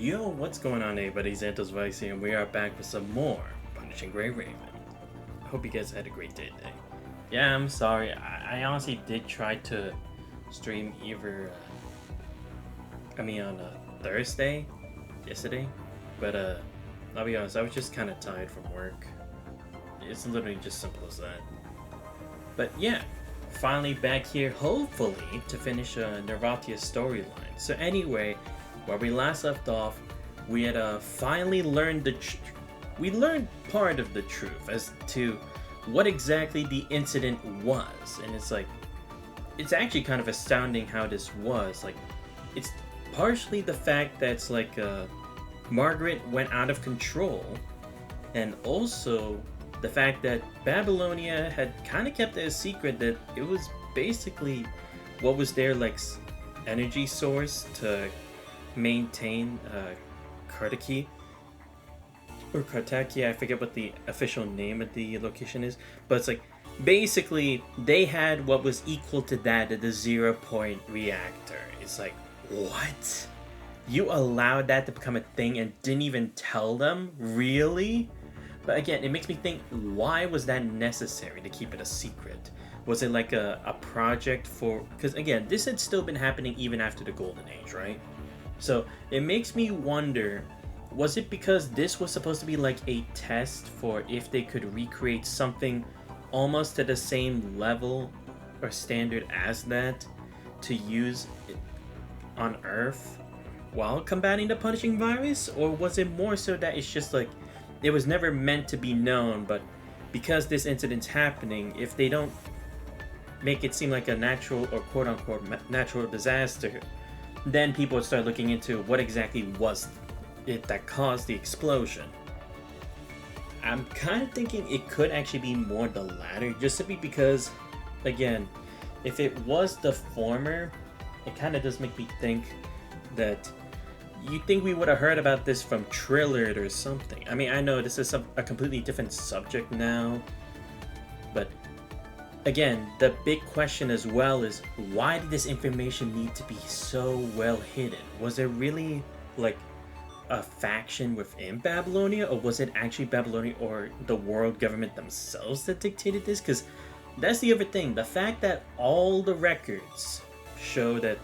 Yo, what's going on, everybody? Xantos Vice here, and we are back with some more Punishing Gray Raven. I hope you guys had a great day today. Yeah, I'm sorry. I honestly did try to stream either, on Thursday, yesterday, but I'll be honest, I was just kind of tired from work. It's literally just simple as that. But yeah, finally back here, hopefully, to finish Nervatia's storyline. So anyway, where we last left off, we had finally learned we learned part of the truth as to what exactly the incident was, and it's actually kind of astounding how this was. Like, it's partially the fact that it's like Margaret went out of control, and also the fact that Babylonia had kind of kept it a secret that it was basically what was their like energy source to maintain Kartaki or Kartaki. I forget what the official name of the location is, but it's like basically they had what was equal to that at the 0-point reactor. It's like, what? You allowed that to become a thing and didn't even tell them? Really? But again, it makes me think, why was that necessary to keep it a secret? Was it like a project for... Because again, this had still been happening even after the Golden Age, right? So it makes me wonder, was it because this was supposed to be like a test for if they could recreate something almost to the same level or standard as that to use it on Earth while combating the punishing virus? Or was it more so that it's just like it was never meant to be known, but because this incident's happening, if they don't make it seem like a natural or quote-unquote natural disaster, then people would start looking into what exactly was it that caused the explosion. I'm kind of thinking it could actually be more the latter, just simply because, again, if it was the former, it kind of does make me think that you'd think we would have heard about this from Trillard or something. I mean, I know this is a completely different subject now, but again, the big question as well is, why did this information need to be so well hidden? Was there really, like, a faction within Babylonia, or was it actually Babylonia or the world government themselves that dictated this? Because that's the other thing. The fact that all the records show that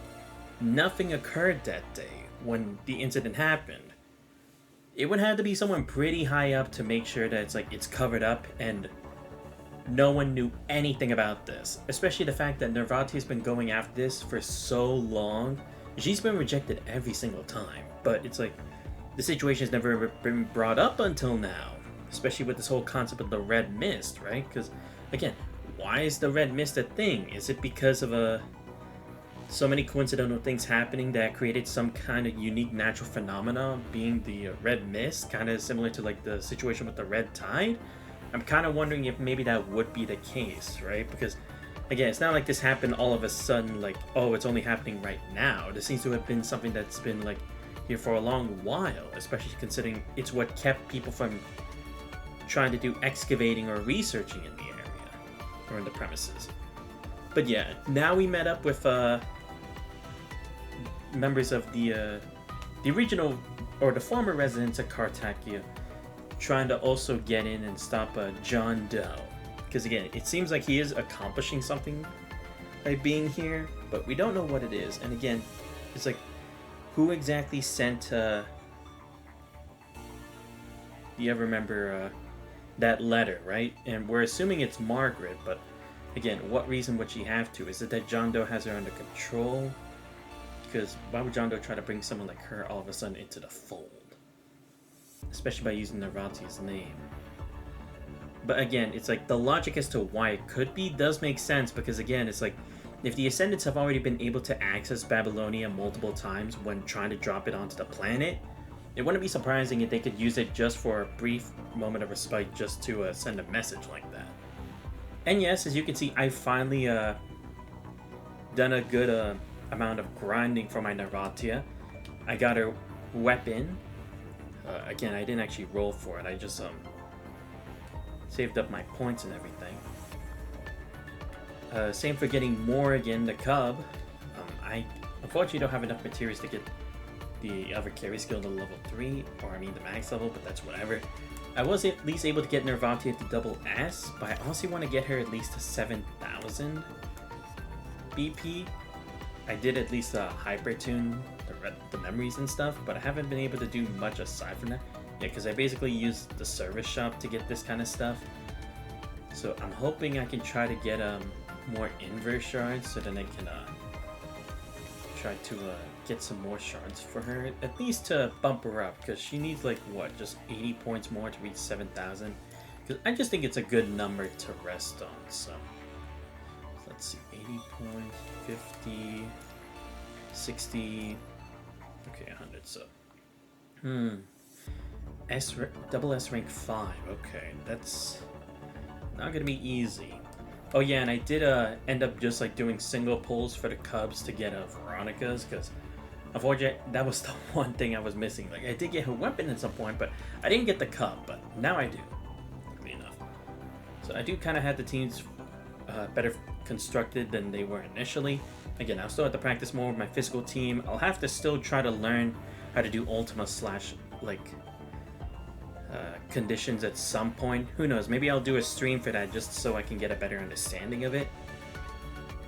nothing occurred that day when the incident happened, it would have to be someone pretty high up to make sure that it's covered up and no one knew anything about this. Especially the fact that Nervatia's been going after this for so long. She's been rejected every single time, but it's like the situation has never been brought up until now, especially with this whole concept of the red mist, right? Because again, why is the red mist a thing? Is it because of so many coincidental things happening that created some kind of unique natural phenomena, being the red mist, kind of similar to like the situation with the red tide? I'm kind of wondering if maybe that would be the case, right? Because again, it's not like this happened all of a sudden, like, oh, it's only happening right now. This seems to have been something that's been like here for a long while, especially considering it's what kept people from trying to do excavating or researching in the area or in the premises. But yeah, now we met up with members of the original or the former residents of Kartakia, trying to also get in and stop John Doe. Because again, it seems like he is accomplishing something by being here, but we don't know what it is. And again, it's like, who exactly sent do you ever remember that letter, right? And we're assuming it's Margaret, but again, what reason would she have to? Is it that John Doe has her under control? Because why would John Doe try to bring someone like her all of a sudden into the fold? Especially by using Nervatia's name. But again, it's like the logic as to why it could be does make sense, because again, it's like if the Ascendants have already been able to access Babylonia multiple times when trying to drop it onto the planet, it wouldn't be surprising if they could use it just for a brief moment of respite, just to send a message like that. And yes, as you can see, I finally done a good amount of grinding for my Nervatia. I got her weapon. Again, I didn't actually roll for it. I just saved up my points and everything. Same for getting Morrigan, the cub. I unfortunately don't have enough materials to get the other carry skill to level 3, or I mean the max level, but that's whatever. I was at least able to get Nervatia to double S, but I also want to get her at least to 7,000 BP. I did at least hyper tune the memories and stuff, but I haven't been able to do much aside from that. Yeah, because I basically used the service shop to get this kind of stuff. So I'm hoping I can try to get more inverse shards, so then I can try to get some more shards for her, at least to bump her up, because she needs like what, just 80 points more to reach 7,000. Because I just think it's a good number to rest on. So let's see, 80 points, 50, 60, okay, 100. So double S rank 5. Okay, that's not gonna be easy. Oh yeah, and I did end up just like doing single pulls for the Cubs to get Veronica's, because unfortunately that was the one thing I was missing. Like I did get her weapon at some point, but I didn't get the Cub, but now I do. Luckily enough. So I do kind of have the teams better constructed than they were initially. Again, I'll still have to practice more with my physical team. I'll have to still try to learn how to do Ultima slash like conditions at some point. Who knows? Maybe I'll do a stream for that just so I can get a better understanding of it.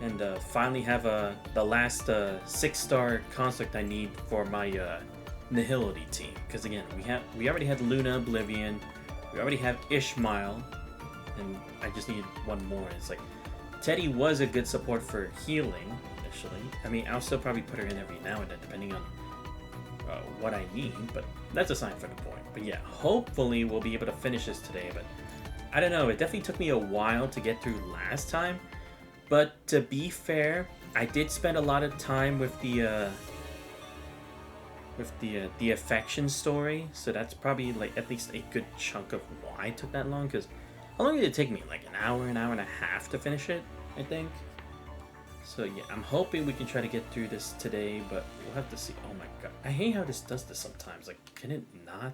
And finally have the last 6-star construct I need for my Nihility team. Because again, we already had Luna Oblivion, we already have Ishmael, and I just need one more. It's like Teddy was a good support for healing initially. I mean, I'll still probably put her in every now and then depending on what I need, but that's a sign for the point. But yeah, hopefully we'll be able to finish this today, but I don't know, it definitely took me a while to get through last time, but to be fair, I did spend a lot of time with the affection story, so that's probably like at least a good chunk of why it took that long, because how long did it take me? Like an hour and a half to finish it, I think. So yeah, I'm hoping we can try to get through this today, but we'll have to see. Oh my god, I hate how this does this sometimes. Like, can it not?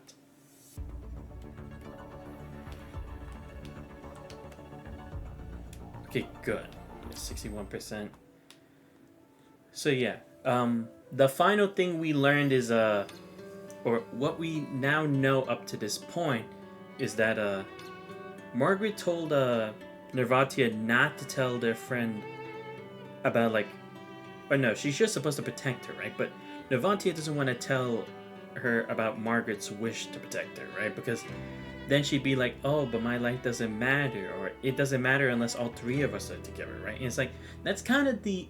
Okay, good. 61%. So yeah, the final thing we learned is or what we now know up to this point is that Margaret told Nervatia not to tell their friend about like, or no, she's just supposed to protect her, right? But Nervatia doesn't want to tell her about Margaret's wish to protect her, right? Because then she'd be like, oh, but my life doesn't matter, or it doesn't matter unless all three of us are together, right? And it's like, that's kind of it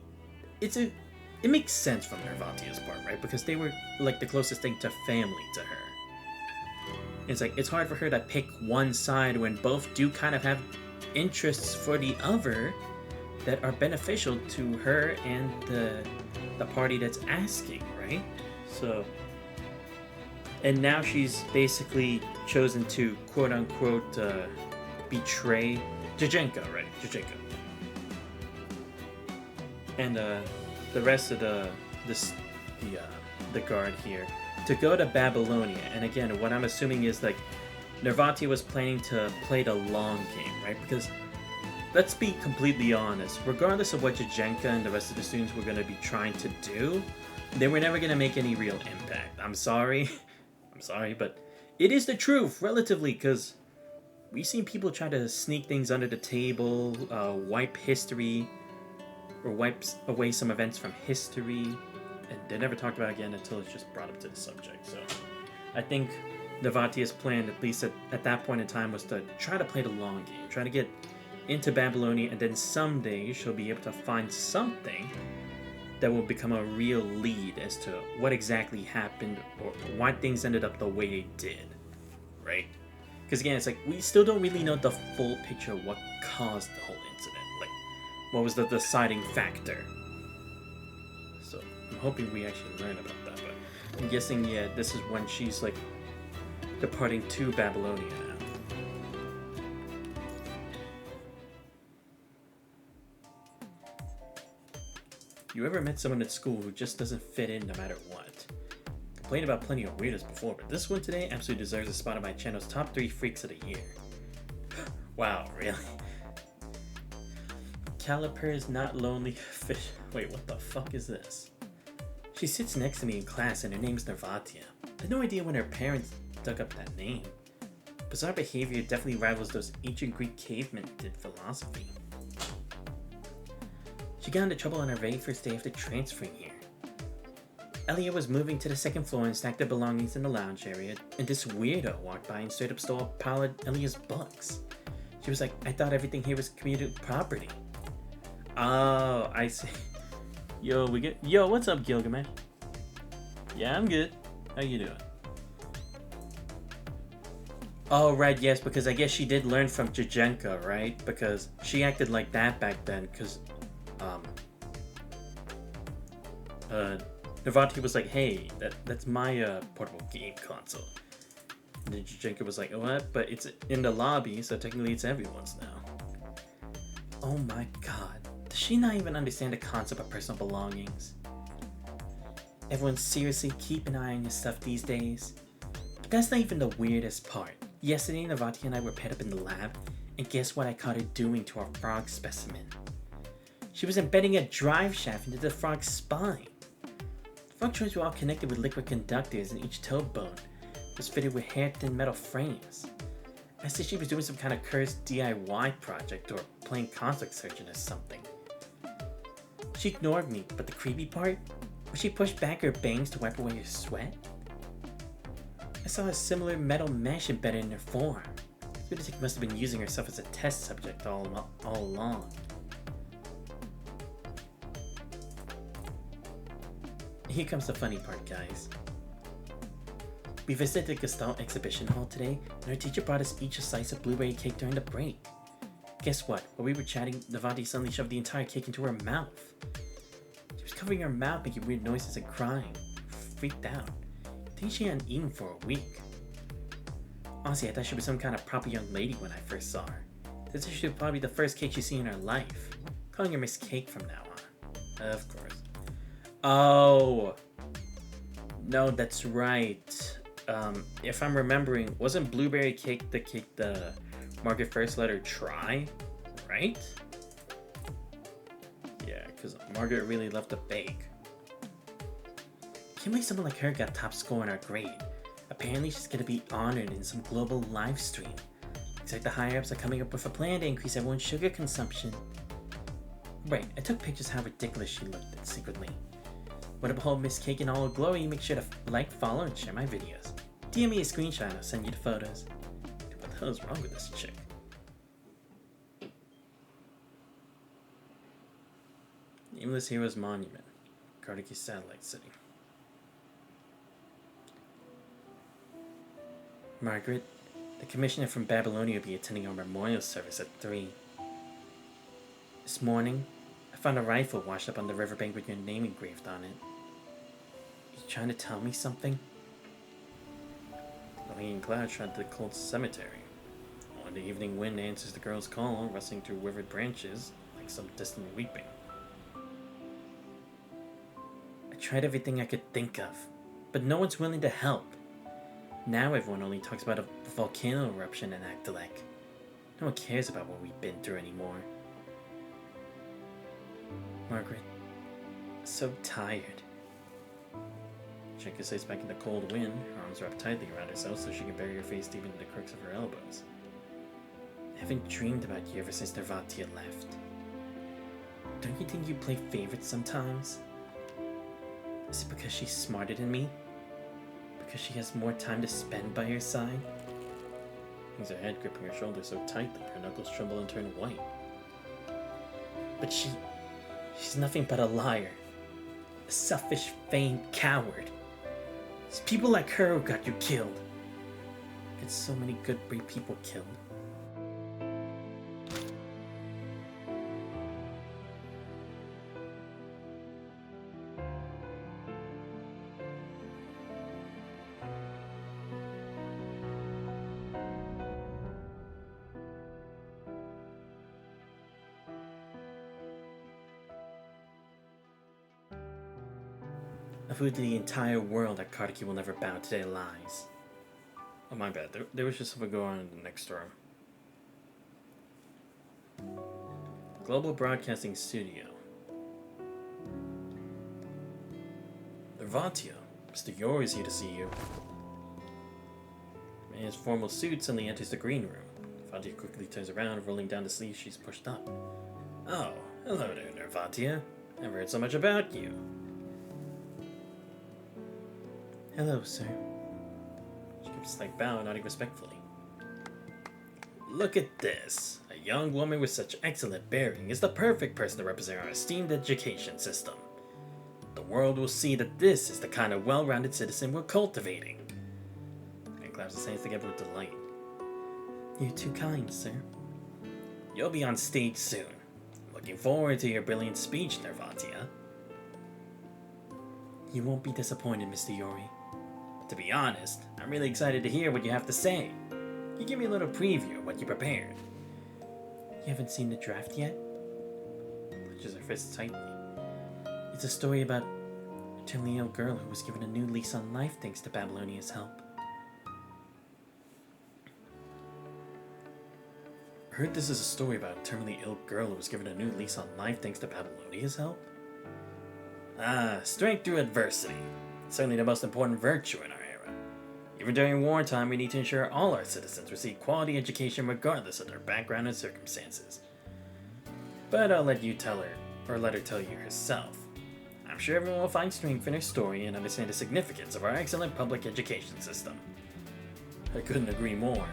makes sense from Nervatia's part, right? Because they were like the closest thing to family to her. It's like, it's hard for her to pick one side when both do kind of have interests for the other that are beneficial to her and the party that's asking, right? So, and now she's basically chosen to quote unquote betray Jajenka, right? Jajenka. And the rest of the guard here to go to Babylonia. And again, what I'm assuming is like Nervatia was planning to play the long game, right? Because let's be completely honest, regardless of what Jajenka and the rest of the students were going to be trying to do, they were never going to make any real impact. I'm sorry. I'm sorry, but it is the truth, relatively, because we've seen people try to sneak things under the table, wipe history, or wipe away some events from history, and they're never talked about again until it's just brought up to the subject. So I think Nervatia's plan, at least at that point in time, was to try to play the long game, try to get into Babylonia, and then someday she'll be able to find something that will become a real lead as to what exactly happened or why things ended up the way they did, right? Because again, it's like we still don't really know the full picture of what caused the whole incident, like what was the deciding factor. So I'm hoping we actually learn about that, but I'm guessing, yeah, this is when she's like departing to Babylonia now. You ever met someone at school who just doesn't fit in no matter what? Complained about plenty of weirdos before, but this one today absolutely deserves a spot on my channel's top 3 freaks of the year. Wow, really? Caliper is not lonely fish. Wait, what the fuck is this? She sits next to me in class and her name's Narvatia. I had no idea when her parents dug up that name. Bizarre behavior definitely rivals those ancient Greek cavemen did philosophy. She got into trouble on her very first day after transferring here. Elia was moving to the second floor and stacked her belongings in the lounge area, and this weirdo walked by and straight up stole a pile of Elia's books. She was like, I thought everything here was community property. Oh, I see. Yo, what's up, Gilgamesh? Yeah, I'm good. How you doing? Oh, right, yes, because I guess she did learn from Jajenka, right? Because she acted like that back then, because, Navati was like, hey, that's my, portable game console. And then Jajenka was like, what? But it's in the lobby, so technically it's everyone's now. Oh my god. Does she not even understand the concept of personal belongings? Everyone seriously keep an eye on your stuff these days? But that's not even the weirdest part. Yesterday, Navati and I were paired up in the lab, and guess what I caught her doing to our frog specimen? She was embedding a drive shaft into the frog's spine. The frog joints were all connected with liquid conductors, and each toe bone was fitted with hair-thin metal frames. I said she was doing some kind of cursed DIY project or playing conflict surgeon or something. She ignored me, but the creepy part? When she pushed back her bangs to wipe away her sweat? I saw a similar metal mesh embedded in her forearm. This lunatic must have been using herself as a test subject all along. Here comes the funny part, guys. We visited the Gestalt exhibition hall today, and our teacher brought us each a slice of blueberry cake during the break. Guess what? While we were chatting, Navati suddenly shoved the entire cake into her mouth. She was covering her mouth, making weird noises and crying. Freaked out. I think she hadn't eaten for a week. Honestly, I thought she was some kind of proper young lady when I first saw her. This should probably be the first cake she's seen in her life. Calling her Miss Cake from now on. Of course. Oh! No, that's right. If I'm remembering, wasn't blueberry cake the cake the Margaret first let her try? Right? Yeah, because Margaret really loved to bake. Can't believe someone like her got top score in our grade. Apparently she's gonna be honored in some global live stream. Looks like the higher-ups are coming up with a plan to increase everyone's sugar consumption. Right, I took pictures how ridiculous she looked secretly. Want to behold Miss Cake in all her glory, make sure to like, follow, and share my videos. DM me a screenshot and I'll send you the photos. Dude, what the hell is wrong with this chick? Nameless Heroes Monument. Carnegie Satellite City. Margaret, the commissioner from Babylonia will be attending our memorial service at 3. This morning, I found a rifle washed up on the riverbank with your name engraved on it. You trying to tell me something? The hanging cloud shot to the cold cemetery. When the evening wind answers the girl's call, rustling through withered branches like some distant weeping. I tried everything I could think of, but no one's willing to help. Now everyone only talks about a volcano eruption in Agdalek. No one cares about what we've been through anymore. Margaret, so tired. Jenka sits back in the cold wind, her arms wrapped tightly around herself so she can bury her face deep into the crooks of her elbows. I haven't dreamed about you ever since Narvatia left. Don't you think you play favorites sometimes? Is it because she's smarter than me? Because she has more time to spend by your side? Hangs her head, gripping her shoulder so tightly her knuckles tremble and turn white. But she's nothing but a liar. A selfish, vain coward. It's people like her who got you killed. Get so many good, brave people killed. A food to the entire world that Kartiki will never bow to their lies. Oh, my bad. There was just something going on in the next room. Global Broadcasting Studio. Vatia, Mr. Yor is here to see you. In his formal suit suddenly enters the green room. Vatia quickly turns around, rolling down the sleeve she's pushed up. Oh, hello there, Nervatia. I've heard so much about you. Hello, sir. She gives a slight bow, nodding respectfully. Look at this. A young woman with such excellent bearing is the perfect person to represent our esteemed education system. The world will see that this is the kind of well-rounded citizen we're cultivating. And claps his hands together with delight. You're too kind, sir. You'll be on stage soon. Looking forward to your brilliant speech, Nervatia. You won't be disappointed, Mr. Yori. To be honest, I'm really excited to hear what you have to say. Can you give me a little preview of what you prepared? You haven't seen the draft yet? Clenches her fists tightly. It's a story about a terminally ill girl who was given a new lease on life thanks to Babylonia's help. I heard this is a story about a terminally ill girl who was given a new lease on life thanks to Babylonia's help? Ah, strength through adversity. It's certainly the most important virtue in our era. Even during wartime, we need to ensure all our citizens receive quality education regardless of their background and circumstances. But I'll let you tell her, or let her tell you herself. I'm sure everyone will find strength in her story and understand the significance of our excellent public education system. I couldn't agree more.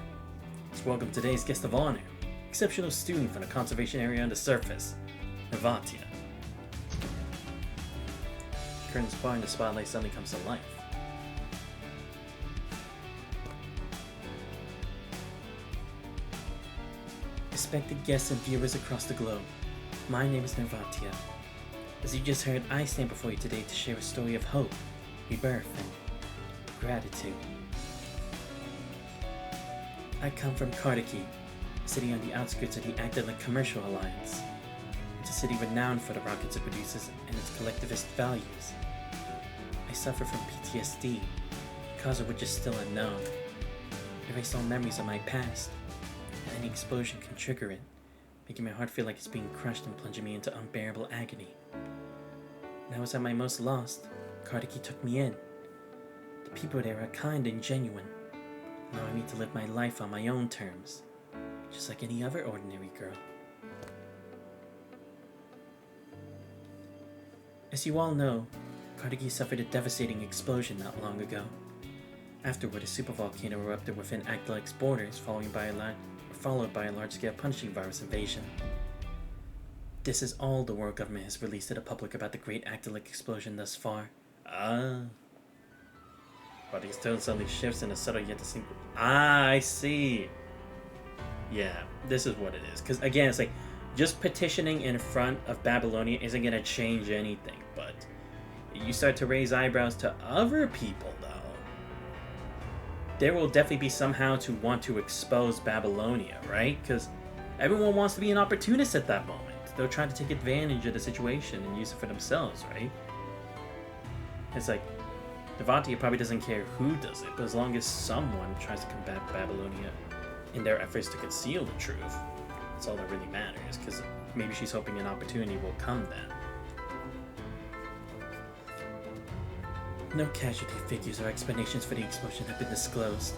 Let's welcome today's guest of honor, exceptional student from the conservation area on the surface, Nervatia. Curtains behind the spotlight suddenly comes to life. Respected guests and viewers across the globe, my name is Nervatia. As you just heard, I stand before you today to share a story of hope, rebirth, and gratitude. I come from Kardaki, a city on the outskirts of the Agdala Commercial Alliance. It's a city renowned for the rockets it produces and its collectivist values. I suffer from PTSD, the cause of which is still unknown. It erased all memories of my past, and any explosion can trigger it, making my heart feel like it's being crushed and plunging me into unbearable agony. When I was at my most lost, Kardaki took me in. The people there are kind and genuine, allowing me to live my life on my own terms, just like any other ordinary girl. As you all know, Kardaki suffered a devastating explosion not long ago. Afterward, a supervolcano erupted within Agdalac's borders, followed by a large-scale punishing virus invasion. This is all the world government has released to the public about the Great Agdalac explosion thus far. Body's tone suddenly shifts in a subtle yet distinct... I see! Yeah, this is what it is. Because, again, it's like, just petitioning in front of Babylonia isn't going to change anything, but you start to raise eyebrows to other people, though. There will definitely be somehow to want to expose Babylonia, right? Because everyone wants to be an opportunist at that moment. They'll try to take advantage of the situation and use it for themselves, right? It's like, Nervatia probably doesn't care who does it, but as long as someone tries to combat Babylonia in their efforts to conceal the truth, that's all that really matters, because maybe she's hoping an opportunity will come then. No casualty figures or explanations for the explosion have been disclosed.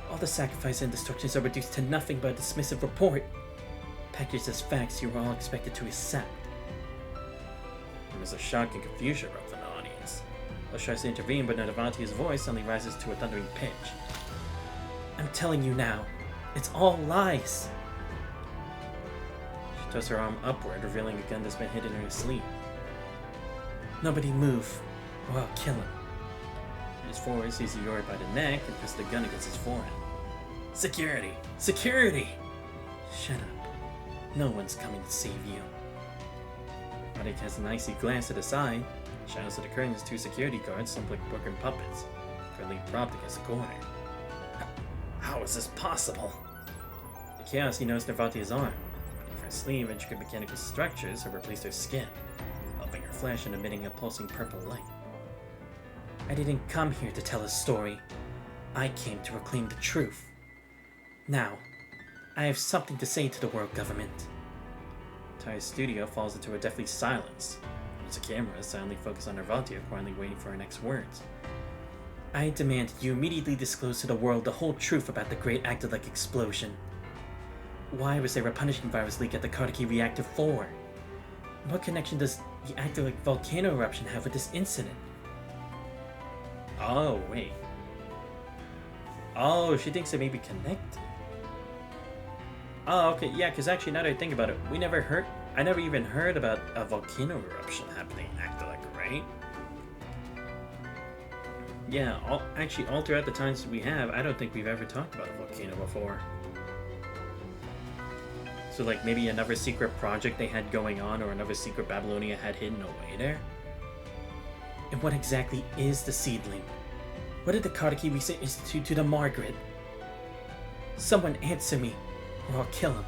All the sacrifices and destructions are reduced to nothing but a dismissive report. Packaged as facts you are all expected to accept. There's a shock and confusion from the audience. Lush tries to intervene, but Nervatia's voice suddenly rises to a thundering pitch. I'm telling you now, it's all lies! She throws her arm upward, revealing a gun that's been hidden in her sleeve. Nobody move, or I'll kill him. His forward seizes Yori by the neck and presses the gun against his forehead. Security! Security! Shut up. No one's coming to save you. Roddick has an icy glance to the side. Shadows of the curtains, two security guards, some like broken puppets, currently propped against the corner. How is this possible? In the chaos, he noticed Nervatia's arm. Beneath her sleeve, intricate mechanical structures have replaced her skin, helping her flesh and emitting a pulsing purple light. I didn't come here to tell a story. I came to reclaim the truth. Now, I have something to say to the world government. The entire studio falls into a deathly silence. There's a camera silently focused on Nervatia, quietly waiting for her next words. I demand you immediately disclose to the world the whole truth about the great Actolek explosion. Why was there a punishing virus leak at the Kartaki reactor for? What connection does the Actolek volcano eruption have with this incident? Oh, wait. Oh, she thinks they may be connected. Oh, okay, yeah, because actually, now that I think about it, I never even heard about a volcano eruption happening in Actolek, right? Yeah, all throughout the times we have, I don't think we've ever talked about a volcano before. So, like, maybe another secret project they had going on, or another secret Babylonia had hidden away there? And what exactly is the seedling? What did the Kartaki Research Institute do to Margaret? Someone answer me, or I'll kill him.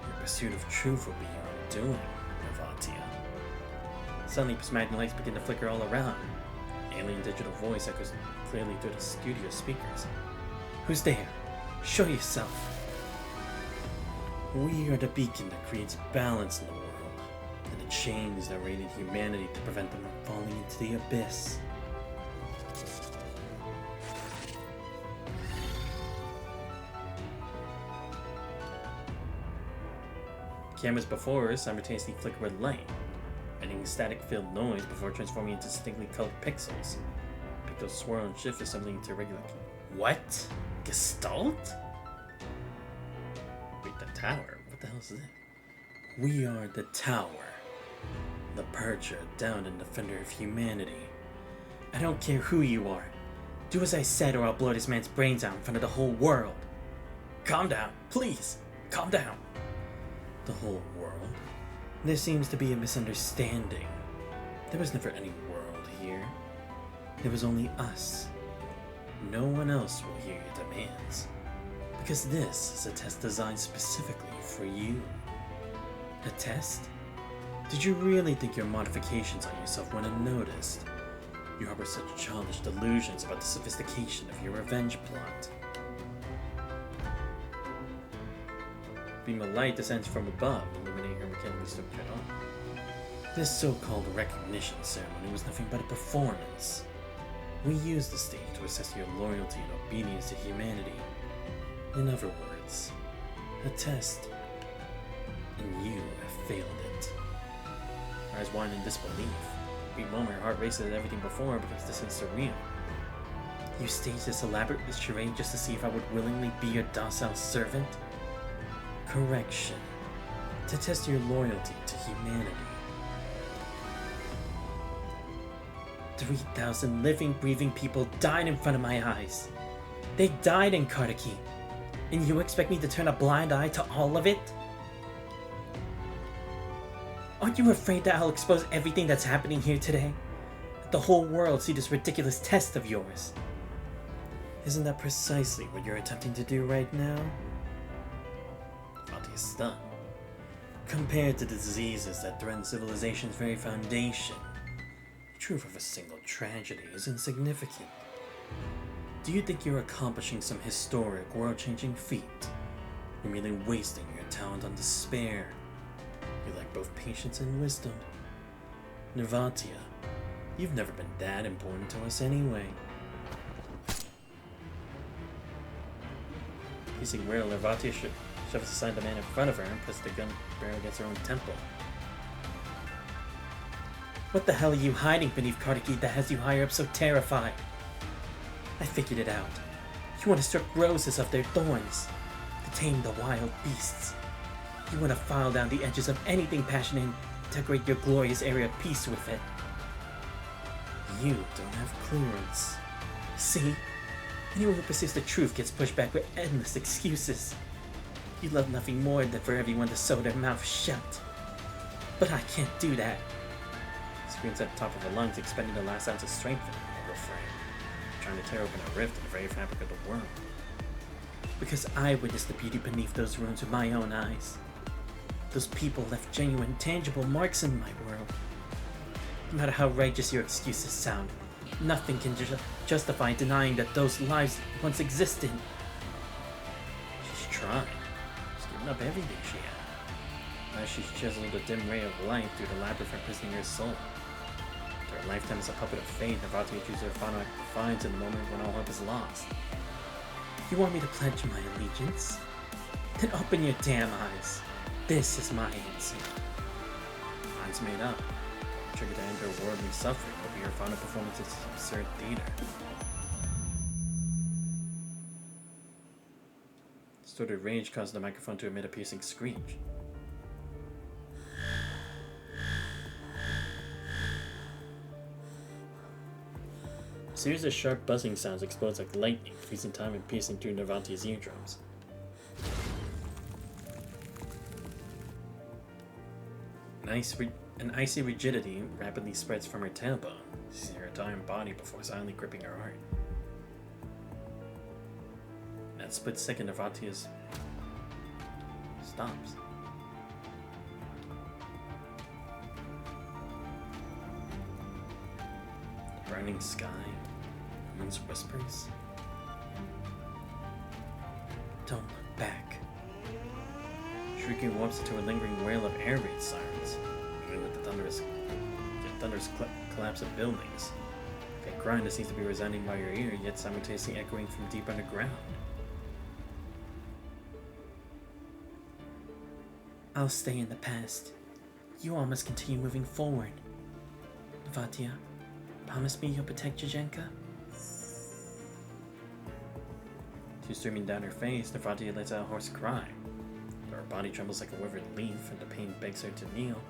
Your pursuit of truth will be your undoing, Nervatia. Suddenly, prismatic lights begin to flicker all around. Alien digital voice echoes clearly through the studio speakers. Who's there? Show yourself. We are the beacon that creates balance in the world, and the chains that raided humanity to prevent them from falling into the abyss. Cameras before us simultaneously flicker with light, ending static-filled noise before transforming into distinctly colored pixels. Pixels swirl and shift, assembling into regular. What? Gestalt? Wait, the tower? What the hell is that? We are the tower. The Purger, down and defender of humanity. I don't care who you are. Do as I said or I'll blow this man's brains out in front of the whole world. Calm down, please. Calm down. The whole world? There seems to be a misunderstanding. There was never any world here. There was only us. No one else will hear your demands. Because this is a test designed specifically for you. A test? Did you really think your modifications on yourself went unnoticed? You harbor such childish delusions about the sophistication of your revenge plot. A beam of light descends from above, illuminating her mechanically structured arm. This so-called recognition ceremony was nothing but a performance. We use the stage to assess your loyalty and obedience to humanity. In other words, a test. And you have failed it. Her eyes widen in disbelief. Every moment her heart races at everything before her because this is surreal. You staged this elaborate charade just to see if I would willingly be your docile servant? Correction. To test your loyalty to humanity. 3,000 living, breathing people died in front of my eyes. They died in Kartaki. And you expect me to turn a blind eye to all of it? Aren't you afraid that I'll expose everything that's happening here today? That the whole world see this ridiculous test of yours? Isn't that precisely what you're attempting to do right now? Fati is stunned. Compared to the diseases that threaten civilization's very foundation, the truth of a single tragedy is insignificant. Do you think you're accomplishing some historic, world-changing feat? You're merely wasting your talent on despair. You lack both patience and wisdom. Nervatia, you've never been that important to us anyway. Piecing where Nervatia shoves aside the man in front of her and puts the gun barrel against her own temple. What the hell are you hiding beneath Kartaki that has you higher up so terrified? I figured it out. You want to strip roses of their thorns, to tame the wild beasts. You want to file down the edges of anything passionate and decorate your glorious area of peace with it. You don't have clearance. See? Anyone who pursues the truth gets pushed back with endless excuses. You love nothing more than for everyone to sew their mouth shut. But I can't do that. Screams at the top of her lungs, expending the last ounce of strength in her refrain, trying to tear open a rift in the very fabric of the world. Because I witnessed the beauty beneath those ruins with my own eyes. Those people left genuine, tangible marks in my world. No matter how righteous your excuses sound, nothing can justify denying that those lives once existed. She's trying. She's given up everything she had. As she chiseled a dim ray of light through the labyrinth imprisoning her soul. After her lifetime as a puppet of fate, Navratia chooses her final act of defiance in the moment when all hope is lost. You want me to pledge my allegiance? Then open your damn eyes. This is my answer. Mine's made up. Triggered to end her worldly suffering will be her final performance at this absurd theater. Distorted rage caused the microphone to emit a piercing screech. A series of sharp buzzing sounds explodes like lightning, freezing time and piercing through Navratia's eardrums. An icy rigidity rapidly spreads from her tailbone, seizing her entire body before silently gripping her heart. In that split second, Navratia's stops. Burning sky, moon's whispers. Don't look back. Shrieking warps into a lingering wail of air raid sirens, even with the thunderous collapse of buildings. A crying that seems to be resounding by your ear, yet simultaneously echoing from deep underground. I'll stay in the past. You all must continue moving forward. Navatia, promise me you'll protect Jajenka? Tears streaming down her face, Navatia lets out a hoarse cry. Her body trembles like a withered leaf, and the pain begs her to kneel.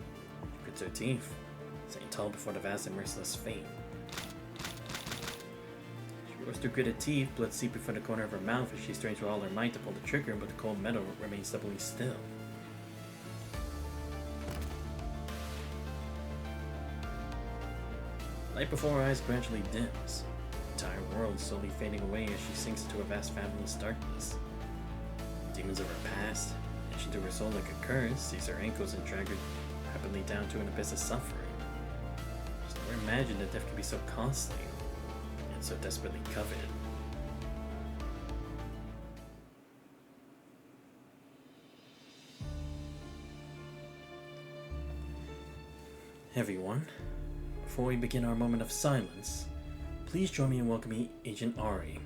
She grits her teeth, staying tall before the vast and merciless fate. She roars through gritted teeth, blood seeping from the corner of her mouth as she strains with all her might to pull the trigger, but the cold metal remains stubbornly still. Light before her eyes gradually dims, the entire world slowly fading away as she sinks into a vast fathomless darkness. Demons of her past, etched into her soul like a curse, seize her ankles and drag her rapidly down to an abyss of suffering. She's never imagined that death could be so costly, and so desperately coveted. Everyone, before we begin our moment of silence, please join me in welcoming Agent Ari.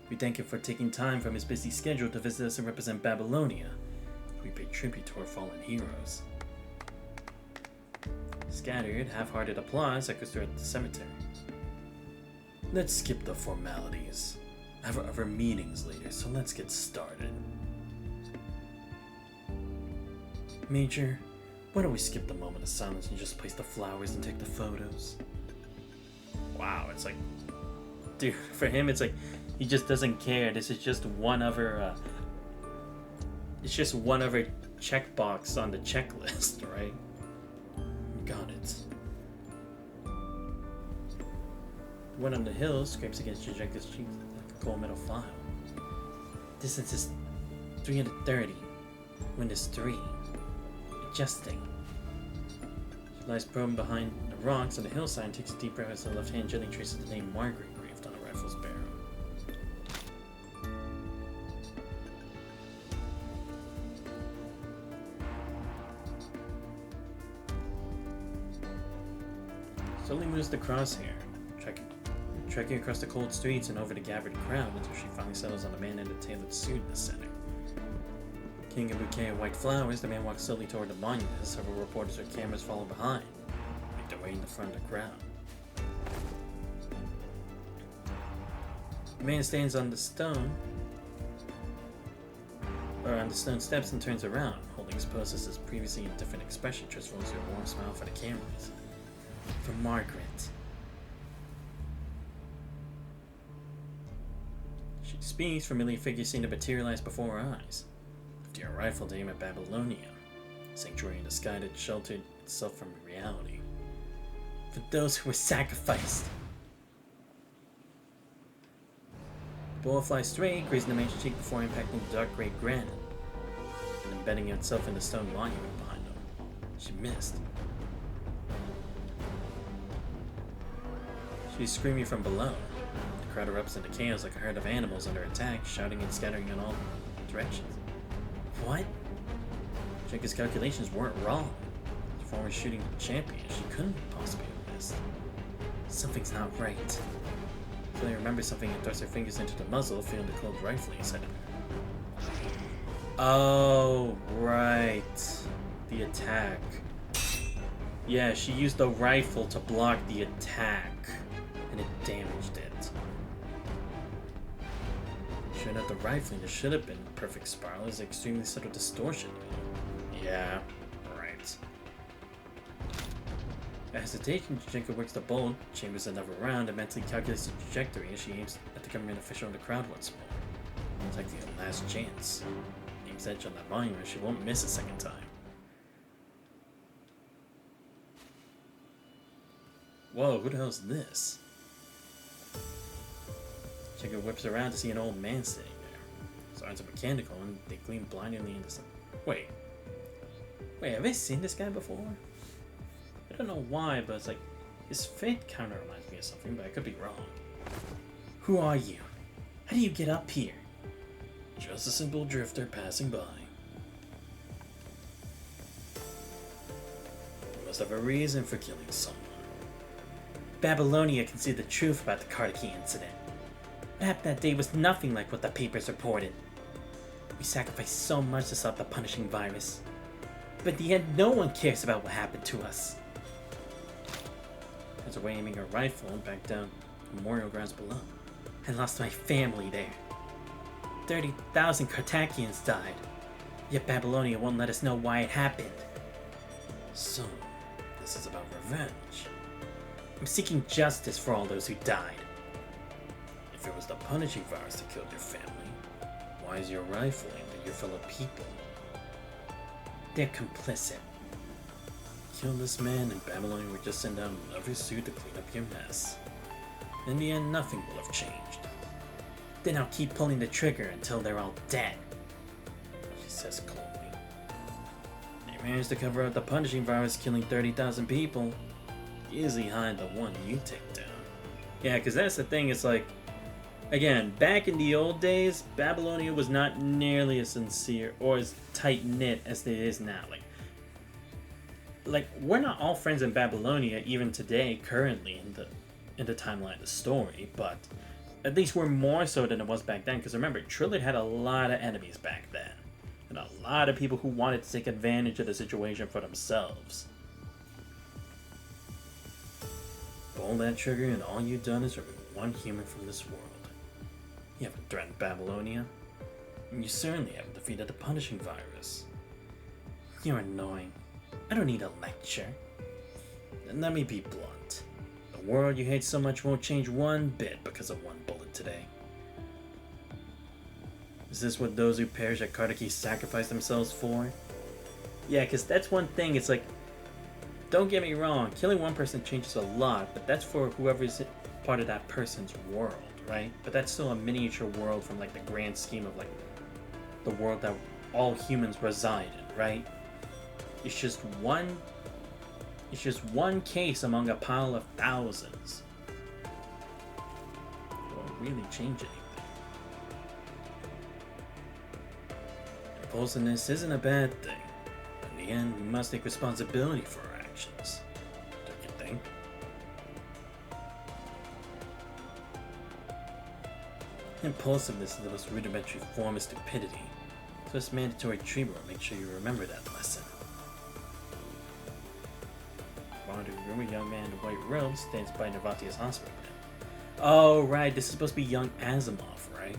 We thank him for taking time from his busy schedule to visit us and represent Babylonia. We pay tribute to our fallen heroes. Scattered, half-hearted applause echoes throughout the cemetery. Let's skip the formalities. I have other meetings later, so let's get started. Major, why don't we skip the moment of silence and just place the flowers and take the photos? Wow, it's like... Dude, for him it's like... He just doesn't care. This is just one other... it's just one other checkbox on the checklist, right? Got it. The one on the hill scrapes against Jajenka's cheek like a cold metal file. Distance is 330. Wind is 3. Adjusting. She lies prone behind the rocks on the hillside and takes a deep breath as her left hand gently traces the name Margaret engraved on a rifle's barrel. Slowly moves the crosshair, trekking across the cold streets and over the gathered crowd until she finally settles on a man in a tailored suit in the center. Carrying a bouquet of white flowers, the man walks slowly toward the monument as several reporters with cameras follow behind, make their way in the front of the crowd. The man stands on the stone steps and turns around, holding his pose as his previously indifferent expression transforms to a warm smile for the cameras. For Margaret. She speaks, familiar figures seem to materialize before her eyes. After a rifled aim at Babylonia, sanctuary in the sky that sheltered itself from reality. For those who were sacrificed. The bullet flies straight, grazing the man's cheek before impacting the dark gray granite, and embedding itself in the stone monument behind him. She missed. She's screaming from below. The crowd erupts into chaos like a herd of animals under attack, shouting and scattering in all directions. What? Jenka's calculations weren't wrong. As a former shooting champion, she couldn't possibly have missed. Something's not right. Kelly remembers something and thrust her fingers into the muzzle, feeling the cold rifle inside of her. Oh, right. The attack. Yeah, she used the rifle to block the attack, and it damaged it. Sure enough, the rifling that should have been perfect spiral is extremely subtle distortion. Yeah, right. At hesitation, Jenka works the bolt, chambers another round, and mentally calculates the trajectory as she aims at the government official in the crowd once more. It's like the last chance. Aims edge on that monument, she won't miss a second time. Whoa, who the hell is this? Jenka whips around to see an old man sitting there. His eyes are mechanical and they gleam blindingly in the sun. Wait, have I seen this guy before? I don't know why, but it's like, his face kind of reminds me of something, but I could be wrong. Who are you? How do you get up here? Just a simple drifter passing by. You must have a reason for killing someone. Babylonia can see the truth about the Kartaki incident. What happened that day was nothing like what the papers reported. We sacrificed so much to stop the punishing virus. But in the end, no one cares about what happened to us. As away aiming her rifle back down the memorial grounds below. I lost my family there. 30,000 Kartakians died. Yet Babylonia won't let us know why it happened. So, this is about revenge. I'm seeking justice for all those who died. If it was the punishing virus that killed your family, why is your rifle aimed at your fellow people? They're complicit. Kill this man and Babylonia will just send down another suit to clean up your mess. In the end, nothing will have changed. Then I'll keep pulling the trigger until they're all dead, she says coldly. They managed to cover up the punishing virus killing 30,000 people. Easily hide the one you take down. Yeah, because that's the thing, it's like, again, back in the old days, Babylonia was not nearly as sincere or as tight-knit as it is now. Like we're not all friends in Babylonia even today, currently in the timeline of the story, but at least we're more so than it was back then. Because remember, Trillard had a lot of enemies back then, and a lot of people who wanted to take advantage of the situation for themselves. Pull that trigger, and all you've done is remove one human from this world. You haven't threatened Babylonia, and you certainly haven't defeated the punishing virus. You're annoying. I don't need a lecture. And let me be blunt. The world you hate so much won't change one bit because of one bullet today. Is this what those who perish at Kartaki sacrifice themselves for? Yeah, because that's one thing, it's like, don't get me wrong, killing one person changes a lot, but that's for whoever's part of that person's world, right? But that's still a miniature world from like the grand scheme of like the world that all humans reside in, right? It's just one case among a pile of thousands. It won't really change anything. Impulsiveness isn't a bad thing. In the end, we must take responsibility for our actions. Don't you think? Impulsiveness is the most rudimentary form of stupidity. So this mandatory treatment will make sure you remember that lesson. A young man in a white robe stands by Navatia's hospital bed. Oh, right, this is supposed to be young Asimov, right?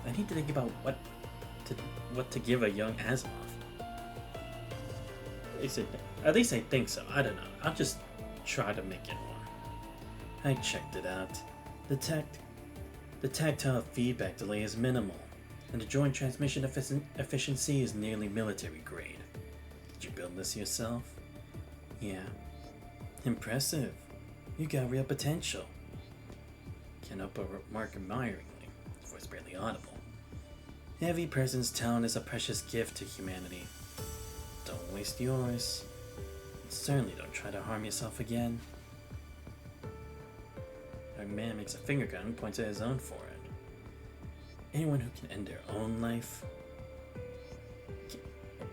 I need to think about what to give a young Asimov. At least I think so. I don't know. I'll just try to make it one. I checked it out. The tactile feedback delay is minimal, and the joint transmission efficiency is nearly military grade. Did you build this yourself? Yeah. Impressive. You got real potential. Can't help but remark admiringly. His voice barely audible. Every person's talent is a precious gift to humanity. Don't waste yours. And certainly don't try to harm yourself again. The young man makes a finger gun and points at his own forehead. Anyone who can end their own life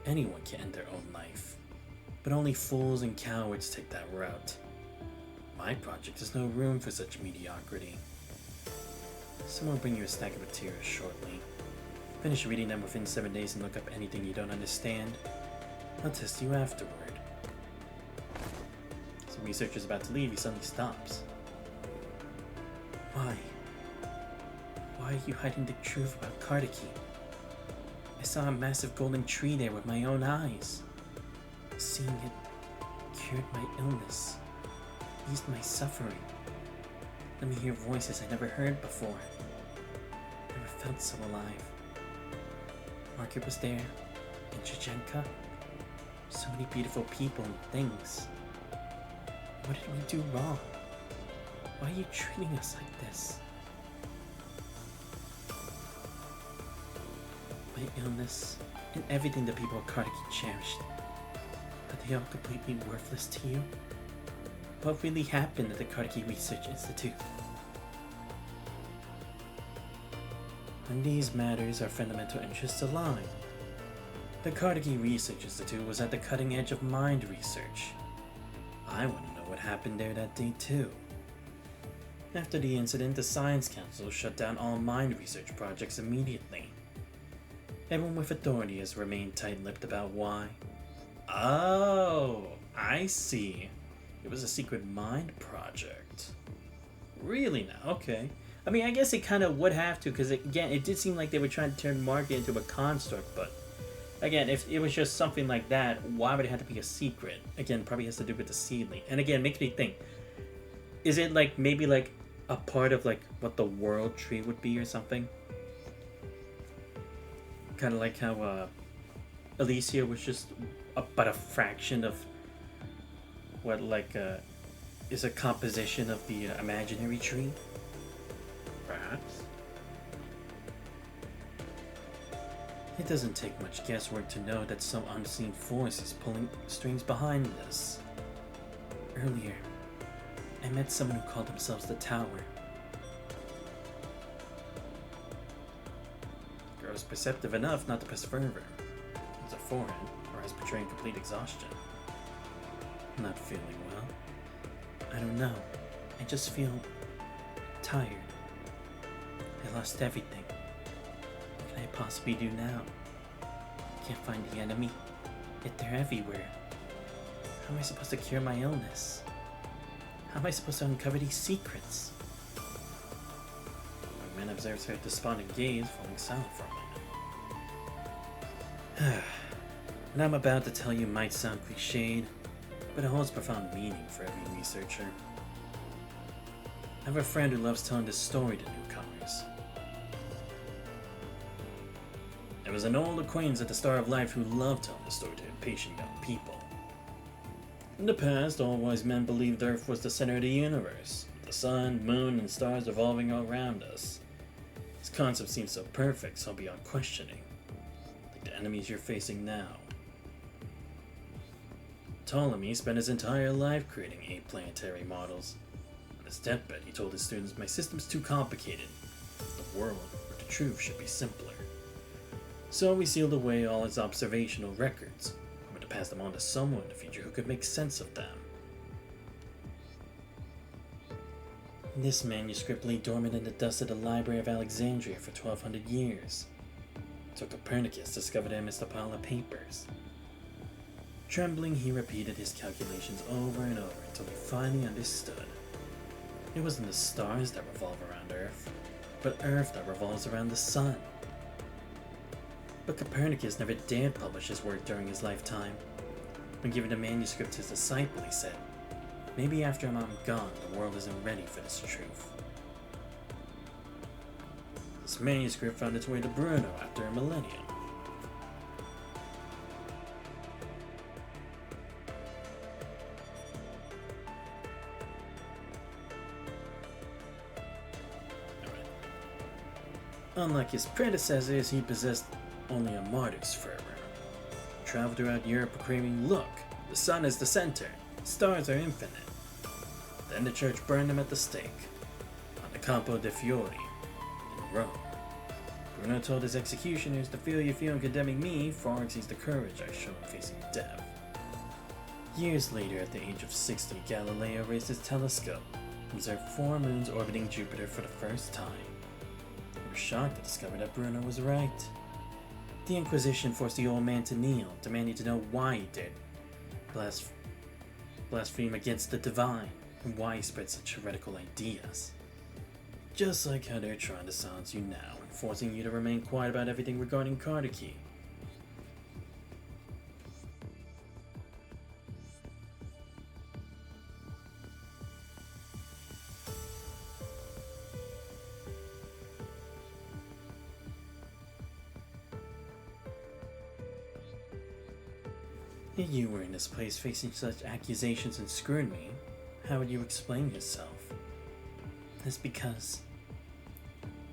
Anyone can end their own life, but only fools and cowards take that route. My project has no room for such mediocrity. Someone will bring you a stack of materials shortly. Finish reading them within 7 days and look up anything you don't understand. I'll test you afterward. As the researcher's about to leave, he suddenly stops. Why? Why are you hiding the truth about Kardaki? I saw a massive golden tree there with my own eyes. Seeing it cured my illness, eased my suffering. Let me hear voices I never heard before. Never felt so alive. Margaret was there, and Chichenka. So many beautiful people and things. What did we do wrong? Why are you treating us like this? My illness and everything the people of Kardaki cherished. Are they all completely worthless to you? What really happened at the Kardaki Research Institute? On these matters, our fundamental interests align. The Kardaki Research Institute was at the cutting edge of mind research. I want to know what happened there that day too. After the incident, the Science Council shut down all mind research projects immediately. Everyone with authority has remained tight-lipped about why. Oh, I see. It was a secret mind project. Really now? Okay. I mean, I guess it kind of would have to, because again, it did seem like they were trying to turn Margaret into a construct, but again, if it was just something like that, why would it have to be a secret? Again, probably has to do with the seedling. And again, makes me think, is it like maybe like a part of like what the world tree would be or something? Kind of like how Alicia was just but a fraction of what like is a composition of the imaginary tree? Perhaps. It doesn't take much guesswork to know that some unseen force is pulling strings behind this. Earlier, I met someone who called themselves the Tower. The girl was perceptive enough not to press fervor. It's a forehead, or as betraying complete exhaustion. I'm not feeling well. I don't know. I just feel tired. I lost everything. What can I possibly do now? Can't find the enemy, yet they're everywhere. How am I supposed to cure my illness? How am I supposed to uncover these secrets? My man observes her despondent gaze, falling silent for a moment. What I'm about to tell you might sound cliched, but it holds profound meaning for every researcher. I have a friend who loves telling this story to newcomers. There was an old acquaintance at the Star of Life who loved telling the story to impatient young people. In the past, all wise men believed Earth was the center of the universe, with the sun, moon, and stars revolving all around us. This concept seems so perfect, so beyond questioning, like the enemies you're facing now. Ptolemy spent his entire life creating 8 planetary models. On his deathbed, he told his students, "My system's too complicated. The world, or the truth, should be simpler." So we sealed away all his observational records, hoping to pass them on to someone in the future who could make sense of them. This manuscript lay dormant in the dust of the Library of Alexandria for 1200 years. So Copernicus discovered it amidst a pile of papers. Trembling, he repeated his calculations over and over until he finally understood. It wasn't the stars that revolve around Earth, but Earth that revolves around the sun. But Copernicus never dared publish his work during his lifetime. When giving the manuscript to his disciple, he said, "Maybe after I'm gone, the world isn't ready for this truth." This manuscript found its way to Bruno after a millennium. Unlike his predecessors, he possessed only a martyr's fervor. He traveled throughout Europe proclaiming, "Look, the sun is the center, stars are infinite." Then the church burned him at the stake, on the Campo de' Fiori, in Rome. Bruno told his executioners the fear you feel in condemning me far exceeds the courage I show in facing death. Years later, at the age of 60, Galileo raised his telescope and observed 4 moons orbiting Jupiter for the first time. They were shocked to discover that Bruno was right. The Inquisition forced the old man to kneel, demanding to know why he did blaspheme against the divine, and why he spread such heretical ideas. Just like how they're trying to silence you now, and forcing you to remain quiet about everything regarding Carter Key. If you were in this place facing such accusations and scrutiny, how would you explain yourself? That's because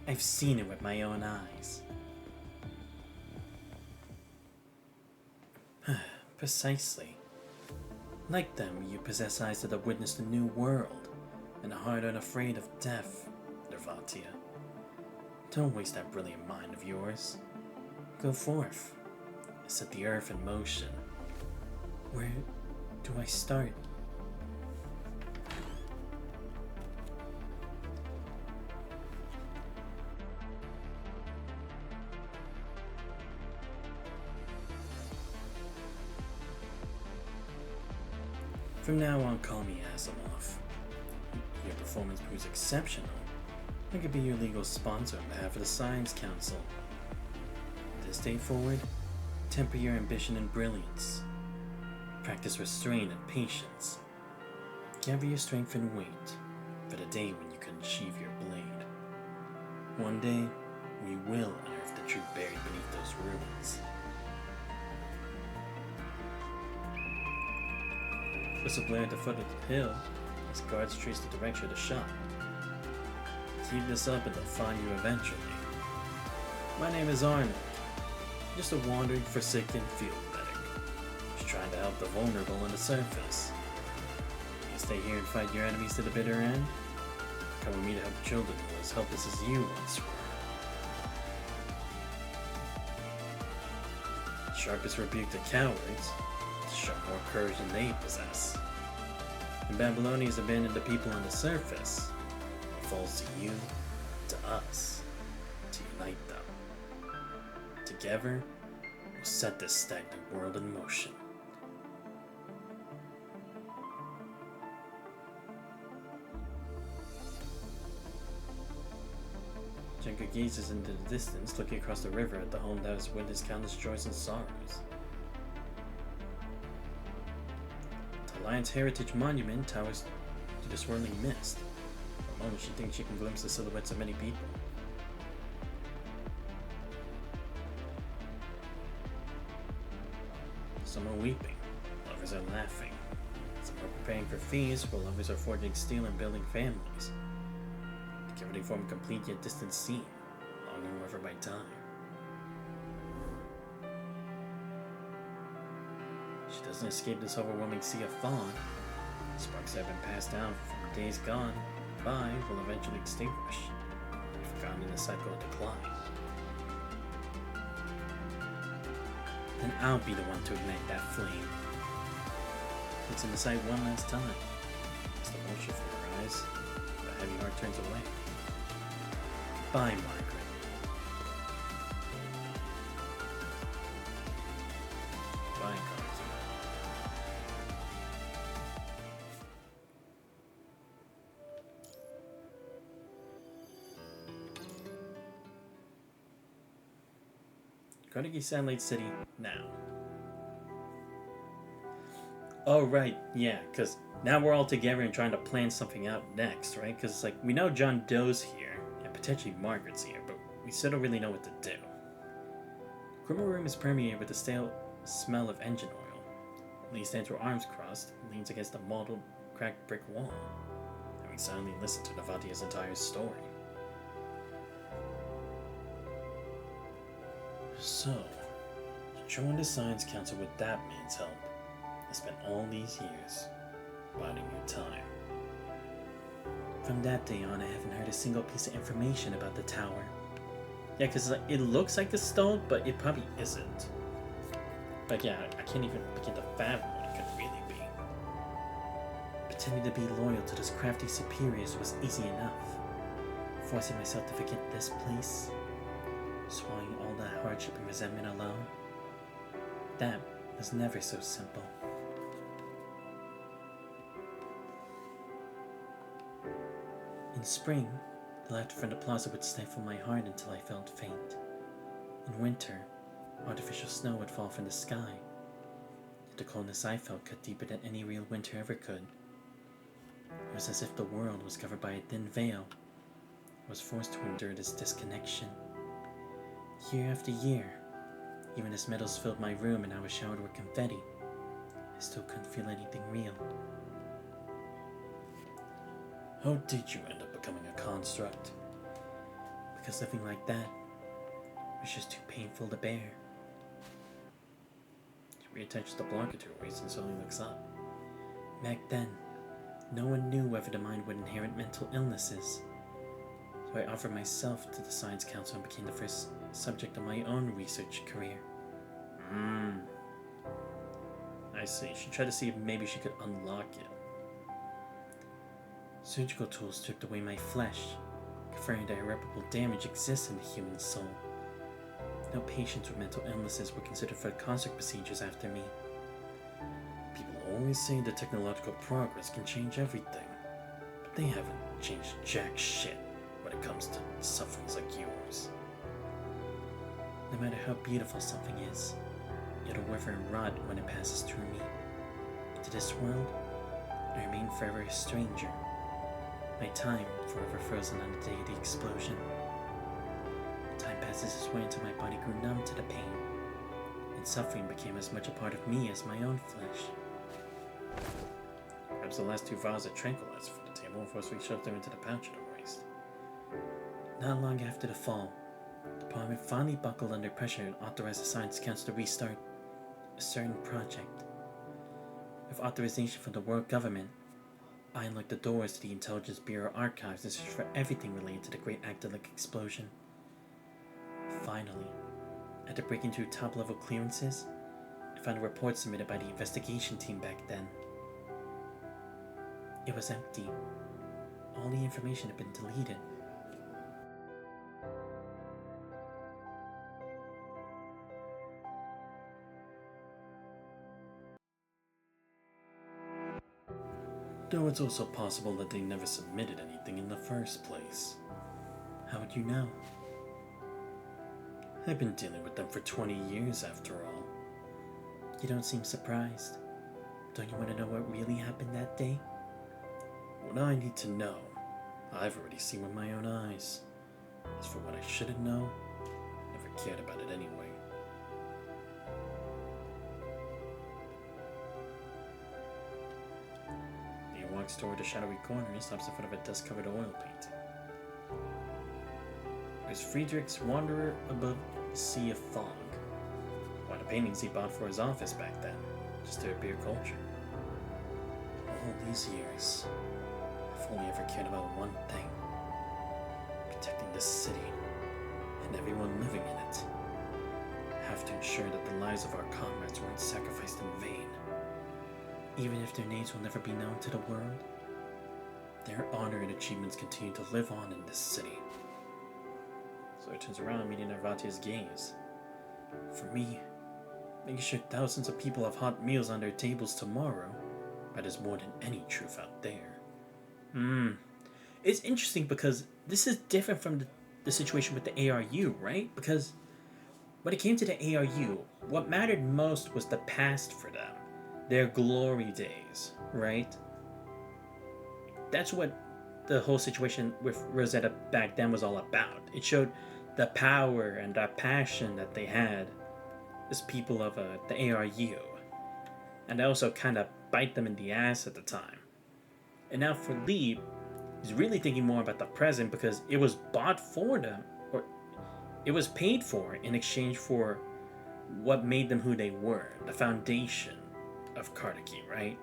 I've seen it with my own eyes. Precisely. Like them, you possess eyes that have witnessed a new world, and a heart unafraid of death, Nervatia. Don't waste that brilliant mind of yours. Go forth. Set the earth in motion. Where do I start? From now on, call me Asimov. Your performance proves exceptional. I could be your legal sponsor on behalf of the Science Council. This day forward, temper your ambition and brilliance. Practice restraint and patience. Gather your strength and wait for the day when you can achieve your blade. One day, we will unearth the truth buried beneath those ruins. Whistle blare at the foot of the hill as guards trace the direction of the shot. Keep this up and they'll find you eventually. My name is Arnold, just a wandering, forsaken field medic, just trying to help the vulnerable on the surface. You stay here and fight your enemies to the bitter end? Come with me to help children who are as helpless as you once were. Sharpest rebuke to cowards, to show more courage than they possess. And Babylonians abandon the people on the surface. It falls to you, to us, to unite them. Together, we'll set this stagnant world in motion. Jenka gazes into the distance, looking across the river at the home that has witnessed countless joys and sorrows. The Alliance Heritage Monument towers to the swirling mist. For a moment she thinks she can glimpse the silhouettes of many people. Some are weeping, others are laughing. Some are preparing for feasts, while others are forging steel and building families. Together they form a complete yet distant scene, long and over by time. She doesn't escape this overwhelming sea of thought. Sparks that have been passed down from days gone by will eventually extinguish, forgotten in the cycle of decline. Then I'll be the one to ignite that flame. It's in the sight one last time. As the motion from her eyes, the heavy heart turns away. Bye, Margaret. Bye, Carson. Carnegie Satellite City now. Oh, right, yeah, because now we're all together and trying to plan something out next, right? Because, like, we know John Doe's here, and potentially Margaret's here, but we still don't really know what to do. The criminal room is permeated with the stale smell of engine oil. Lee stands with arms crossed and leans against the mottled, cracked brick wall, having silently listened to Navatia's entire story. So, to join the Science Council with that man's help, I spent all these years biding your time. From that day on, I haven't heard a single piece of information about the tower. Yeah, because like, it looks like a stone, but it probably isn't. But yeah, I can't even begin to fathom what it could really be. Pretending to be loyal to those crafty superiors was easy enough. Forcing myself to forget this place, swallowing all that hardship and resentment alone, that was never so simple. In spring, the laughter from the plaza would stifle my heart until I felt faint. In winter, artificial snow would fall from the sky. The coldness I felt cut deeper than any real winter ever could. It was as if the world was covered by a thin veil. I was forced to endure this disconnection. Year after year, even as medals filled my room and I was showered with confetti, I still couldn't feel anything real. How did you end up becoming a construct? Because living like that was just too painful to bear. She reattaches the blanket to her waist and slowly looks up. Back then, no one knew whether the mind would inherit mental illnesses. So I offered myself to the Science Council and became the first subject of my own research career. I see. She tried to see if maybe she could unlock it. Surgical tools stripped away my flesh, conferring that irreparable damage exists in the human soul. No patients with mental illnesses were considered for construct procedures after me. People always say that technological progress can change everything, but they haven't changed jack shit when it comes to sufferings like yours. No matter how beautiful something is, it'll wither and rot when it passes through me. To this world, I remain forever a stranger. My time forever frozen on the day of the explosion. Time passes its way until my body grew numb to the pain, and suffering became as much a part of me as my own flesh. Grabs the last two vials of tranquilizer from the table and forcefully shoves them into the pouch at her waist. Not long after the fall, the Parliament finally buckled under pressure and authorized the Science Council to restart a certain project. With authorization from the world government, I unlocked the doors to the Intelligence Bureau archives and searched for everything related to the Great Agdalic explosion. Finally, after breaking through top-level clearances, I found a report submitted by the investigation team back then. It was empty. All the information had been deleted. Though it's also possible that they never submitted anything in the first place. How would you know? I've been dealing with them for 20 years after all. You don't seem surprised. Don't you want to know what really happened that day? What I need to know, I've already seen with my own eyes. As for what I shouldn't know, never cared about it anyway. He walks toward a shadowy corner and stops in front of a dust-covered oil painting. There's Friedrich's Wanderer above a sea of fog. One of the paintings he bought for his office back then, just to appear culture. All these years, I've only ever cared about one thing. Protecting this city, and everyone living in it. I have to ensure that the lives of our comrades weren't sacrificed in vain. Even if their names will never be known to the world, their honor and achievements continue to live on in this city. So he turns around, meeting Narvatia's gaze. For me, making sure thousands of people have hot meals on their tables tomorrow matters more than any truth out there. It's interesting because this is different from the situation with the ARU, right? Because when it came to the ARU, what mattered most was the past for them. Their glory days, right? That's what the whole situation with Rosetta back then was all about. It showed the power and the passion that they had as people of the ARU. And they also kind of bite them in the ass at the time. And now for Lee, he's really thinking more about the present because it was bought for them, or it was paid for in exchange for what made them who they were, the foundation of Kardaki, right?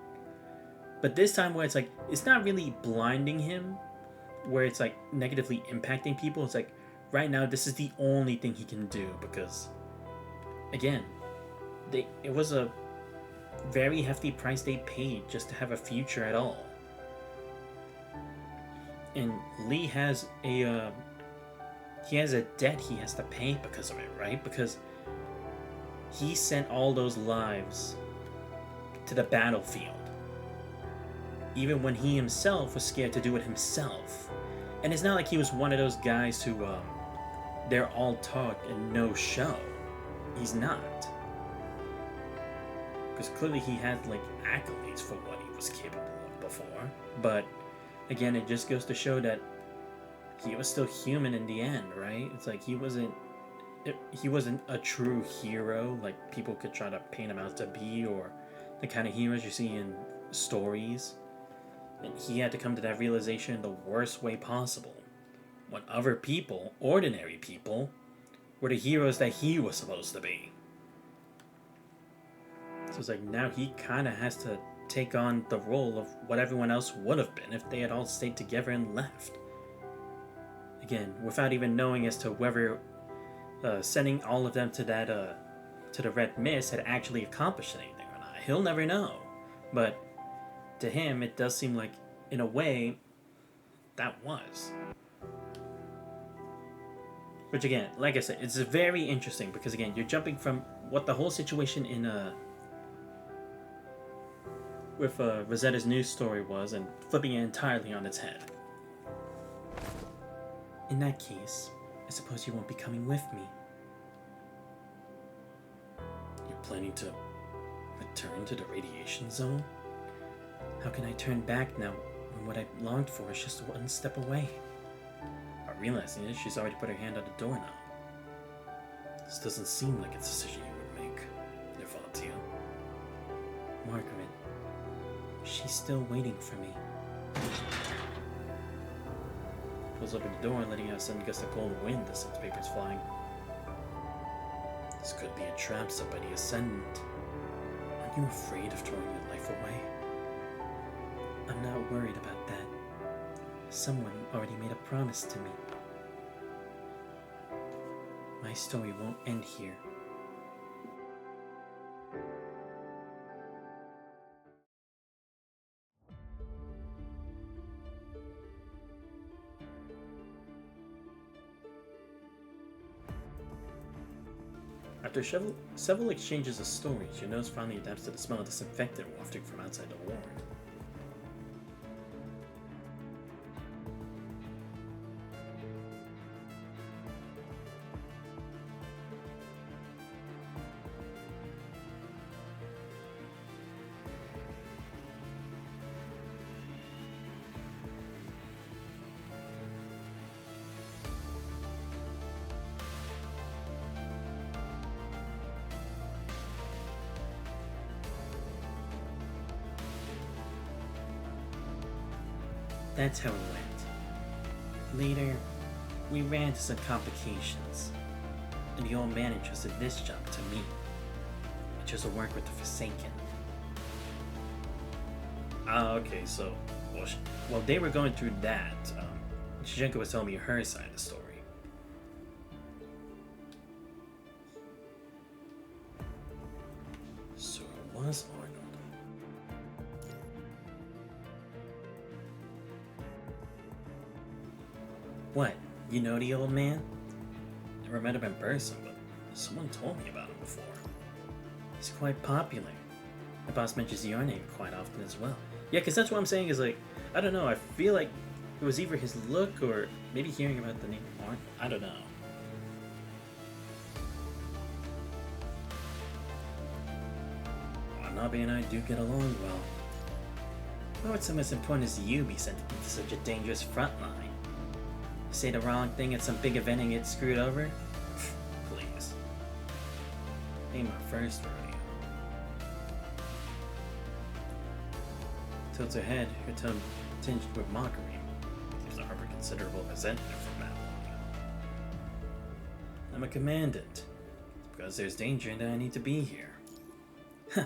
But this time where it's like, it's not really blinding him, where it's like negatively impacting people, it's like right now this is the only thing he can do because, again, it was a very hefty price they paid just to have a future at all. And Lee has a debt he has to pay because of it, right? Because he sent all those lives to the battlefield, even when he himself was scared to do it himself. And it's not like he was one of those guys who they're all talk and no show. He's not, because clearly he had like accolades for what he was capable of before. But again, it just goes to show that he was still human in the end, right? It's like he wasn't a true hero like people could try to paint him out to be, or the kind of heroes you see in stories. And he had to come to that realization in the worst way possible, when other people, ordinary people, were the heroes that he was supposed to be. So it's like now he kind of has to take on the role of what everyone else would have been if they had all stayed together and left. Again, without even knowing as to whether sending all of them to that to the Red Mist had actually accomplished anything or not. He'll never know. But to him, it does seem like, in a way, that was. Which again, like I said, it's very interesting because again, you're jumping from what the whole situation in with Rosetta's news story was and flipping it entirely on its head. In that case, I suppose you won't be coming with me. You're planning to return to the radiation zone? How can I turn back now when what I longed for is just one step away? I realize she's already put her hand on the door now. This doesn't seem like a decision you would make, Nervatia. Margaret, she's still waiting for me. Pulls open the door, letting out a sudden gust of cold wind that sends papers flying. This could be a trap set by the Ascendant. Aren't you afraid of throwing your life away? I'm not worried about that. Someone already made a promise to me. My story won't end here. After several exchanges of stories, your nose finally adapts to the smell of disinfectant wafting from outside the ward. That's how it went. Later, we ran into some complications, and the old man entrusted this job to me. I chose to work with the Forsaken. Okay, so, well, they were going through that. Shijenko was telling me her side of the story. So it was Arnold. What? You know the old man? Never met him in person, but someone told me about him before. He's quite popular. The boss mentions your name quite often as well. Yeah, because that's what I'm saying is like, I don't know, I feel like it was either his look or maybe hearing about the name Arnold. I don't know. Watanabe and I do get along well. Why would someone as important as you be sent into such a dangerous front line? Say the wrong thing at some big event and get screwed over? Please. Ain't my first rodeo. Tilts her head, her tone tinged with mockery. Seems to harbor considerable resentment from Babylon. I'm a commandant. It's because there's danger and I need to be here. Huh.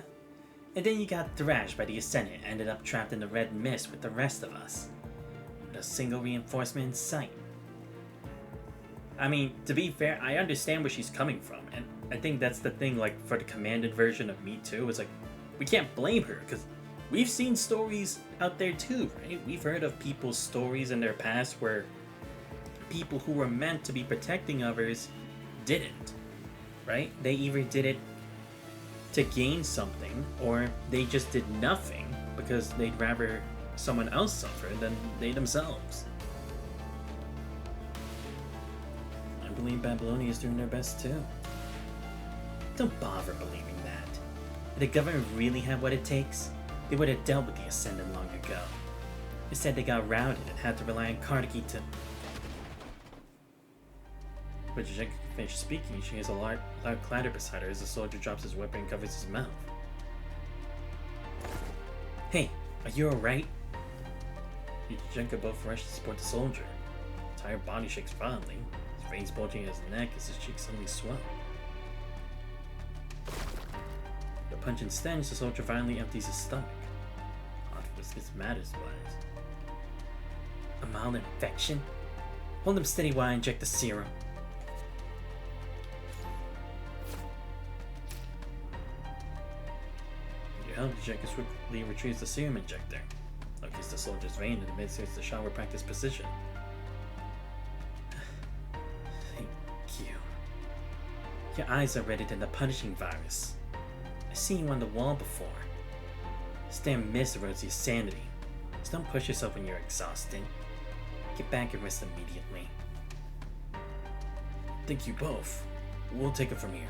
And then you got thrashed by the Ascendant and ended up trapped in the Red Mist with the rest of us. With a single reinforcement in sight. I mean, to be fair, I understand where she's coming from, and I think that's the thing, like, for the commanded version of Me Too, is like, we can't blame her, because we've seen stories out there too, right? We've heard of people's stories in their past where people who were meant to be protecting others didn't, right? They either did it to gain something, or they just did nothing because they'd rather someone else suffer than they themselves. I believe Babylonia is doing their best too. Don't bother believing that. If the government really had what it takes, they would have dealt with the Ascendant long ago. Instead, they got routed and had to rely on Carnegie to... But Jenka finished speaking, she hears a loud clatter beside her as the soldier drops his weapon and covers his mouth. Hey, are you alright? Jenka both rush to support the soldier. His entire body shakes violently, his veins bulging in his neck as his cheeks suddenly swell. The punch and stench, the soldier violently empties his stomach. Octopus gets mad as blast. A mild infection? Hold him steady while I inject the serum. Jenka swiftly retrieves the serum injector. Locates the soldier's vein and administers the shot with practice precision. Thank you. Your eyes are redder than the punishing virus. I've seen you on the wall before. Stand mist erodes your sanity. Just don't push yourself when you're exhausted. Get back and rest immediately. Thank you both. We'll take it from here.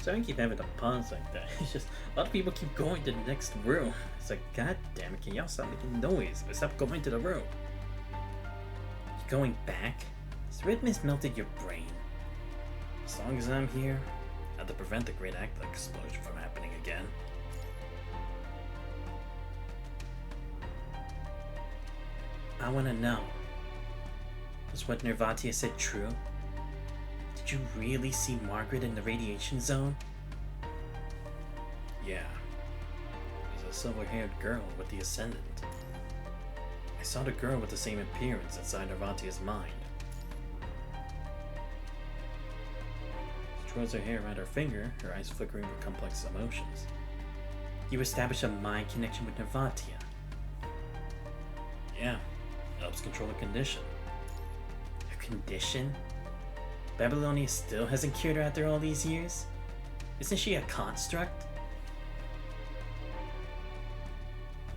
So I keep having to pause like that. It's just a lot of people keep going to the next room. It's like, god damn it, can y'all stop making noise? But stop going to the room. You're going back? This red mist melted your brain. As long as I'm here, I have to prevent the great Actlight explosion from happening again. I wanna know. Was what Nervatia said true? Did you really see Margaret in the radiation zone? Yeah. There's a silver-haired girl with the Ascendant. I saw the girl with the same appearance inside Nervatia's mind. She twirls her hair around her finger, her eyes flickering with complex emotions. You established a mind connection with Nervatia. Yeah, helps control her condition. Her condition? Babylonia still hasn't cured her after all these years? Isn't she a construct?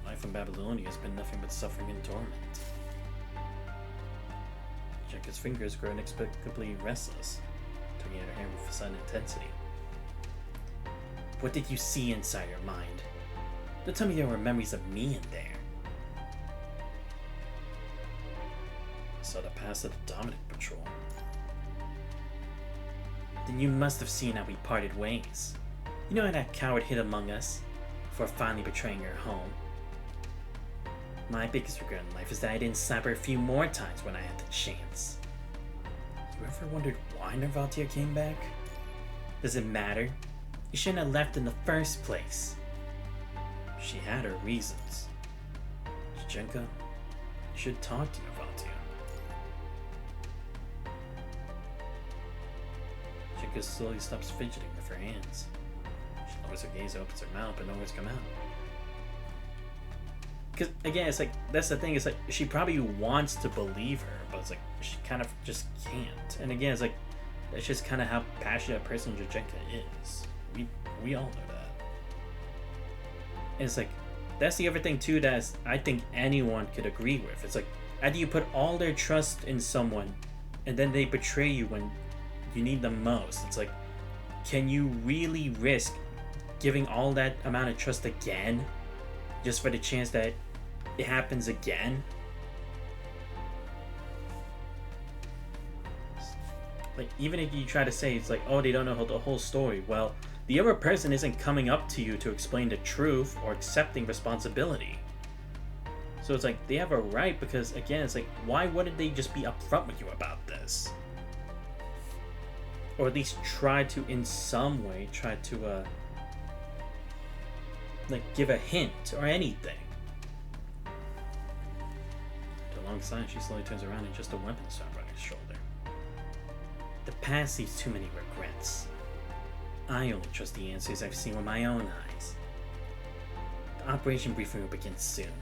Life in Babylonia has been nothing but suffering and torment. Jenka's fingers grow inexplicably restless, tugging at her hair with sudden intensity. What did you see inside your mind? Don't tell me there were memories of me in there. passed to the Dominic Patrol. Then you must have seen how we parted ways. You know how that coward hid among us before finally betraying her home. My biggest regret in life is that I didn't slap her a few more times when I had the chance. You ever wondered why Nervatia came back? Does it matter? You shouldn't have left in the first place. She had her reasons. Jenka, you should talk to Nervatia. Jenka slowly stops fidgeting with her hands. She lowers her gaze, opens her mouth, but no words come out. Because, again, it's like, that's the thing, it's like, she probably wants to believe her, but it's like, she kind of just can't. And again, it's like, that's just kind of how passionate a person Jenka is. We all know that. And it's like, that's the other thing too that I think anyone could agree with. It's like, after you put all their trust in someone, and then they betray you when you need them most, it's like, can you really risk giving all that amount of trust again, just for the chance that it happens again? Like, even if you try to say it's like, oh, they don't know the whole story, well, the other person isn't coming up to you to explain the truth or accepting responsibility. So it's like, they have a right, because again, it's like, why wouldn't they just be upfront with you about this? Or at least try to, in some way, try to, like, give a hint or anything. After a long silence, she slowly turns around and just a weapon strap on his shoulder. The past leaves too many regrets. I only trust the answers I've seen with my own eyes. The operation briefing will begin soon.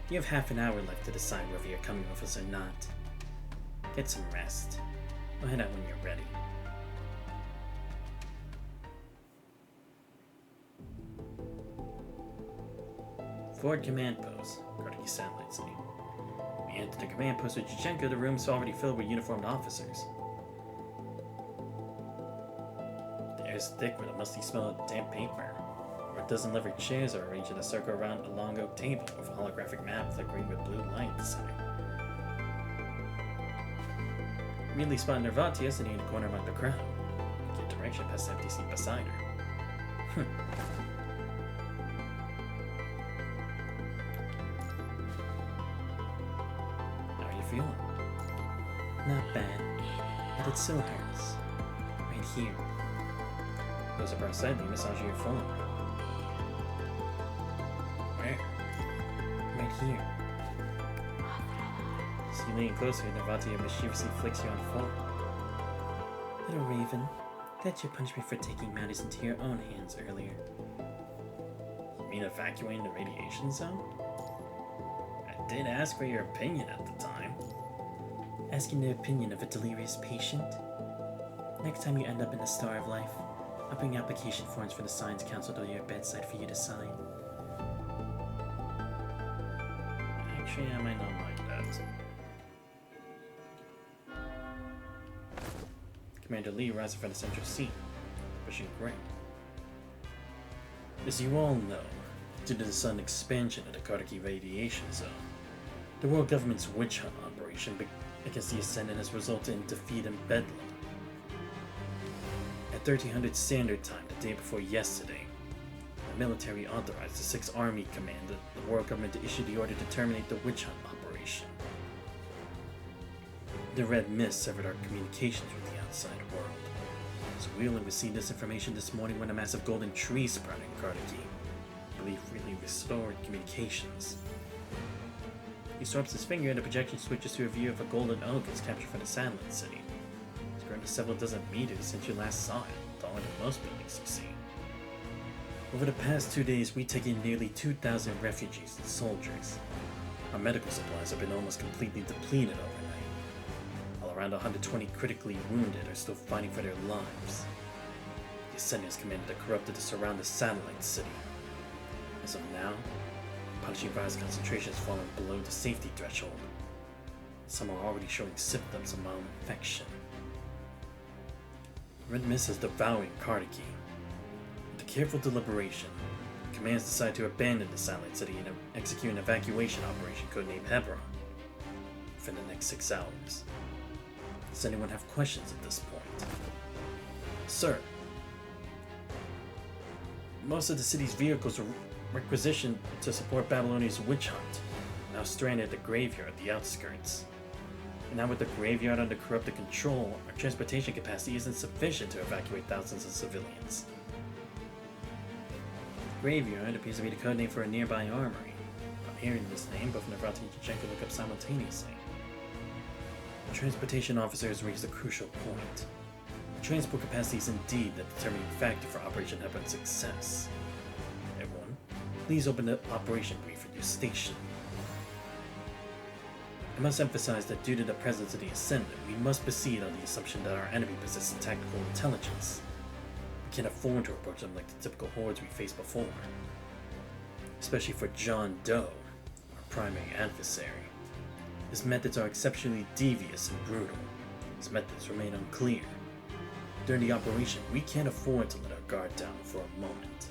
You have half an hour left to decide whether you're coming with us or not. Get some rest. We'll head out when you're ready. Forward Command Post, Carnegie Satellite City. We entered the command post with Jenka. The room is already filled with uniformed officers. The air is thick with a musty smell of damp paper. Over a dozen leather chairs are arranged in a circle around a long oak table with a holographic map flickering with blue light in the center. Immediately spot Nervatia sitting in the corner among the crowd. Get direction past the empty seat beside her. How are you feeling? Not bad, but it still hurts. Right here. Goes up outside, massaging your forearm. Where? Right here. So you lean closer, Nervatia mischievously flicks you on the forearm. Little Raven, that you punched me for taking matters into your own hands earlier. You mean evacuating the radiation zone? I did ask for your opinion at the time. Asking the opinion of a delirious patient? Next time you end up in the Star of Life, I'll bring application forms for the Science Council to your bedside for you to sign. Actually, I might not like that. Commander Lee rises from the central seat, pushing Gray. As you all know, due to the sudden expansion of the Carnegie radiation zone, the world government's witch hunt operation against the Ascendant has resulted in defeat and bedlam. At 1300 Standard Time, the day before yesterday, the military authorized the 6th Army Command of the world government to issue the order to terminate the witch hunt operation. The Red Mist severed our communications with the outside world, so we only received this information this morning when a massive golden tree sprouted in Carnegie. I believe really restored communications. He swipes his finger and the projection switches to a view of a golden oak as captured from the satellite city. It's grown to several dozen meters since you last saw it, taller than most buildings you've seen. Over the past 2 days, we've taken nearly 2,000 refugees and soldiers. Our medical supplies have been almost completely depleted overnight, while around 120 critically wounded are still fighting for their lives. The Ascendants commanded a corrupted to surround the satellite city. As of now, punishing virus concentrations fallen below the safety threshold. Some are already showing symptoms of mild infection. Red Mist is devouring Carnegie. With careful deliberation, commands decide to abandon the satellite city and execute an evacuation operation codenamed Hebron. within the next 6 hours. Does anyone have questions at this point? Sir, most of the city's vehicles are requisitioned to support Babylonia's witch hunt, now stranded at the graveyard at the outskirts. And now with the graveyard under corrupted control, our transportation capacity isn't sufficient to evacuate thousands of civilians. The graveyard appears to be the code name for a nearby armory. I'm hearing this name, both Navrati and Jenko look up simultaneously. The transportation officer has reached a crucial point. The transport capacity is indeed the determining factor for Operation Hebron's success. Everyone, please open the operation brief at your station. I must emphasize that due to the presence of the Ascendant, we must proceed on the assumption that our enemy possesses tactical intelligence. We can't afford to approach them like the typical hordes we faced before. Especially for John Doe, our primary adversary. His methods are exceptionally devious and brutal. His methods remain unclear. During the operation, we can't afford to let our guard down for a moment.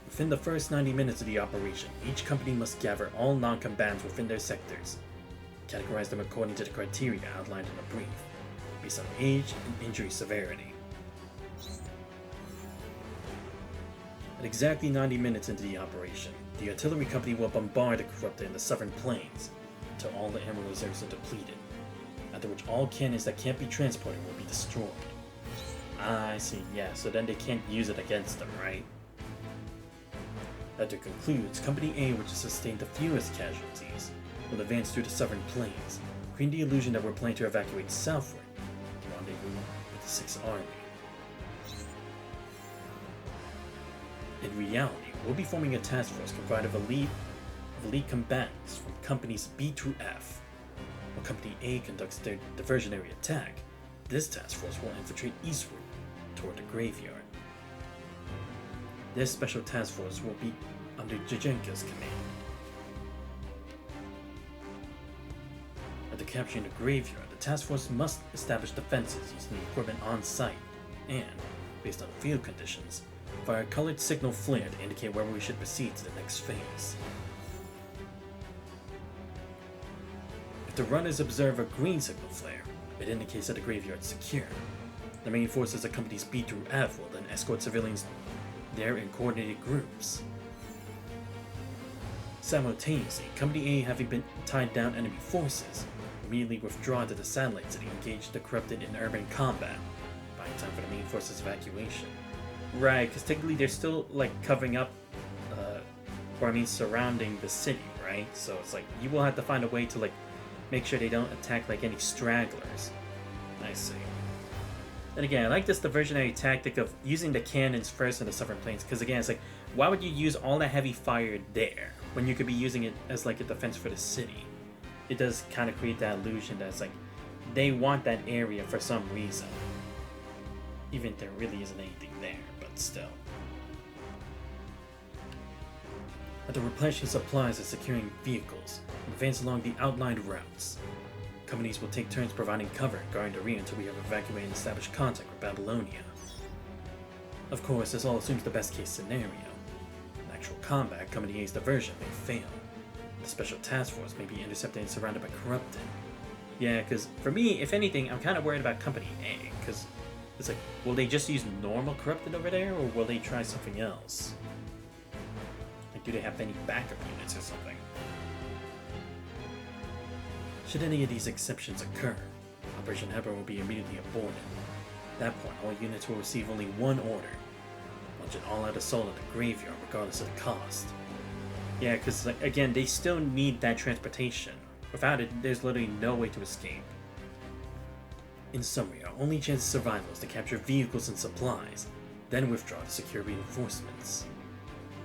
Within the first 90 minutes of the operation, each company must gather all non-combatants within their sectors, categorize them according to the criteria outlined in the brief, based on age and injury severity. At exactly 90 minutes into the operation, the artillery company will bombard the corrupted in the southern plains until all the ammo reserves are depleted, after which all cannons that can't be transported will be destroyed. Ah, I see, yeah, so then they can't use it against them, right? That concludes, Company A, which has sustained the fewest casualties, will advance through the southern plains, creating the illusion that we're planning to evacuate southward, to rendezvous with the 6th Army. In reality, we'll be forming a task force comprised of elite combatants from Companies B through F. When Company A conducts their diversionary attack, this task force will infiltrate eastward toward the graveyard. This special task force will be under Jajenka's command. After capturing the graveyard, the task force must establish defenses using the equipment on site and, based on field conditions, fire a colored signal flare to indicate whether we should proceed to the next phase. If the runners observe a green signal flare, it indicates that the graveyard is secure. The main forces of Companies B through F will then escort civilians there in coordinated groups. Simultaneously, Company A, having been tied down enemy forces, immediately withdraw to the satellite city and engage the corrupted in urban combat, buying time for the main forces' evacuation. Right, because technically they're still like covering up, surrounding the city, right? So it's like you will have to find a way to like make sure they don't attack like any stragglers. I see. And again, I like this diversionary tactic of using the cannons first in the southern plains, because again, it's like, why would you use all that heavy fire there when you could be using it as like a defense for the city? It does kind of create that illusion that it's like they want that area for some reason, even if there really isn't anything there, but still. After replenishing supplies and securing vehicles, advance along the outlined routes. Companies will take turns providing cover and guarding the rear until we have evacuated and established contact with Babylonia. Of course, this all assumes the best case scenario. In actual combat, Company A's diversion may fail. The special task force may be intercepted and surrounded by corrupted. Yeah, because for me, if anything, I'm kind of worried about Company A, because it's like, will they just use normal corrupted over there, or will they try something else? Like, do they have any backup units or something? Should any of these exceptions occur, Operation Hebron will be immediately aborted. At that point, all units will receive only one order: launch an all-out assault at the graveyard regardless of the cost. Yeah, because like, again, they still need that transportation. Without it, there's literally no way to escape. In summary, our only chance of survival is to capture vehicles and supplies, then withdraw to secure reinforcements.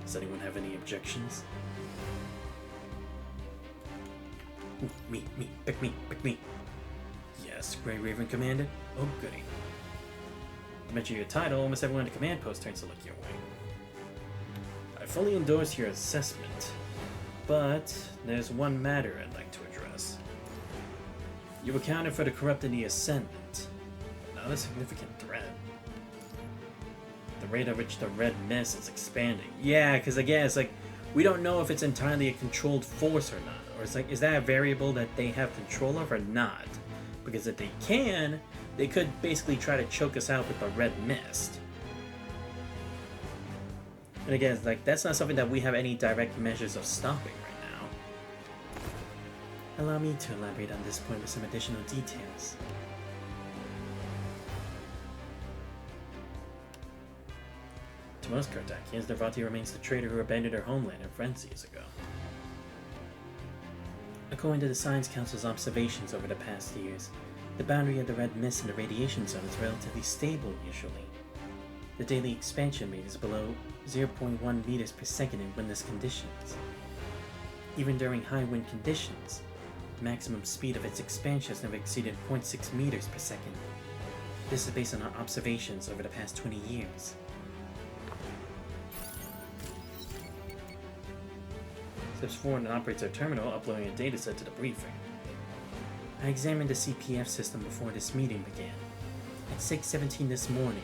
Does anyone have any objections? Ooh, me, pick me. Yes, Grey Raven Commander? Oh goody. To mention your title, almost everyone at the command post turns to look your way. I fully endorse your assessment, but there's one matter I'd like to address. You accounted for the corrupt and the Ascendant, but not a significant threat. The rate at which the Red Mist is expanding. Yeah, because again, it's like, we don't know if it's entirely a controlled force or not, Or it's like, is that a variable that they have control of or not? Because if they can, they could basically try to choke us out with the red mist. And again, it's like, that's not something that we have any direct measures of stopping right now. Allow me to elaborate on this point with some additional details. To most Cardassians, Nervati remains the traitor who abandoned her homeland and friends years ago. According to the Science Council's observations over the past years, the boundary of the red mist in the radiation zone is relatively stable usually. The daily expansion rate is below 0.1 meters per second in windless conditions. Even during high wind conditions, the maximum speed of its expansion has never exceeded 0.6 meters per second. This is based on our observations over the past 20 years. Steps forward and operates our terminal, uploading a dataset to the briefing. I examined the CPF system before this meeting began. At 6:17 this morning,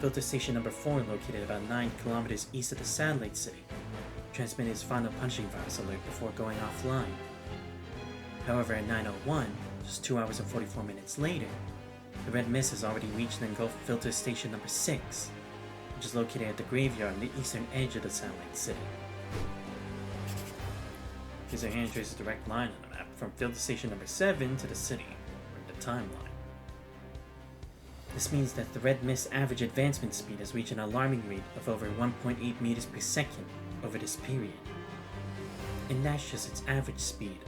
filter station number 4, located about 9 kilometers east of the satellite city, transmitted its final punching virus alert before going offline. However, at 9:01, just 2 hours and 44 minutes later, the red mist has already reached and engulfed filter station number 6, which is located at the graveyard on the eastern edge of the satellite city. User hand traces a direct line on the map from filter station number 7 to the city, or the timeline. This means that the red mist's average advancement speed has reached an alarming rate of over 1.8 meters per second over this period. And that's just its average speed.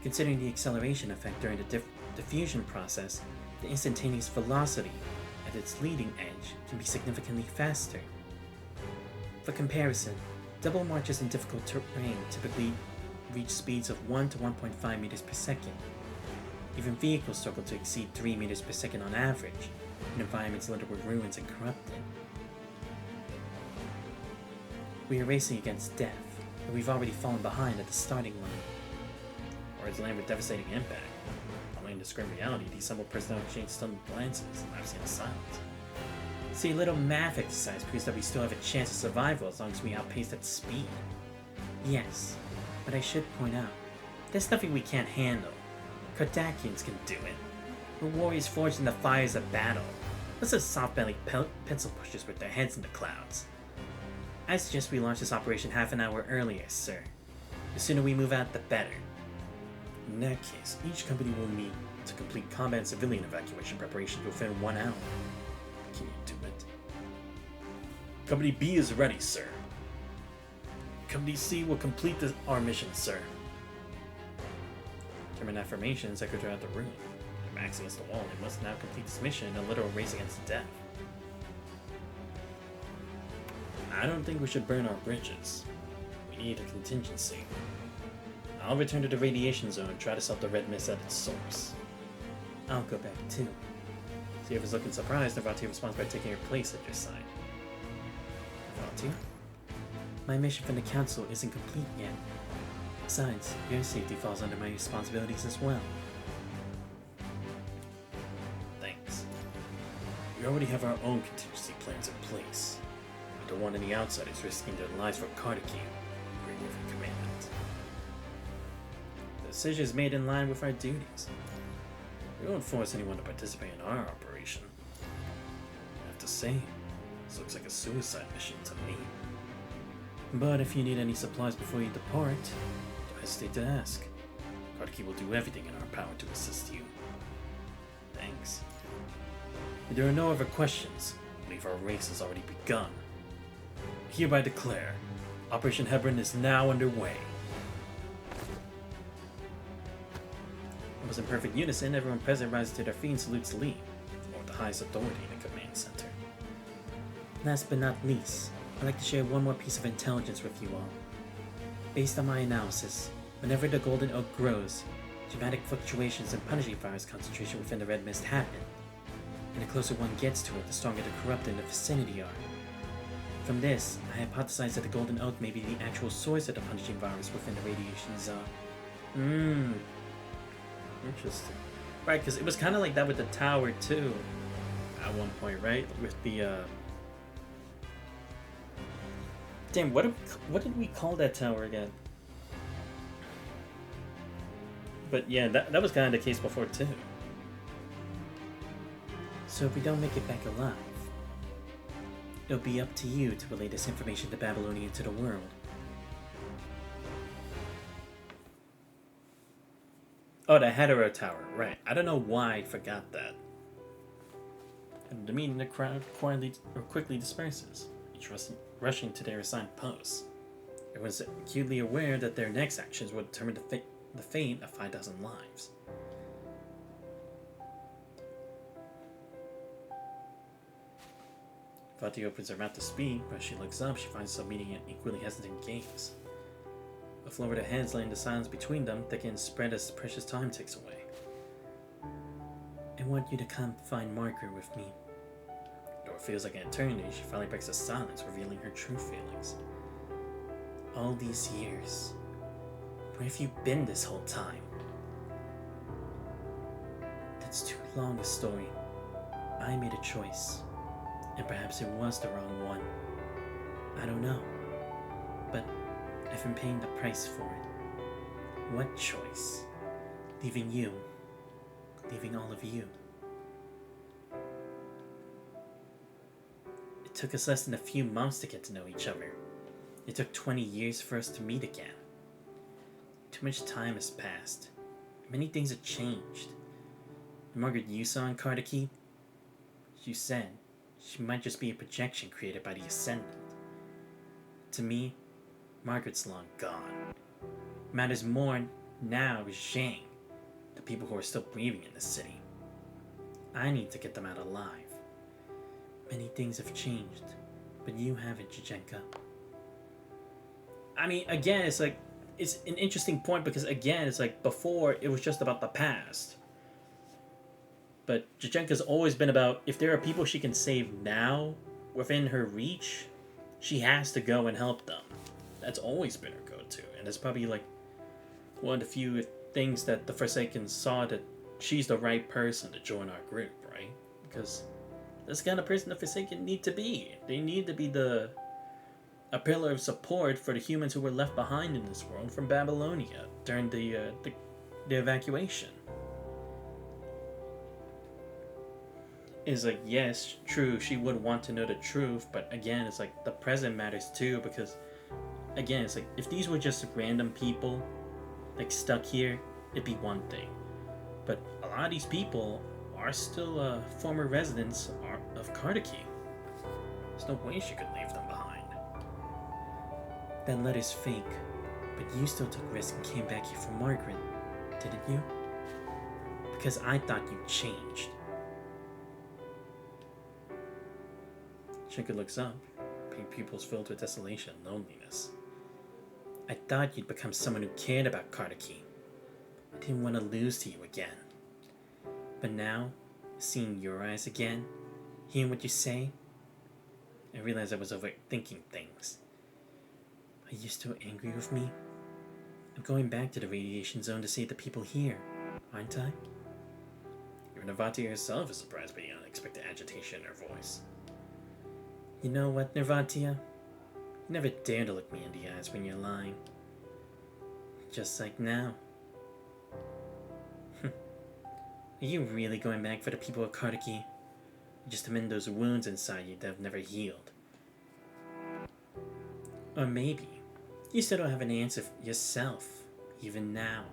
Considering the acceleration effect during the diffusion process, the instantaneous velocity at its leading edge can be significantly faster. For comparison, double marches in difficult terrain typically reach speeds of 1 to 1.5 meters per second. Even vehicles struggle to exceed 3 meters per second on average in environments littered with ruins and corrupted. We are racing against death, and we've already fallen behind at the starting line. Or it's land with devastating impact. Following this grim reality, the assembled personnel exchange stunned glances and lapsed into silence. See, a little math exercise proves that we still have a chance of survival as long as we outpace that speed. Yes, but I should point out, there's nothing we can't handle. Cardassians can do it. We're warriors forged in the fires of battle. What's the soft-bellied pencil pushers with their heads in the clouds? I suggest we launch this operation half an hour earlier, sir. The sooner we move out, the better. In that case, each company will need to complete combat and civilian evacuation preparations within 1 hour. Can you do it? Company B is ready, sir. Company C will complete our mission, sir. German affirmations echo throughout the room. Their backs against the wall, they must now complete this mission in a literal race against death. I don't think we should burn our bridges. We need a contingency. I'll return to the radiation zone and try to stop the red mist at its source. I'll go back too. Sierra is looking surprised. Nervati responds by taking her place at your side. Nervati? My mission from the Council isn't complete yet. Besides, your safety falls under my responsibilities as well. Thanks. We already have our own contingency plans in place. We don't want any outsiders risking their lives for Cardassian, removing command. The decision is made in line with our duties. We won't force anyone to participate in our operation. I have to say, this looks like a suicide mission to me. But if you need any supplies before you depart, don't hesitate to ask. Cardassian will do everything in our power to assist you. Thanks. If there are no other questions, I believe our race has already begun. I hereby declare, Operation Hebron is now underway. Almost in perfect unison, everyone present rises to their feet and salutes Lee, or the highest authority in the command center. Last but not least, I'd like to share one more piece of intelligence with you all. Based on my analysis, whenever the Golden Oak grows, dramatic fluctuations in punishing virus concentration within the red mist happen, and the closer one gets to it, the stronger the corrupted in the vicinity are. From this, I hypothesize that the Golden Oak may be the actual source of the punishing virus within the radiation zone. Interesting. Right, because it was kind of like that with the tower too, at one point, right? With the damn, what did we call that tower again? But yeah, that was kind of the case before too. So if we don't make it back alive, it'll be up to you to relay this information to Babylonia to the world. Oh, the Hetero Tower, right. I don't know why I forgot that. And the meeting, the crowd quickly disperses, each rushing to their assigned posts. Everyone's acutely aware that their next actions will determine the fate of 5,000 lives. Vati opens her mouth to speak, but as she looks up, she finds herself meeting an equally hesitant gaze. A flow of their heads lay in the silence between them, that can spread as precious time ticks away. I want you to come find Margaret with me. Though it feels like an eternity, she finally breaks the silence, revealing her true feelings. All these years, where have you been this whole time? That's too long a story. I made a choice, and perhaps it was the wrong one. I don't know, but I've been paying the price for it. What choice? Leaving you. Leaving all of you. It took us less than a few months to get to know each other. It took 20 years for us to meet again. Too much time has passed. Many things have changed. The Margaret you saw in Kardaki, you said she might just be a projection created by the Ascendant. To me, Margaret's long gone. What matters more now is Zhang, the people who are still breathing in this city. I need to get them out alive. Many things have changed, but you haven't, Jichenka. I mean, again, it's like, it's an interesting point because, again, it's like before it was just about the past. But Jichenka's always been about, if there are people she can save now within her reach, she has to go and help them. That's always been her go-to. And it's probably like one of the few things that the Forsaken saw that she's the right person to join our group, right? Because that's the kind of person the Forsaken need to be. They need to be a pillar of support for the humans who were left behind in this world from Babylonia during the evacuation. Is like, yes, true, she would want to know the truth, but again, it's like the present matters too, because again, it's like if these were just random people like stuck here, it'd be one thing. But a lot of these people are still former residents of Kardaki. There's no way she could leave them behind. That letter's fake, but you still took risks and came back here for Margaret, didn't you? Because I thought you changed. Shinka looks up, pink pupils filled with desolation and loneliness. I thought you'd become someone who cared about Kardaki. I didn't want to lose to you again. But now, seeing your eyes again, hearing what you say, I realized I was overthinking things. Are you still angry with me? I'm going back to the radiation zone to save the people here, aren't I? Even Navati herself is surprised by the unexpected agitation in her voice. You know what, Nirvatia? You never dare to look me in the eyes when you're lying. Just like now. Are you really going back for the people of Kardaki? Just to mend those wounds inside you that have never healed? Or maybe you still don't have an answer for yourself, even now.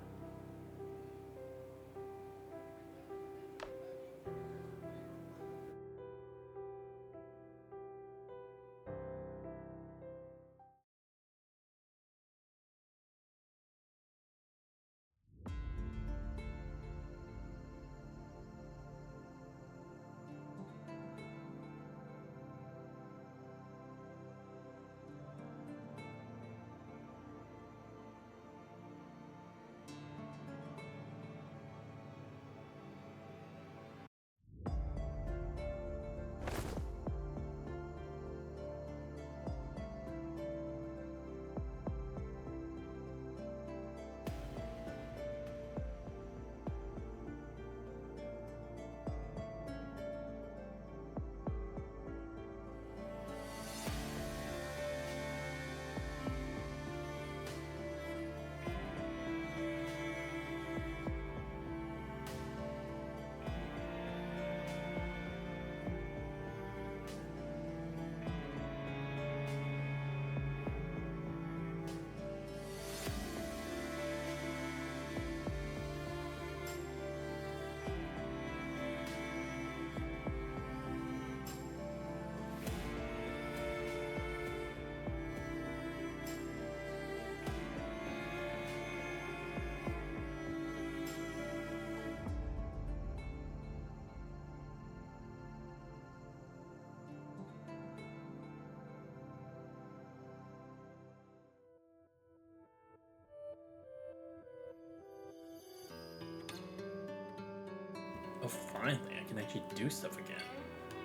Oh, finally, I can actually do stuff again.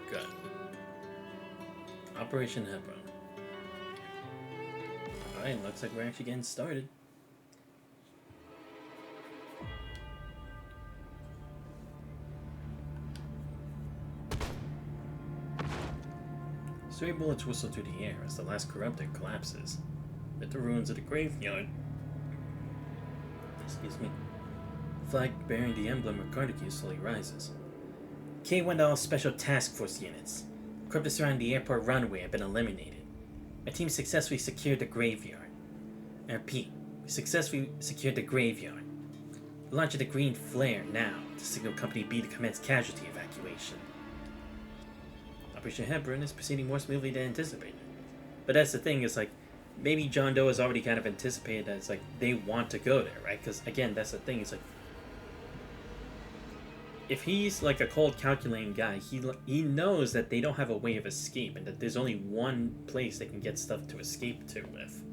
Good. Operation Hebron. Alright, looks like we're actually getting started. Stray bullets whistle through the air as the last corruptor collapses at the ruins of the graveyard. Excuse me. The flag bearing the emblem of Carnegie slowly rises. K-1 Special Task Force units. Corruptors surrounding the airport runway have been eliminated. Our team successfully secured the graveyard. I repeat, we successfully secured the graveyard. We're launching the green flare now to signal Company B to commence casualty evacuation. Operation Hebron is proceeding more smoothly than anticipated. But that's the thing, is like, maybe John Doe has already kind of anticipated that it's like, they want to go there, right? Because, again, that's the thing, it's like, if he's like a cold calculating guy, he knows that they don't have a way of escape and that there's only one place they can get stuff to escape to with.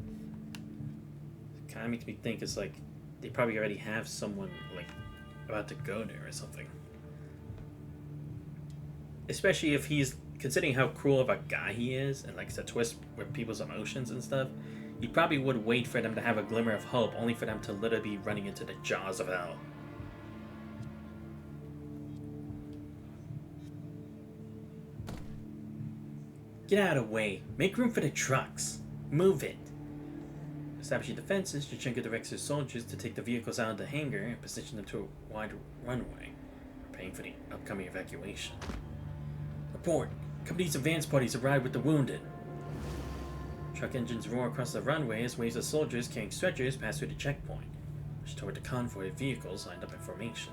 It kind of makes me think it's like, they probably already have someone, like, about to go there or something. Especially if he's, considering how cruel of a guy he is, and like to twist with people's emotions and stuff, he probably would wait for them to have a glimmer of hope, only for them to literally be running into the jaws of hell. Get out of the way. Make room for the trucks. Move it. Establishing defenses, Yachenko directs his soldiers to take the vehicles out of the hangar and position them to a wide runway, preparing for the upcoming evacuation. Report. Company's advance parties arrive with the wounded. Truck engines roar across the runway as waves of soldiers carrying stretchers pass through the checkpoint, which toward the convoy of vehicles lined up in formation.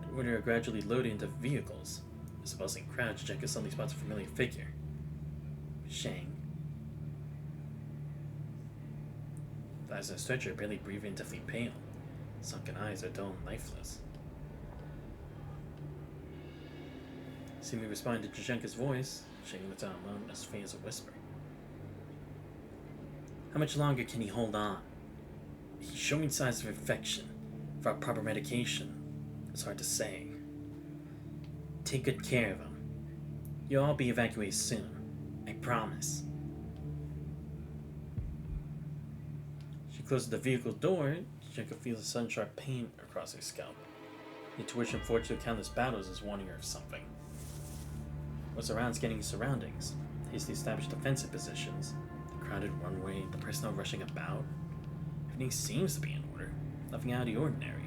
The wounded are gradually loaded into vehicles. As the bustling crowd, Yachenko suddenly spots a familiar figure. Shang. The eyes on the stretcher are barely breathing and deathly pale. Sunken eyes are dull and lifeless. Seemingly responding to Yachenko's voice, Shang lets out a moan as faint as a whisper. How much longer can he hold on? He's showing signs of infection. Without proper medication, it's hard to say. Take good care of him. You'll all be evacuated soon. I promise. She closes the vehicle door. Yachenko feels a sudden sharp pain across her scalp. The intuition forged through countless battles is warning her of something. What's around is getting surroundings. Hastily established defensive positions. The crowded runway, the personnel rushing about. Everything seems to be in order. Nothing out of the ordinary.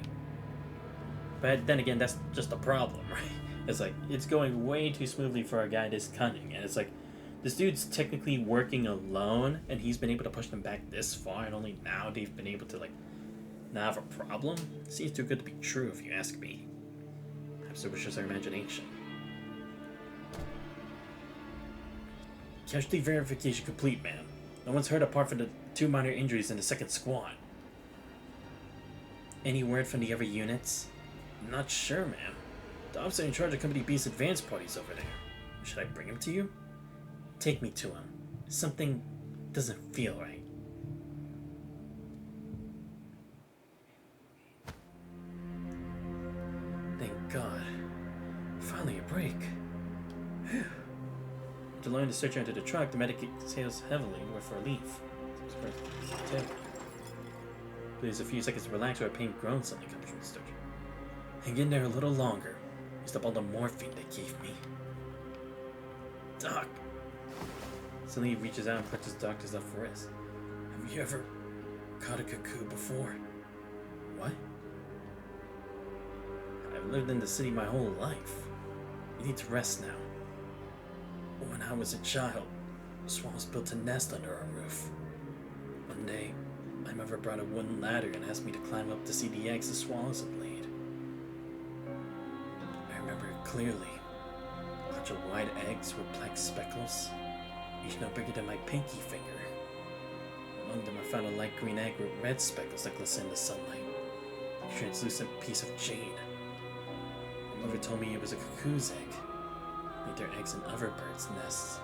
But then again, that's just a problem, right? It's like, it's going way too smoothly for a guy this cunning. And it's like, this dude's technically working alone, and he's been able to push them back this far, and only now they've been able to, like, not have a problem? Seems too good to be true, if you ask me. Perhaps it was just our imagination. Casualty verification complete, ma'am. No one's hurt apart from the 2 minor injuries in the 2nd squad. Any word from the other units? I'm not sure, ma'am. The officer in charge of Company B's advance party's over there. Should I bring him to you? Take me to him. Something doesn't feel right. Thank God. Finally a break. To lower the stretcher into the truck, the medic exhales heavily with relief. Please a few seconds to relax while a pain groans suddenly comes from the stretcher. Hang in there a little longer. Used up all the morphine they gave me. Doc. Suddenly he reaches out and clutches the doctor's left wrist. Have you ever caught a cuckoo before? What? I've lived in the city my whole life. You need to rest now. When I was a child, swallows built a nest under our roof. One day, my mother brought a wooden ladder and asked me to climb up to see the eggs the swallows had laid. I remember it clearly. A bunch of white eggs with black speckles, each no bigger than my pinky finger. Among them I found a light green egg with red speckles that glisten in the sunlight, a translucent piece of jade. My mother told me it was a cuckoo's egg. Made their eggs in other birds' nests.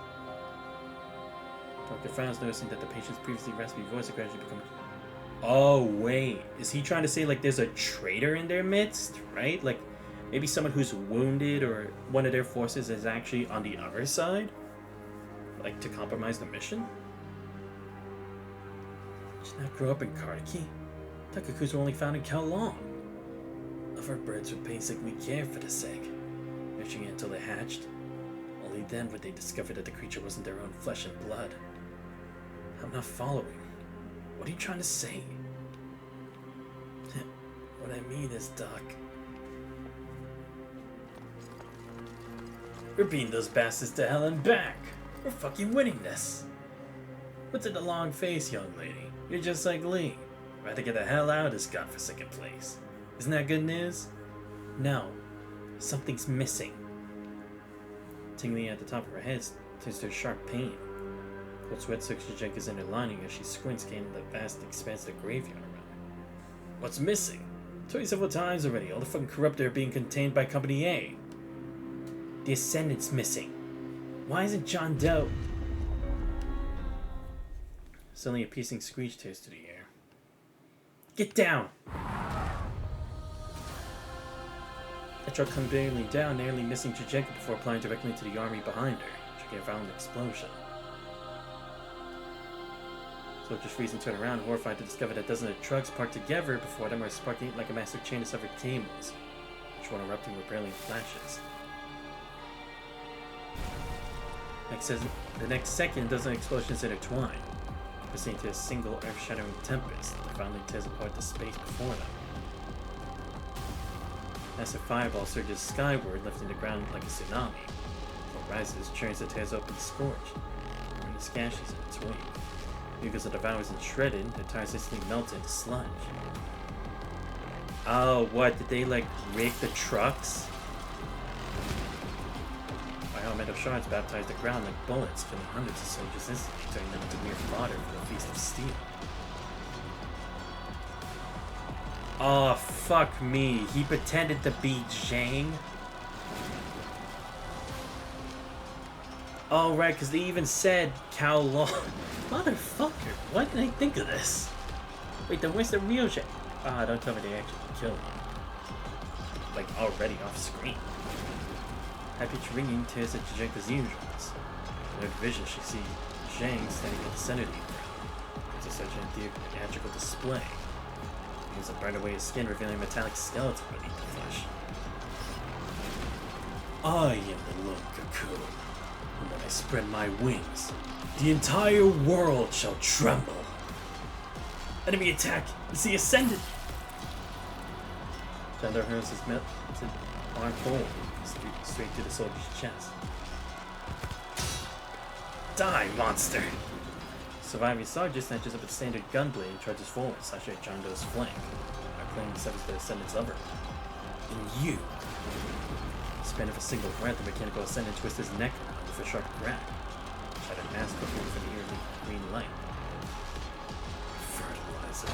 Dr. Frowns, noticing that the patient's previously raspy voice had gradually become... Oh, wait. Is he trying to say, like, there's a traitor in their midst? Right? Like, Maybe someone who's wounded or one of their forces is actually on the other side? Like, to compromise the mission? Did not grow up in Kartaki. Takakus were only found in Kowloon. Other birds would basically care for the sake, nurturing it until they hatched. Only then would they discover that the creature wasn't their own flesh and blood. I'm not following. What are you trying to say? What I mean is, Doc, we're beating those bastards to hell and back. We're fucking winning this. What's in the long face, young lady? You're just like Lee. Rather get the hell out of this godforsaken place. Isn't that good news? No. Something's missing. Tingling at the top of her head turns to a sharp pain. Cold sweat soaks Jenka's inner lining as she squints, gaining the vast expanse of the graveyard around her. What's missing? I told you several times already. All the fucking corrupted are being contained by Company A. The Ascendant's missing. Why isn't John Doe? Suddenly a piercing screech tears to the air. Get down! The truck comes barely down, nearly missing Jajenka before applying directly into the army behind her, triggering a violent explosion. Soldiers freeze and turn around, horrified to discover that dozens of trucks parked together before them are sparking like a massive chain of severed cables, each one erupting with brilliant flashes. The next second, dozen explosions intertwine, proceeding to a single earth-shattering tempest that finally tears apart the space before them. Massive fireball surges skyward, lifting the ground like a tsunami. It rises, churns and tears open, scorched, burning gashes in its wake. Because it devours and shredded, the tires instantly melt into sludge. Oh, what? Did they, like, rig the trucks? Metal shards baptize the ground like bullets, killing hundreds of soldiers instantly, turning them into mere fodder for the feast of steel. Oh, fuck me. He pretended to be Zhang? Oh, right, because they even said Kowloon. Motherfucker, why didn't I think of this? Wait, then where's the real Zhang? Ah, don't tell me they actually killed him. Like, already off screen. High-pitched ringing tears at Jajenka's eardrums. In her vision, she sees Zhang standing at the center of the ground. It's such a theatrical display. He has burn away his skin, revealing a metallic skeleton beneath the flesh. I am the lone cocoon, and when I spread my wings, the entire world shall tremble. Enemy attack! It's the Ascendant! Chandler hurls his arm forward, straight to the soldier's chest. Die, monster! Surviving sergeant snatches up a standard gunblade and charges forward, slashing at John Doe's flank. Our plane severs the Ascendant's lever. And you! Span of a single breath, the mechanical Ascendant twists his neck around with a sharp crack. Shattered mass preparing for the eerily green light. Fertilizer.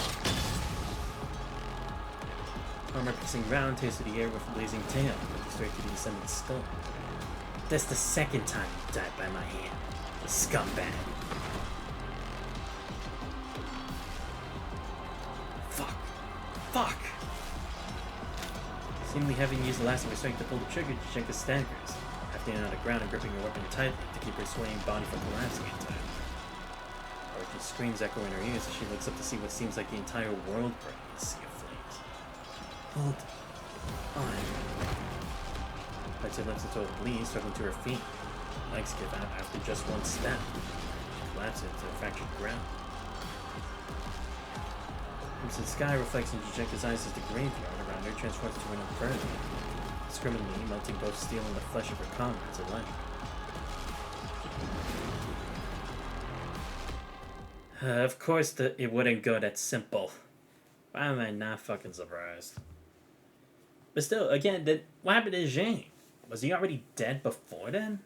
Armor-piercing round tears to the air with a blazing tail, looking straight to the Ascendant's skull. That's the second time you died by my hand, you scumbag. Fuck! Seemingly having used the last of her strength to pull the trigger, Jajenka staggers, half down on the ground and gripping her weapon tightly to keep her swaying body from collapsing in time. Orchid's screams echo in her ears as she looks up to see what seems like the entire world burning in a sea of flames. Hold on. Bites her lips until it bleeds, struggling to her feet. Legs give out after just one step. She collapses into the fractured ground. Crimson sky reflects in Jajenka's eyes as the graveyard around her transforms to an inferno, discriminately melting both steel and the flesh of her comrades alike. Of course it wouldn't go that simple. Why am I not fucking surprised? But still, again, what happened to Zhang? Was he already dead before then?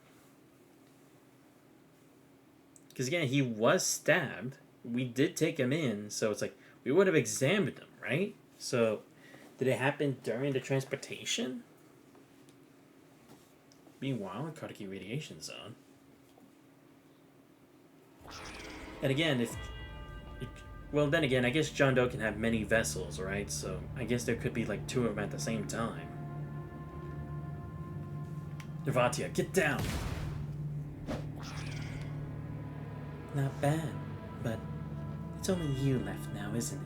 Because again, he was stabbed. We did take him in, so it's like, we would have examined him, right? So, did it happen during the transportation? Meanwhile, in Kartaki Radiation Zone. And again, well, then again, I guess John Doe can have many vessels, right? So, I guess there could be like two of them at the same time. Navatia, get down! Not bad, but it's only you left now, isn't it?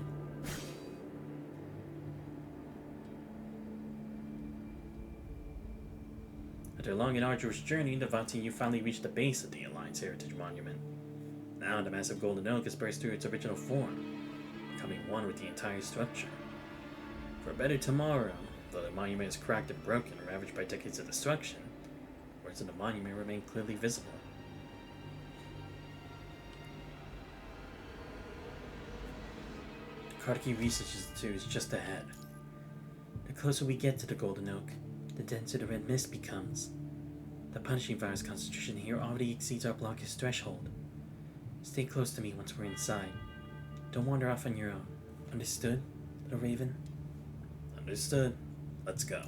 After a long and arduous journey, Navatia, you finally reached the base of the Alliance Heritage Monument. Now the massive golden oak has burst through its original form, becoming one with the entire structure. For a better tomorrow, though the monument is cracked and broken, ravaged by decades of destruction, words of the monument remain clearly visible. Kartaki Research Institute is just ahead. The closer we get to the golden oak, the denser the red mist becomes. The punishing virus concentration here already exceeds our blockage threshold. Stay close to me once we're inside. Don't wander off on your own. Understood, little raven? Understood. Let's go.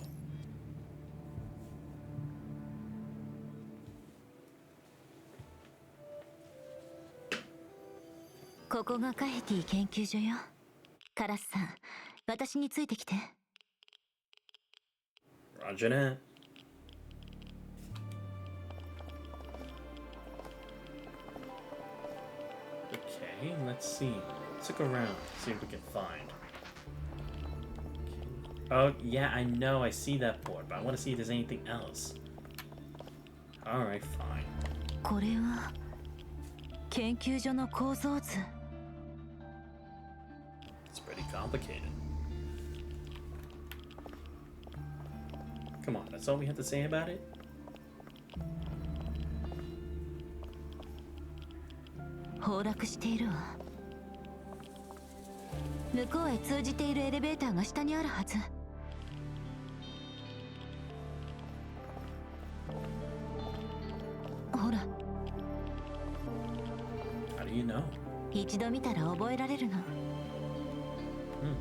ここがカヘティ研究所よ。カラスさん、私についてきて。Roger that. Okay, let's see. Let's look around, see what we can find. Oh, yeah, I know, I see that port, but I want to see if there's anything else. Alright, fine. これは研究所の構造図。It's pretty complicated. Come on, that's all we have to say about it? 崩落しているわ。向こうへ通じているエレベーターが下にあるはず。ほら。How do you know? 一度見たら覚えられるの。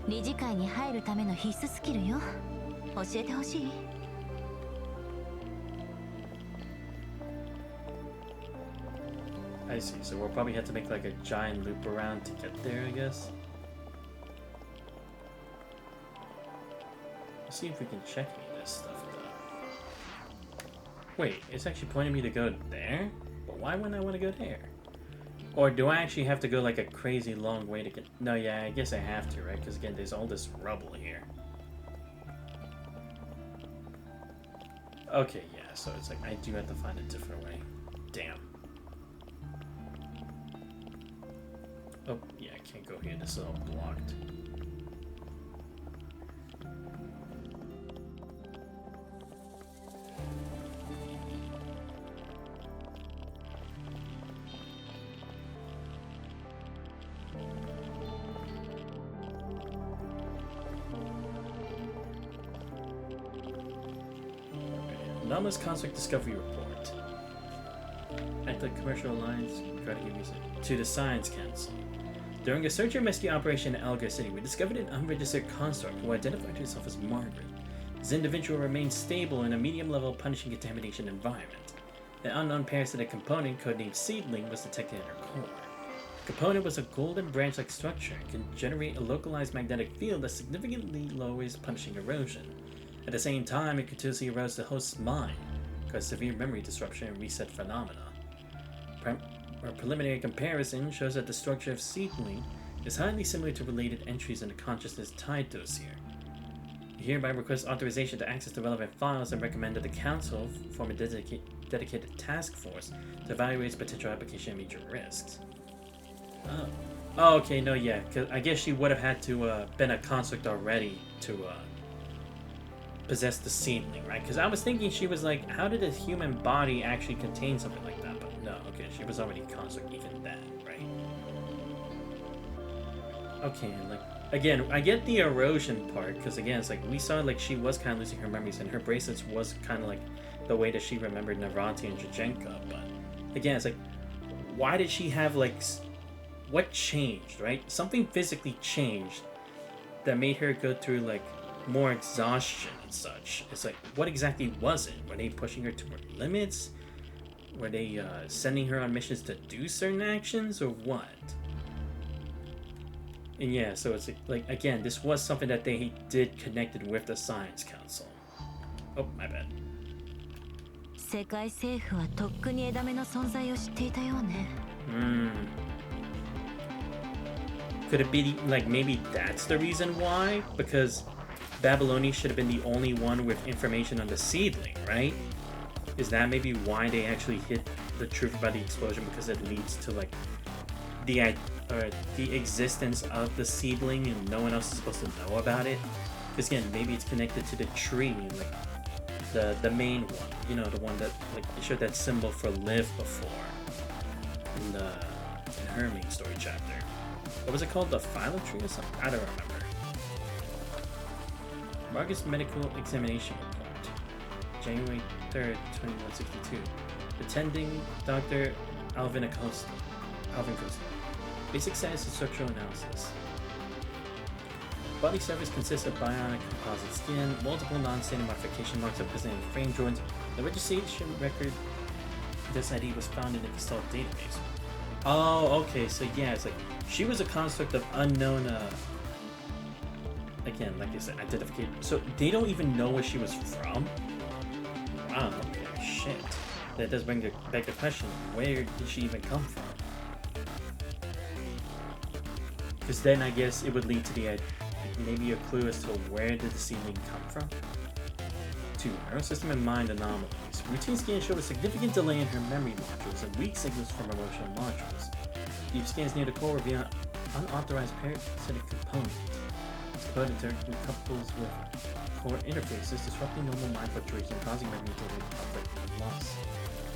理事会に入るための必須スキルよ。教えてほしい。I see, so we'll probably have to make like a giant loop around to get there, I guess. Let's see if we can check any of this stuff though. Wait, it's actually pointing me to go there? But why wouldn't I want to go there? Or do I actually have to go like a crazy long way to get... No, yeah, I guess I have to, right? Because again, there's all this rubble here. Okay, yeah, so it's like I do have to find a different way. Damn. Oh, yeah, I can't go here. This is all blocked. Anomalous Construct Discovery Report. At the Commercial Alliance, to the Science Council. During a search and rescue operation in Algar City, we discovered an unregistered construct who identified herself as Margaret. This individual remained stable in a medium-level punishing contamination environment. An unknown parasitic component, codenamed Seedling, was detected in her core. The component was a golden branch-like structure and can generate a localized magnetic field that significantly lowers punishing erosion. At the same time, it continuously erodes the host's mind, cause severe memory disruption and reset phenomena. A preliminary comparison shows that the structure of Seedling is highly similar to related entries in the Consciousness Tide dossier. We hereby request authorization to access the relevant files and recommend that the Council form a dedicated task force to evaluate its potential application and major risks. Oh, okay, no, yeah, because I guess she would have had to been a construct already to possess the Seedling, right? Because I was thinking she was like, how did a human body actually contain something like that? But no, okay, she was already a construct even then, right? Okay, and like, again, I get the erosion part, because again, it's like, we saw like she was kind of losing her memories, and her bracelets was kind of like the way that she remembered Navrati and Jajenka, but again, it's like, why did she have like, what changed, right? Something physically changed that made her go through like more exhaustion and such. It's like, what exactly was it? Were they pushing her to her limits? Were they sending her on missions to do certain actions, or what? And yeah, so it's like again, this was something that they did connected with the Science Council. Oh, my bad. 世界政府はとっくに枝目の存在を知っていたようね。Could it be like maybe that's the reason why? Because Babylonia should have been the only one with information on the seedling, right? Is that maybe why they actually hid the truth about the explosion, because it leads to like the existence of the seedling and no one else is supposed to know about it? Because again, maybe it's connected to the tree, like the main one, you know, the one that like it showed that symbol for live before in her main story chapter. What was it called? The phylum tree or something? I don't remember. Marcus medical examination report, January 3rd, 2162. Attending Dr. Alvin Acosta. Basic status and structural analysis. Body surface consists of bionic composite skin, multiple non-standard modification marks are present in frame joints. The registration record, this ID was found in the Gestalt database. Oh, okay, so yeah, it's like she was a construct of unknown, again, like I said, identification. So they don't even know where she was from? Wow, okay, shit. That does bring back the question, where did she even come from? Because then I guess it would lead to the maybe a clue as to where did the seedling come from? 2. Nervous system and mind anomalies. Routine scans show a significant delay in her memory modules and weak signals from emotional modules. Deep scans near the core reveal unauthorized parasitic component. This component directly couples with core interfaces, disrupting normal mind fluctuation, causing memory data conflict and loss.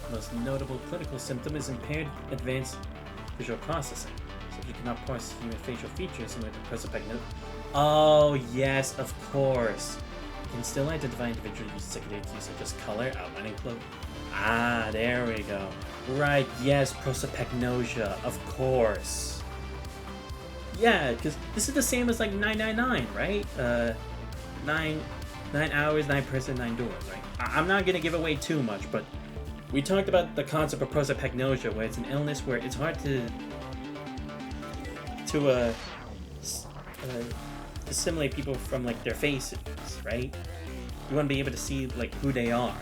The most notable clinical symptom is impaired advanced visual processing. Subject cannot parse human facial features similar to prosopagnosia. Oh yes, of course. You can still identify individuals using secondary cues such as color, outline, and cloak. Ah, there we go. Right, yes, prosopagnosia, of course. Yeah, because this is the same as like 999, right? 9 hours, 9 person, 9 doors, right? I'm not gonna give away too much, but we talked about the concept of prosopagnosia, where it's an illness where it's hard to assimilate people from like their faces, right? You want to be able to see like who they are,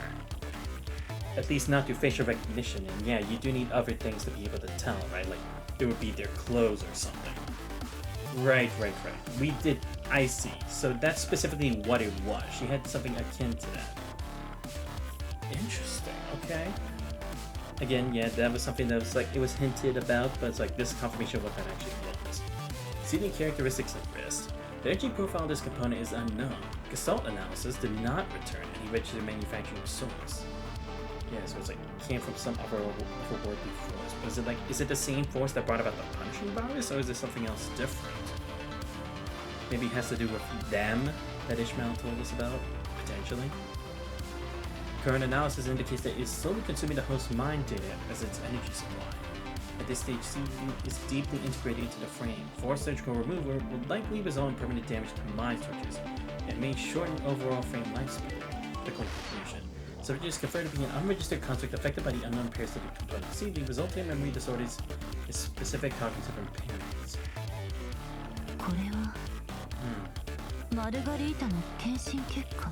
at least not through facial recognition. And yeah, you do need other things to be able to tell, right? Like it would be their clothes or something. Right. We did. I see. So that's specifically what it was. She had something akin to that. Interesting. Okay. Again, yeah, that was something that was like it was hinted about, but it's like this confirmation of what that actually was. Seeding characteristics and risk. The energy profile of this component is unknown. Gestalt analysis did not return any registered manufacturing source. Yeah, so it's like came from some otherworldly force. But is it the same force that brought about the punishing virus, or is it something else different? Maybe it has to do with them that Ishmael told us about, potentially. Current analysis indicates that it is slowly consuming the host's mind data as its energy supply. At this stage, seedling is deeply integrated into the frame. Forced surgical removal will likely result in permanent damage to mind structures and may shorten overall frame lifespan. The conclusion. Subject is confirmed to be an unregistered construct affected by the unknown parasitic component. Seedling resulting in memory disorders is specific cognitive impairments. これは、マルガリータの検診結果。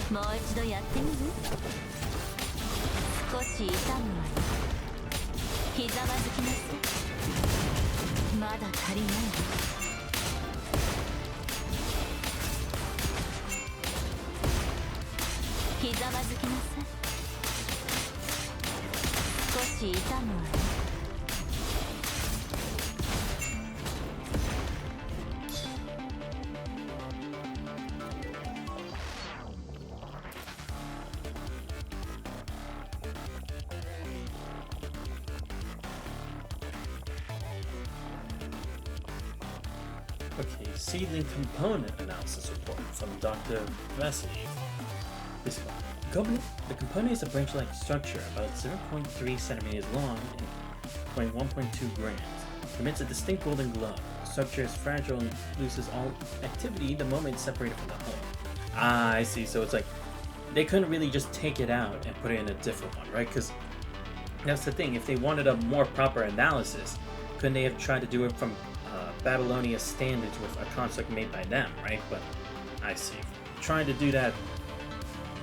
もう一度やってみる？少し痛むわよ。ひざまずきなさい。まだ足りないわ。ひざまずきなさい。少し痛むわよ。Okay, seedling component analysis report from Dr. Vasily. This one. The component is a branch-like structure about 0.3 centimeters long and weighing 1.2 grams. It emits a distinct golden glow. The structure is fragile and loses all activity the moment it's separated from the home. Ah, I see. So it's like they couldn't really just take it out and put it in a different one, right? Because that's the thing. If they wanted a more proper analysis, couldn't they have tried to do it from Babylonia standards with a construct made by them, right? But I see. Trying to do that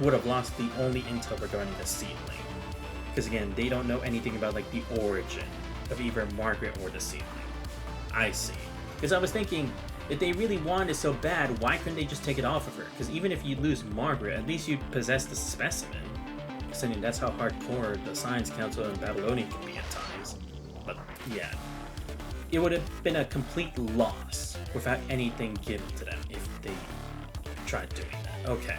would have lost the only intel regarding the seedling. Because again, they don't know anything about like the origin of either Margaret or the seedling. I see. Because I was thinking, if they really wanted it so bad, why couldn't they just take it off of her? Because even if you lose Margaret, at least you possess the specimen. Considering that's how hardcore the Science Council in Babylonia can be at times. But yeah, it would have been a complete loss without anything given to them if they tried doing that. Okay.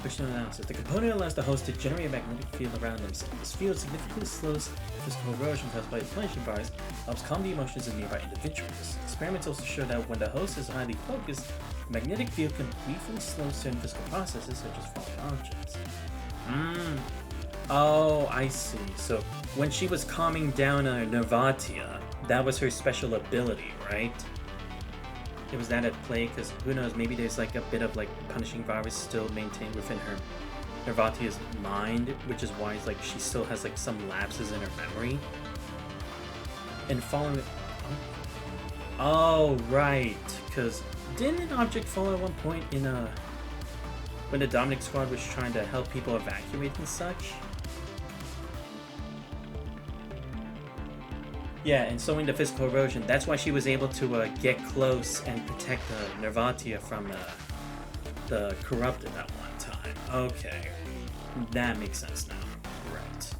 Fictional analysis. The component allows the host to generate a magnetic field around themselves. This field significantly slows physical erosion caused by replenishing bars, helps calm the emotions of nearby individuals. Experiments also show that when the host is highly focused, the magnetic field can briefly slow certain physical processes such as falling objects. Oh, I see. So when she was calming down Nervatia, that was her special ability, right? It was that at play, because who knows, maybe there's like a bit of like punishing virus still maintained within her Nervatia's mind, which is why it's like she still has like some lapses in her memory. And following it. Oh, right. Because didn't an object fall at one point in when the Dominic squad was trying to help people evacuate and such? Yeah, and slowing the physical erosion. That's why she was able to get close and protect Nervatia from the corrupted at one time. Okay, that makes sense now. Right.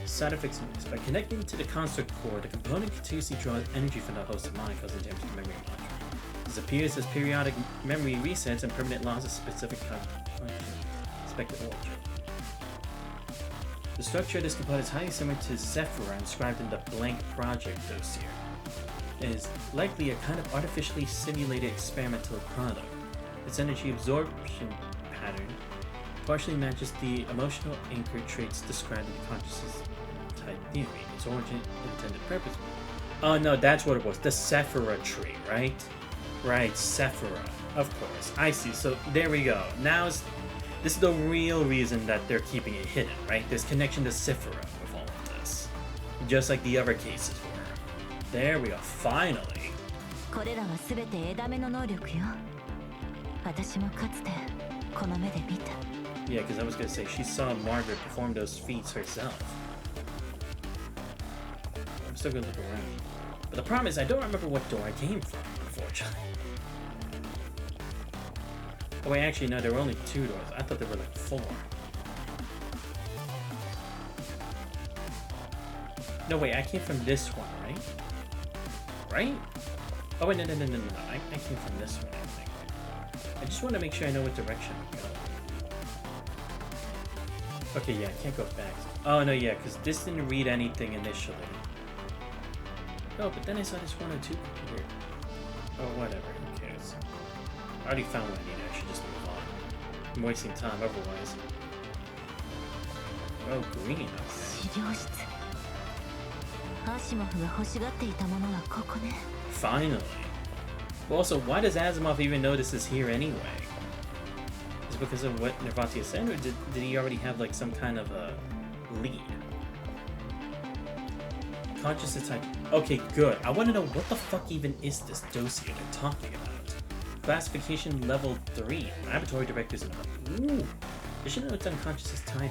Side effects of this. By connecting to the construct core, the component continuously draws energy from the host's mind, causing damage to the memory module. This appears as periodic memory resets and permanent loss of specific expected origin. The structure of this component is highly similar to Zephyra inscribed in the Blank Project dossier. It is likely a kind of artificially simulated experimental product. Its energy absorption pattern partially matches the emotional anchor traits described in the consciousness type theory. Its origin and intended purpose. Oh no, that's what it was. The Zephyra tree, right? Right, Zephyra. Of course. I see. So there we go. This is the real reason that they're keeping it hidden, right? There's connection to Zephyra with all of this. Just like the other cases were. There we go, finally. これらはすべて枝目の能力よ。私もかつてこの目で見た。 Yeah, because I was gonna say, she saw Margaret perform those feats herself. I'm still gonna look around. But the problem is, I don't remember what door I came from, unfortunately. Oh wait, actually no, there were only 2 doors. I thought there were like 4. No wait, I came from this one, right? Right? Oh wait, no. I came from this one, I think. I just want to make sure I know what direction I'm going. Okay, yeah, I can't go back. Oh no, yeah, because this didn't read anything initially. Oh, but then I saw this 102 computer. Oh, whatever, who cares? I already found what I needed. I should just move on. I'm wasting time otherwise. Oh, green. Okay. 資料室。アシモフが欲しがっていたものはここね。 Finally. Well, also, why does Asimov even know this is here anyway? Is it because of what Nervatia said, or did he already have like some kind of a lead? Consciousness type. Okay, good. I want to know what the fuck even is this dossier they're talking about. Classification level 3. Laboratory directors. Ooh. They should know it's unconscious type.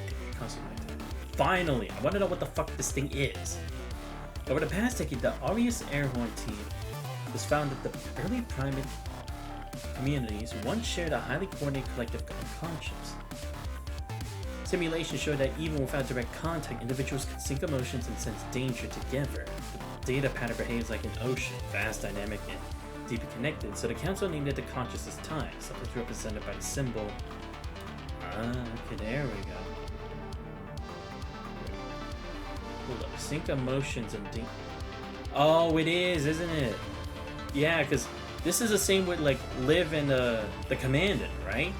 Finally, I want to know what the fuck this thing is. Over the past decade, the Aureus Airhorn team was found that the early primate communities once shared a highly coordinated collective unconscious. Simulations showed that even without direct contact, individuals could sync emotions and sense danger together. The data pattern behaves like an ocean, vast, dynamic, and deeply connected, so the council named it the consciousness time, sometimes represented by the symbol. Okay, there we go. Hold up, sync emotions and oh, it is, isn't it? Yeah, because this is the same with like Liv and the Commandant, right?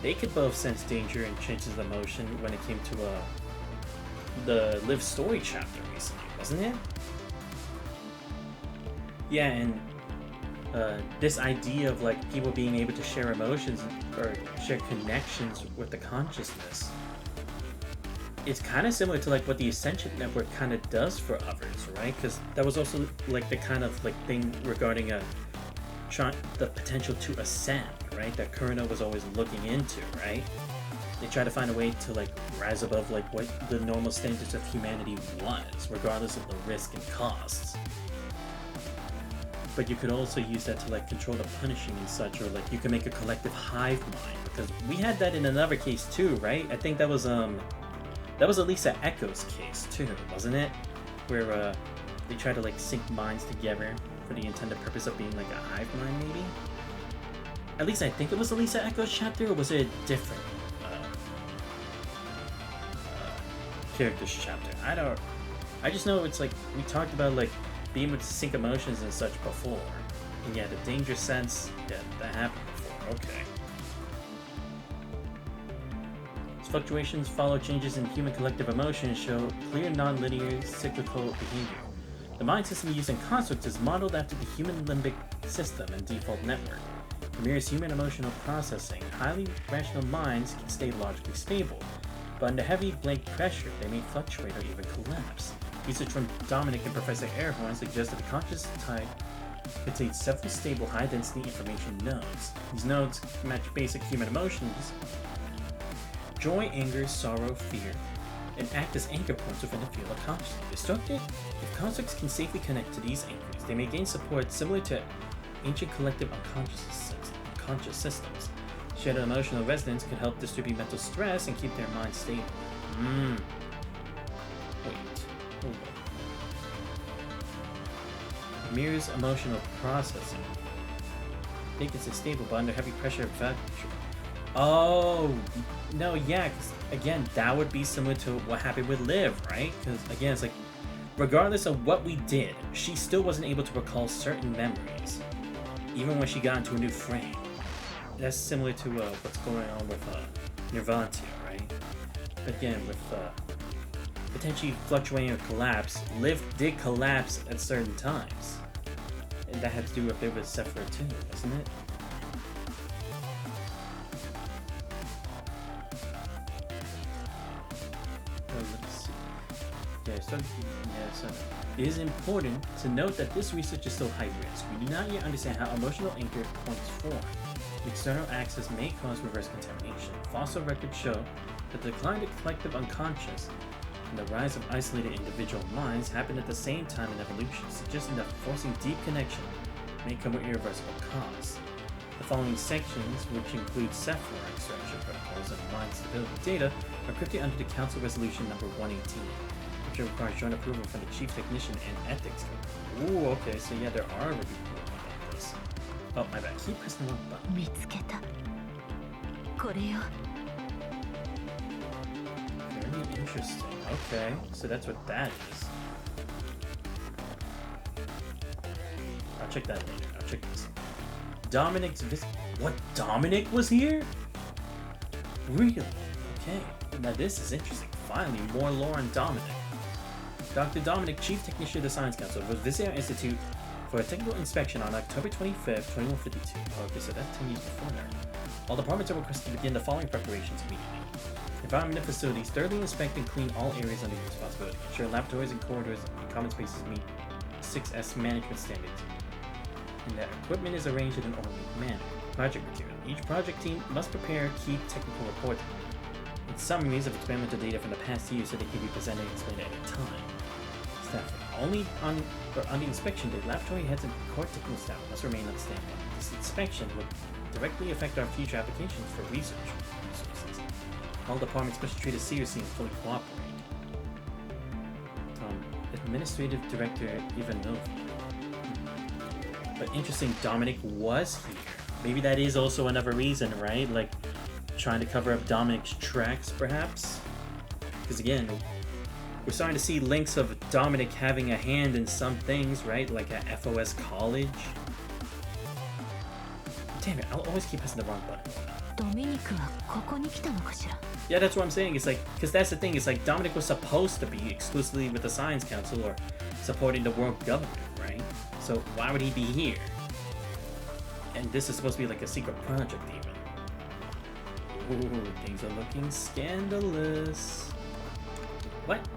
They could both sense danger and changes of emotion when it came to the Liv story chapter recently, wasn't it? Yeah, and this idea of like people being able to share emotions or share connections with the consciousness, it's kind of similar to like what the Ascension Network kind of does for others, right? Because that was also like the kind of like thing regarding the potential to ascend, right? That Kurino was always looking into, right? They try to find a way to like rise above like what the normal standards of humanity was, regardless of the risk and costs. But you could also use that to like control the punishing and such, or like you can make a collective hive mind, because we had that in another case too, right? I think that was Elisa Echo's case too, wasn't it? Where they try to like sync minds together for the intended purpose of being like a hive mind, maybe? At least I think it was Elisa Echo's chapter, or was it a different character's chapter? I just know it's like we talked about like being able to sync emotions and such before. And yeah, the danger sense, yeah, that happened before. Okay. These fluctuations follow changes in human collective emotion and show clear non-linear cyclical behavior. The mind system used in constructs is modeled after the human limbic system and default network. It mirrors human emotional processing. Highly rational minds can stay logically stable, but under heavy blank pressure, they may fluctuate or even collapse. Research from Dominic and Professor Airhorn suggests that the conscious type contains several stable, high-density information nodes. These nodes match basic human emotions: joy, anger, sorrow, fear, and act as anchor points within the field of consciousness. Instructed, if constructs can safely connect to these anchors, they may gain support similar to ancient collective unconscious systems. Shared emotional resonance can help distribute mental stress and keep their mind stable. Wait. Hold on. Mirrors emotional processing. They can stay stable, but under heavy pressure of fracture. Oh, no, yeah, 'cause again, that would be similar to what happened with Liv, right? Because again, it's like, regardless of what we did, she still wasn't able to recall certain memories, even when she got into a new frame. That's similar to what's going on with Nirvantia, right? Again, with potentially fluctuating or collapse, Liv did collapse at certain times. And that had to do with it with Sephira too, wasn't it? Let's see. So it is important to note that this research is still high risk. We do not yet understand how emotional anchor points form. External access may cause reverse contamination. Fossil records show that the decline of collective unconscious and the rise of isolated individual minds happened at the same time in evolution, suggesting that forcing deep connection may come with irreversible cause. The following sections, which include Sephora extraction protocols and mind stability data, are crypted under the Council Resolution number 118, which requires joint approval from the Chief Technician and Ethics Committee. Ooh, okay, so yeah, there are reviews about this. Oh, my bad. Keep pressing the wrong button. 見つけた。これよ。 Very interesting. Okay, so that's what that is. I'll check that later. I'll check this. Dominic's What? Dominic was here? Really? Okay. Now this is interesting. Finally, more lore on Dominic. Dr. Dominic, Chief Technician of the Science Council, was visiting our institute for a technical inspection on October 25th, 2152. Okay, so that's 10 years before that. All departments are requested to begin the following preparations immediately. Environmental facilities: thoroughly inspect and clean all areas under your responsibility. Ensure laboratories and corridors and common spaces meet 6S management standards, and that equipment is arranged in an orderly manner. Project material: each project team must prepare key technical reports and summaries of experimental data from the past year so they can be presented and explained at any time. Staff: only on the inspection day, laboratory heads and core technical staff must remain on standby. This inspection will directly affect our future applications for research resources. All departments must treat us seriously and fully cooperate. Administrative Director Ivanova. But interesting, Dominic was here. Maybe that is also another reason, right? Like, trying to cover up Dominic's tracks, perhaps? Because again, we're starting to see links of Dominic having a hand in some things, right? Like at FOS College. Damn it, I'll always keep pressing the wrong button. ドミニクはここに来たのかしら。 Yeah, that's what I'm saying. It's like, because that's the thing. It's like Dominic was supposed to be exclusively with the Science Council or supporting the world government, right? So why would he be here? And this is supposed to be like a secret project even. Ooh, things are looking scandalous. What?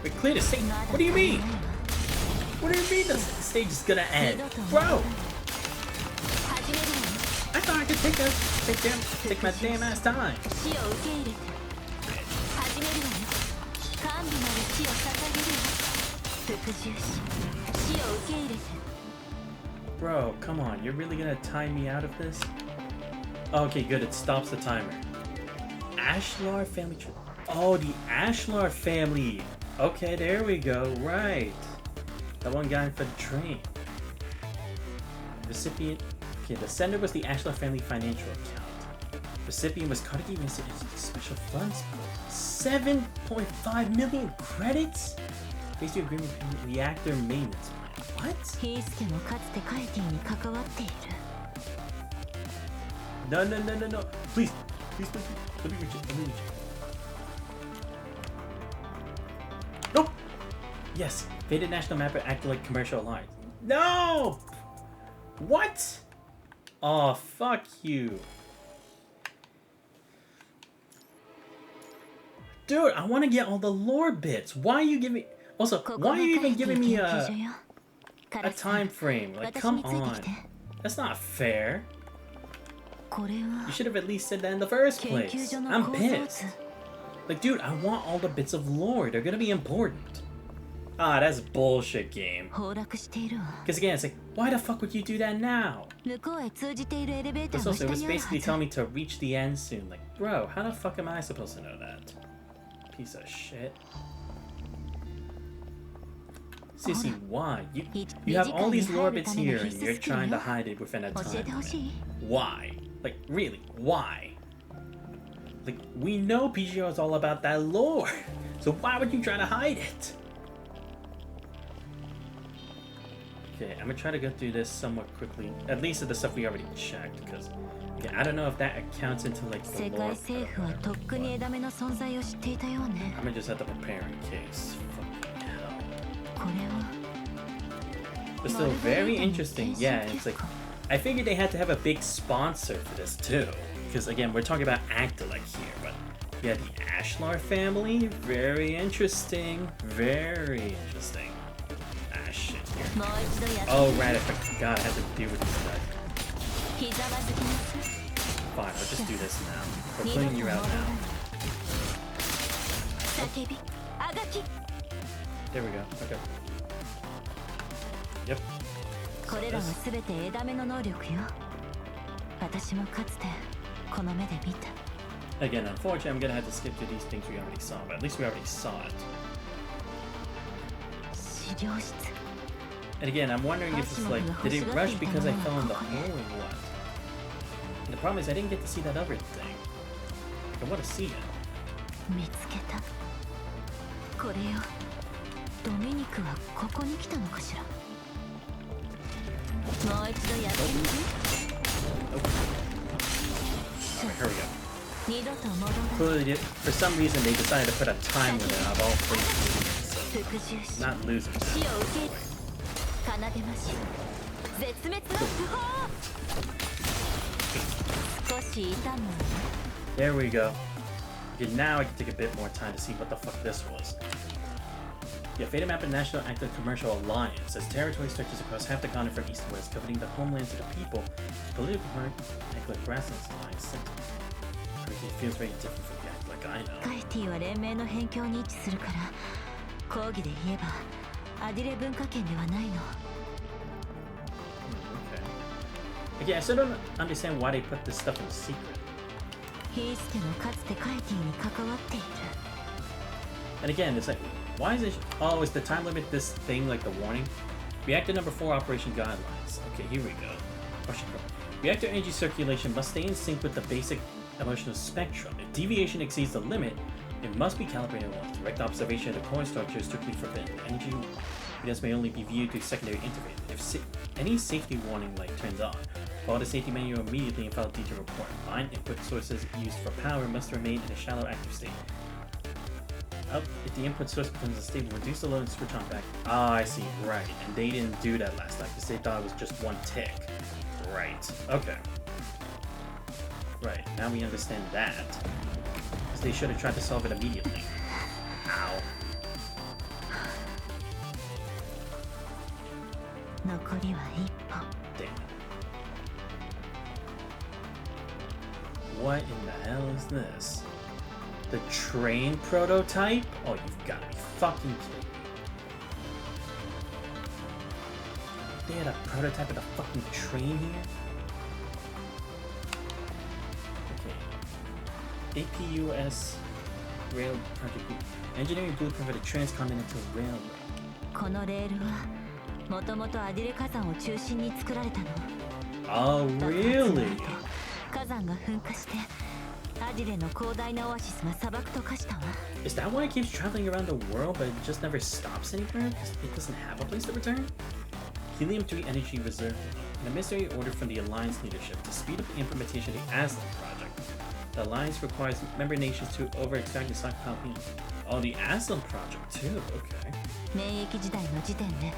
Wait, clear the stage. What do you mean? What do you mean the stage is gonna end? Bro! I thought I could take my damn ass time. Bro, come on. You're really gonna time me out of this? Okay, good. It stops the timer. Ashlar family tree. Oh, the Ashlar family. Okay, there we go. Right. That one guy for the train. Recipient. Okay, the sender was the Ashlar family financial account. Recipient was Carnegie Special Funds. 7.5 million credits? Based on agreement payment reactor maintenance plan. What? No. Please. Let me reach it. Nope! Yes, Faded National Mapper acted like commercial alliance. No! What? Oh, fuck you. Dude, I want to get all the lore bits. Why are you giving... Also, why are you even giving me a time frame? Like, come on. That's not fair. You should have at least said that in the first place. I'm pissed. Like, dude, I want all the bits of lore. They're gonna be important. Ah, that's bullshit, game. Because again, it's like, why the fuck would you do that now? But also, it was basically telling me to reach the end soon. Like, bro, how the fuck am I supposed to know that? Piece of shit. Sissy, why? You have all these lore bits here and you're trying to hide it within a time limit. Why? Like, really, why? Like, we know PGR is all about that lore, so why would you try to hide it? Okay, I'm gonna try to go through this somewhat quickly. At least of the stuff we already checked, because okay, I don't know if that accounts into like the lore. I'm gonna just have to prepare in case. Fucking hell. But still very interesting. Yeah, it's like I figured they had to have a big sponsor for this too. Because again, we're talking about Actolek here, but yeah, the Ashlar family, very interesting. Very interesting. Ah, shit. Here. Oh, right, I forgot I had to deal with this guy. Fine, let's just do this now. We're cleaning you out now. There we go, okay. Yep. Again, unfortunately, I'm gonna have to skip through these things we already saw, but at least we already saw it. And again, I'm wondering if it's like, did it rush because I fell in the hole or what? And the problem is I didn't get to see that other thing. I want to see it. Alright, here we go. Clearly, for some reason, they decided to put a time limit on all three, so not losing that. There we go. Okay, now I can take a bit more time to see what the fuck this was. Yeah, Fata Map and National Active Commercial Alliance, as territory stretches across half the continent from east to west, coveting the homelands of the people, political part, Active Grasslands Alliance Center. It feels very different from the Active, like I know. Okay. Again, I still don't understand why they put this stuff in secret. And again, it's like, why is it? Oh, is the time limit this thing like the warning? Reactor number 4 operation guidelines. Okay, here we go. Question. Reactor energy circulation must stay in sync with the basic emotional spectrum. If deviation exceeds the limit, it must be calibrated once. Direct observation of the core structure is strictly forbidden. Energy units may only be viewed through secondary interface. If any safety warning light turns on, follow the safety manual immediately and file a detailed report. Line input sources used for power must remain in a shallow active state. if the input source becomes unstable, reduce the load and switch on back. Ah, I see. Right. And they didn't do that last time because they thought it was just one tick. Right. Okay. Right. Now we understand that. Because they should have tried to solve it immediately. Ow. Damn it. What in the hell is this? The train prototype? Oh, you've got to be fucking kidding me. They had a prototype of the fucking train here? Okay. APUS Rail Project Group. Engineering blueprint for the Transcontinental Railway. このレールはもともとアディレ火山を中心に作られたの。 Oh, really? 火山が噴火してアディレの広大なオアシスが砂漠と化したわ。 Is that why it keeps traveling around the world but it just never stops anywhere? Because it doesn't have a place to return? Helium-3 energy reserve. An emissary order from the Alliance leadership to speed up the implementation of the Aslan project. The Alliance requires member nations to over-extract and stockpile helium. Oh, the Aslan project too, okay. 免疫時代の時点で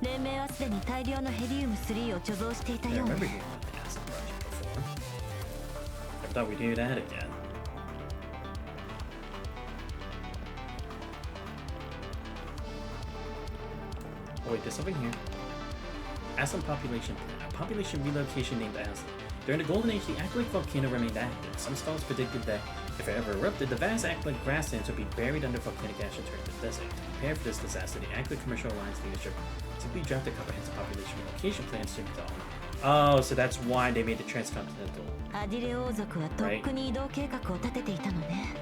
連盟はすでに大量のヘリウム3を貯蔵していた I よう remember ね。 hearing about the Aslan project before. I thought we'd hear that again. Oh wait, there's something here. Aslan population plan. A population relocation named Aslan. During the Golden Age, the Actolite volcano remained active. Some scholars predicted that if it ever erupted, the vast Actolite grasslands would be buried under volcanic ash and turned to desert. To prepare for this disaster, the Actolite Commercial Alliance leadership simply drafted comprehensive population relocation plans to the Oh, so that's why they made the transcontinental. アディレ王族はとっくに移動計画を立てていたのね。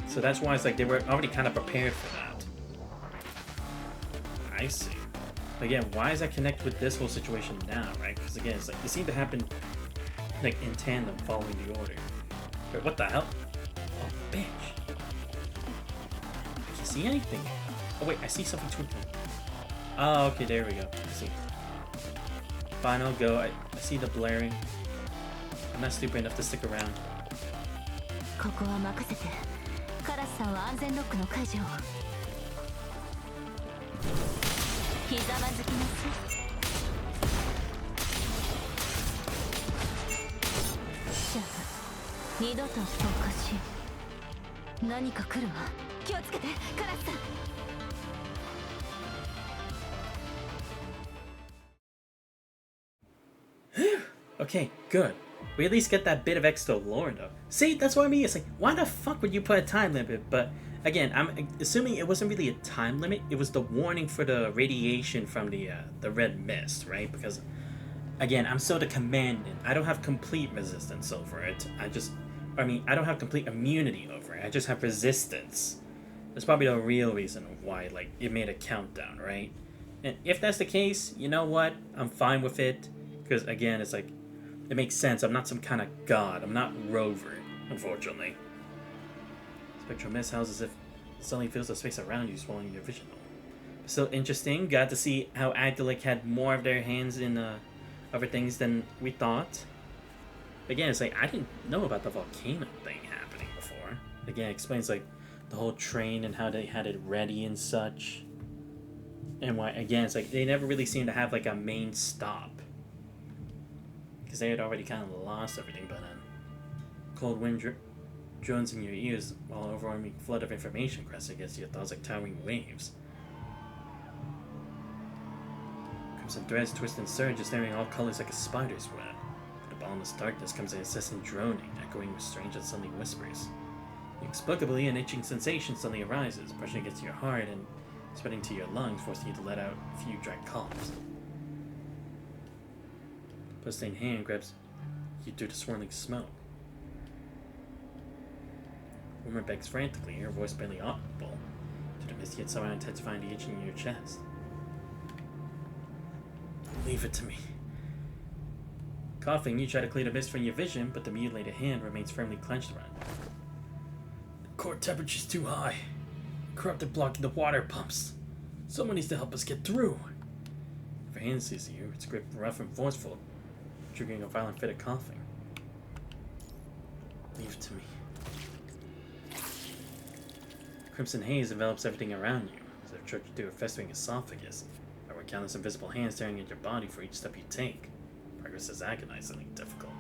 So that's why it's like they were already kind of prepared for that. I see. Again, why does that connect with this whole situation now, right? Because again, it's like it seemed to happen like in tandem following the order. Wait, what the hell? Oh, bitch. I can't see anything. Oh wait, I see something twinkling. Oh, okay, there we go. I see. Final go. I see the blaring. I'm not stupid enough to stick around. ここは任せて。カラスさんは安全ロックの解除を。ひざまずきなさい。じゃあ二度と投下し。何か来るわ。気をつけて、カラスさん。Okay, good. We at least get that bit of extra lore though. See, that's what I mean. It's like, why the fuck would you put a time limit? But again, I'm assuming it wasn't really a time limit. It was the warning for the radiation from the red mist, right? Because again, I'm still the commandant. I don't have complete resistance over it. I don't have complete immunity over it. I just have resistance. That's probably the real reason why like it made a countdown, right? And if that's the case, you know what? I'm fine with it. Because again, it's like it makes sense. I'm not some kind of god. I'm not Rover, unfortunately. Spectral mist howls as if it suddenly fills the space around you, swallowing your vision. Still interesting. Got to see how Agdalic had more of their hands in other things than we thought. Again, it's like I didn't know about the volcano thing happening before. Again, it explains like the whole train and how they had it ready and such. And why, again, it's like they never really seemed to have like a main stop. Because they had already kind of lost everything, but cold wind drones in your ears while an overwhelming flood of information crests against your thoughts like towering waves. Crimson threads twist and surge, snaring all colors like a spider's web. From the boundless darkness comes an incessant droning, echoing with strange and suddenly whispers. Inexplicably, an itching sensation suddenly arises, brushing against your heart and spreading to your lungs, forcing you to let out a few dry coughs. Bloodstained hand grabs you through the swirling smoke. Woman begs frantically, her voice barely audible, to the mist yet somehow intensifying the itching in your chest. Leave it to me. Coughing, you try to clear the mist from your vision, but the mutilated hand remains firmly clenched around you. The core temperature's too high. Corrupted blocking the water pumps. Someone needs to help us get through. If her hand sees you, its grip rough and forceful, triggering a violent fit of coughing. Leave it to me. crimson haze envelops everything around you, as if choked through a festering esophagus, or with countless invisible hands staring at your body for each step you take. Progress is agonizingly difficult.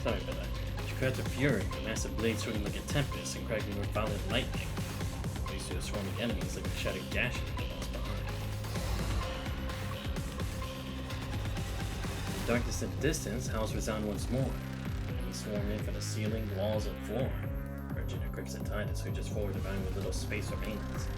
Sorry about that. She cried to fury, a massive blade swinging like a tempest and cracking with violent lightning. These two swarming enemies like a shattered gashes in the walls behind. In the darkness in the distance, howls resound once more. Enemies swarm in from the ceiling, walls, and floor. Urging a crimson tide that surges forward, devouring what little space remains.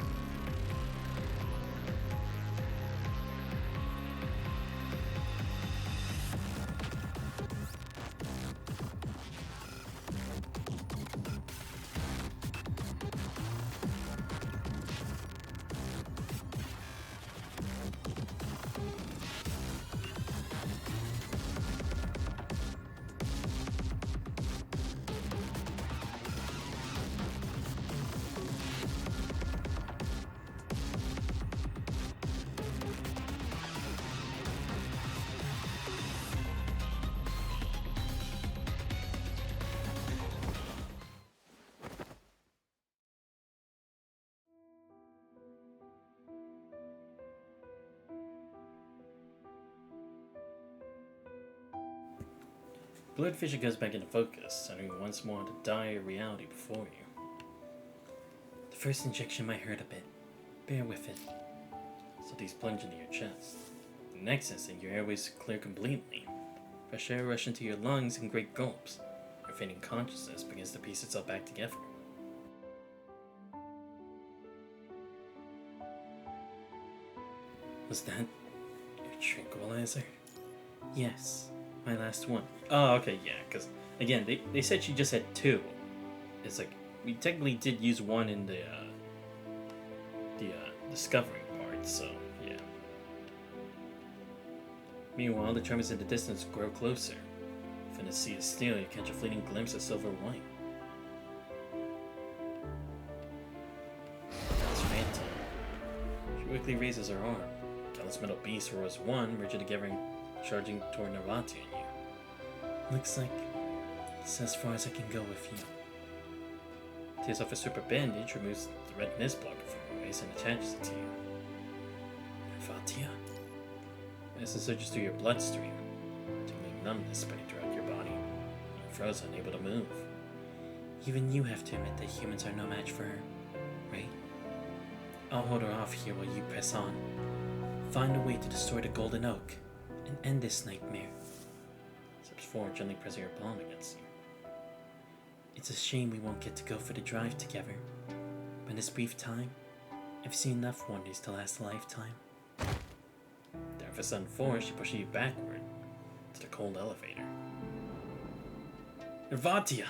blurred vision goes back into focus, centering once more on the dire reality before you. The first injection might hurt a bit. Bear with it. So these plunge into your chest. The next instant, your airways clear completely. Fresh air rushes into your lungs in great gulps. Your fading consciousness begins to piece itself back together. Was that your tranquilizer? Yes, my last one. Oh, okay, yeah, because, again, they said she just had 2. It's like, we technically did use one in the discovering part, so, yeah. Meanwhile, the tremors in the distance grow closer. From the sea of steel, you catch a fleeting glimpse of silver white. It's Phantom. She quickly raises her arm. Countless metal beasts roar as one, merging together and charging toward Narvati and you. Looks like it's as far as I can go with you. Tears off a super bandage, removes the red mist blocker from her waist and attaches it to you. Narvatia. Acid surges through your bloodstream, tingling numbness spreading throughout your body. You're frozen, unable to move. Even you have to admit that humans are no match for her, right? I'll hold her off here while you press on. Find a way to destroy the Golden Oak and end this nightmare. Steps forward, gently pressing her palm against you. It's a shame we won't get to go for the drive together, but in this brief time, I've seen enough wonders to last a lifetime. Then with a sudden force, she pushes you backward to the cold elevator. Narvatia!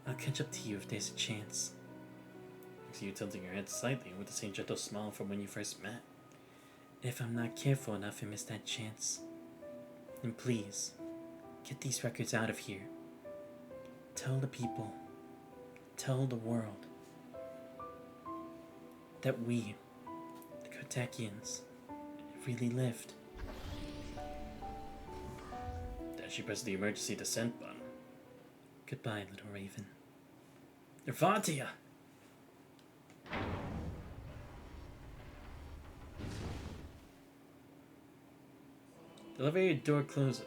I'll catch up to you if there's a chance. I see you tilting your head slightly with the same gentle smile from when you first met. If I'm not careful enough and miss that chance, then please, get these records out of here. Tell the people, tell the world, that we, the Kotakians, really lived. Then she presses the emergency descent button. Goodbye, little raven. Narvatia! The elevator door closes.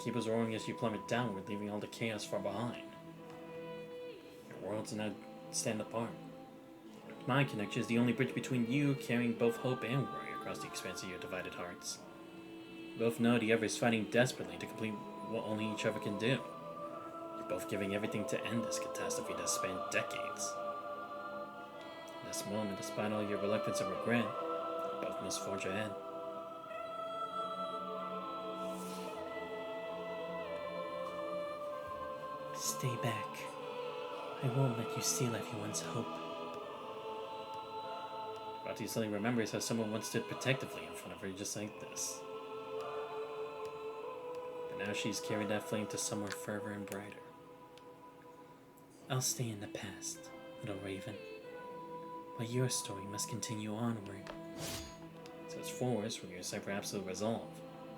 Cables roaring as you plummet downward, leaving all the chaos far behind. Your worlds now stand apart. Mind connection is the only bridge between you, carrying both hope and worry across the expanse of your divided hearts. You both know the other is fighting desperately to complete what only each other can do. You're both giving everything to end this catastrophe that spanned decades. In this moment, despite all your reluctance and regret, you both must forge ahead. Stay back. I won't let you steal everyone's hope. Rati suddenly remembers how someone once stood protectively in front of her just like this. But now she's carried that flame to somewhere further and brighter. I'll stay in the past, little raven. But your story must continue onward. So it's forwards from your sight for absolute resolve.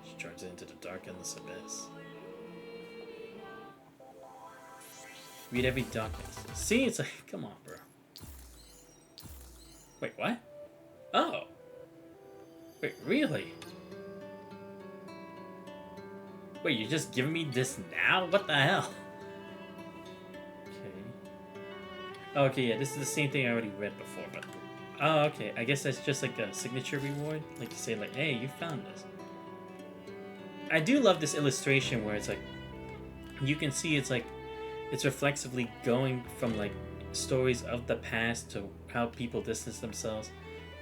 She charges into the dark endless abyss. Read every document. See, it's like, come on, bro. Wait, what? Oh. Wait, really? Wait, you're just giving me this now? What the hell? Okay. Okay, yeah, this is the same thing I already read before, but... Oh, okay, I guess that's just like a signature reward? Like to say, like, hey, you found this. I do love this illustration where it's like... You can see it's like... It's reflexively going from like stories of the past to how people distance themselves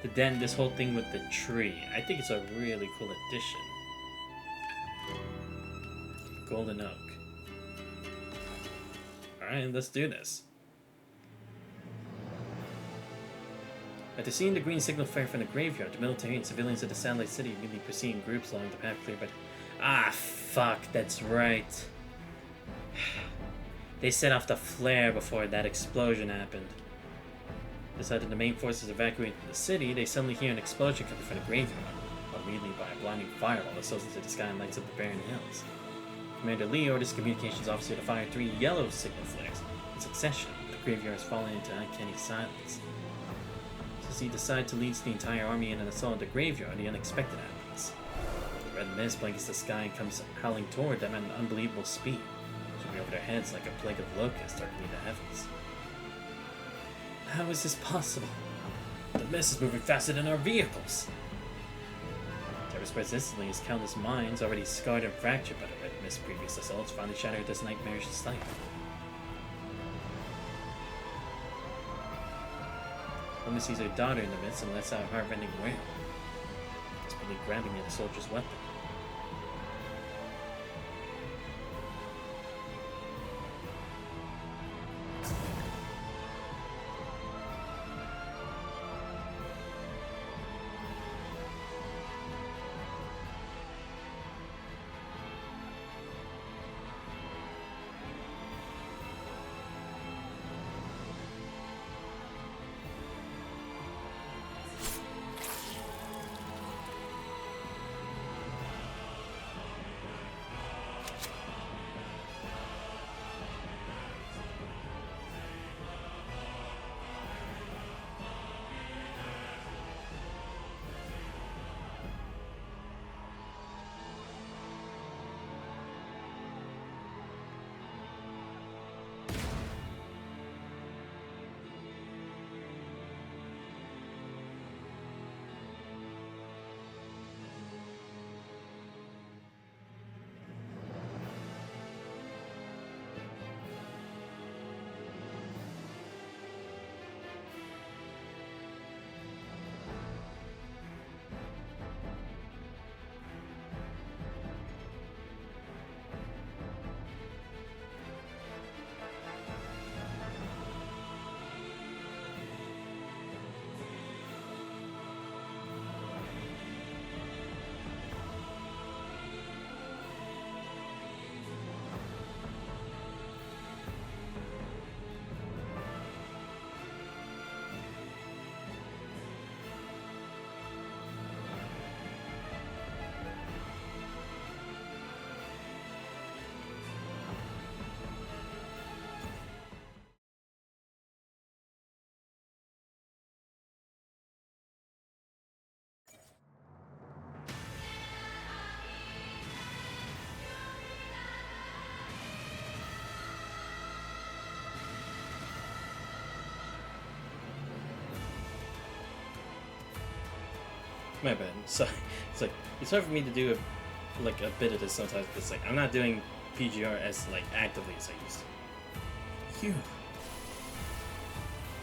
to then this whole thing with the tree. I think it's a really cool addition. Golden Oak. Alright, let's do this. After seeing the green signal flare from the graveyard, the military and civilians of the satellite city immediately proceed in groups along the path cleared by... Ah, fuck, that's right. They set off the flare before that explosion happened. Decided the main forces evacuated the city, they suddenly hear an explosion coming from the graveyard, while immediately by a blinding fireball that soars into the sky and lights up the barren hills. Commander Lee orders communications officer to fire 3 yellow signal flares in succession. The graveyard is falling into uncanny silence. As he decides to lead the entire army in an assault on the graveyard, the unexpected happens. red mist blankets the sky and comes howling toward them at an unbelievable speed, sweeping over their heads like a plague of locusts darkening the heavens. How is this possible? The mist is moving faster than our vehicles! Terror spreads instantly as countless minds, already scarred and fractured by the red mist's previous assaults, finally shattered this nightmarish sight. Woman sees her daughter in the midst and lets out a heart-rending wail, desperately grabbing at the soldier's weapon. My bad. So it's hard for me to do a bit of this sometimes because I'm not doing PGR as actively as I used to. Phew.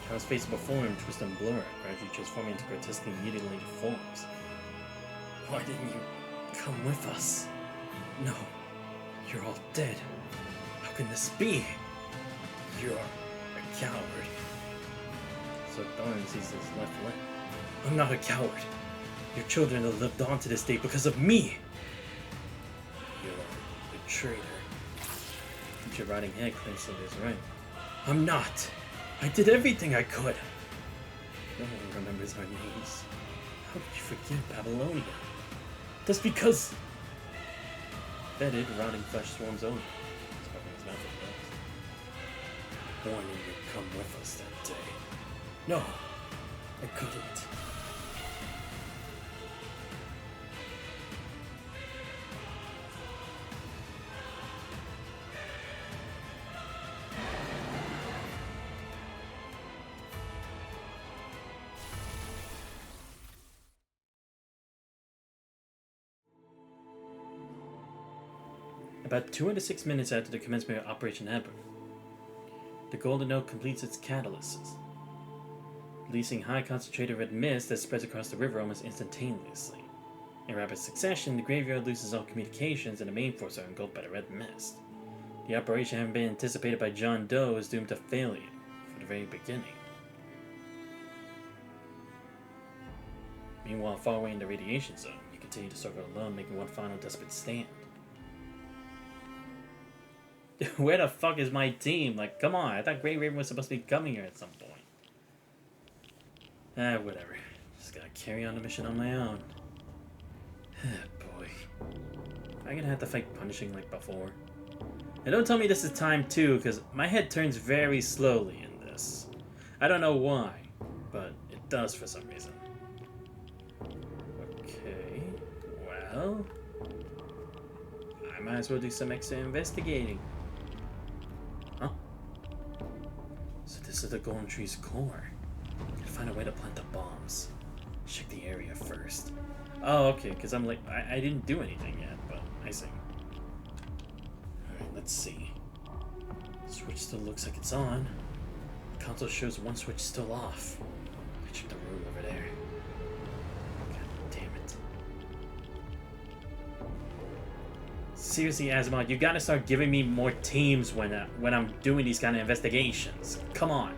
Child's face before him twisted and blur, gradually transforming into grotesquely mutilated forms. Why didn't you come with us? No, you're all dead. How can this be? You're a coward. So Thorn sees his left leg. I'm not a coward. Your children have lived on to this day because of me! You're a traitor. Your rotting head clings to his right. I'm not! I did everything I could! No one remembers our names. How could you forget Babylonia? That's because... Fetid, rotting flesh swarms over. He's covering his mouth with blood. Warning you come with us that day. No, I couldn't. About 206 minutes after the commencement of Operation Ember, the Golden Oak completes its catalysis, releasing high concentrated red mist that spreads across the river almost instantaneously. In rapid succession, the graveyard loses all communications and the main force are engulfed by the red mist. The operation, having been anticipated by John Doe, is doomed to failure from the very beginning. Meanwhile, far away in the radiation zone, you continue to struggle alone, making one final desperate stand. Where the fuck is my team? Come on, I thought Grey Raven was supposed to be coming here at some point. Whatever. Just gotta carry on the mission on my own. Boy. I'm gonna have to fight punishing like before. And don't tell me this is time 2, because my head turns very slowly in this. I don't know why, but it does for some reason. Okay, well... might as well do some extra investigating. Huh? So this is the Golden Tree's core. Gotta find a way to plant the bombs. Check the area first. Oh, okay, because I'm like, I didn't do anything yet, but I see. Alright, let's see. Switch still looks like it's on. The console shows one switch still off. I check the room over there. God damn it. Seriously, Asimov, you gotta start giving me more teams when I'm doing these kind of investigations. Come on.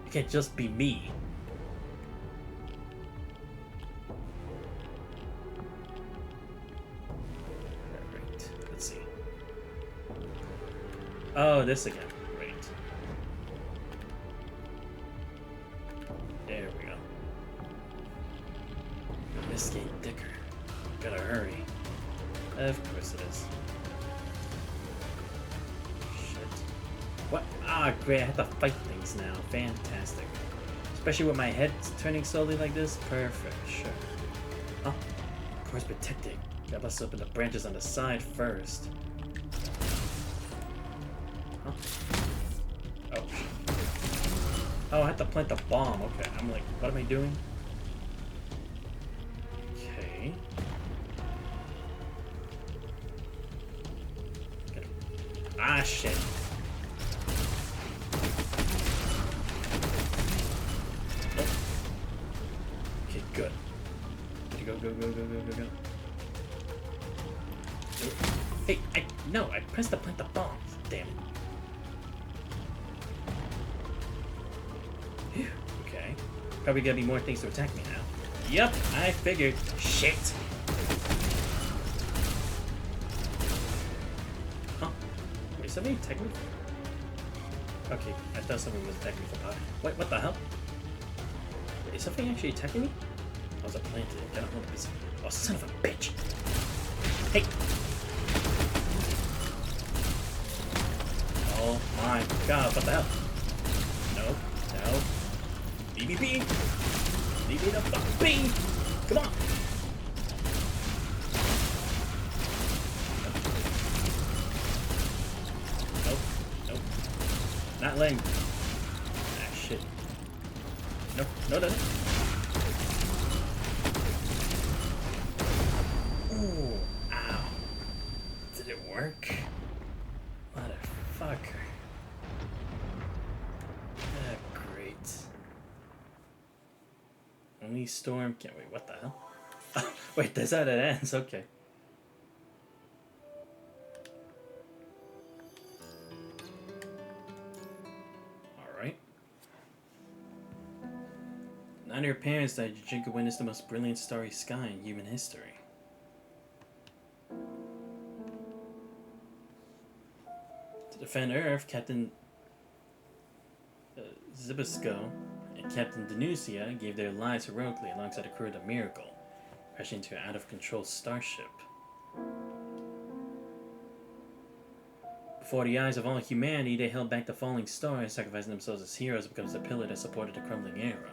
It can't just be me. Alright, let's see. Oh, this again. Right. There we go. This getting thicker. Gotta hurry. Of course it is. Shit. What? Ah, great. I have to fight things now. Fantastic. Especially with my head turning slowly like this. Perfect. Sure. Oh, of course, protecting. Gotta bust open the branches on the side first. Huh? Oh. Oh, I have to plant the bomb. Okay. I'm like, what am I doing? Okay. Ah, shit. Nope. Okay, good. Go, go, go, go, go, go, go. Hey, no, I pressed to plant the bombs. Damn it. Phew, okay. Probably gonna be more things to attack me now. Yep, I figured. Shit. Huh? Wait, somebody attack me? Okay, I thought somebody was attacking me for power. Wait, what the hell? Wait, is something actually attacking me? I was planted. I don't know what this is. Oh, son of a bitch! Hey! Oh my god, what the hell? No, no. BBP! Leave me the fuck be! Come on! Nope, nope. Not letting. Ah, shit. No, no, no, no. Ooh, ow. Did it work? Motherfucker. Ah, great. Only storm can't wait, what the hell? Wait, that's how that ends, okay. Alright. Neither your parents died, Yujinka witnessed the most brilliant starry sky in human history. To defend Earth, Captain Zibisco and Captain Danusia gave their lives heroically alongside the crew of the Miracle, crashing into an out-of-control starship. Before the eyes of all humanity, they held back the falling star, sacrificing themselves as heroes because the pillar that supported the crumbling era.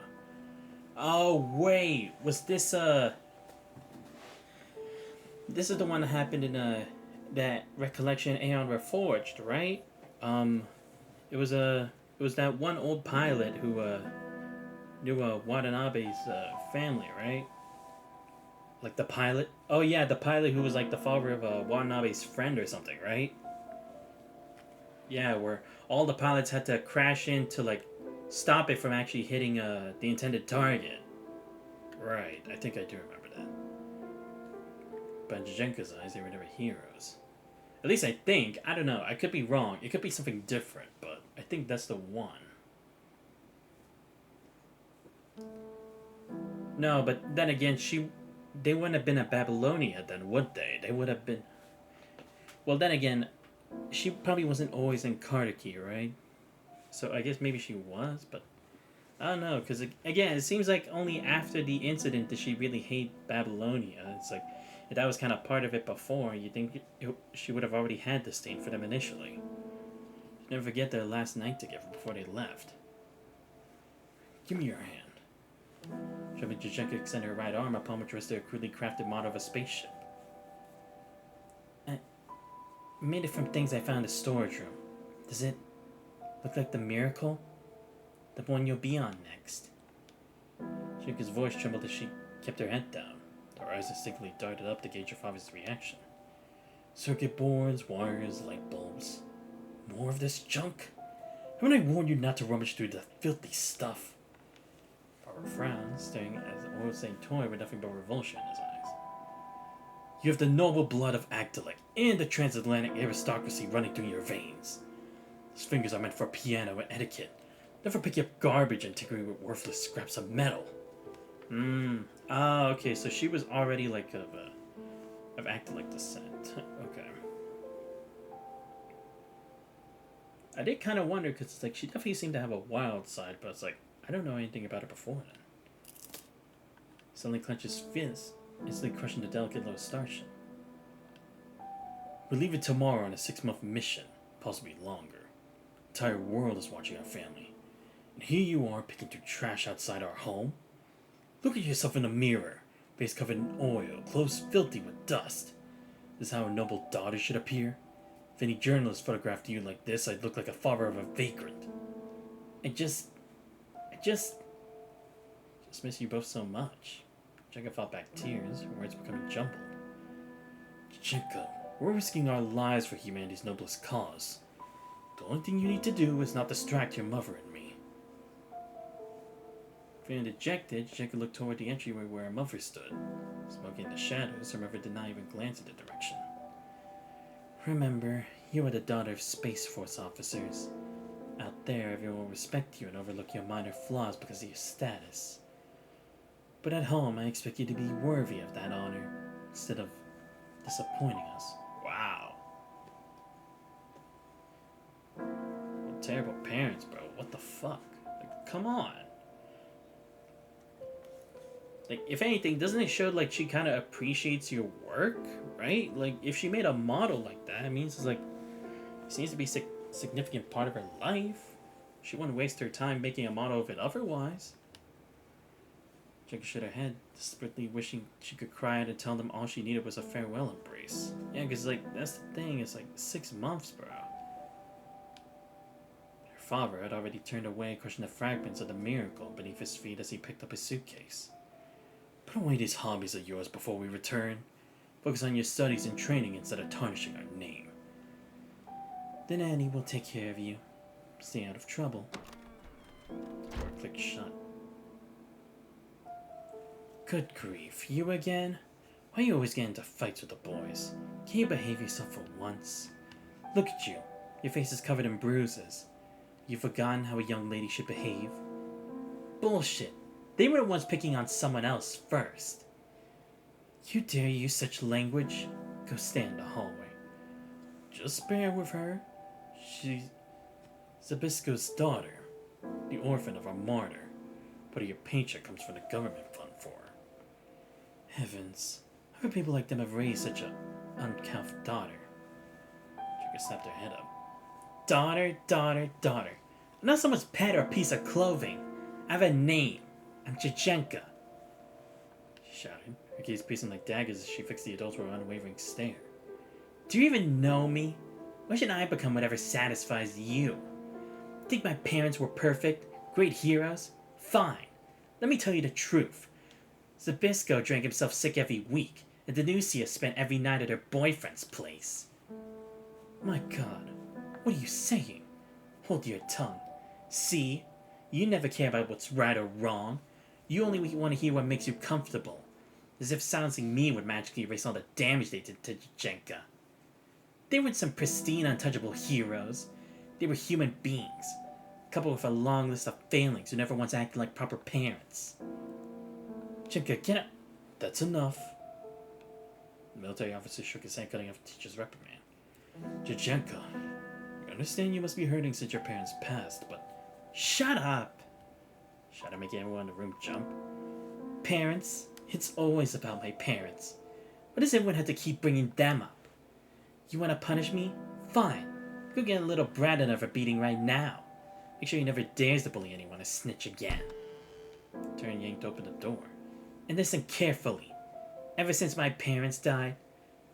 Oh, wait! Was this, This is the one that happened in, that recollection Aeon Reforged, right? It was that one old pilot who, knew, Watanabe's, family, right? Like the pilot? Oh yeah, the pilot who was like the father of, Watanabe's friend or something, right? Yeah, where all the pilots had to crash in to, like, stop it from actually hitting, the intended target. Right, I think I do remember that. But in Jajenka's eyes, they were never heroes. At least I think. I don't know. I could be wrong. It could be something different, but I think that's the one. No, but then again, they wouldn't have been at Babylonia then, would they? They would have been... Well, then again, she probably wasn't always in Kardaki, right? So I guess maybe she was, but... I don't know, because, again, it seems like only after the incident did she really hate Babylonia. It's like, if that was kind of part of it before, you think she would have already had disdain for them initially. Never forget their last night together before they left. Give me your hand. Showing Jajenka extended her right arm, upon which rested a crudely crafted model of a spaceship. made it from things I found in the storage room. Does it look like the miracle? The one you'll be on next? Shinka's voice trembled as she kept her head down. Her eyes instinctively darted up to gauge her father's reaction. Circuit boards, wires, light bulbs. More of this junk? Haven't I warned you not to rummage through the filthy stuff? Father frowned, staring at the oil-stained toy with nothing but revulsion in his eyes. You have the noble blood of Agdalec and the transatlantic aristocracy running through your veins. Those fingers are meant for piano and etiquette. Never pick up garbage and tinkering with worthless scraps of metal. Okay, so she was already like of Agdalec descent. Okay. I did kind of wonder, because it's like she definitely seemed to have a wild side, but it's like, I don't know anything about her before then. Suddenly clenches fist, instantly crushing the delicate little starship. We're leaving tomorrow on a 6-month mission, possibly longer. The entire world is watching our family. And here you are picking through trash outside our home? Look at yourself in the mirror, face covered in oil, clothes filthy with dust. This is how a noble daughter should appear? If any journalist photographed you like this, I'd look like a father of a vagrant. I just miss you both so much. Jenka fought back tears, her words becoming jumbled. Jenka, we're risking our lives for humanity's noblest cause. The only thing you need to do is not distract your mother and me. Feeling dejected, Jenka looked toward the entryway where her mother stood. Smoking in the shadows, her mother did not even glance in the direction. Remember, you are the daughter of Space Force officers. Out there, everyone will respect you and overlook your minor flaws because of your status. But at home, I expect you to be worthy of that honor, instead of disappointing us. Wow. What terrible parents, bro. What the fuck? Like, come on. Like, if anything, doesn't it show, like, she kind of appreciates your work, right? Like, if she made a model like that, it means it's, like, it seems to be a significant part of her life. She wouldn't waste her time making a model of it otherwise. Jenka shook her head, desperately wishing she could cry out and tell them all she needed was a farewell embrace. Yeah, because, like, that's the thing, it's, like, 6 months, bro. Her father had already turned away, crushing the fragments of the miracle beneath his feet as he picked up his suitcase. Put away these hobbies of yours before we return. Focus on your studies and training instead of tarnishing our name. Then Annie will take care of you. Stay out of trouble. The door clicked shut. Good grief, you again? Why are you always getting into fights with the boys? Can you behave yourself for once? Look at you. Your face is covered in bruises. You've forgotten how a young lady should behave? Bullshit. They were the ones picking on someone else first. You dare use such language? Go stand in the hallway. Just bear with her. She's Zabisco's daughter, the orphan of our martyr. Part of your paycheck comes from the government fund for her. Heavens, how could people like them have raised such an uncouth daughter? Jessica snapped her head up. Daughter, daughter, daughter. I'm not someone's pet or a piece of clothing. I have a name. I'm Chachenka. She shouted, her gaze piercing like daggers as she fixed the adults with an unwavering stare. Do you even know me? Why should I become whatever satisfies you? Think my parents were perfect? Great heroes? Fine. Let me tell you the truth. Zabisco drank himself sick every week, and Danusia spent every night at her boyfriend's place. My God, what are you saying? Hold your tongue. See? You never care about what's right or wrong. You only want to hear what makes you comfortable. As if silencing me would magically erase all the damage they did to Jenka. They weren't some pristine, untouchable heroes. They were human beings. A couple with a long list of failings who never once acted like proper parents. Jenka, get up. That's enough. The military officer shook his head, cutting off the teacher's reprimand. Jenka, I understand you must be hurting since your parents passed, but... Shut up! Shouted, making everyone in the room jump. Parents? It's always about my parents. Why does everyone have to keep bringing them up? You want to punish me? Fine. Go get a little brat another beating right now. Make sure he never dares to bully anyone or snitch again. Turn yanked open the door. And listen carefully. Ever since my parents died,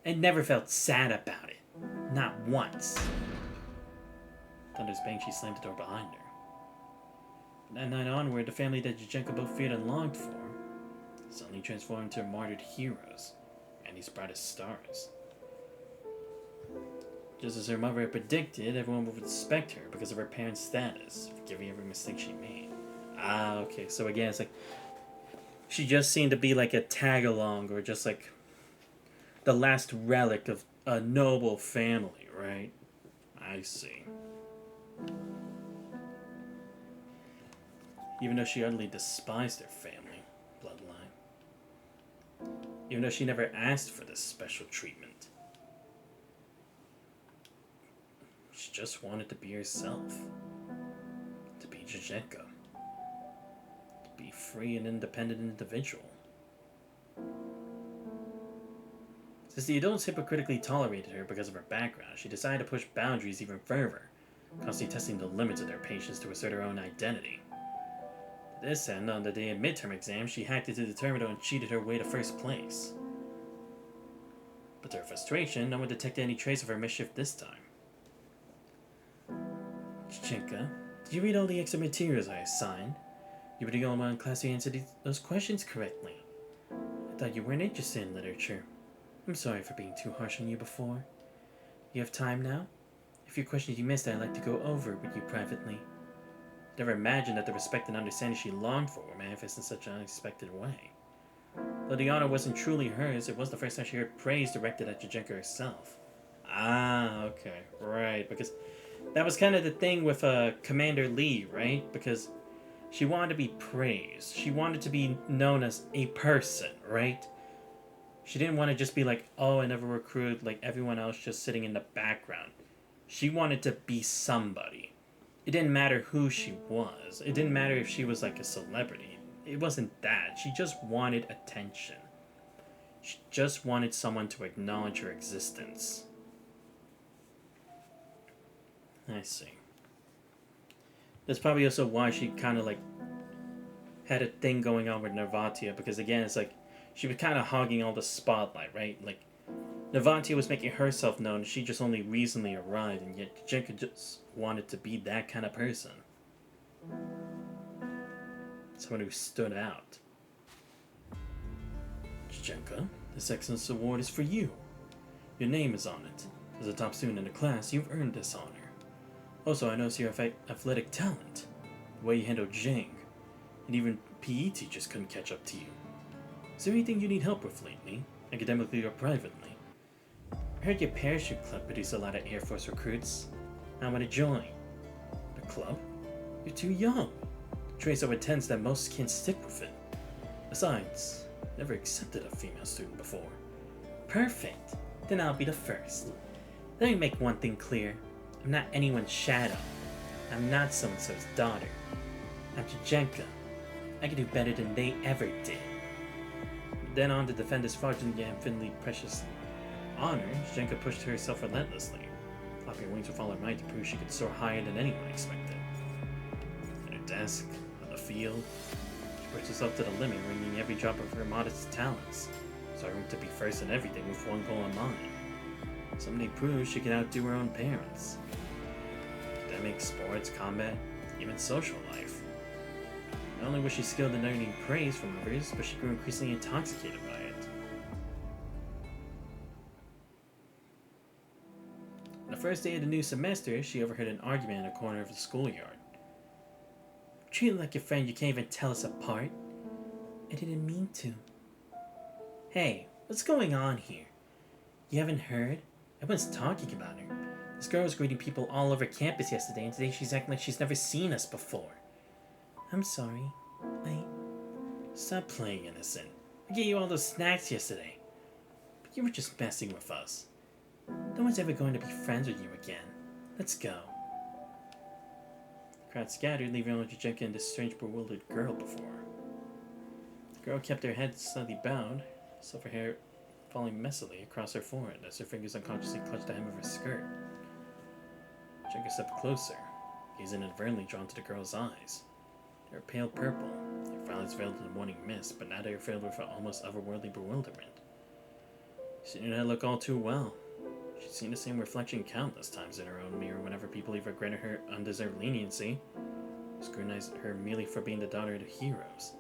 I never felt sad about it. Not once. Thunder's bang, she slammed the door behind her. From that night onward, the family that Yujenko both feared and longed for suddenly transformed into martyred heroes, Randy's brightest stars. Just as her mother had predicted, everyone would respect her because of her parents' status, forgiving every mistake she made. Ah, okay, so again, it's like she just seemed to be like a tag-along, or just like the last relic of a noble family, right? I see. Even though she utterly despised her family bloodline. Even though she never asked for this special treatment. She just wanted to be herself. To be Jujenko. To be free and independent individual. Since the adults hypocritically tolerated her because of her background, she decided to push boundaries even further, constantly testing the limits of their patience to assert her own identity. To this end, on the day of midterm exams, she hacked into the terminal and cheated her way to first place. But to her frustration, no one detected any trace of her mischief this time. Chichinka, did you read all the extra materials I assigned? You were the only one in class who answered those questions correctly. I thought you weren't interested in literature. I'm sorry for being too harsh on you before. You have time now? A few questions you missed I'd like to go over with you privately. I never imagined that the respect and understanding she longed for were manifest in such an unexpected way. Though the honor wasn't truly hers, it was the first time she heard praise directed at Jujenko herself. Ah, okay, right, because that was kind of the thing with Commander Lee, right? Because she wanted to be praised. She wanted to be known as a person, right? She didn't want to just be like, oh, I never recruited like everyone else just sitting in the background. She wanted to be somebody. It didn't matter who she was. It didn't matter if she was like a celebrity. It wasn't that. She just wanted attention. She just wanted someone to acknowledge her existence. I see. That's probably also why she kind of like had a thing going on with Nervatia, because again, it's like she was kind of hogging all the spotlight, right? Like Nervatia was making herself known, she just only recently arrived, and yet Jujenko just wanted to be that kind of person. Someone who stood out. Jujenko, this Excellence Award is for you. Your name is on it. As a top student in the class, you've earned this honor. Also, I noticed your athletic talent, the way you handled Jing, and even PE teachers couldn't catch up to you. Is there anything you need help with lately, academically or privately? I heard your parachute club produced a lot of Air Force recruits. I want to join. The club? You're too young. The train's so intense that most can't stick with it. Besides, never accepted a female student before. Perfect. Then I'll be the first. Let me make one thing clear. I'm not anyone's shadow. I'm not so-and-so's daughter. I'm Jujenko. I can do better than they ever did. Then on to defend his fraudulent yet infinitely precious honor, Jujenko pushed herself relentlessly, flopping her wings with all her might to prove she could soar higher than anyone expected. At her desk, on the field, she pushed herself to the limit, wringing every drop of her modest talents, striving to be first in everything with one goal in mind. Someday prove she could outdo her own parents. Academics, sports, combat, even social life. Not only was she skilled in earning praise from others, but she grew increasingly intoxicated by it. On the first day of the new semester, she overheard an argument in a corner of the schoolyard. Treat her like your friend, you can't even tell us apart. I didn't mean to. Hey, what's going on here? You haven't heard? Everyone's talking about her. This girl was greeting people all over campus yesterday, and today she's acting like she's never seen us before. I'm sorry. Stop playing innocent. I gave you all those snacks yesterday. But you were just messing with us. No one's ever going to be friends with you again. Let's go. The crowd scattered, leaving only Jujenko and this strange, bewildered girl before her. The girl kept her head slightly bowed, silver hair falling messily across her forehead as her fingers unconsciously clutched the hem of her skirt. Jujenko stepped closer, gaze inadvertently drawn to the girl's eyes. They were pale purple, their violets veiled in the morning mist, but now they were filled with an almost otherworldly bewilderment. She knew that look all too well. She'd She's seen the same reflection countless times in her own mirror whenever people either granted her undeserved leniency or scrutinized her merely for being the daughter of heroes.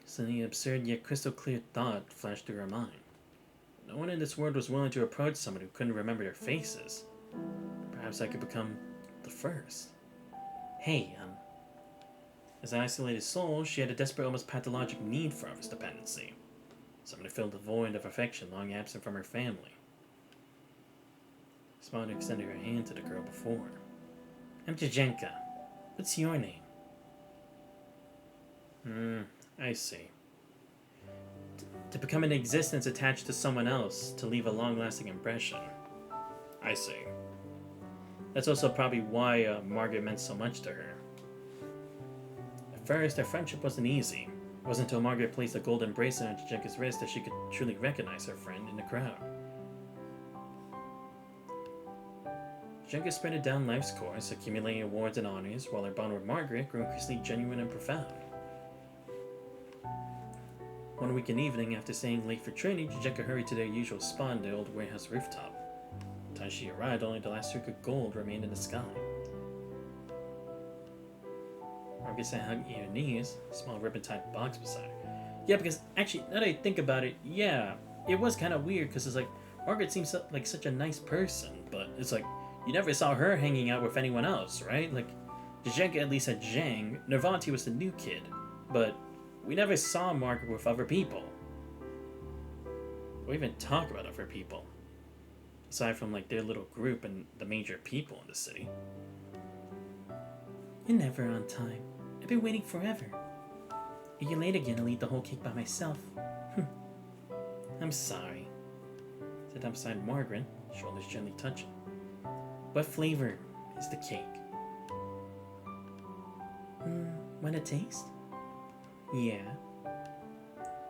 Suddenly, an absurd yet crystal clear thought flashed through her mind. No one in this world was willing to approach someone who couldn't remember their faces. Perhaps I could become the first. Hey, As an isolated soul, she had a desperate, almost pathologic need for others' dependency. Someone to fill the void of affection long absent from her family. Smiled and extended her hand to the girl before her. I'm Jajenka. What's your name? I see. To become an existence attached to someone else, to leave a long-lasting impression. I see. That's also probably why Margaret meant so much to her. At first, their friendship wasn't easy. It wasn't until Margaret placed a golden bracelet on Jajenka's wrist that she could truly recognize her friend in the crowd. Jajenka sprinted down life's course, accumulating awards and honors, while her bond with Margaret grew increasingly genuine and profound. One weekend evening, after staying late for training, Jajenka hurried to their usual spot on the old warehouse rooftop. By the time she arrived, only the last streak of gold remained in the sky. Margaret sat hugging her knees, a small ribbon-tied box beside her. Yeah, because actually, now that I think about it, yeah, it was kind of weird, because it's like, Margaret seems like such a nice person, but it's like, you never saw her hanging out with anyone else, right? Like, Jajenka at least had Zhang, Nervanti was the new kid, but we never saw Margaret with other people. Or even talk about other people. Aside from, like, their little group and the major people in the city. You're never on time. I've been waiting forever. If you're late again, I'll eat the whole cake by myself. I'm sorry. Said up beside Margaret, shoulders gently touching. What flavor is the cake? Want a taste? Yeah.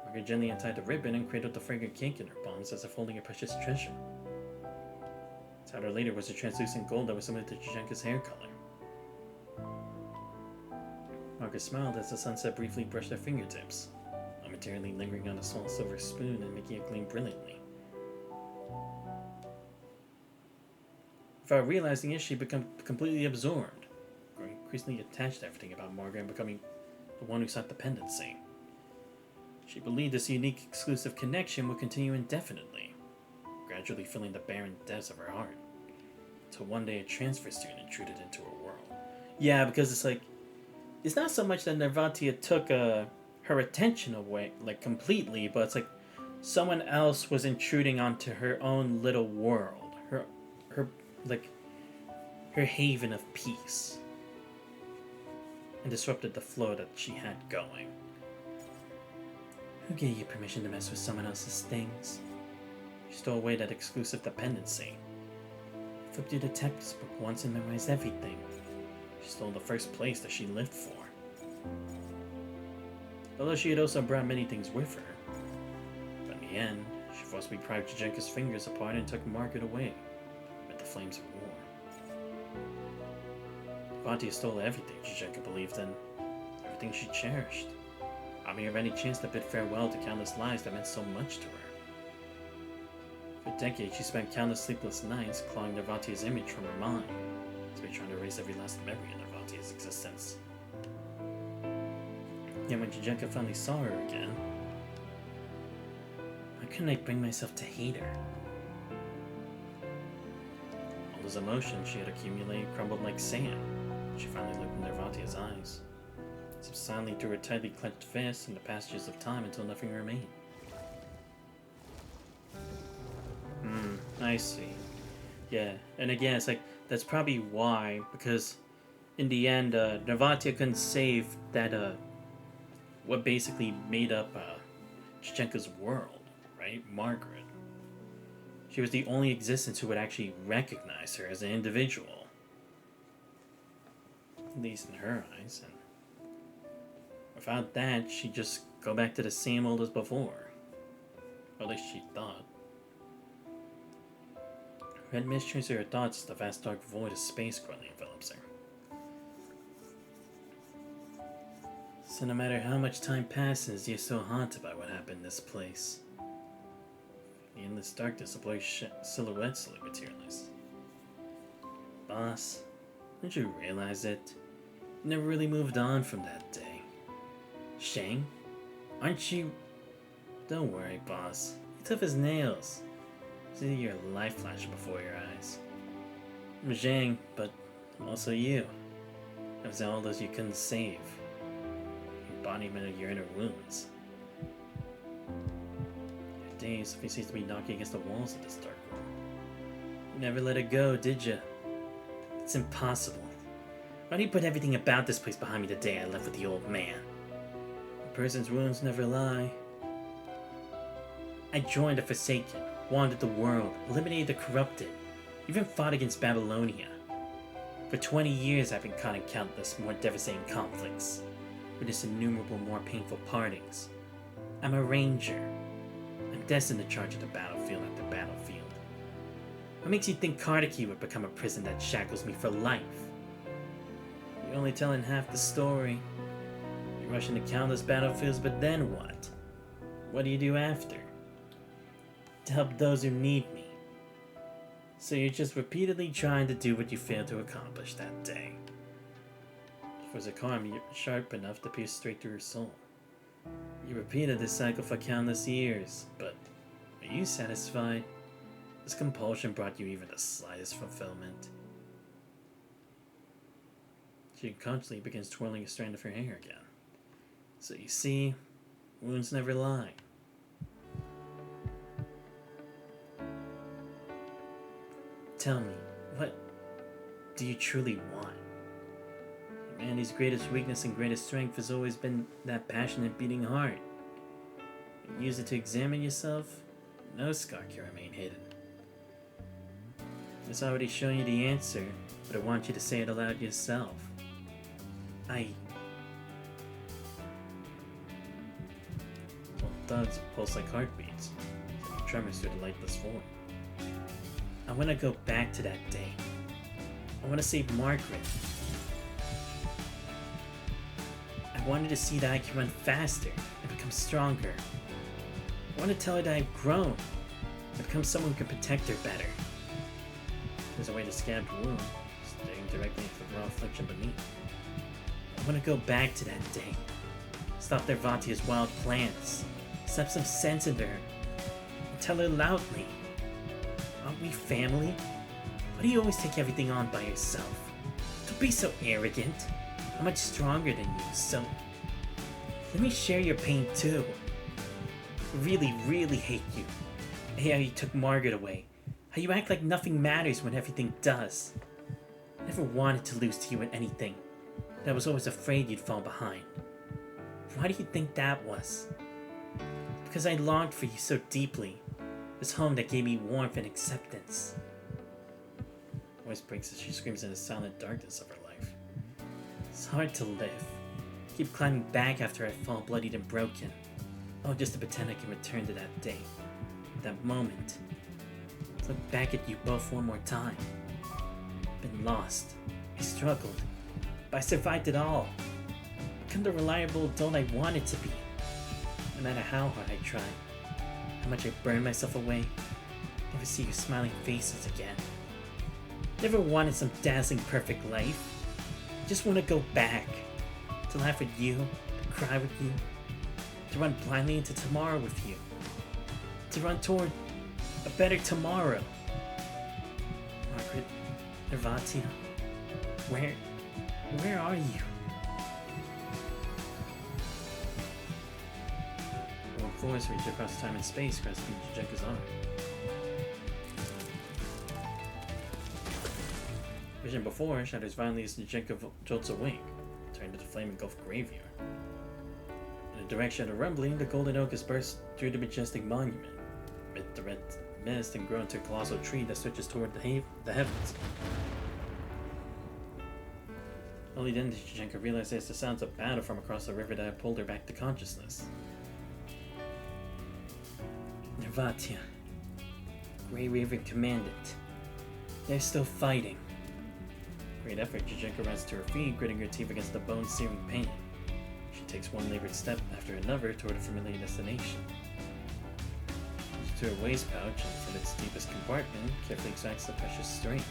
Margaret gently untied the ribbon and cradled the fragrant cake in her palms as if holding a precious treasure. Inside her later was a translucent gold that was similar to Jajenka's hair color. Margaret smiled as the sunset briefly brushed her fingertips, momentarily lingering on a small silver spoon and making it gleam brilliantly. Without realizing it, she became completely absorbed, growing increasingly attached to everything about Margaret and becoming the one who sought dependency. She believed this unique, exclusive connection would continue indefinitely, gradually filling the barren depths of her heart, until one day a transfer student intruded into her world. Yeah, because it's like, it's not so much that Nervantia took her attention away, like, completely, but it's like someone else was intruding onto her own little world, her haven of peace, and disrupted the flow that she had going. Who gave you permission to mess with someone else's things? She stole away that exclusive dependency. Flipped through the textbook once and memorized everything. She stole the first place that she lived for. Although she had also brought many things with her. But in the end, she forcibly pried Jajenka's fingers apart and took Margaret away with the flames of war. Vantia stole everything Jajenka believed in, everything she cherished, robbing her of any chance to bid farewell to countless lives that meant so much to her. For decades, she spent countless sleepless nights clawing Nervantia's image from her mind, as by trying to erase every last memory of Nervantia's existence. Yet when Jajenka finally saw her again, why couldn't I bring myself to hate her? All those emotions she had accumulated crumbled like sand. She finally looked in Nervantia's eyes, slipped silently through her tightly clenched fists in the passages of time until nothing remained. I see. Yeah, and again, it's like, that's probably why, because in the end, Nervantia couldn't save that, what basically made up, Jajenka's world, right? Margaret. She was the only existence who would actually recognize her as an individual. At least in her eyes, and without that, she'd just go back to the same old as before. Or at least she thought. Red mist turns to her thoughts as the vast dark void of space quietly envelops her. So no matter how much time passes, you're still haunted by what happened in this place. The in this darkness, a blurry silhouette slowly materialized. Boss, don't you realize it? You never really moved on from that day. Shang, aren't you... Don't worry, boss. You're tough as nails. See your life flash before your eyes. I'm Zhang, but I'm also you. I was all those you couldn't save. Embodiment of your inner wounds. Your days, something seems to be knocking against the walls of this dark room. You never let it go, did you? It's impossible. Why do you put everything about this place behind me the day I left with the old man? A person's wounds never lie. I joined the Forsaken, wandered the world, eliminated the corrupted, even fought against Babylonia. For 20 years I've been caught in countless more devastating conflicts, witnessed innumerable more painful partings. I'm a ranger. I'm destined to charge at the battlefield after battlefield. What makes you think Kardaki would become a prison that shackles me for life? You're only telling half the story. You're rushing to countless battlefields, but then what? What do you do after? To help those who need me. So you're just repeatedly trying to do what you failed to accomplish that day. For Zakaram, you're sharp enough to pierce straight through her soul. You repeated this cycle for countless years, but are you satisfied? This compulsion brought you even the slightest fulfillment. She unconsciously begins twirling a strand of her hair again. So you see, wounds never lie. Tell me, what do you truly want? Humanity's greatest weakness and greatest strength has always been that passionate beating heart. You use it to examine yourself, no scar can remain hidden. It's already shown you the answer, but I want you to say it aloud yourself. Well, thuds pulse like heartbeats, tremors through the lightless form. I want to go back to that day. I want to save Margaret. I wanted to see that I can run faster and become stronger. I want to tell her that I've grown and become someone who can protect her better. There's a way to scabbed wound, staring directly into the raw affliction beneath. I want to go back to that day. Stop Nervatia's wild plans. Slap some sense into her. And tell her loudly. Aren't we family? Why do you always take everything on by yourself? Don't be so arrogant. I'm much stronger than you, so let me share your pain too. I really, really hate you. I hate how you took Margaret away. How you act like nothing matters when everything does. I never wanted to lose to you in anything, but I was always afraid you'd fall behind. Why do you think that was? Because I longed for you so deeply. This home that gave me warmth and acceptance. Her voice breaks as she screams in the silent darkness of her life. It's hard to live. Keep climbing back after I fall bloodied and broken. Oh, just to pretend I can return to that day. That moment. Look back at you both one more time. Been lost. I struggled. But I survived it all. Become the reliable adult I wanted to be. No matter how hard I tried. How much I burned myself away. Never see your smiling faces again. Never wanted some dazzling perfect life. Just want to go back. To laugh with you. To cry with you. To run blindly into tomorrow with you. To run toward a better tomorrow. Margaret, Nervatia, where are you? The force reached across time and space, grasping Jajenka's arm. Vision before shatters violently as Jajenka jolts awake, turned to the flame-engulfed graveyard. In the direction of the rumbling, the golden oak has burst through the majestic monument, amid the red mist, and grown to a colossal tree that stretches toward the heavens. Only then did Jajenka realize there's the sounds of battle from across the river that had pulled her back to consciousness. Nervatia, Grey Raven Commandant. They're still fighting. Great effort, Jajenka rises to her feet, gritting her teeth against the bone-searing pain. She takes one labored step after another toward a familiar destination. She to her waist pouch and from its deepest compartment, carefully extracts the precious string.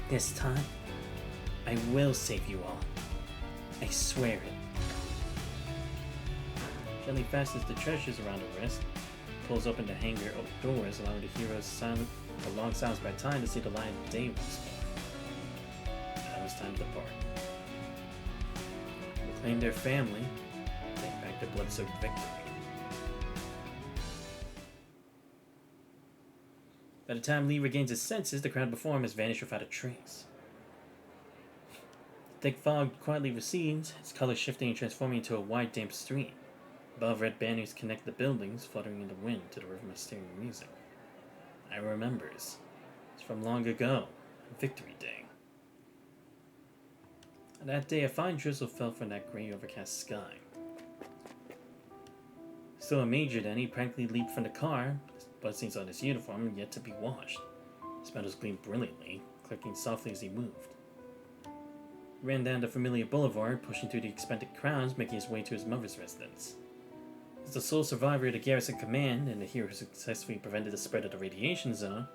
This time, I will save you all. I swear it. Gently fastens the treasures around her wrist, pulls open the hanger doors, allowing the heroes a long silence by time to see the light of day once more. Now it's time to depart. Reclaim their family, take back their blood-soaked victory. By the time Lee regains his senses, the crowd before him has vanished without a trace. The thick fog quietly recedes, its color shifting and transforming into a wide, damp stream. Above, red banners connect the buildings, fluttering in the wind to the rhythm of stirring music. I remembers. It's from long ago, Victory Day. That day, a fine drizzle fell from that gray, overcast sky. Still a major then, he practically leaped from the car, his bloodstains on his uniform yet to be washed. His medals gleamed brilliantly, clicking softly as he moved. He ran down the familiar boulevard, pushing through the expectant crowds, making his way to his mother's residence. As the sole survivor of the garrison command, and the hero who successfully prevented the spread of the radiation zone,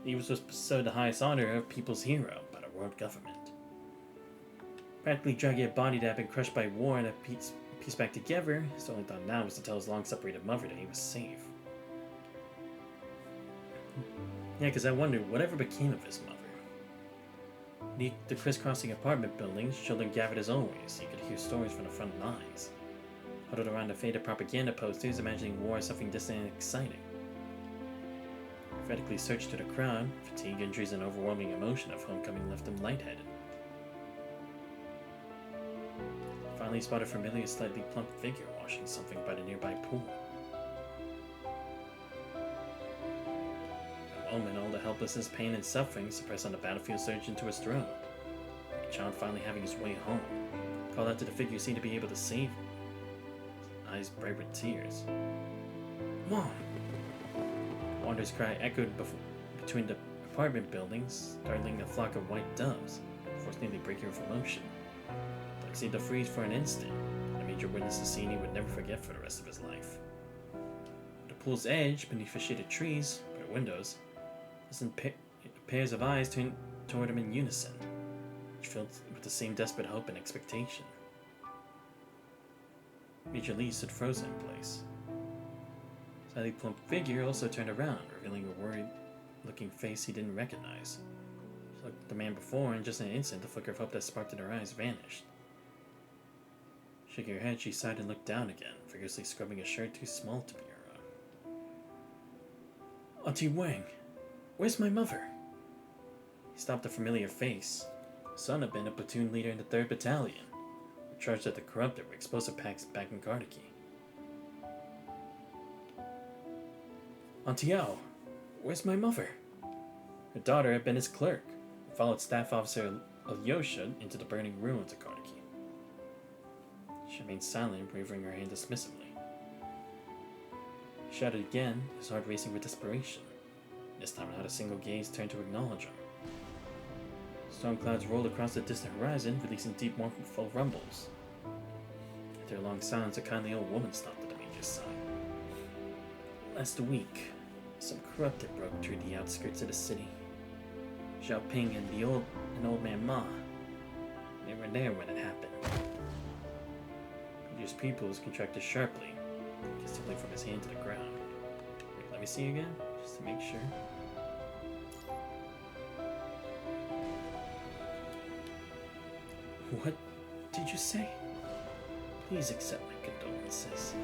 he was bestowed the highest honor of People's Hero by the world government. Practically dragging a body that had been crushed by war and pieced back together, his only thought now was to tell his long-separated mother that he was safe. Yeah, because I wondered, whatever became of his mother? Beneath the crisscrossing apartment buildings, children gathered as always. You could hear stories from the front lines. Huddled around the faded propaganda posters, imagining war as something distant and exciting. Prophetically searched through the crowd, fatigue, injuries, and overwhelming emotion of homecoming left him lightheaded. Finally spotted a familiar, slightly plump figure washing something by the nearby pool. For a moment, all the helplessness, pain, and suffering suppressed on the battlefield surged into his throat. Like a child finally having his way home, called out to the figure who seemed to be able to save him. His eyes bright with tears. Mom! Wander's cry echoed between the apartment buildings, startling a flock of white doves, forced nearly breaking her from motion. Like seemed to freeze for an instant, and the major witnessed a scene he would never forget for the rest of his life. At the pool's edge, beneath the shaded trees, by windows, pairs of eyes turned toward him in unison, which filled with the same desperate hope and expectation. Major Lee stood frozen in place. His highly plump figure also turned around, revealing a worried-looking face he didn't recognize. She looked at the man before, and just in an instant, the flicker of hope that sparked in her eyes vanished. Shaking her head, she sighed and looked down again, vigorously scrubbing a shirt too small to be her own. Auntie Wang, where's my mother? He stopped a familiar face. His son had been a platoon leader in the 3rd Battalion, charged at the corrupted with explosive packs back in Gardaky. Auntie Yao, where's my mother? Her daughter had been his clerk, and followed Staff Officer Alyosha into the burning ruins of Gardaky. She remained silent, wavering her hand dismissively. He shouted again, his heart racing with desperation. This time not a single gaze turned to acknowledge him. Storm clouds rolled across the distant horizon, releasing deep, mournful rumbles. After a long silence, a kindly old woman stopped at the major's side. Last week, some corrupted broke through the outskirts of the city. Xiao Ping and old man Ma, they were there when it happened. Major's pupils contracted sharply, just tilting from his hand to the ground. Wait, let me see again, just to make sure. What did you say? Please accept my condolences.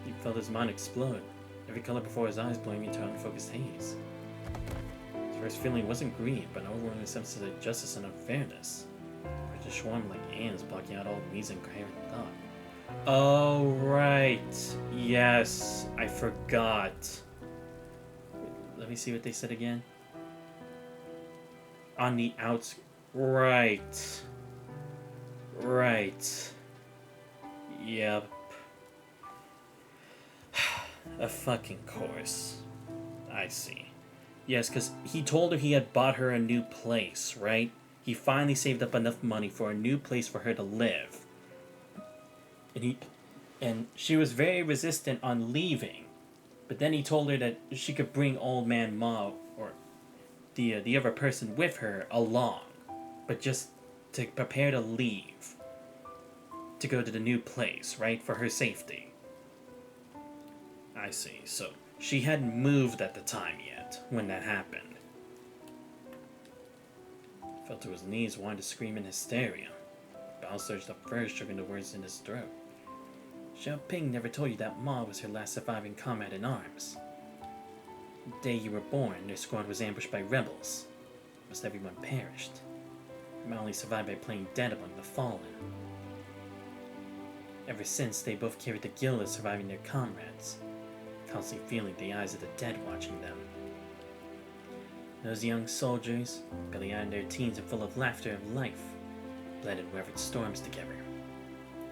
He felt his mind explode, every color before his eyes blowing into unfocused haze. His first feeling wasn't greed, but an overwhelming sense of justice and unfairness. It just swarmed like ants, blocking out all reason and coherent thought. Oh, right. Yes, I forgot. Wait, let me see what they said again. On the outskirts. Right. Right. Yep. A fucking course. I see. Yes, because he told her he had bought her a new place, right? He finally saved up enough money for a new place for her to live. And And she was very resistant on leaving. But then he told her that she could bring Old Man Ma, or the other person with her, along. But just to prepare to leave. To go to the new place, right? For her safety. I see. So, she hadn't moved at the time yet, when that happened. Fell to his knees, wanted to scream in hysteria. Bao surged up first, choking the words in his throat. Xiao Ping never told you that Ma was her last surviving comrade in arms. The day you were born, their squad was ambushed by rebels. Almost everyone perished. Ma only survived by playing dead among the fallen. Ever since, they both carried the guilt of surviving their comrades, constantly feeling the eyes of the dead watching them. Those young soldiers, barely out in their teens and full of laughter of life, bled and weathered storms together,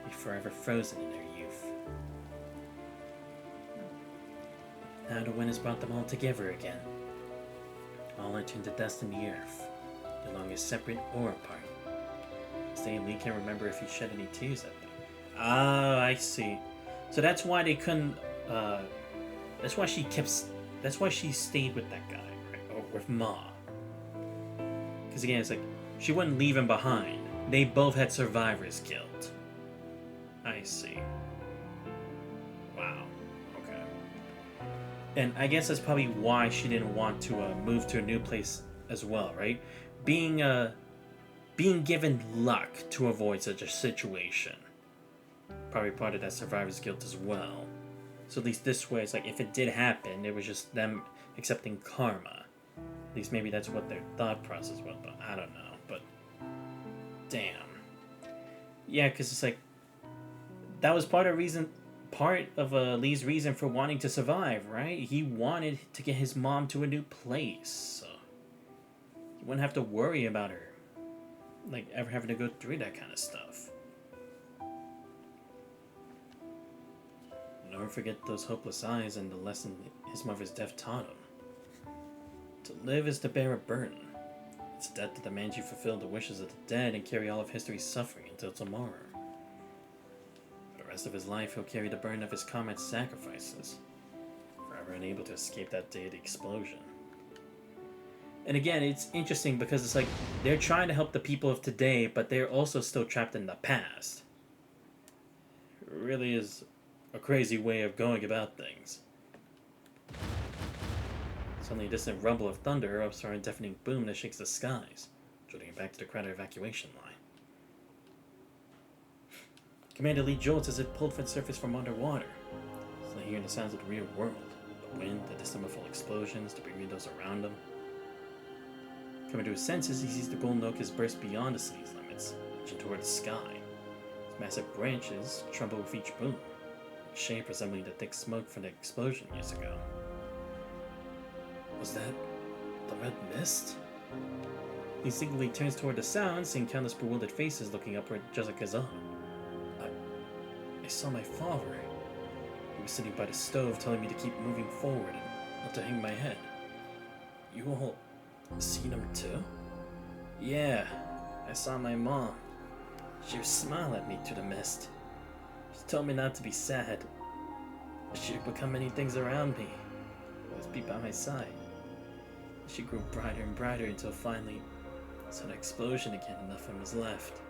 be forever frozen in their youth. Now the wind has brought them all together again. All are turned to dust in the earth, no longer separate or apart. Stan Lee can't remember if he shed any tears at them. Ah, I see. So that's why they couldn't, that's why she stayed with that guy, right? Or with Ma. Because again, it's like, she wouldn't leave him behind. They both had survivor's guilt. I see. Wow. Okay. And I guess that's probably why she didn't want to move to a new place as well, right? Being given luck to avoid such a situation. Probably part of that survivor's guilt as well. So at least this way, it's like if it did happen, it was just them accepting karma. At least maybe that's what their thought process was, but I don't know. But damn. Yeah, because it's like that was part of Lee's reason for wanting to survive, right? He wanted to get his mom to a new place, so he wouldn't have to worry about her, like ever having to go through that kind of stuff. Never forget those hopeless eyes and the lesson his mother's death taught him. To live is to bear a burden. It's a debt that demands you fulfill the wishes of the dead and carry all of history's suffering until tomorrow. For the rest of his life, he'll carry the burden of his comrades' sacrifices, forever unable to escape that day of the explosion. And again, it's interesting because it's like they're trying to help the people of today, but they're also still trapped in the past. It really is a crazy way of going about things. Suddenly a distant rumble of thunder erupts from a deafening boom that shakes the skies, jolting back to the crowded evacuation line. Commander Lee jolts as if pulled from the surface from underwater, suddenly hearing the sounds of the real world, the wind, the distant muffled explosions, the breathing of those around him. Coming to his senses, he sees the golden oak has burst beyond the city's limits, reaching toward the sky. Its massive branches tremble with each boom, shape resembling the thick smoke from the explosion years ago. Was that the red mist? He instinctively turns toward the sound, seeing countless bewildered faces looking upward just like his own. I saw my father. He was sitting by the stove telling me to keep moving forward and not to hang my head. You all seen him too? Yeah, I saw my mom. She would smile at me through the mist. She told me not to be sad. She would become many things around me. Always be by my side. She grew brighter and brighter until finally saw an explosion again and nothing was left.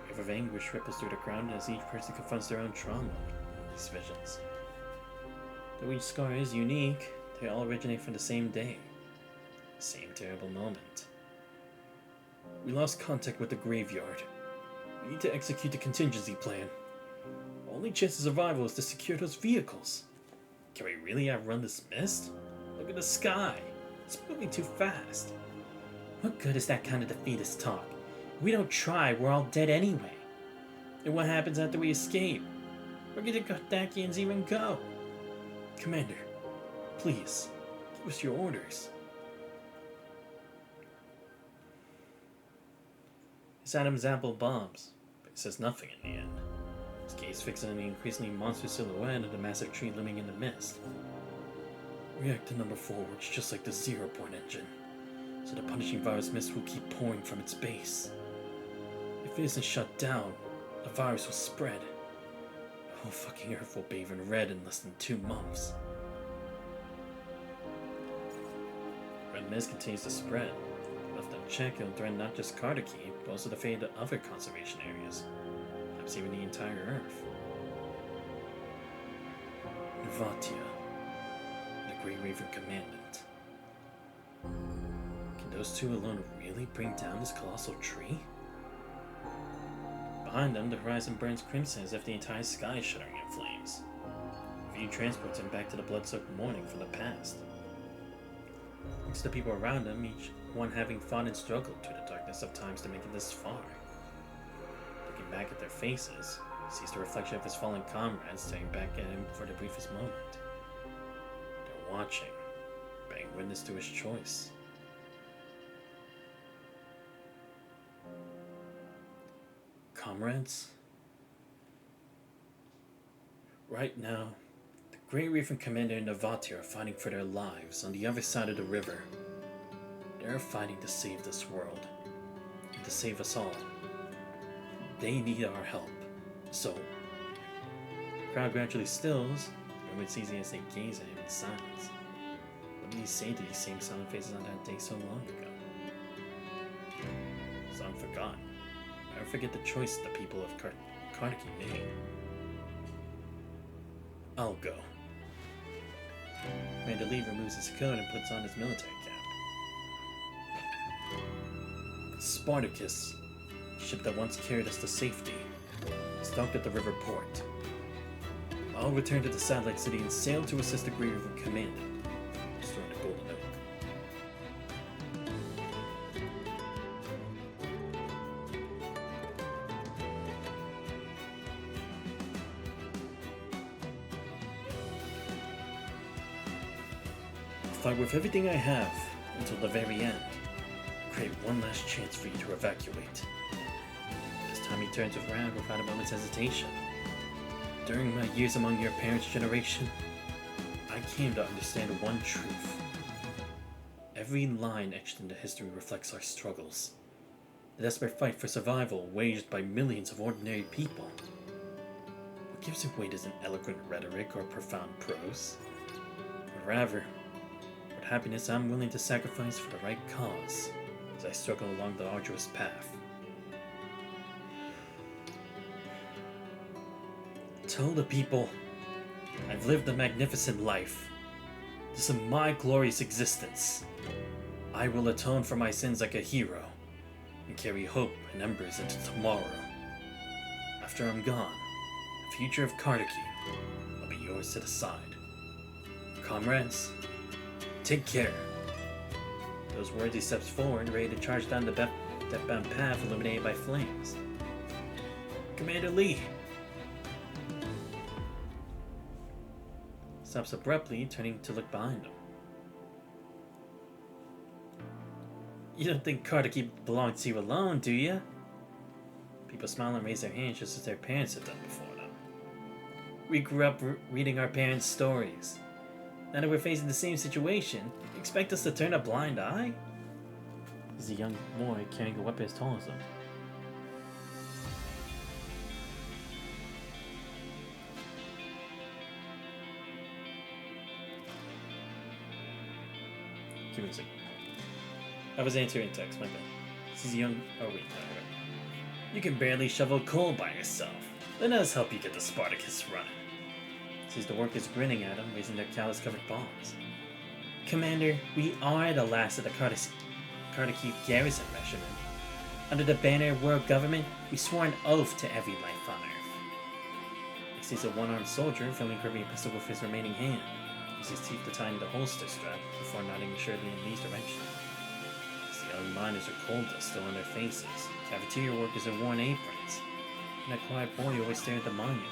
A wave of anguish ripples through the crowd as each person confronts their own trauma with these visions. Though each scar is unique, they all originate from the same day, the same terrible moment. We lost contact with the graveyard. We need to execute the contingency plan. Only chance of survival is to secure those vehicles. Can we really outrun this mist? Look at the sky. It's moving too fast. What good is that kind of defeatist talk? If we don't try, we're all dead anyway. And what happens after we escape? Where do the Gardakians even go? Commander, please, give us your orders. It's Adam's apple bombs, but he says nothing in the end. His gaze fixed on the increasingly monstrous silhouette of the massive tree looming in the mist. Reactor number 4 works just like the 0-point engine, so the punishing virus mist will keep pouring from its base. If it isn't shut down, the virus will spread. whole fucking Earth will bathe in red in less than 2 months. Red mist continues to spread. Left unchecked, it'll threaten not just Kardaki, but also the fate of other conservation areas. Perhaps even the entire Earth. Novatia, the Great Raven Commandant. Can those two alone really bring down this colossal tree? Behind them, the horizon burns crimson as if the entire sky is shuddering in flames. The view transports him back to the blood-soaked morning from the past. Thanks to the people around him, each one having fought and struggled through the darkness of times to make it this far. Looking back at their faces, he sees the reflection of his fallen comrades staring back at him for the briefest moment. They're watching, bearing witness to his choice. Comrades? Right now, the Great Raven Commander and Novatia are fighting for their lives on the other side of the river. They're fighting to save this world, and to save us all. They need our help, so... The crowd gradually stills, and it's easy as they gaze at him in silence. What did he say to these same silent faces on that day so long ago? Some forgot. Never forget the choice the people of Kardaki made. I'll go. Commander Lee removes his coat and puts on his military cap. Spartacus, the ship that once carried us to safety, is docked at the river port. I'll return to the satellite city and sail to assist the Great River Commandant, restoring the Golden Oak. Fight with everything I have until the very end. Create one last chance for you to evacuate. This time he turns around without a moment's hesitation. During my years among your parents' generation, I came to understand one truth. Every line etched into history reflects our struggles. The desperate fight for survival waged by millions of ordinary people. What gives it weight isn't eloquent rhetoric or profound prose, but rather happiness I'm willing to sacrifice for the right cause as I struggle along the arduous path. Tell the people I've lived a magnificent life. This is my glorious existence. I will atone for my sins like a hero and carry hope and embers into tomorrow. After I'm gone, the future of Kardaki will be yours to decide. Comrades, take care. Those words he steps forward, ready to charge down the death-bound path illuminated by flames. Commander Lee! Stops abruptly, turning to look behind him. You don't think Kardaki belongs to you alone, do you? People smile and raise their hands just as their parents have done before them. We grew up reading our parents' stories. Now that we're facing the same situation, you expect us to turn a blind eye? He's a young boy carrying a weapon as tall as him. Give me a second. I was answering text, my bad. He's a young... Oh wait, no. You can barely shovel coal by yourself. Let us help you get the Spartacus running. Sees the workers grinning at him, raising their callus-covered palms. Commander, we are the last of the Kardaki garrison regiment. Under the banner of world government, we swore an oath to every life on Earth. He sees a one-armed soldier filling gripping a pistol with his remaining hand. He uses his teeth to tighten the holster strap before nodding assuredly in Lee's direction. As the young miners are cold dust still on their faces, cafeteria workers in worn aprons, and that quiet boy always stared at the monument.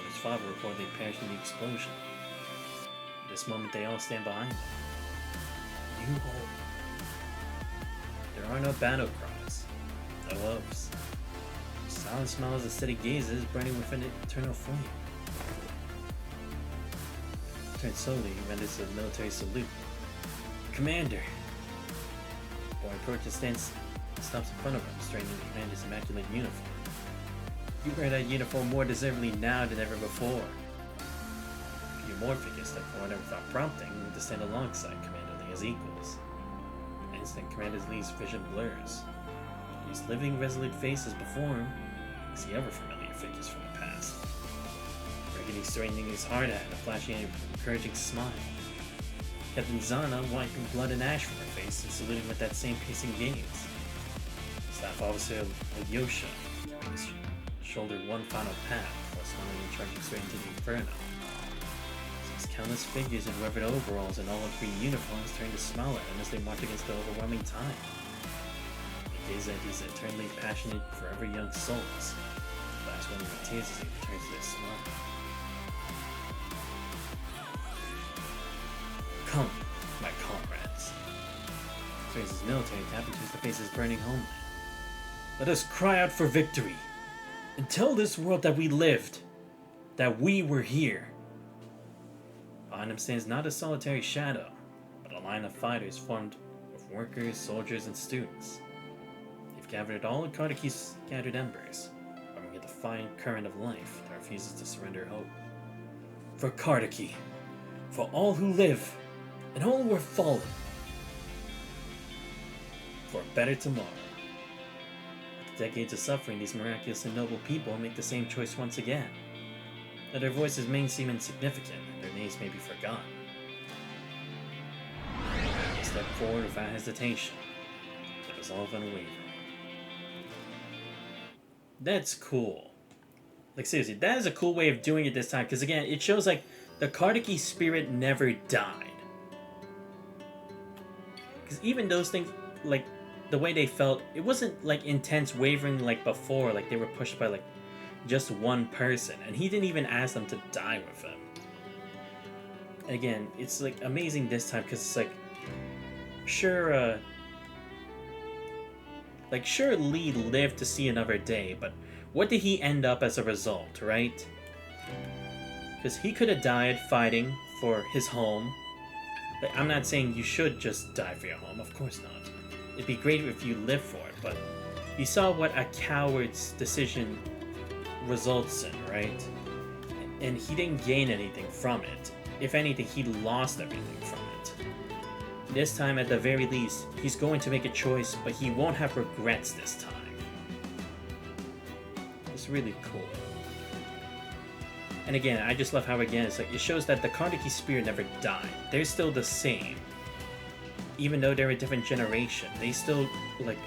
His father reportedly perished in the explosion. At this moment, they all stand behind him. You hold. There are no battle cries, no oaths. The silent smell as the steady gazes burning within an eternal flame. Turns slowly, he renders a military salute. Commander! The boy approaches and stops in front of him, straightening to command his immaculate uniform. You wear that uniform more deservedly now than ever before. A few more figures step forward and without prompting, to stand alongside Commander Lee as equals. Instant Commander Lee's vision blurs. These living, resolute faces before him, is the ever familiar figures from the past. Burgundy straightening his hard hat and flashing an encouraging smile. Captain Zana wiping blood and ash from her face and saluting with that same piercing gaze. Staff Officer Alyosha shouldered one final path before smiling and charging straight into the inferno. These countless figures in riveted overalls and olive green uniforms turned to smile at him as they marched against the overwhelming tide. They gaze at these eternally passionate, forever young souls. The last one with tears as he returns to their smile. Come, my comrades. Turns his military cap and turns to face his burning homeland. Let us cry out for victory, and tell this world that we lived, that we were here. Behind him stands not a solitary shadow, but a line of fighters formed of workers, soldiers, and students. They've gathered all of Kardaki's scattered embers, forming a defiant current of life that refuses to surrender hope. For Kardaki, for all who live, and all who are fallen, for a better tomorrow. After decades of suffering, these miraculous and noble people make the same choice once again. That their voices may seem insignificant, and their names may be forgotten. They step forward without hesitation, their resolve unwavering. That's cool. Like seriously, that is a cool way of doing it this time, because again, it shows like the Kardaki spirit never died. Because even those things, like the way they felt, it wasn't like intense wavering like before, like they were pushed by like just one person, and he didn't even ask them to die with him. Again, it's like amazing this time because it's like, sure, sure Lee lived to see another day, but what did he end up as a result, right? Because he could have died fighting for his home. Like, I'm not saying you should just die for your home, of course not. It'd be great if you live for it, but you saw what a coward's decision results in, right? And he didn't gain anything from it. If anything, he lost everything from it. This time, at the very least, he's going to make a choice, but he won't have regrets this time. It's really cool. And again, I just love how, again, it's like, it shows that the Kardaki spirit never died. They're still the same. Even though they're a different generation, they still, like,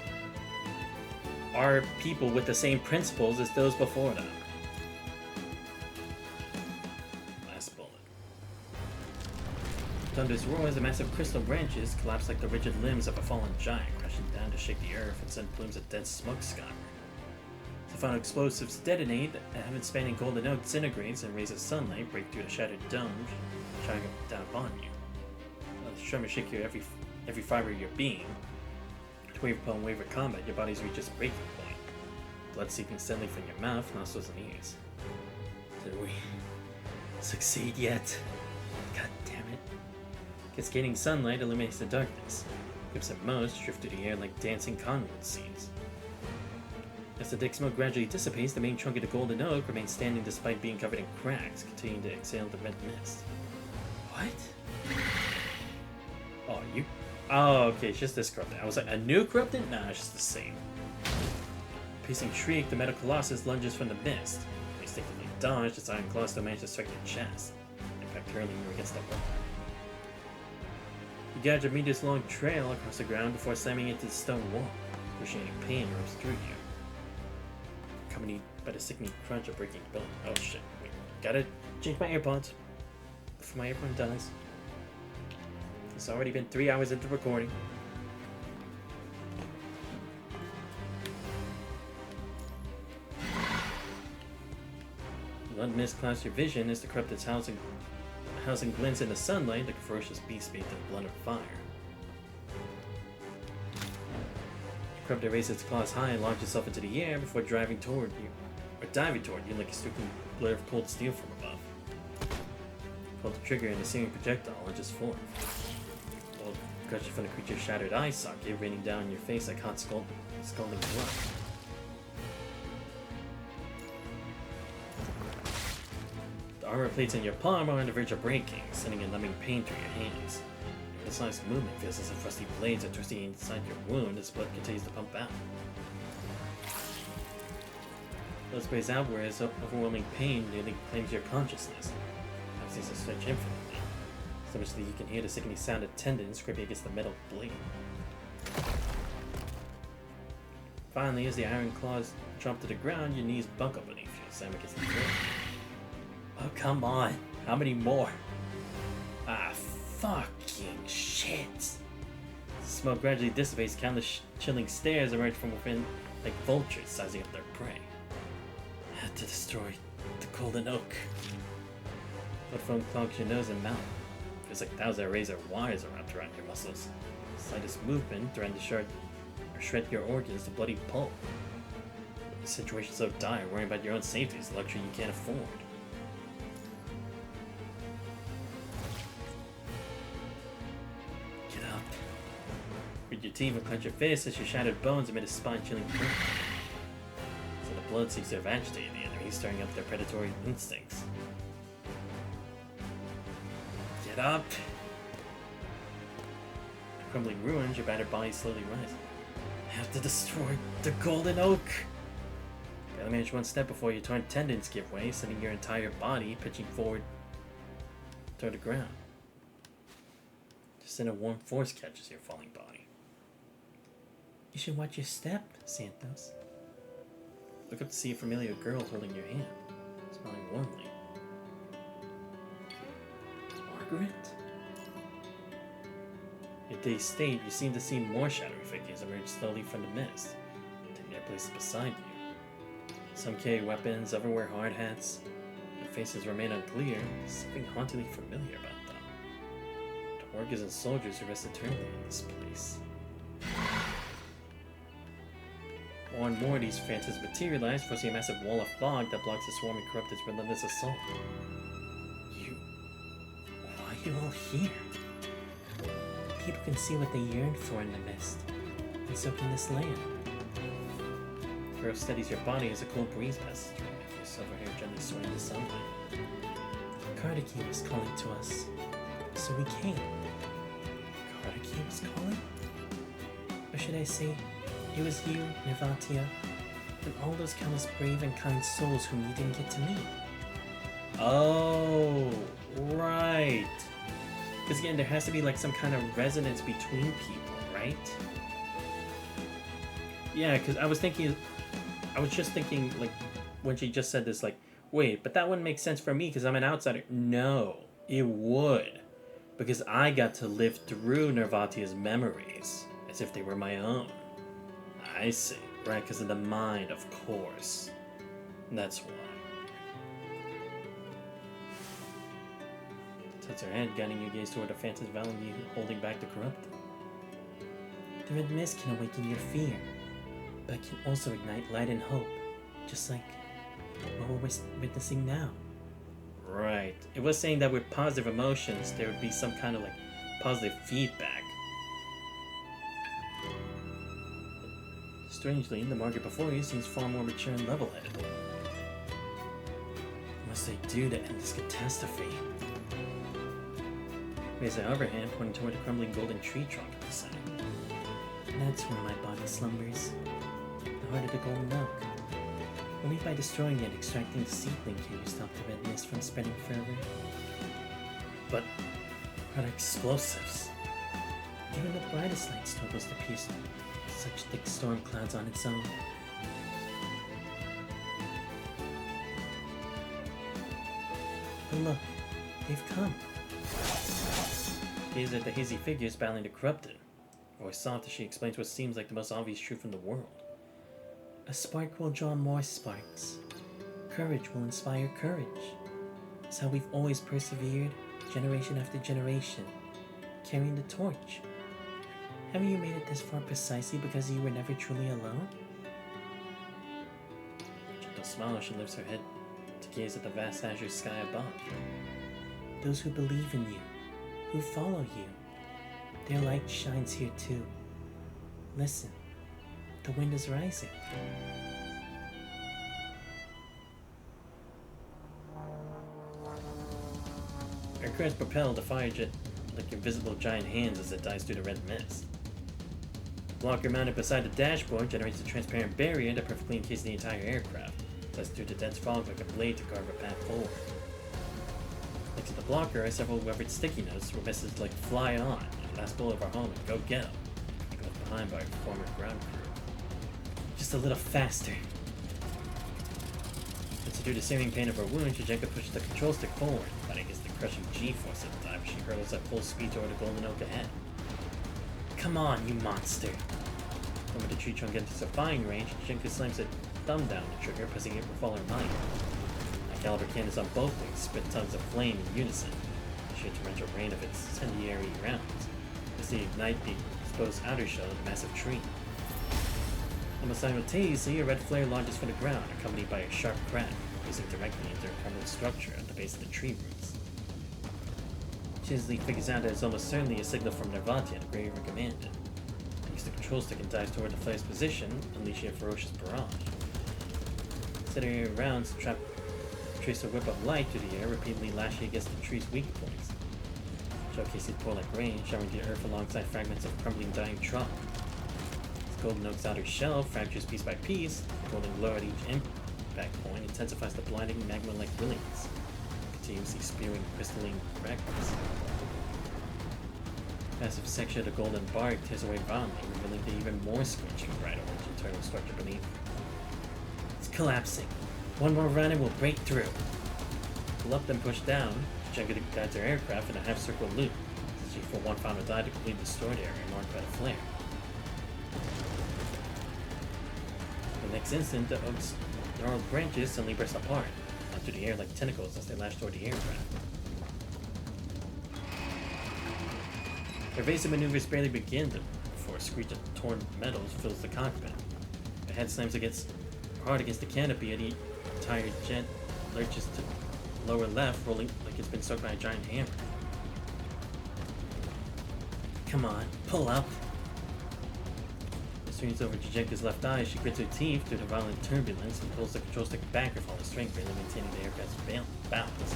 are people with the same principles as those before them. Last bullet. Thunder's roar as the massive crystal branches collapse like the rigid limbs of a fallen giant, crashing down to shake the earth and send plumes of dense smoke skyward. The final explosives detonate, a heaven-spanning golden oak disintegrates, and rays of sunlight break through the shattered dome, shining down upon you. The tremor shake your every fiber of your being. Wave upon wave of combat, your bodies reach its breaking point. Blood seeping steadily from your mouth, nostrils, and ears. Did we succeed yet? God damn it. Cascading sunlight illuminates the darkness. Grips at most drift through the air like dancing conwood seeds. As the thick smoke gradually dissipates, the main trunk of the golden oak remains standing despite being covered in cracks, continuing to exhale the red mist. What? Oh, you... Oh, okay, it's just this corrupted. I was like, a new corrupted? Nah, it's just the same. Piercing shriek, the metal colossus lunges from the mist. Instinctively dodged, its iron claws still managed to strike your chest, impact hurling you against the wall. You gouge a meters-long trail across the ground before slamming into the stone wall, pushing pain rolls through you, accompanied by the sickening crunch of breaking bone. Oh shit, wait, gotta change my AirPods before my AirPod dies. It's already been 3 hours into recording. Blood mist clouds your vision as the corrupted's housing glints in the sunlight like a ferocious beast bathed in blood and fire. The corrupted raises its claws high and launches itself into the air before diving toward you like a streaking blur of cold steel from above. Pull the trigger and the searing projectile launches forth. Gushing from the creature's shattered eye socket, raining down in your face like hot scalding blood. armor plates in your palm are on the verge of breaking, sending a numbing pain through your hands. The slightest movement feels as if rusty blades are twisting inside your wound as blood continues to pump out. Blood sprays outward as overwhelming pain nearly claims your consciousness. It seems to stretch infinitely, so much that you can hear the sickening sound of tendons scraping against the metal blade. Finally, as the iron claws drop to the ground, your knees buckle beneath you, slamming against the floor. Oh, come on. How many more? Ah, fucking shit. Smoke gradually dissipates, countless chilling stares emerge from within like vultures sizing up their prey. Had to destroy the golden oak. Blood foam clogs your nose and mouth. Feels like thousands of razor wires are wrapped around your muscles. The slightest movement threatens to shred your organs to bloody pulp. The situation so dire, worrying about your own safety is a luxury you can't afford. Get up. Grit your teeth and clench your fists as your shattered bones emit a spine-chilling crack. So the blood seems to have agitated the enemy, stirring up their predatory instincts. Get up! The crumbling ruins, your battered body slowly rises. I have to destroy the golden oak! You gotta manage one step before your torn tendons give way, sending your entire body pitching forward toward the ground. Just then a warm force catches your falling body. You should watch your step, Santos. Look up to see a familiar girl holding your hand, smiling warmly. Margaret? At day's state, you seem to see more shadowy figures emerge slowly from the mist, taking their places beside you. Some carry weapons, others wear hard hats. Their faces remain unclear, there's something hauntingly familiar about them. The workers and soldiers who rest eternally in this place. More and more these phantoms materialize, forcing a massive wall of fog that blocks the swarming corrupted's relentless assault. Why are you all here? People can see what they yearn for in the mist, and so can this land. The girl steadies your body as a cold breeze passes through, making your silver hair gently sway in the sunlight. Cardigan was calling to us, so we came. Cardigan was calling? Or should I say, it was you, Nevatia, and all those countless brave and kind souls whom you didn't get to meet. Oh, right. Because again, there has to be like some kind of resonance between people, right? Yeah, because I was just thinking like when she just said this, like, wait, but that wouldn't make sense for me because I'm an outsider. No, it would. Because I got to live through Nervatia's memories as if they were my own. I see, right? Because of the mind, of course. That's why. Tilts her head, guiding your gaze toward the phantom's valley, holding back the corrupted. The red mist can awaken your fear, but can also ignite light and hope, just like what we're witnessing now. Right. It was saying that with positive emotions, there would be some kind of like positive feedback. Strangely, the market before you seems far more mature and level-headed. What must I do to end this catastrophe? Raise the other hand, pointing toward the crumbling golden tree trunk at the side. That's where my body slumbers. The heart of the golden oak. Only by destroying it, extracting the seedling, can you stop the red mist from spreading further. But what are explosives? Even the brightest light struggles to pierce such thick storm clouds on its own. But look, they've come. Gaze at the hazy figures battling the corrupted. Voice soft as she explains what seems like the most obvious truth in the world. A spark will draw more sparks. Courage will inspire courage. It's how we've always persevered, generation after generation, carrying the torch. Haven't you made it this far precisely because you were never truly alone? Gentle smile as she lifts her head to gaze at the vast azure sky above. Those who believe in you, who follow you, their light shines here too. Listen, the wind is rising. aircraft propelled the fire jet like invisible giant hands as it dives through the red mist. The blocker mounted beside the dashboard generates a transparent barrier that perfectly encases the entire aircraft, thus through the dense fog like a blade to carve a path forward. Next to the blocker are several weathered sticky notes where messages like "Fly on," "Last bullet of our home," and "Go get 'em," left behind by a former ground crew. Just a little faster. Through the searing pain of her wound, Jajenka pushes the control stick forward, fighting against the crushing G-force at the time she hurtles at full speed toward the golden oak ahead. Come on, you monster! When the tree trunk enters a firing range, Jajenka slams a thumb down the trigger, pressing it with all her might. High-caliber cannons on both wings spit tongues of flame in unison, a sheer torrential rain of incendiary rounds, as they ignite the exposed outer shell of the massive tree. Almost simultaneously, a red flare launches from the ground, accompanied by a sharp crack, whizzing directly into a permanent structure at the base of the tree roots. Chisley figures out that it's almost certainly a signal from Nervatia, the Grey River Commander. He takes the control stick and dives toward the flare's position, unleashing a ferocious barrage. Centering around to trace a whip of light through the air, repeatedly lashing against the tree's weak points. Showcasing pole-like rain, showering the earth alongside fragments of crumbling dying trunk. Golden Oak's outer shell fractures piece by piece, the golden glow at each impact point intensifies the blinding magma-like brilliance, continuously spewing crystalline fragments. A massive section of the golden bark tears away violently, revealing the even more scorching bright orange internal structure beneath. It's collapsing. One more run and we'll break through. Pull up then push down, Jajenka guides her aircraft in a half-circle loop, as she for one final dive to complete the stored area marked by the flare. The next instant, the oak's gnarled branches suddenly burst apart, onto the air like tentacles as they lash toward the aircraft. Evasive maneuvers barely begin before a screech of torn metals fills the cockpit. The head slams hard against the canopy, and the entire jet lurches to lower left, rolling like it's been struck by a giant hammer. Come on, pull up! Turns over Jajenka's left eye, she grits her teeth through the violent turbulence and pulls the control stick back with all her strength, barely maintaining the aircraft's balance.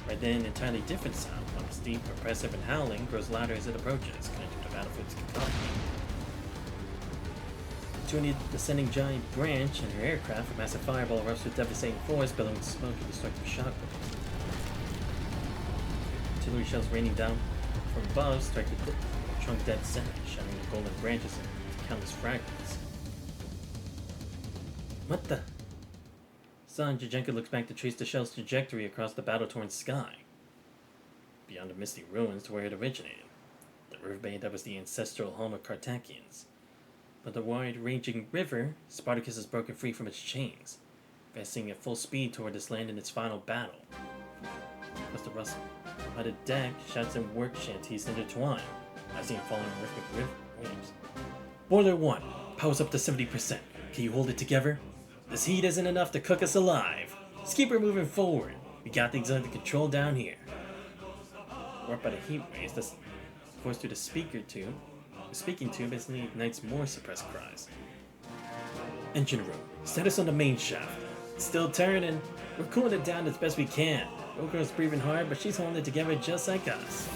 Right then, an entirely different sound, one as deep, oppressive, and howling, grows louder as it approaches, connecting to the battlefield's cacophony. Between the descending giant branch and her aircraft, a massive fireball erupts with devastating force, billowing smoke and destructive shockwaves. Artillery shells raining down from above strike the trunk dead center, shattering the golden branches into countless fragments. What the? Son, Jajenka looks back to trace the shell's trajectory across the battle-torn sky. Beyond the misty ruins to where it originated, the riverbed that was the ancestral home of Cartakians. But the wide-ranging river, Spartacus has broken free from its chains, advancing at full speed toward this land in its final battle. Across the rustle by the deck, shouts and work shanties intertwine, rising and falling in rhythmic waves. Boiler 1, power's up to 70%. Can you hold it together? This heat isn't enough to cook us alive. Let's keep her moving forward. We got things under control down here. Warped by the heat waves that's forced through the speaking tube instantly ignites more suppressed cries. Engine room, status on the main shaft. It's still turning. We're cooling it down as best we can. Old girl's breathing hard, but she's holding it together just like us.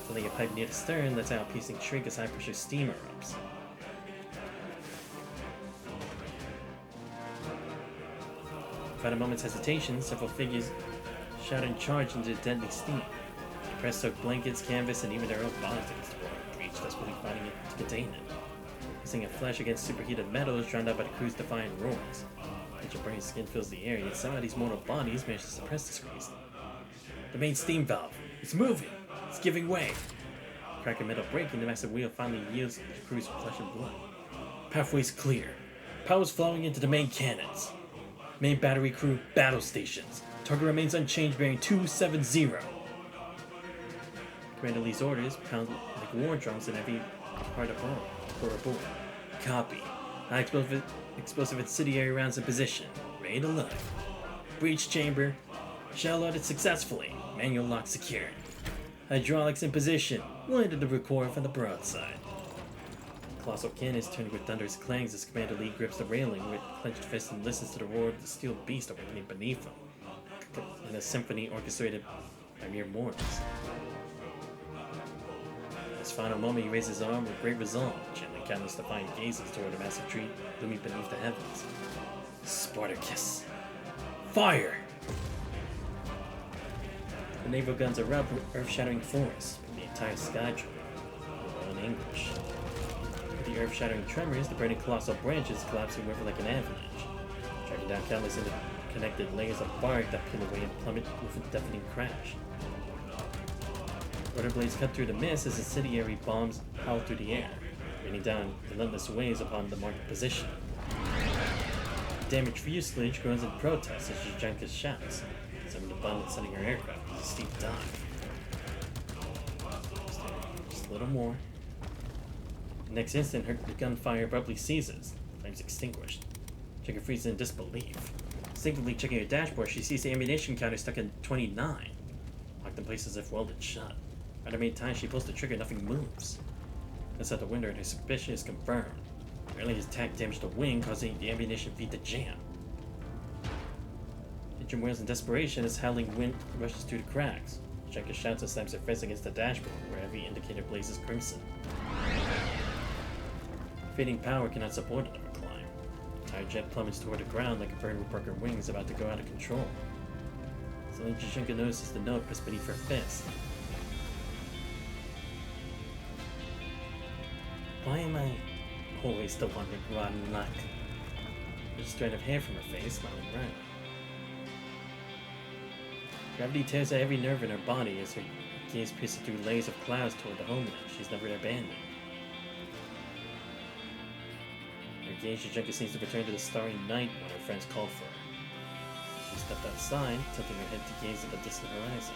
Filling a pipe near the stern lets out a piercing shriek as high-pressure steam erupts. Without a moment's hesitation, several figures shout and charge into the deadly steam. They press soaked blankets, canvas, and even their own bodies against the breach, desperately fighting it to contain it. Hissing a flash against superheated metals drowned out by the crew's defiant roars. Each burning skin fills the air, yet somehow these mortal bodies manage to suppress the screams. The main steam valve. It's moving! It's giving way! Crack a metal breaking, the massive wheel finally yields to the crew's flesh and blood. Pathway's clear. Power's flowing into the main cannons. Main battery crew, battle stations. Target remains unchanged, bearing 270. Commander Lee's orders pound like war drums in every part aboard. Copy. High explosive incendiary rounds in position. Ready to load. Breach chamber. Shell loaded successfully. Manual lock secured. Hydraulics in position. Landed to record from the broadside. colossal cannons turning with thunderous clangs as Commander Lee grips the railing with clenched fist and listens to the roar of the steel beast awakening beneath him, in a symphony orchestrated by mere mortals. In his final moment, he raises his arm with great resolve, channeling countless defiant gazes toward a massive tree looming beneath the heavens. Spartacus! Fire! The naval guns erupt with earth-shattering force, from the entire sky tremor, all in English. With the earth-shattering tremors, the burning colossal branches collapse and river like an avalanche, dragging down countless interconnected layers of bark that peel away and plummet with a deafening crash. Water blades cut through the mist as incendiary bombs howl through the air, raining down relentless waves upon the marked position. Damaged fuselage groans in protest as Janka shouts, sending the bomb sending her aircraft into a steep dive. Just a little more. The next instant, the gunfire abruptly ceases, flames extinguished. Janka freezes in disbelief. Instinctively checking her dashboard, she sees the ammunition counter stuck at 29, locked in place as if welded shut. At the main time she pulls the trigger, nothing moves. Looks out the window and her suspicion is confirmed. Apparently his attack damaged the wing, causing the ammunition feed to jam. Engine wails in desperation as howling wind rushes through the cracks. Janka shouts and slams her fist against the dashboard, where every indicator blazes crimson. Fading power cannot support another climb. The entire jet plummets toward the ground like a bird with broken wings about to go out of control. Suddenly Janka notices the note pressed beneath her fist. Why am I always the one with rotten luck? There's a strand of hair from her face, smiling right. Gravity tears at every nerve in her body as her gaze pierces through layers of clouds toward the homeland she's never abandoned. Her gaze, Janka seems to return to the starry night when her friends called for her. She stepped outside, tilting her head to gaze at the distant horizon.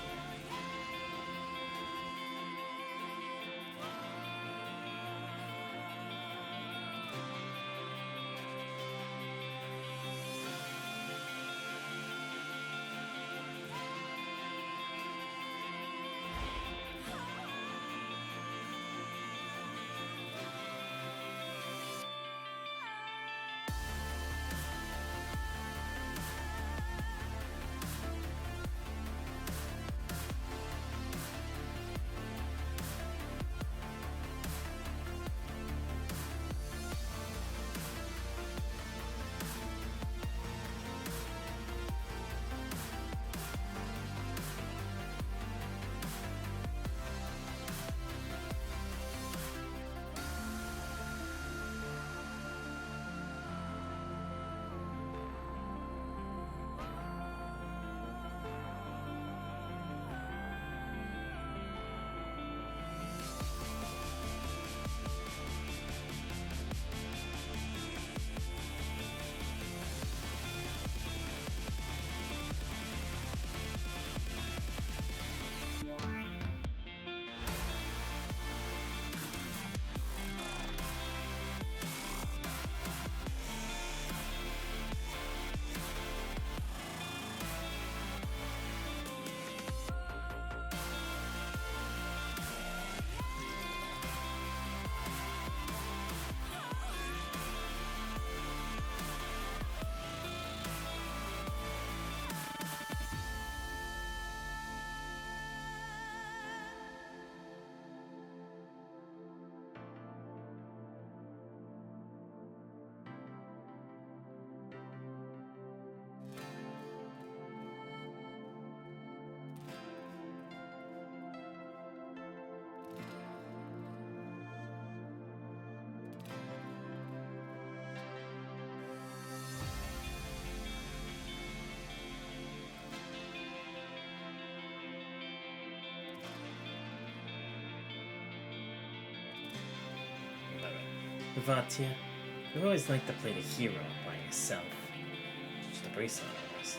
Vatia, you've always liked to play the hero by yourself. Just a brace on almost.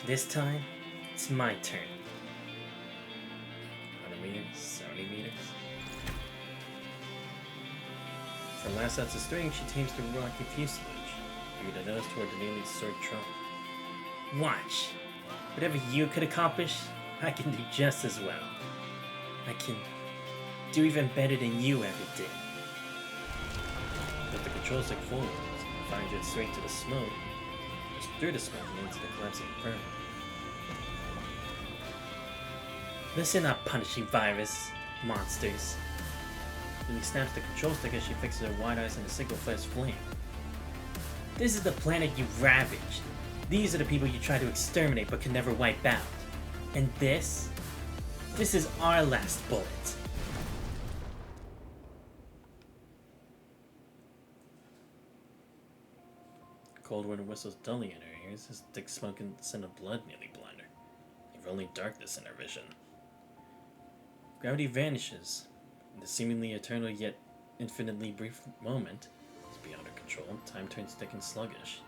This time, it's my turn. 100 meters, 70 meters. From last sets of string, she tames the rocky fuselage, bringing the nose toward the nearly soared trunk. Watch! Whatever you could accomplish, I can do just as well. I can do even better than you ever did. put the control stick forward, firing it straight to the smoke, just through the smoke and into the collapsing firm. Listen up, punishing virus monsters. Lily snaps the control stick as she fixes her wide eyes on the signal flares flame. This is the planet you ravaged. These are the people you try to exterminate but can never wipe out. And this is our last bullet. Cold wind whistles dully in her ears as thick smoke and the scent of blood nearly blind her, leaving only darkness in her vision. Gravity vanishes, and the seemingly eternal yet infinitely brief moment is beyond her control. Time turns thick and sluggish.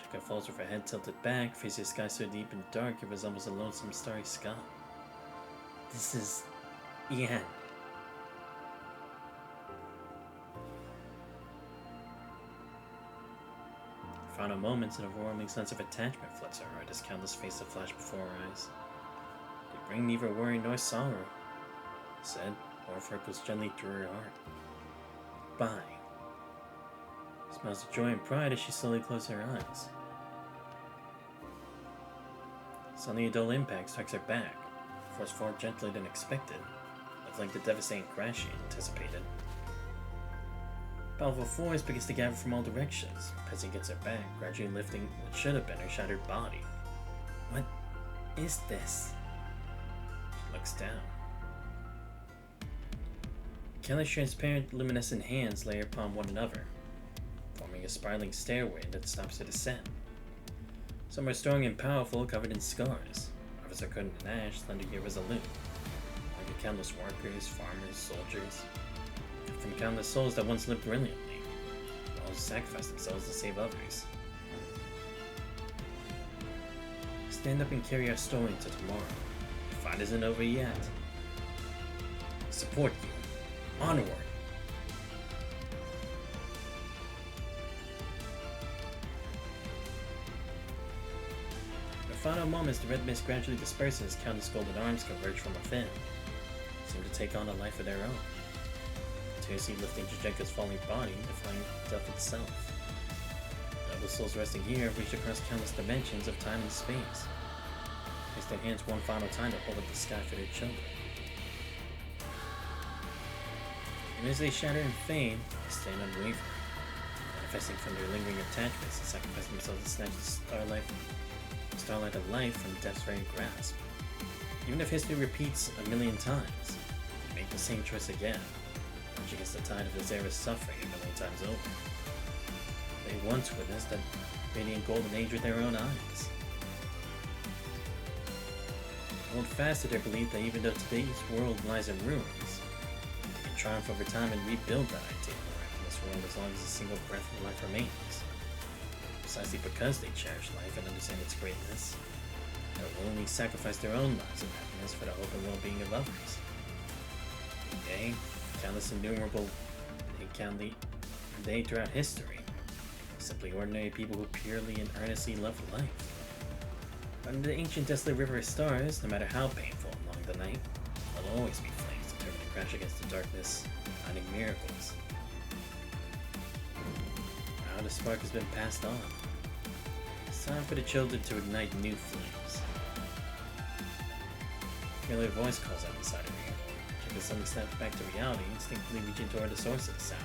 Chica falls with her head tilted back, facing a sky so deep and dark it resembles a lonesome starry sky. This is the end. Final moments and a overwhelming sense of attachment floods her heart as countless faces flash before her eyes. They bring neither worry nor sorrow, said, or ripples gently through her heart. Bye. Smells of joy and pride as she slowly closes her eyes. Suddenly a dull impact strikes her back, forced forward gentler than expected, like the devastating crash she anticipated. Powerful force begins to gather from all directions, pressing against her back, gradually lifting what should have been her shattered body. What is this? She looks down. Countless transparent, luminescent hands lay upon one another, forming a spiraling stairway that stops her descent. Some are strong and powerful, covered in scars. Others are coated in ash, slender yet resolute. Like the countless workers, farmers, soldiers, from countless souls that once lived brilliantly, all sacrificed themselves to save others. Stand up and carry our story into tomorrow. The fight isn't over yet. Support you. Onward. In the final moments, the red mist gradually disperses as countless golden arms converge from within, seem to take on a life of their own. Seriously lifting Jajenka's falling body, defying death itself. Double souls resting here have reached across countless dimensions of time and space. Place their hands one final time to hold up the sky for their children. And as they shatter and fade, they stand unwavering, manifesting from their lingering attachments and sacrificing themselves to snatch the starlight of life from death's very grasp. Even if history repeats a million times, they make the same choice again. Against the tide of this era's suffering a million times over. They once witnessed that radiant golden age with their own eyes. They hold fast to their belief that even though today's world lies in ruins, they can triumph over time and rebuild that ideal miraculous world as long as a single breath of life remains. Precisely because they cherish life and understand its greatness, they will willingly sacrifice their own lives of happiness for the hope and well-being of others. Today, countless innumerable they throughout history, simply ordinary people who purely and earnestly love life. Under the ancient desolate river of stars, no matter how painful and long the night, there'll always be flames determined to crash against the darkness, finding miracles. Now the spark has been passed on. It's time for the children to ignite new flames. A familiar voice calls out inside of her. Chica suddenly snaps back to reality, instinctively reaching toward the source of the sound.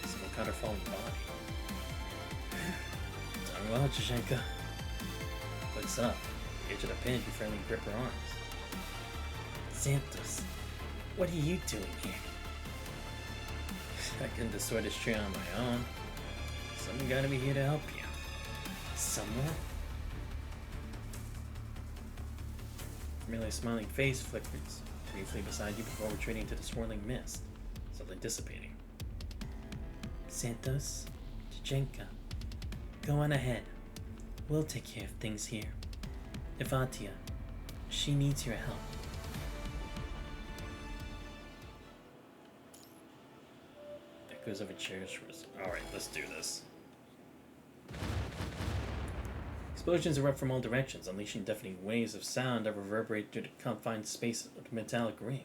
Someone caught her falling body. Done well, Jajenka. Looks up. The edge of the pin, she firmly grip her arms. Santos, what are you doing here? I couldn't destroy this tree on my own. Someone gotta be here to help you. Someone? Merely a smiling face flickers briefly beside you before retreating into the swirling mist, suddenly dissipating. Santos, Jajenka, go on ahead. We'll take care of things here. Ivatia, she needs your help. Echoes of a cherished. Alright, let's do this. Explosions erupt from all directions, unleashing deafening waves of sound that reverberate through the confined space of the metallic ring.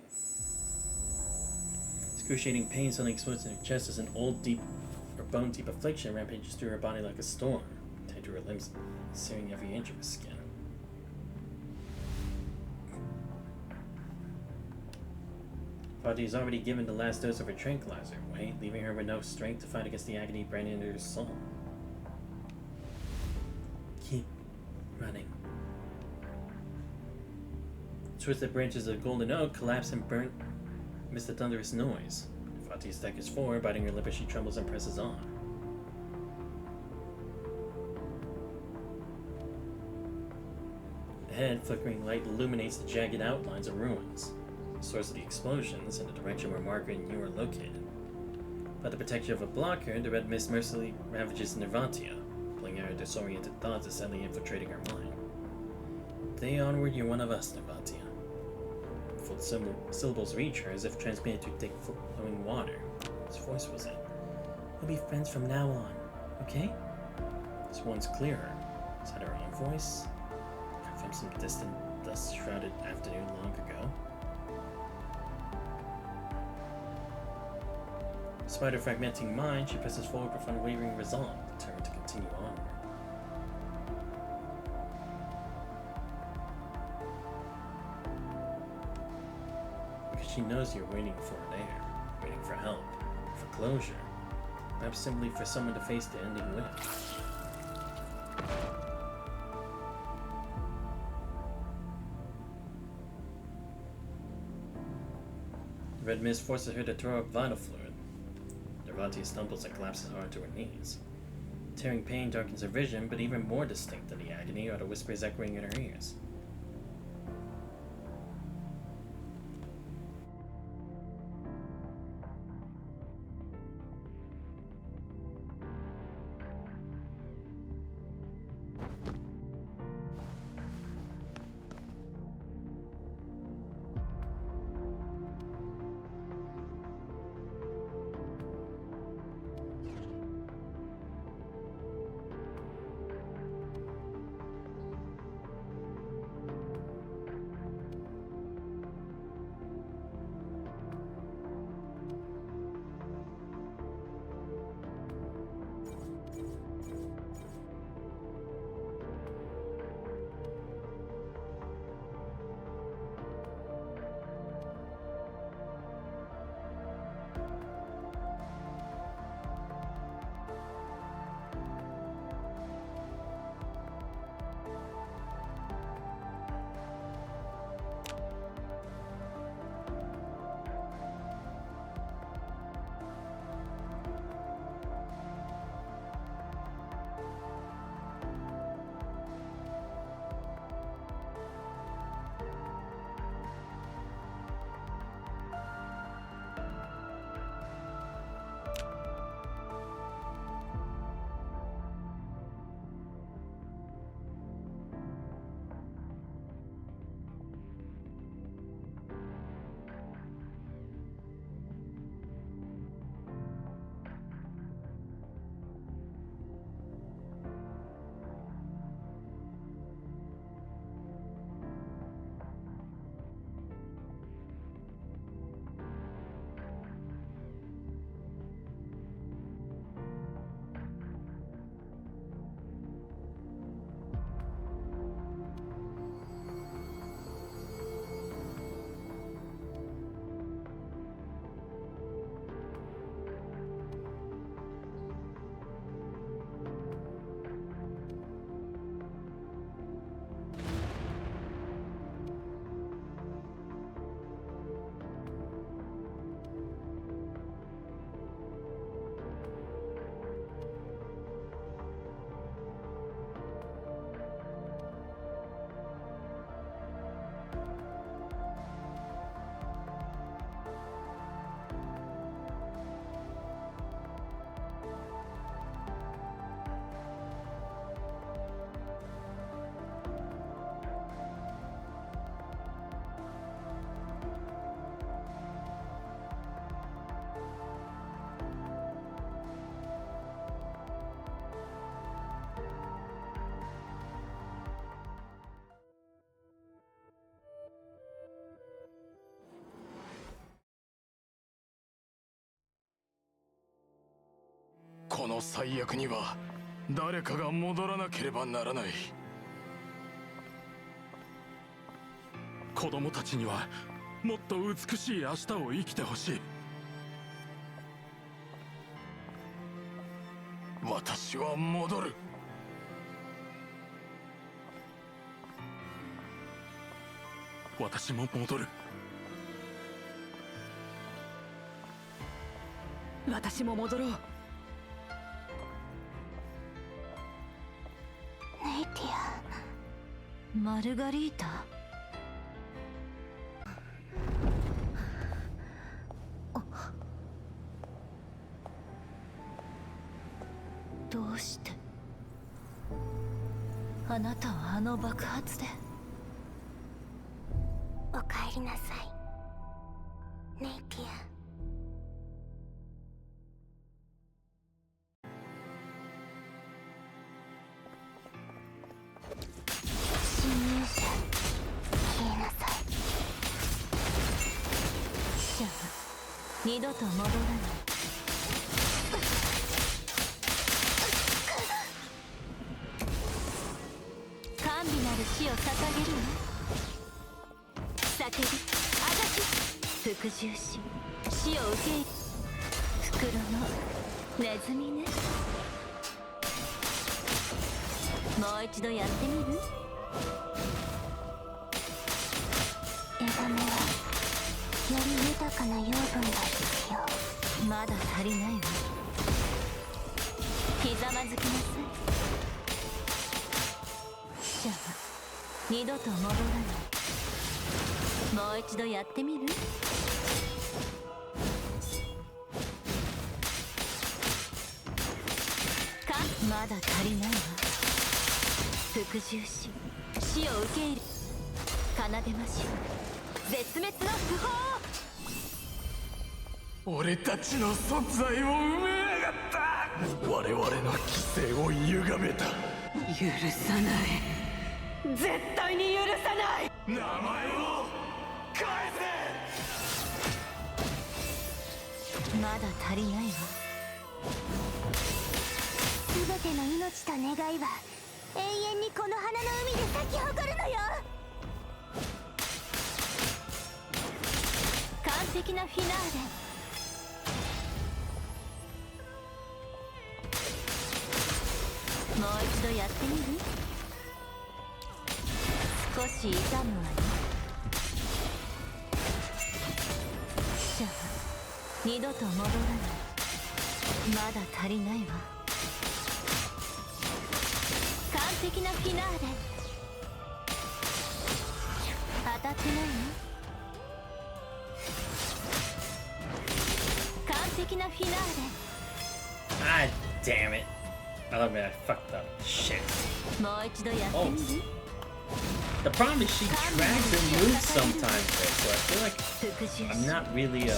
Excruciating pain suddenly explodes in her chest as an old, deep, or bone-deep affliction rampages through her body like a storm, tied to her limbs, searing every inch of her skin. Fati has already given the last dose of her tranquilizer away, leaving her with no strength to fight against the agony branding into her soul. Keep running. Twisted branches of golden oak collapse and burn amidst the thunderous noise. Fati staggers forward, biting her lip as she trembles and presses on. Ahead, flickering light illuminates the jagged outlines of ruins, the source of the explosions and the direction where Margaret and you are located. By the protection of a blocker, the red mist mercilessly ravages Nervantia, pulling out her disoriented thoughts and sadly infiltrating her mind. Day onward, you're one of us, Nervantia. Full syllables reach her as if transmitted through thick flowing water. His voice was it. We'll be friends from now on, okay? His one's clearer. Is that her own voice? Come from some distant, dust-shrouded afternoon long ago? Despite her fragmenting mind, she presses forward with unwavering resolve, determined to continue onward. Because she knows you're waiting for an heir, waiting for help, for closure, perhaps simply for someone to face the ending with. The red mist forces her to throw up vital fluid. Nervantia stumbles and collapses hard to her knees. Tearing pain darkens her vision, but even more distinct than the agony are the whispers echoing in her ears. の最悪には誰かが戻らなければならない。子供たちにはもっと美しい明日を生きてほしい。私は戻る。私も戻る。私も戻ろう。ネイティア、マルガリータ。どうしてあなたはあの爆発で。おかえりなさい、ネイティア。侵入者、消えなさい。じゃあ二度と戻らない。甘美なる死を捧げるわ。叫び、あがき、服従し、死を受け入れ。袋のネズミね。もう一度やってみる？枝目はより豊かな養分が必要。まだ足りないわ。ひざまずきなさい。じゃあ二度と戻らない。もう一度やってみる？か、まだ足りないわ。服従し、死を受け入れ。奏でましょう。絶滅の不法。俺たちの存在を埋めやがった。我々の犠牲を歪めた。許さない。絶対に許さない。名前を返まだ足りないわ。全ての命と願いは永遠にこの花の海で咲き誇るのよ。完璧なフィナーレ。もう一度やってみる？少し痛むわよ。じゃあ二度と戻らない。まだ足りないわ。完璧なフィナーレ。当たってないの？完璧なフィナーレ。Ah, damn it. I love it. I fucked up. Shit. もう一度やってみる？ The problem is she drags her moves sometimes, though, so I feel like I'm not really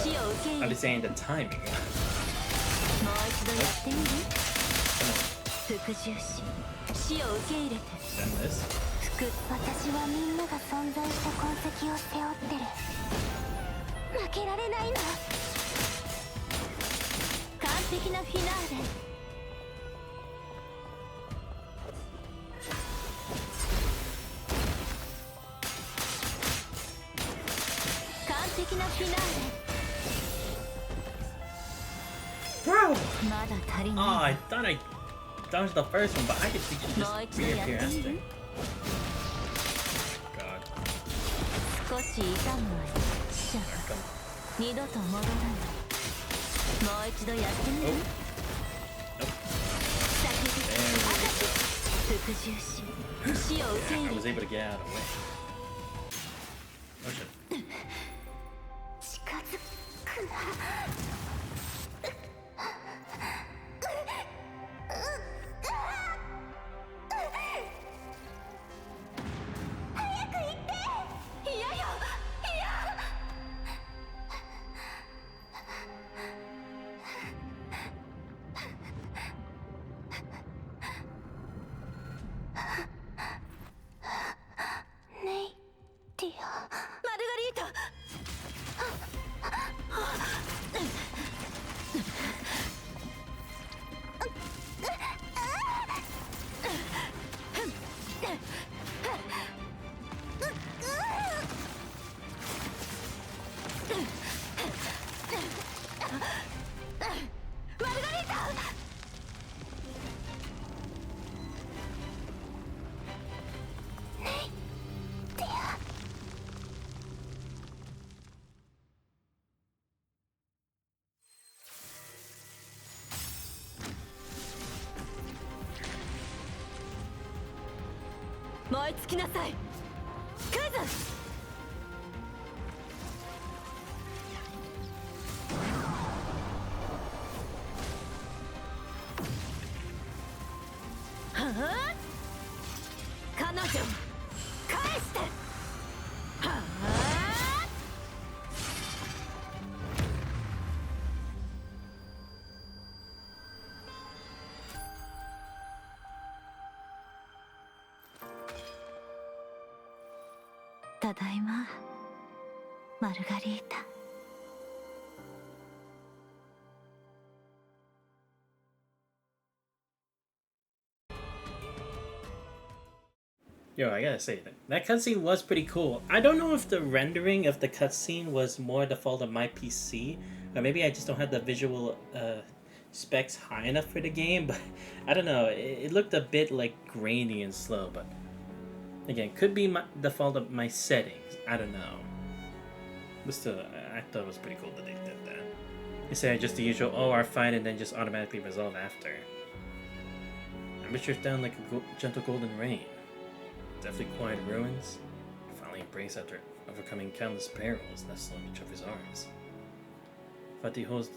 understanding the timing. もう一度やってみる？ Come 服従し、死を受け入れて。 on, send this. 私はみんなが存在した痕跡を背負ってる。負けられないの。完璧なフィナーレ。完璧なフィナーレ。 Bro! まだ足り Oh, ない。 I thought I dodged the first one, but I could think she もう just 一度やって reappear み after. る？ God. 少し痛むわよ。じゃあ二度と戻らない。もう一度やってみる？ Nope. 叫び、 There we 赤き、服従し、死を受け I 入 was れ。 able to get out of the way. Oh shit. 近づくな。早く行って。嫌よ、嫌。ネイティア。マルガリータ。燃え尽きなさいクズ。はあ、彼女返してはあ。ただいまマルガリータ。Yo, I gotta say that cutscene was pretty cool. I don't know if the rendering of the cutscene was more the fault of my PC, or maybe I just don't have the visual specs high enough for the game. But I don't know. It looked a bit like grainy and slow. But again, could be the fault of my settings. I don't know. But still, I thought it was pretty cool that they did that. Instead of just the usual OR fight and then just automatically resolve after. Ambitious down like a gentle golden rain. Definitely quiet ruins. Finally embrace after overcoming countless perils nestled in each other's arms. Fati holds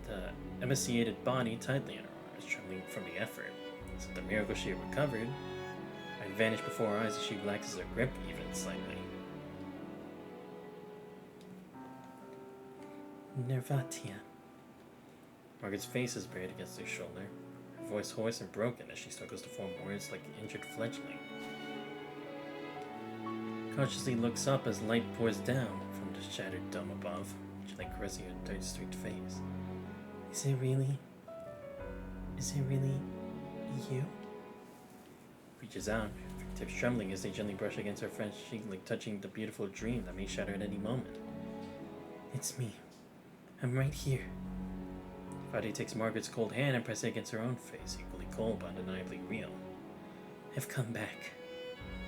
the emaciated body tightly in her arms, trembling from the effort. So the miracle she had recovered had vanished before her eyes as she relaxes her grip even slightly. Nervatia. Margaret's face is buried against her shoulder, her voice hoarse and broken as she struggles to form words like an injured fledgling. Cautiously looks up as light pours down from the shattered dome above, gently caressing her dirt-streaked face. Is it really you? Reaches out, fingertips trembling as they gently brush against her friend's cheek, like touching the beautiful dream that may shatter at any moment. It's me. I'm right here. Fadi takes Margaret's cold hand and presses it against her own face, equally cold but undeniably real. I've come back.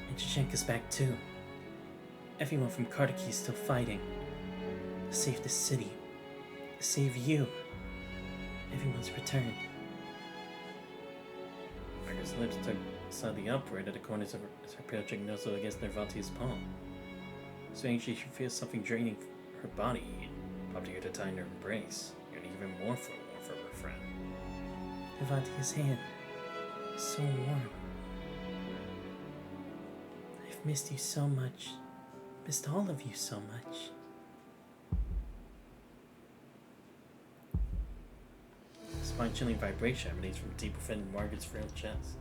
And Chichenka's back too. Everyone from Kardaki is still fighting. To save the city. To save you. Everyone's returned. Margaret's lips tug slightly upward at the corners of her pale cheek nuzzled against Nervati's palm. Strangely, she feels something draining her body, prompting her to tighten her embrace, yearning even more for warmth from her friend. Nervati's hand is so warm. I've missed you so much. Missed all of you so much. A spine-chilling vibration emanates from deep within Margaret's frail chest.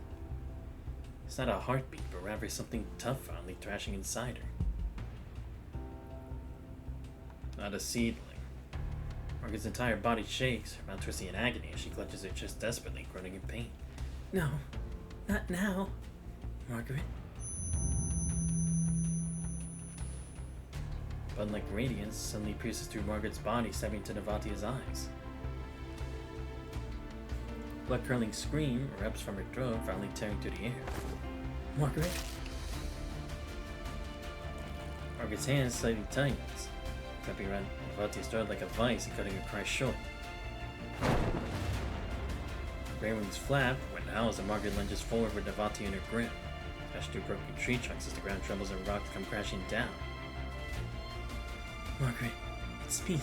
It's not a heartbeat, but rather something tough finally thrashing inside her. Not a seedling. Margaret's entire body shakes, her mouth twisting in agony as she clutches her chest desperately, groaning in pain. No, not now, Margaret. Bud-like radiance suddenly pierces through Margaret's body, stabbing into Nervatia's eyes. Blood-curdling scream erupts from her throat, finally tearing through the air. Margaret? Margaret's hand slightly tightens, wrapping around Nervatia's throat like a vice and cutting her cry short. Grey wings flap when howls and Margaret lunges forward with Nervatia in her grip, smashed through broken tree trunks as the ground trembles and rocks come crashing down. Margaret, it's me.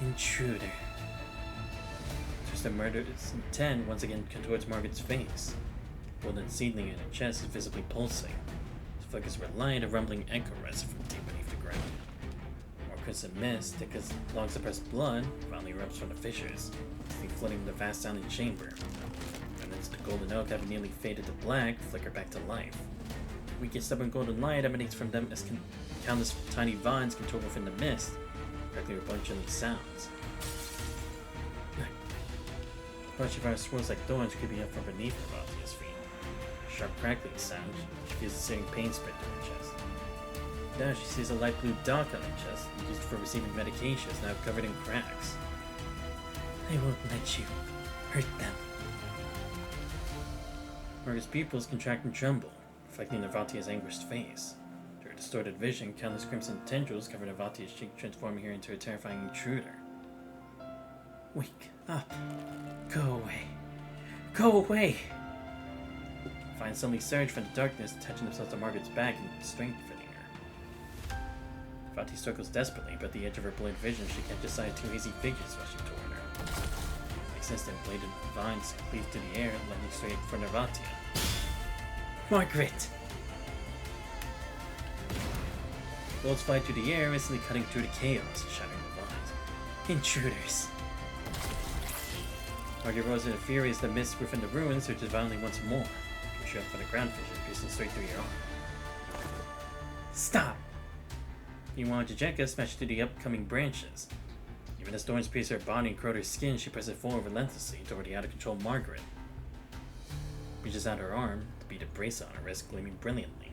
Intruder. Twisted murderous intent once again contours Margaret's face. Golden seedling in her chest is visibly pulsing. Its flickers reliant, a rumbling echo rests from deep beneath the ground. More crimson mist, thick as long-suppressed blood, finally erupts from the fissures, flooding the vast sounding chamber. Remnants of the golden oak having nearly faded to black flicker back to life. Weak and stubborn golden light emanates from them as countless tiny vines contort within the mist, directly with bunching sounds. A bunch of fire swirls like thorns creeping up from beneath Nervatia's feet. A sharp crackling sound, she feels a searing pain spread through her chest. Now she sees a light blue dot on her chest, used for receiving medications, now covered in cracks. I won't let you hurt them. Margaret's pupils contract and tremble, reflecting Nervatia's anguished face. Through her distorted vision, countless crimson tendrils cover Nervatia's cheek, transforming her into a terrifying intruder. Wake up. Go away. Go away! Vines suddenly surge from the darkness, attaching themselves to Margaret's back and strengthening her. Vati struggles desperately, but at the edge of her blurred vision, she catches sight of two hazy figures rushing toward her. Next instant, bladed vines cleave through the air, landing straight in front of Vatia. Margaret! Bullets fly through the air, instantly cutting through the chaos and shattering the vines. Intruders! Margaret rose in a fury as the mist within the ruins surges violently once more. She up from the ground vision, piercing straight through your arm. Stop! Meanwhile, Jajeka smashed through the upcoming branches. Even as thorns pierce her body and corrode her skin, she presses forward relentlessly toward the out-of-control Margaret. Reaches out her arm to beat a brace on her wrist, gleaming brilliantly.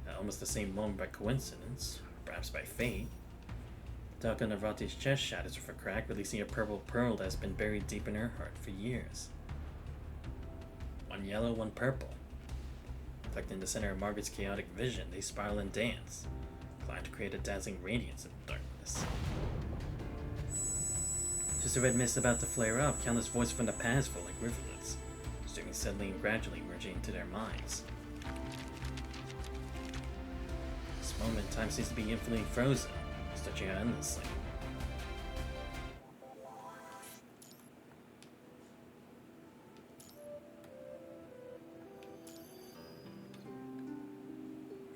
At almost the same moment by coincidence, or perhaps by fate, the dark under Vati's chest shatters with a crack, releasing a purple pearl that has been buried deep in her heart for years. One yellow, one purple. Tucked in the center of Margaret's chaotic vision, they spiral and dance, inclined to create a dazzling radiance in the darkness. Just a red mist about to flare up, countless voices from the past flow like rivulets, streaming steadily and gradually merging into their minds. This moment, time seems to be infinitely frozen, stretching out endlessly.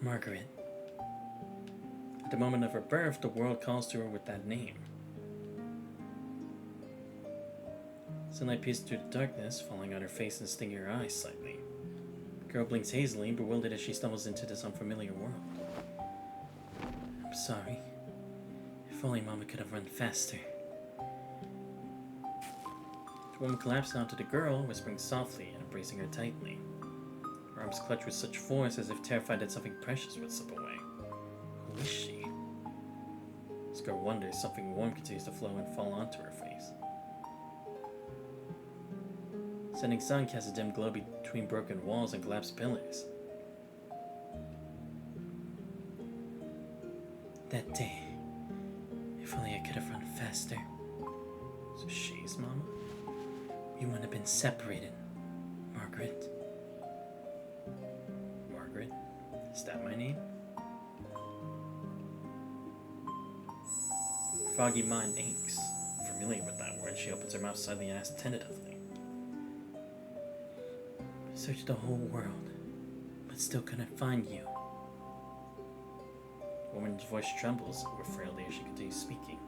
Margaret. At the moment of her birth, the world calls to her with that name. Sunlight pierces through the darkness, falling on her face and stinging her eyes slightly. The girl blinks hazily, bewildered as she stumbles into this unfamiliar world. I'm sorry. If only Mama could have run faster. The woman collapses onto the girl, whispering softly and embracing her tightly. Her arms clutch with such force as if terrified that something precious would slip away. Who is she? This girl wonders, something warm continues to flow and fall onto her face. The setting sun casts a dim glow between broken walls and collapsed pillars. That day, if only I could have run faster. So she's Mama? We wouldn't have been separated, Margaret. Margaret? Is that my name? Her foggy mind aches. Familiar with that word, she opens her mouth slightly and asks tentatively. I searched the whole world, but still couldn't find you. The woman's voice trembles with frailty as she continues speaking.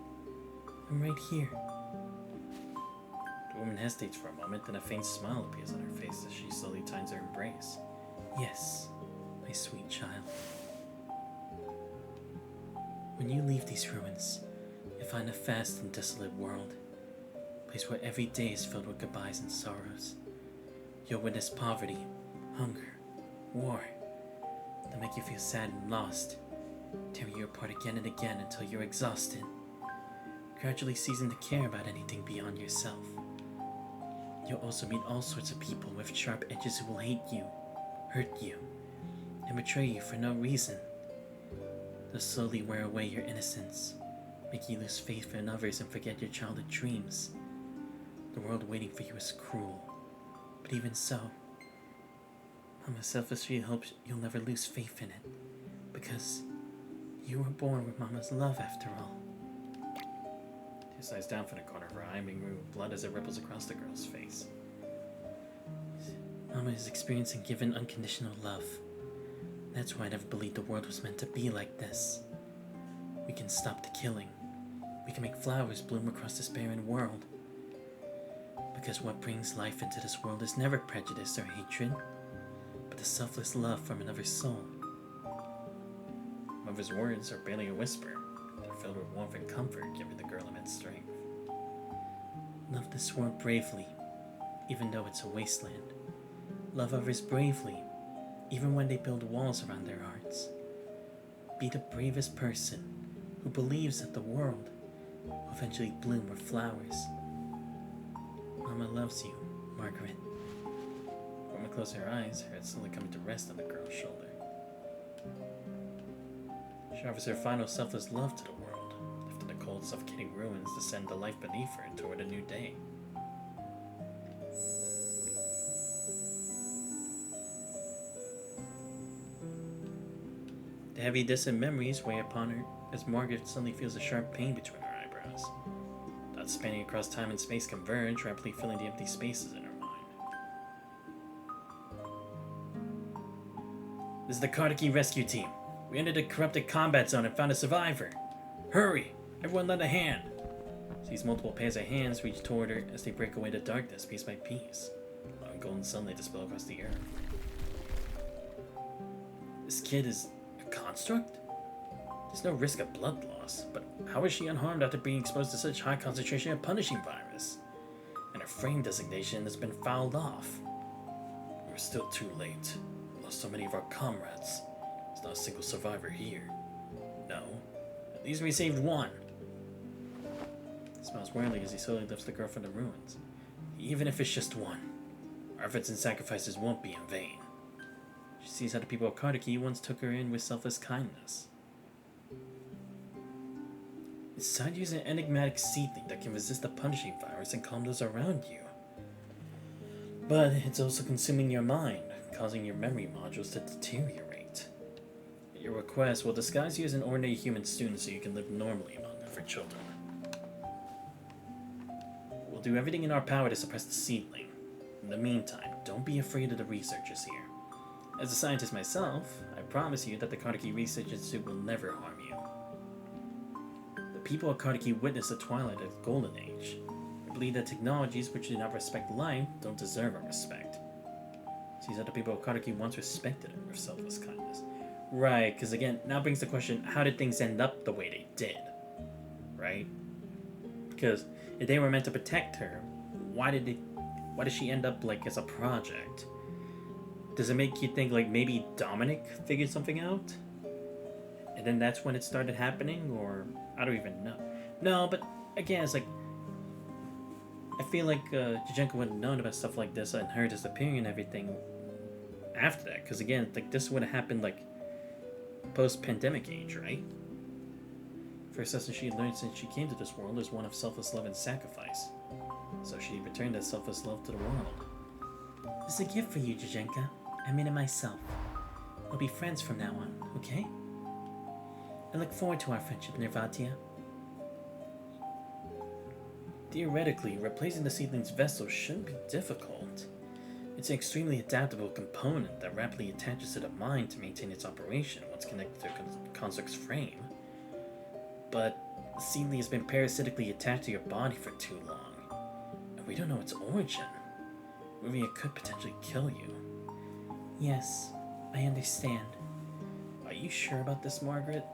I'm right here. The woman hesitates for a moment, then a faint smile appears on her face as she slowly tightens her embrace. Yes, my sweet child. When you leave these ruins, you find a vast and desolate world, a place where every day is filled with goodbyes and sorrows. You'll witness poverty, hunger, war. They'll make you feel sad and lost, tearing you apart again and again until you're exhausted, gradually ceasing to care about anything beyond yourself. You'll also meet all sorts of people with sharp edges who will hate you, hurt you, and betray you for no reason. They'll slowly wear away your innocence, make you lose faith in others and forget your childhood dreams. The world waiting for you is cruel, but even so, Mama selfishly hopes you'll never lose faith in it, because you were born with Mama's love after all. Tears slides down from the corner of her eye, being with blood as it ripples across the girl's face. Mama is experiencing given unconditional love. That's why I never believed the world was meant to be like this. We can stop the killing. We can make flowers bloom across this barren world. Because what brings life into this world is never prejudice or hatred, but the selfless love from another soul. Mother's words are barely a whisper. They're filled with warmth and comfort, giving the girl immense strength. Love this world bravely, even though it's a wasteland. Love others bravely, even when they build walls around their hearts. Be the bravest person who believes that the world will eventually bloom with flowers. Mama loves you, Margaret. The woman closes her eyes, her head slowly coming to rest on the girl's shoulder. She offers her final selfless love to the world, lifting the cold, suffocating ruins to send the life beneath her toward a new day. The heavy distant memories weigh upon her as Margaret suddenly feels a sharp pain between her eyebrows. Thoughts spanning across time and space converge, rapidly filling the empty spaces in her mind. This is the Kartaki rescue team. We entered a corrupted combat zone and found a survivor. Hurry! Everyone lend a hand! Sees multiple pairs of hands reach toward her as they break away the darkness piece by piece, allowing golden sunlight to spill across the air. This kid is a construct? There's no risk of blood loss, but how is she unharmed after being exposed to such high concentration of punishing virus? And her frame designation has been fouled off. We're still too late. We lost so many of our comrades. There's not a single survivor here. No. At least we saved one. He smiles warmly as he slowly lifts the girl from the ruins. Even if it's just one, our efforts and sacrifices won't be in vain. She sees how the people of Kartaki once took her in with selfless kindness. Inside you is an enigmatic seedling that can resist the punishing virus and calm those around you. But it's also consuming your mind, causing your memory modules to deteriorate. At your request, we'll disguise you as an ordinary human student so you can live normally among other children. We'll do everything in our power to suppress the seedling. In the meantime, don't be afraid of the researchers here. As a scientist myself, I promise you that the Kartaki Research Institute will never harm you. The people of Kartaki witnessed the twilight of the Golden Age. I believe that technologies which do not respect life don't deserve our respect. Sees how the people of Kartaki once respected her with selfless kindness. Right, because again, now brings the question, how did things end up the way they did? Right? Because if they were meant to protect her, why did she end up like as a project? Does it make you think like maybe Dominic figured something out? And then that's when it started happening? Or I don't even know. No, but again, it's like I feel like Jujenko would have known about stuff like this and her disappearing and everything after that. Because again, like this would have happened like post-pandemic age, right? First lesson she learned since she came to this world is one of selfless love and sacrifice. So she returned that selfless love to the world. This is a gift for you, Jujenka. I made it myself. We'll be friends from now on, okay? I look forward to our friendship, Nervatia. Theoretically, replacing the seedling's vessel shouldn't be difficult. It's an extremely adaptable component that rapidly attaches to the mind to maintain its operation once connected to a construct's frame. But the seedling has been parasitically attached to your body for too long, and we don't know its origin. Moving it could potentially kill you. Yes, I understand. Are you sure about this, Margaret?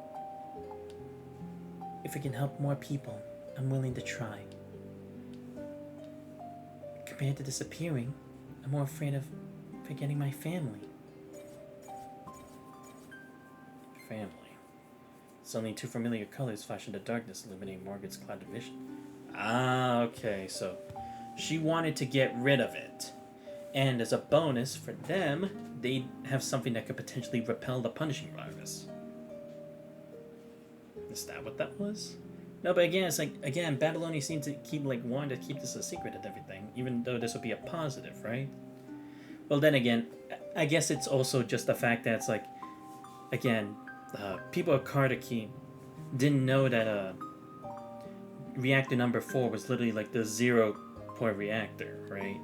If it can help more people, I'm willing to try. Compared to disappearing, I'm more afraid of forgetting my family. Family. Suddenly, two familiar colors flash into darkness, illuminating Margaret's clouded vision. Ah, okay, so she wanted to get rid of it. And as a bonus for them, they have something that could potentially repel the punishing virus. Is that what that was? No, but again, it's like, again, Babylonia seemed to keep, like, wanting to keep this a secret and everything, even though this would be a positive, right? Well, then again, I guess it's also just the fact that it's like, again, people at Kartaki didn't know that reactor number 4 was literally like the 0-point reactor, right?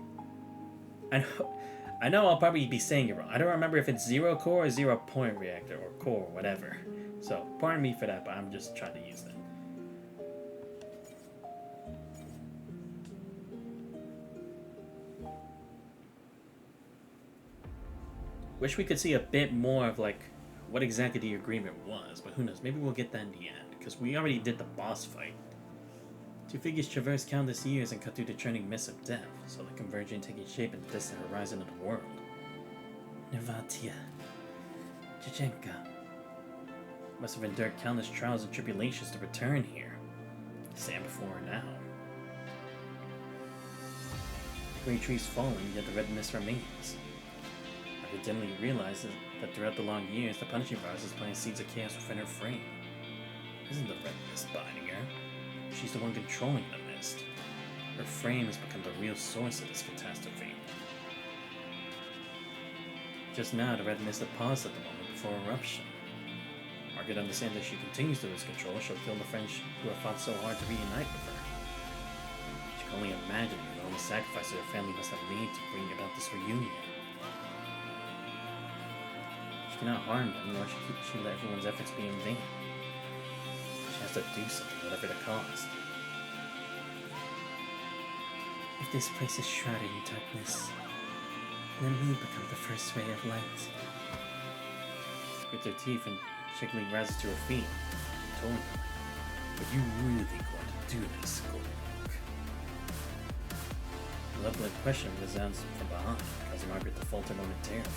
I know I'll probably be saying it wrong. I don't remember if it's 0 core or 0-point reactor or core or whatever. So pardon me for that, but I'm just trying to use that. Wish we could see a bit more of like what exactly the agreement was, but who knows? Maybe we'll get that in the end, because we already did the boss fight. Two figures traverse countless years and cut through the churning mist of death, so the converging taking shape in the distant horizon of the world. Nervatia. Jujenka. Must have endured countless trials and tribulations to return here. Stand before her now. The great trees falling, yet the red mist remains. I dimly realizes that throughout the long years, the punishing virus is planting seeds of chaos within her frame. It isn't the red mist binding her. She's the one controlling the mist. Her frame has become the real source of this catastrophe. Just now, the red mist had paused at the moment before eruption. Margaret understands that if she continues to lose control, she'll kill the friends who have fought so hard to reunite with her. She can only imagine the enormous sacrifices her family must have made to bring about this reunion. She cannot harm them, nor should she let everyone's efforts be in vain. She has to do something, whatever the cost. If this place is shrouded in darkness, let me become the first ray of light. With her teeth and shakily rises to her feet, told him, "But you really want to do this, Goldmark?" A level question resounds from behind, causing Margaret to falter momentarily.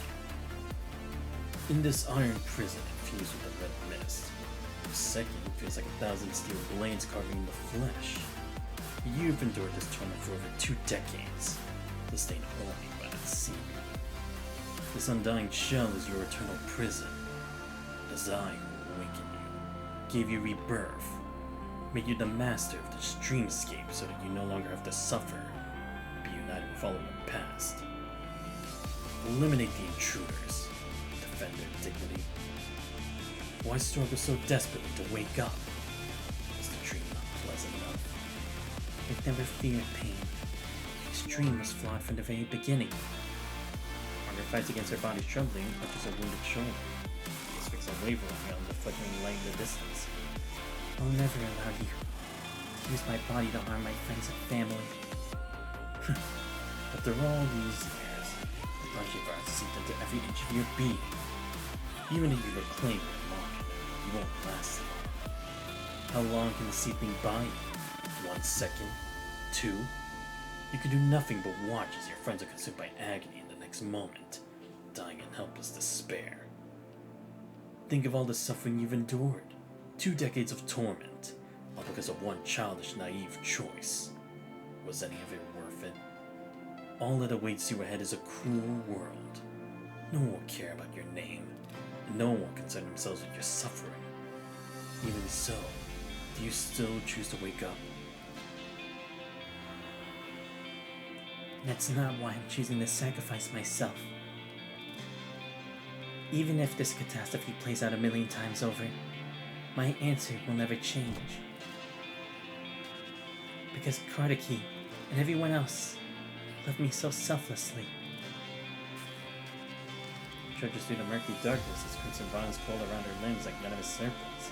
In this iron prison infused with a red mist, the second feels like 1,000 steel blades carving the flesh. You've endured this torment for over 2 decades, sustained only by that sea. This undying shell is your eternal prison. As I will awaken you, give you rebirth, make you the master of this dreamscape so that you no longer have to suffer, be united with all of your past. Eliminate the intruders, defend their dignity. Why struggle so desperately to wake up? Is the dream not pleasant enough? I've never feared pain. This dream was flawed from the very beginning. Margaret fights against her body's trembling and touches her wounded shoulder. His fix unwavering on the flickering light in the distance. I'll never allow you to use my body to harm my friends and family. After all these years, the Punching seeped into every inch of your being. Even if you reclaim your mind, you won't last long. How long can the seeping buy you? 1 second? 2? You can do nothing but watch as your friends are consumed by agony in the next moment, dying in helpless despair. Think of all the suffering you've endured. 2 decades of torment, all because of one childish, naive choice. Was any of it worth it? All that awaits you ahead is a cruel world. No one will care about your name, and no one will concern themselves with your suffering. Even so, do you still choose to wake up? That's not why I'm choosing to sacrifice myself. Even if this catastrophe plays out 1,000,000 times over, my answer will never change. Because Kartaki and everyone else loved me so selflessly. Trudges through the murky darkness as crimson vines coil around her limbs like venomous serpents,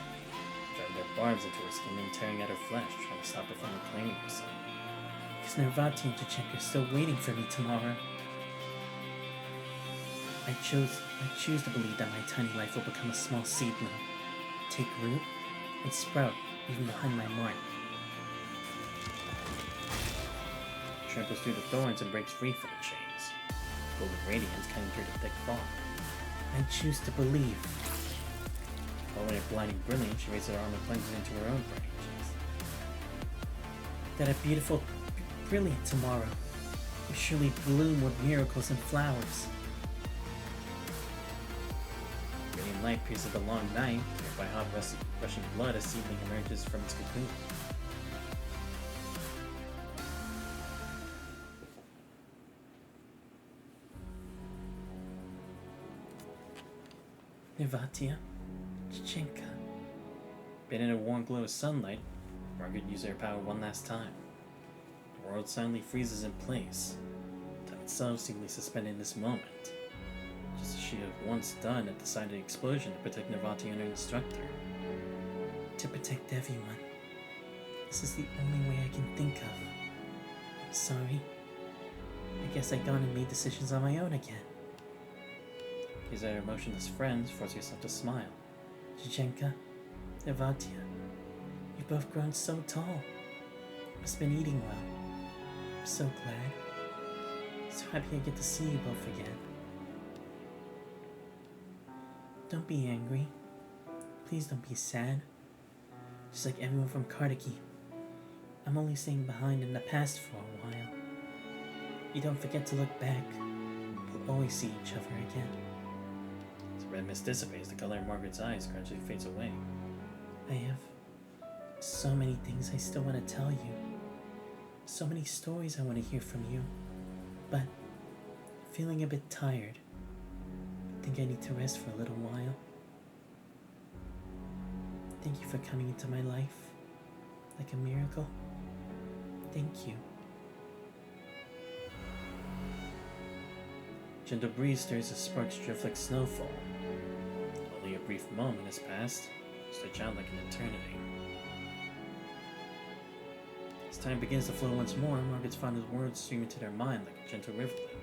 driving their barbs into her skin and tearing at her flesh, trying to stop her from reclaiming herself. Because Nervati and Chichenko are still waiting for me tomorrow. I choose to believe that my tiny life will become a small seedling, take root, and sprout even behind my mark. Tramples through the thorns and breaks free from the chains. Golden radiance cutting through the thick fog. I choose to believe. Following her blinding brilliance, she raises her arm and plunges into her own burning chest. That a beautiful, brilliant tomorrow will surely bloom with miracles and flowers. Radiant light pierces the long night, cleared by hot rushing blood as seedling emerges from its cocoon. Nervatia, Chichenka. Bathed in a warm glow of sunlight, Margaret uses her power one last time. The world suddenly freezes in place, time itself seemingly suspended in this moment, just as she had once done at the side of the explosion to protect Nervatia and her instructor. To protect everyone. This is the only way I can think of. I'm sorry. I guess I've gone and made decisions on my own again. Gaze at her motionless friends, force yourself to smile. Chichenka, Nervatia, you've both grown so tall. Must have been eating well. I'm so glad. So happy I get to see you both again. Don't be angry. Please don't be sad. Just like everyone from Kartaki, I'm only staying behind in the past for a while. You don't forget to look back. We'll always see each other again. As the red mist dissipates, the color in Margaret's eyes gradually fades away. I have so many things I still want to tell you. So many stories I want to hear from you. But I'm feeling a bit tired. I think I need to rest for a little while. Thank you for coming into my life. Like a miracle. Thank you. Gentle breeze stirs as sparks drift like snowfall. Only a brief moment has passed, stretch out like an eternity. As time begins to flow once more, Margaret's fondest words stream into their mind like a gentle rivulet.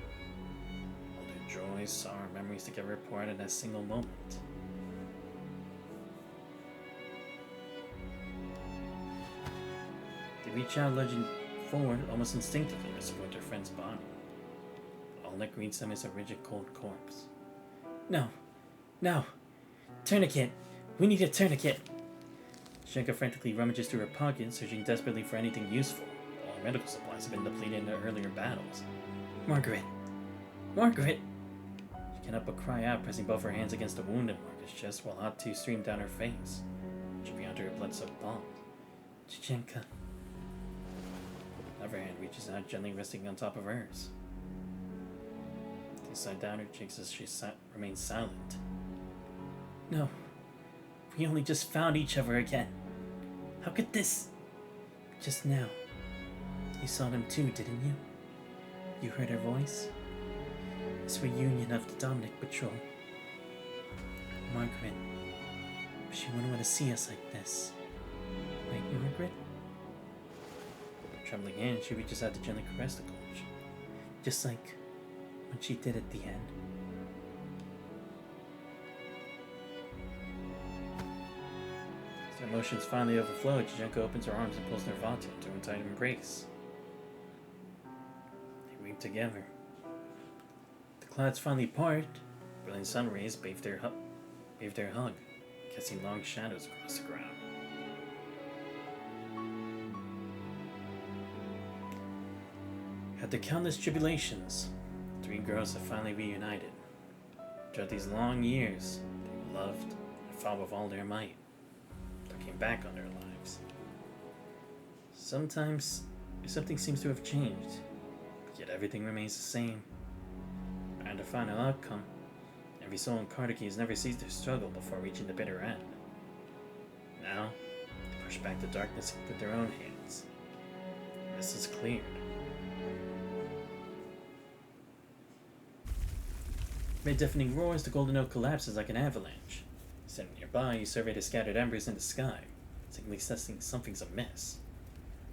All their joys, sorrow, and memories together pour out in that single moment. They reach out, lunging forward almost instinctively to support their friend's body. All that greets them is a rigid, cold corpse. No! No! Tourniquet! We need a tourniquet! Shanka frantically rummages through her pocket, searching desperately for anything useful. All her medical supplies have been depleted in the earlier battles. Margaret! Margaret! She cannot but cry out, pressing both her hands against the wound in Margaret's chest while hot tears stream down her face, dripping onto her blood-soaked palms. Chichenka. Her hand reaches out, gently resting on top of hers. They slide down her cheeks as she remains silent. No. We only just found each other again. How could this... Just now. You saw them too, didn't you? You heard her voice? It's reunion of the Dominic Patrol. Margaret. She wouldn't want to see us like this. Right, Margaret? Trembling hand, she reaches out to gently caress the coach. Just like when she did at the end. As their emotions finally overflow, Chichenko opens her arms and pulls Nervatia into a tight embrace. They weep together. The clouds finally part. Brilliant sun rays bathe their hug, casting long shadows across the ground. After countless tribulations, the three girls have finally reunited. Throughout these long years, they loved and fought with all their might, looking back on their lives. Sometimes, something seems to have changed, yet everything remains the same. And the final outcome, every soul in Kardaki has never ceased their struggle before reaching the bitter end. Now, they push back the darkness with their own hands. This is cleared. Amid deafening roars, the Golden Oak collapses like an avalanche. Standing nearby, you survey the scattered embers in the sky, seemingly sensing something's amiss.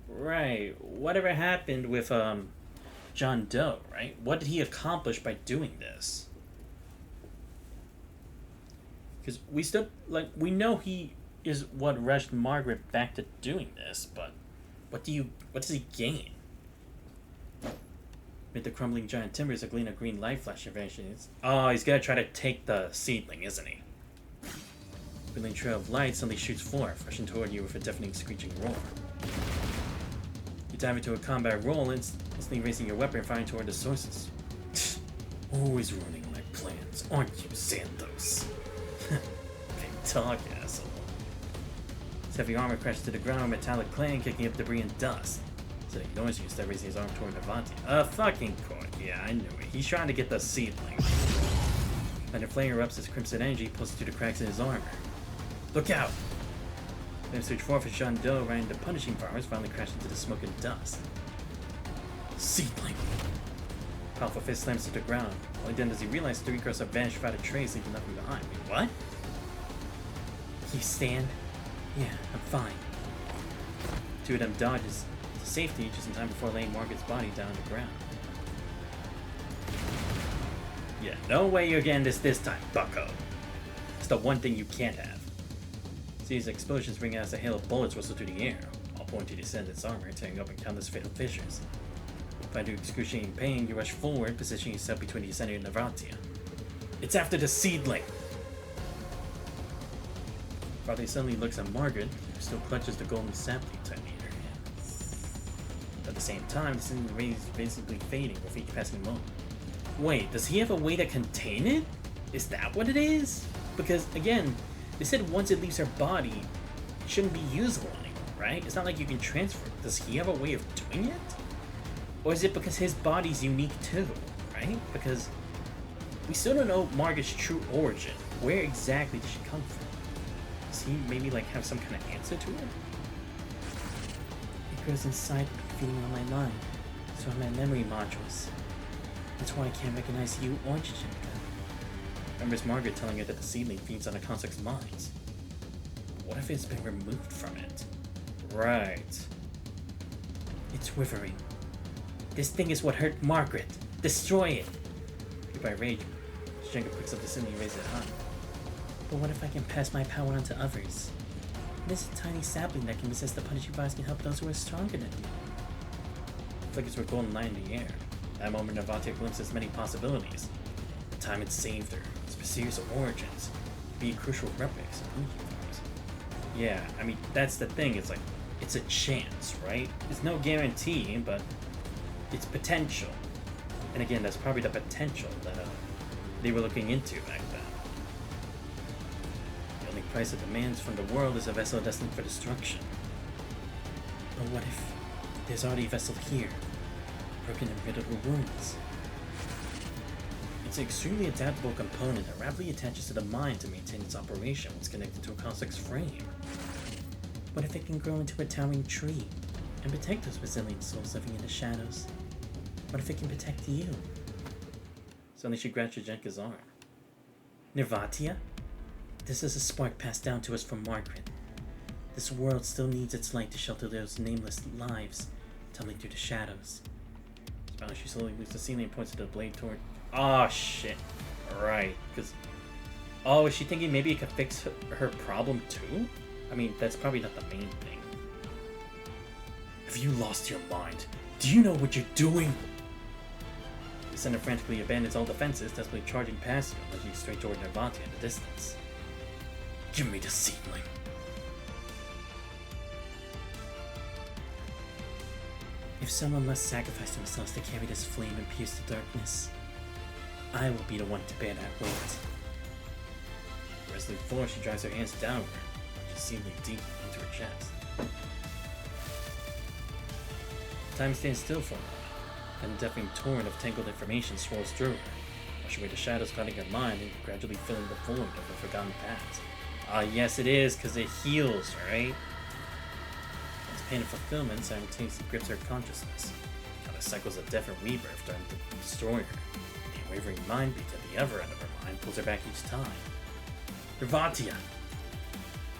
Right, whatever happened with, John Doe, right? What did he accomplish by doing this? Because we know he is what rushed Margaret back to doing this, but what does he gain? Amid the crumbling giant timbers, a gleam of green light flash vanishes. Oh, he's gonna try to take the seedling, isn't he? A brilliant trail of light suddenly shoots forth, rushing toward you with a deafening screeching roar. You dive into a combat roll, instantly raising your weapon and firing toward the sources. Always ruining my plans, aren't you, Santos? Big talk, asshole. His heavy armor crashes to the ground, metallic clang, kicking up debris and dust. So he ignores you, instead raising his arm toward Nervatia. Fucking court. Yeah, I knew it. He's trying to get the seedling. And the flame erupts as crimson energy pulls through the cracks in his armor. Look out! Then search forth as Jean Doe ran into punishing powers, finally crashed into the smoke and dust. Seedling! Powerful fist slams to the ground. Only then does he realize three girls have vanished without a trace, leaving nothing behind. Wait, what? You stand? Yeah, I'm fine. Two of them dodges to safety just in time before laying Margaret's body down on the ground. Yeah, no way you're getting this time, bucko. It's the one thing you can't have. These explosions bring out as a hail of bullets whistle through the air, all pointing to descend its armor, tearing open countless fatal fissures. Find your excruciating pain, you rush forward, positioning yourself between the center and Nervatia. It's after the seedling! Father suddenly looks at Margaret, who still clutches the golden sapling tightly in her hand. At the same time, the seedling ray is basically fading with each passing moment. Wait, does he have a way to contain it? Is that what it is? Because, again, they said once it leaves her body, it shouldn't be usable anymore, right? It's not like you can transfer it. Does he have a way of doing it? Or is it because his body's unique too, right? Because we still don't know Margaret's true origin. Where exactly did she come from? Does he maybe like have some kind of answer to it? It grows inside me, feeding on my mind, so are my memory modules. That's why I can't recognize you or Chichinka. Remembers Margaret telling her that the seedling feeds on a construct's minds. What if it's been removed from it? Right. It's withering. This thing is what hurt Margaret. Destroy it! Fueled by rage, Chichinka picks up the seedling and raises it high. But what if I can pass my power on to others? This a tiny sapling that can resist the punishing virus can help those who are stronger than me. Flickers were golden light in the air. At that moment, Navatia glimpses many possibilities. The time it saved her, its mysterious origins, be a crucial reference of who he was. Yeah, I mean, that's the thing, it's like, it's a chance, right? It's no guarantee, but it's potential. And again, that's probably the potential that they were looking into back then. The only price it demands from the world is a vessel destined for destruction. But what if there's already a vessel here, broken and riddled with wounds? It's an extremely adaptable component that rapidly attaches to the mind to maintain its operation once connected to a construct's frame. What if it can grow into a towering tree and protect those resilient souls living in the shadows? What if it can protect you? Suddenly she grabs Chichinka's arm. Nirvatia? This is a spark passed down to us from Margaret. This world still needs its light to shelter those nameless lives tumbling through the shadows. She slowly moves the ceiling and points to the blade toward... Oh, shit. Right, because... Oh, is she thinking maybe it could fix her problem too? I mean, that's probably not the main thing. Have you lost your mind? Do you know what you're doing? The center frantically abandons all defenses, desperately charging past him, looking straight toward Nirvatia in the distance. Give me the seedling. If someone must sacrifice themselves to carry this flame and pierce the darkness, I will be the one to bear that weight. Resolute force, she drives her hands downward, just seemingly deep into her chest. Time stands still for a moment, and a deafening torrent of tangled information swirls through her, washing away the shadows clouding her mind and gradually filling the void of her forgotten past. Ah, yes it is, because it heals, right? As pain and fulfillment simultaneously grips her consciousness. How the cycles of death and rebirth threaten to destroy her. The unwavering mind beat at the other end of her mind pulls her back each time. Nirvatia!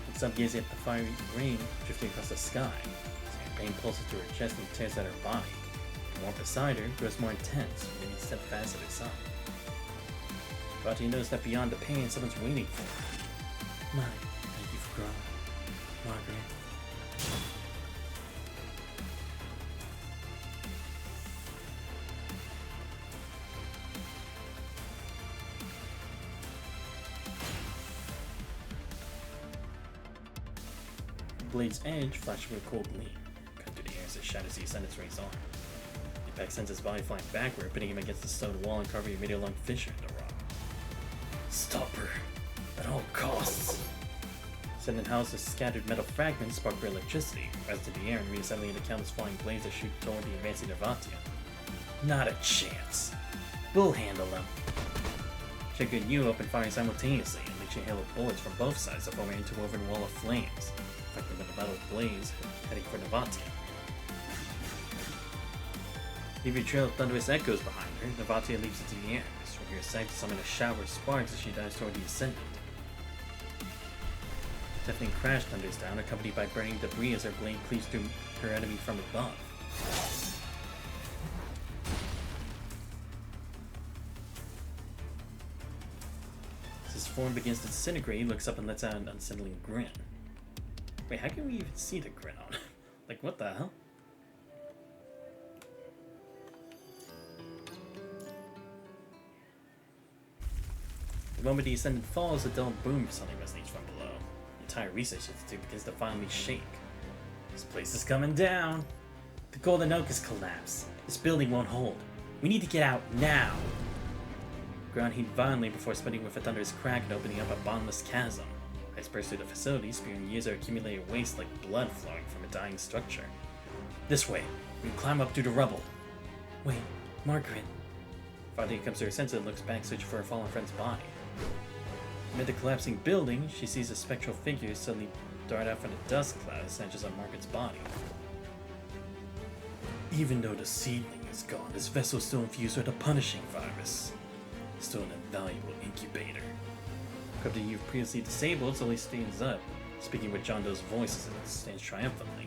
Looks up, gazing at the fiery rain drifting across the sky. Pain pulses through her chest and tears at her body. The warmth beside her grows more intense, remaining steadfast at her side. Nirvatia knows that beyond the pain, someone's waiting for her. My, thank you for growing, Margaret. The blade's edge flashes with a cold gleam, cut through the air as it shatters the Ascendant's raised arm. The impact sends his body flying backward, pitting him against the stone wall and carving a meter-long fissure in the rock. Stop her, at all costs! Ascendant houses scattered metal fragments spark for electricity, rise to the air and reassembling into countless flying blades that shoot toward the advancing Nirvatia. Not a chance. We'll handle them. Chichinka and you open fire simultaneously, unleashing a hail of bullets from both sides that form an interwoven wall of flames, affecting the metal blaze heading for Nirvatia. Leaving a trail of thunderous echoes behind her, Nirvatia leaps into the air, swinging her sight to summon a shower of sparks as she dives toward the Ascendant. A deafening crash thunders down, accompanied by burning debris as her blade cleaves through her enemy from above. As his form begins to disintegrate, he looks up and lets out an unsettling grin. Wait, how can we even see the grin on him? Like, what the hell? The moment the Ascendant falls, a dull boom suddenly resonates from below. The entire research institute begins to finally shake. This place is coming down. The Golden Oak has collapsed. This building won't hold. We need to get out now. The ground heaved violently before splitting with a thunderous crack and opening up a bottomless chasm. Ice burst through the facility, spewing years of accumulated waste like blood flowing from a dying structure. This way. We can climb up through the rubble. Wait, Margaret. Fatih comes to her senses and looks back, searching for her fallen friend's body. Amid the collapsing building, she sees a spectral figure suddenly dart out from the dust cloud and snatches up Margaret's body. Even though the seedling is gone, this vessel is still infused with a punishing virus. Still an invaluable incubator. Crypto you've previously disabled slowly stands up, speaking with John Doe's voice as it stands triumphantly.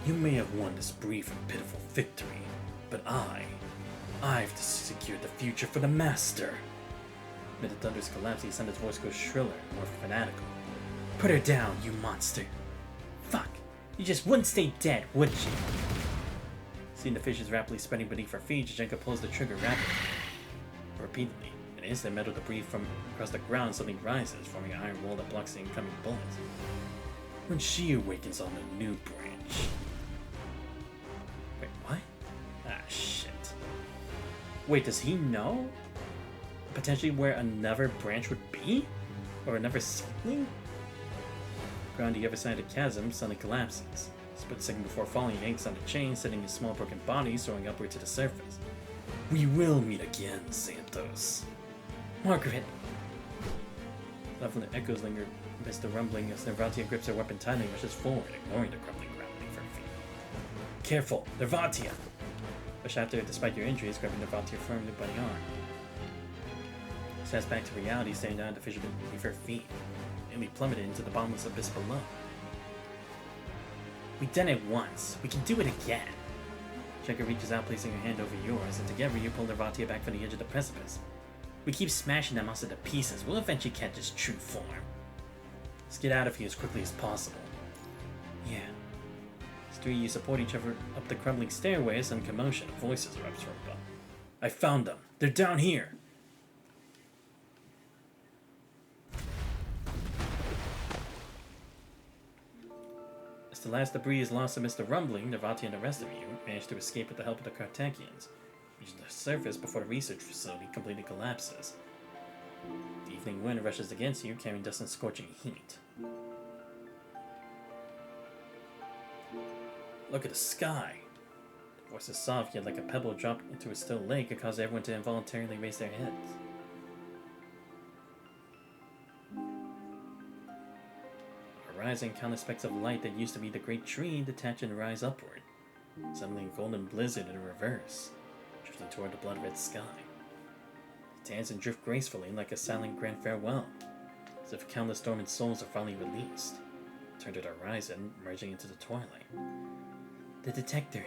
You may have won this brief and pitiful victory, but I've secured the future for the Master. Amid the thunder's collapse, Sunda's voice goes shriller and more fanatical. Put her down, you monster! Fuck! You just wouldn't stay dead, would you? Seeing the fishes rapidly spreading beneath her feet, Jajenka pulls the trigger rapidly. Repeatedly, an instant metal debris from across the ground suddenly rises, forming an iron wall that blocks the incoming bullets. When she awakens on a new branch. Wait, what? Ah, shit. Wait, does he know? Potentially where another branch would be? Or another seedling? Ground on the other side of the chasm suddenly collapses. A split second before falling, he yanks on the chain, sending his small broken body soaring upward to the surface. We will meet again, Santos. Margaret! Leveling echoes linger amidst the rumbling as Nervatia grips her weapon tightly and rushes forward, ignoring the crumbling ground beneath her feet. Careful, Nervatia! Rush after her despite your injuries, grabbing Nervatia firmly by the arm. Snaps back to reality, staring down at the fissure beneath her feet, nearly plummeted into the bottomless abyss below. We've done it once. We can do it again. Jajenka reaches out, placing her hand over yours, and together you pull Nervatia back from the edge of the precipice. We keep smashing that monster to pieces. We'll eventually catch its true form. Let's get out of here as quickly as possible. Yeah. As three of you support each other up the crumbling stairway, some commotion of voices erupts from above. I found them. They're down here. As the last debris is lost amidst the rumbling, Nervatia and the rest of you manage to escape with the help of the Cartakians, reaching the surface before the research facility completely collapses. The evening wind rushes against you, carrying dust and scorching heat. Look at the sky! The voice is soft, yet like a pebble dropped into a still lake, it caused everyone to involuntarily raise their heads. Horizon, countless specks of light that used to be the great tree detach and rise upward, suddenly a golden blizzard in reverse, drifting toward the blood-red sky. They dance and drift gracefully like a silent grand farewell, as if countless dormant souls are finally released, turn to the horizon, merging into the twilight. The detector.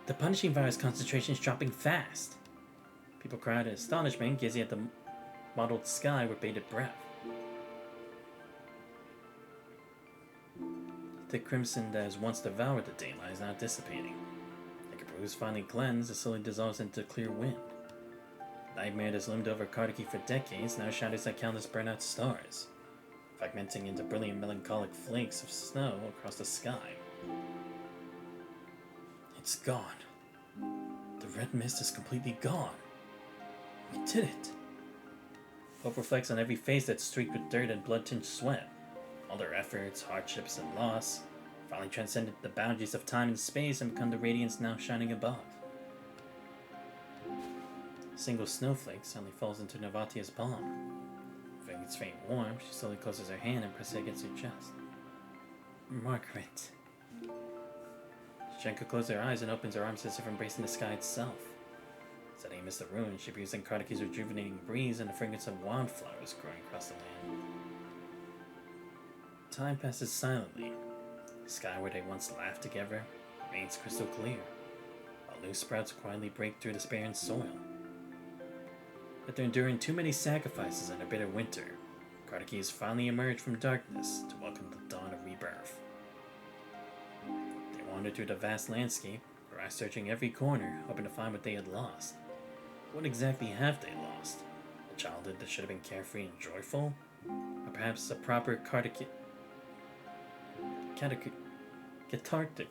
The punishing virus concentration is dropping fast. People cry out in astonishment, gazing at the mottled sky with bated breath. The crimson that has once devoured the daylight is now dissipating. Like a bruise finally cleansed, it slowly dissolves into clear wind. The nightmare that's loomed over Kardaki for decades now shatters like countless burnout stars, fragmenting into brilliant melancholic flakes of snow across the sky. It's gone. The red mist is completely gone. We did it. Hope reflects on every face that's streaked with dirt and blood-tinged sweat. All their efforts, hardships, and loss finally transcended the boundaries of time and space and become the radiance now shining above. A single snowflake suddenly falls into Nervatia's palm. Feeling its faint warmth, she slowly closes her hand and presses it against her chest. Margaret. Jajenka closes her eyes and opens her arms as if embracing the sky itself. Setting amidst the ruins, she breathes in Kardaki's rejuvenating breeze and the fragrance of wildflowers growing across the land. Time passes silently. The sky where they once laughed together remains crystal clear, while new sprouts quietly break through the barren soil. After enduring too many sacrifices in a bitter winter, Kardaki has finally emerged from darkness to welcome the dawn of rebirth. They wander through the vast landscape, their eyes searching every corner, hoping to find what they had lost. What exactly have they lost? A childhood that should have been carefree and joyful? Or perhaps a proper cathartic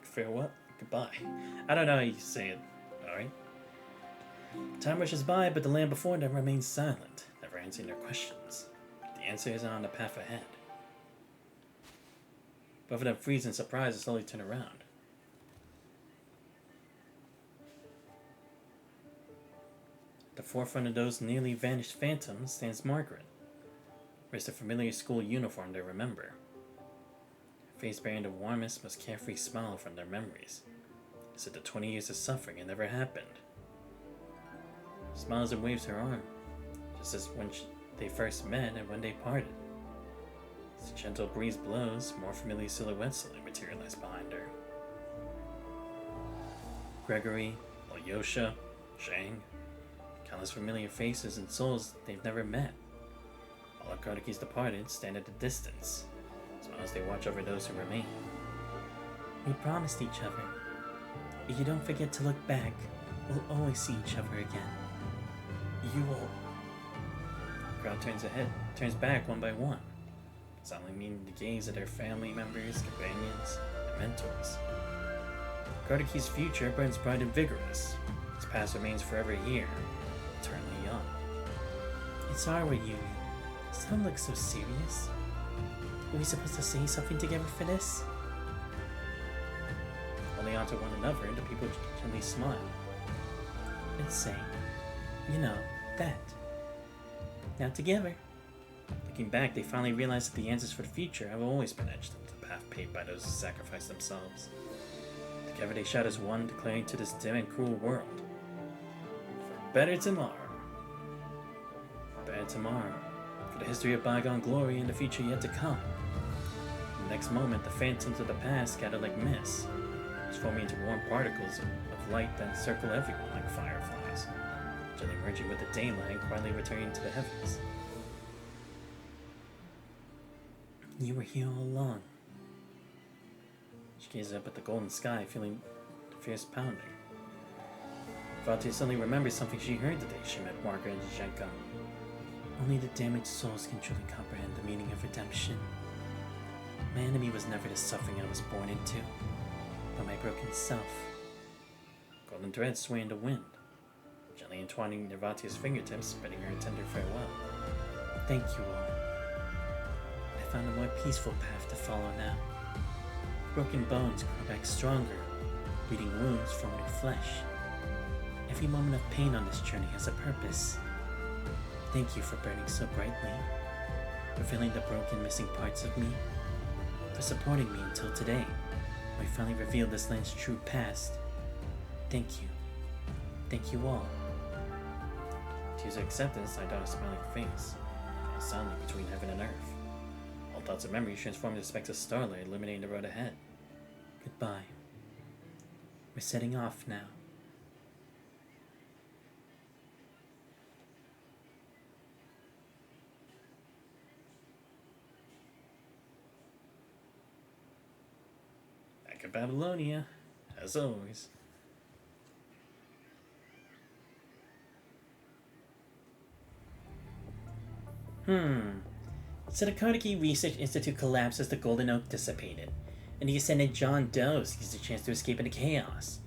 farewell? Goodbye. I don't know how you say it, alright? Time rushes by, but the land before them remains silent, never answering their questions. The answer is on the path ahead. Both of them freeze in surprise and slowly turn around. the forefront of those nearly vanished phantoms stands Margaret, wears the familiar school uniform they remember. Her face bearing the warmest, most carefree smile from their memories, as if the 20 years of suffering had never happened. She smiles and waves her arm, just as when they first met and when they parted. As the gentle breeze blows, more familiar silhouettes slowly materialize behind her. Gregory, Alyosha, Zhang, countless familiar faces and souls they've never met. All of Kardaki's departed stand at a distance, as long as they watch over those who remain. We promised each other. If you don't forget to look back, we'll always see each other again. You will. The crowd turns back one by one, silently meeting the gaze of their family members, companions, and mentors. Kardaki's future burns bright and vigorous. His past remains forever here, eternally young. It's our reunion. Don't look so serious. Are we supposed to say something together for this? Holding on to one another, the people gently smile. Let's say, that. Now together. Looking back, they finally realize that the answers for the future have always been etched into the path paved by those who sacrificed themselves. Together they shout as one, declaring to this dim and cruel world, for better tomorrow. Better tomorrow. For the history of bygone glory and the future yet to come. In the next moment, the phantoms of the past scatter like mist, transforming into warm particles of light that circle everyone like fireflies, gently merging with the daylight and quietly returning to the heavens. You were here all along. She gazes up at the golden sky, feeling the fierce pounding. Vatia suddenly remembers something she heard the day she met Margaret and Zhenka. Only the damaged souls can truly comprehend the meaning of redemption. My enemy was never the suffering I was born into, but my broken self. Golden threads sway in the wind, gently entwining Nervatia's fingertips, bidding her a tender farewell. Thank you all. I found a more peaceful path to follow now. Broken bones grow back stronger, bleeding wounds form new flesh. Every moment of pain on this journey has a purpose. Thank you for burning so brightly, for filling the broken, missing parts of me, for supporting me until today, when I finally revealed this land's true past. Thank you. Thank you all. Tears of acceptance light on a smiling face, silently between heaven and earth. All thoughts and memories transform into specks of starlight, illuminating the road ahead. Goodbye. We're setting off now. Back in Babylonia, as always. So the Karnaki Research Institute collapsed as the Golden Oak dissipated, and the ascendant John Doe seized the chance to escape into chaos,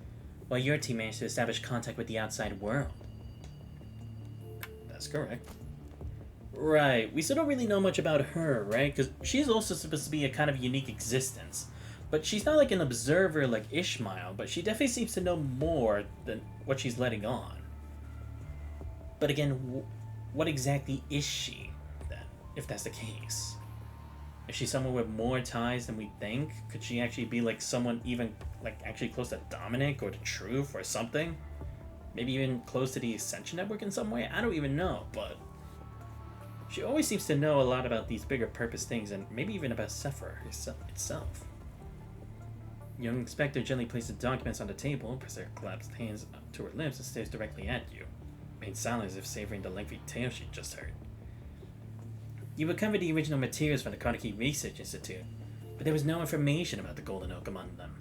while your team managed to establish contact with the outside world. That's correct. Right, we still don't really know much about her, right? Because she's also supposed to be a kind of unique existence. But she's not like an observer like Ishmael, but she definitely seems to know more than what she's letting on. But again, what exactly is she, then, if that's the case? Is she someone with more ties than we think? Could she actually be like someone even, like, actually close to Dominic or the Truth or something? Maybe even close to the Ascension Network in some way? I don't even know, but she always seems to know a lot about these bigger purpose things, and maybe even about Sephir itself. Young Inspector gently places the documents on the table, presses her collapsed hands to her lips, and stares directly at you, made silent as if savoring the lengthy tale she just heard. You recovered the original materials from the Carnegie Research Institute, but there was no information about the Golden Oak among them.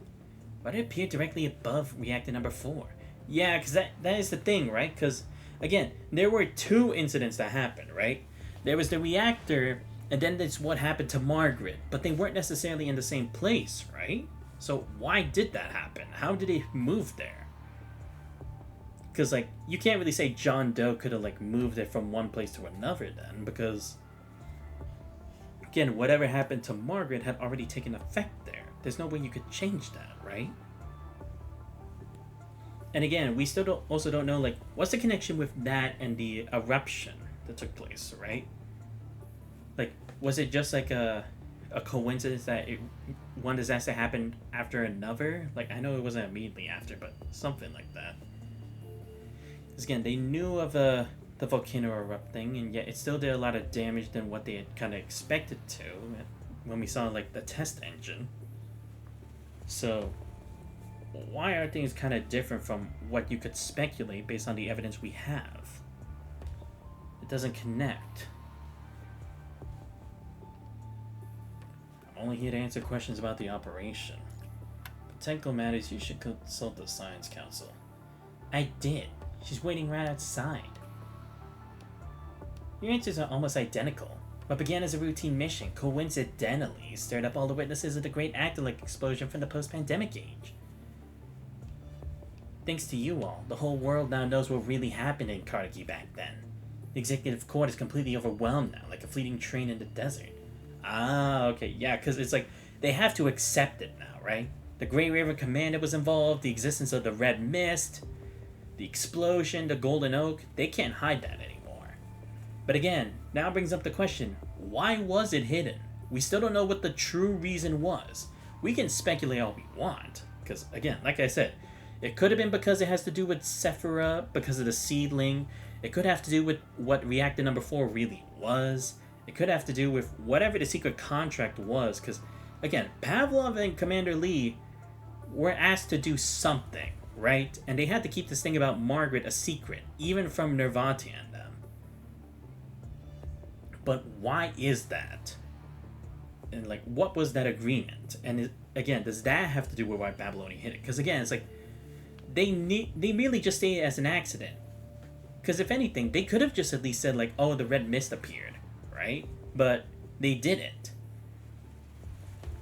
Why did it appear directly above reactor number 4? Yeah, because that is the thing, right? Because, again, there were 2 incidents that happened, right? There was the reactor, and then there's what happened to Margaret, but they weren't necessarily in the same place, right? So why did that happen? How did he move there? Because, like, you can't really say John Doe could have, like, moved it from one place to another then, because, again, whatever happened to Margaret had already taken effect there. There's no way you could change that, right? And again, we still also don't know, like, what's the connection with that and the eruption that took place, right? Like, was it just like a coincidence that one disaster happened after another? Like, I know it wasn't immediately after, but something like that. Because again, they knew of the volcano erupting, and yet it still did a lot of damage than what they had kind of expected to when we saw, like, the test engine. So why are things kind of different from what you could speculate based on the evidence we have? It doesn't connect. I'm only here to answer questions about the operation. For technical matters, you should consult the Science Council. I did. She's waiting right outside. Your answers are almost identical. What began as a routine mission coincidentally stirred up all the witnesses of the great Actolite explosion from the post-pandemic age. Thanks to you all, the whole world now knows what really happened in Carnegie back then. The executive court is completely overwhelmed now, like a fleeting train in the desert. Ah, okay, yeah, because it's like, they have to accept it now, right? The Grey River Commander was involved, the existence of the Red Mist, the explosion, the Golden Oak, they can't hide that anymore. But again, now brings up the question, why was it hidden? We still don't know what the true reason was. We can speculate all we want, because again, like I said, it could have been because it has to do with Sephira, because of the seedling. It could have to do with what reactor number 4 really was. It could have to do with whatever the secret contract was, because, again, Pavlov and Commander Lee were asked to do something, right? And they had to keep this thing about Margaret a secret, even from Nervati and them. But why is that? And, like, what was that agreement? And, again, does that have to do with why Babylonian hit it? Because, again, it's like, they really just say it as an accident. Because if anything, they could have just at least said, like, oh, the red mist appeared, right? But they didn't.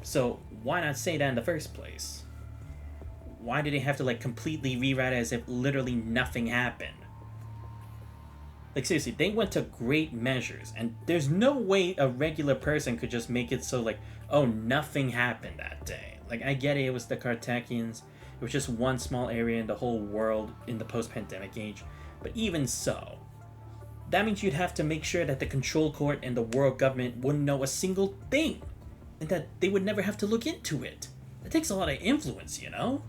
So why not say that in the first place? Why did they have to, like, completely rewrite it as if literally nothing happened? Like, seriously, they went to great measures, and there's no way a regular person could just make it so, like, oh, nothing happened that day. Like, I get it was the Cartakians. It was just one small area in the whole world in the post-pandemic age. But even so, that means you'd have to make sure that the control court and the world government wouldn't know a single thing. And that they would never have to look into it. It takes a lot of influence, you know?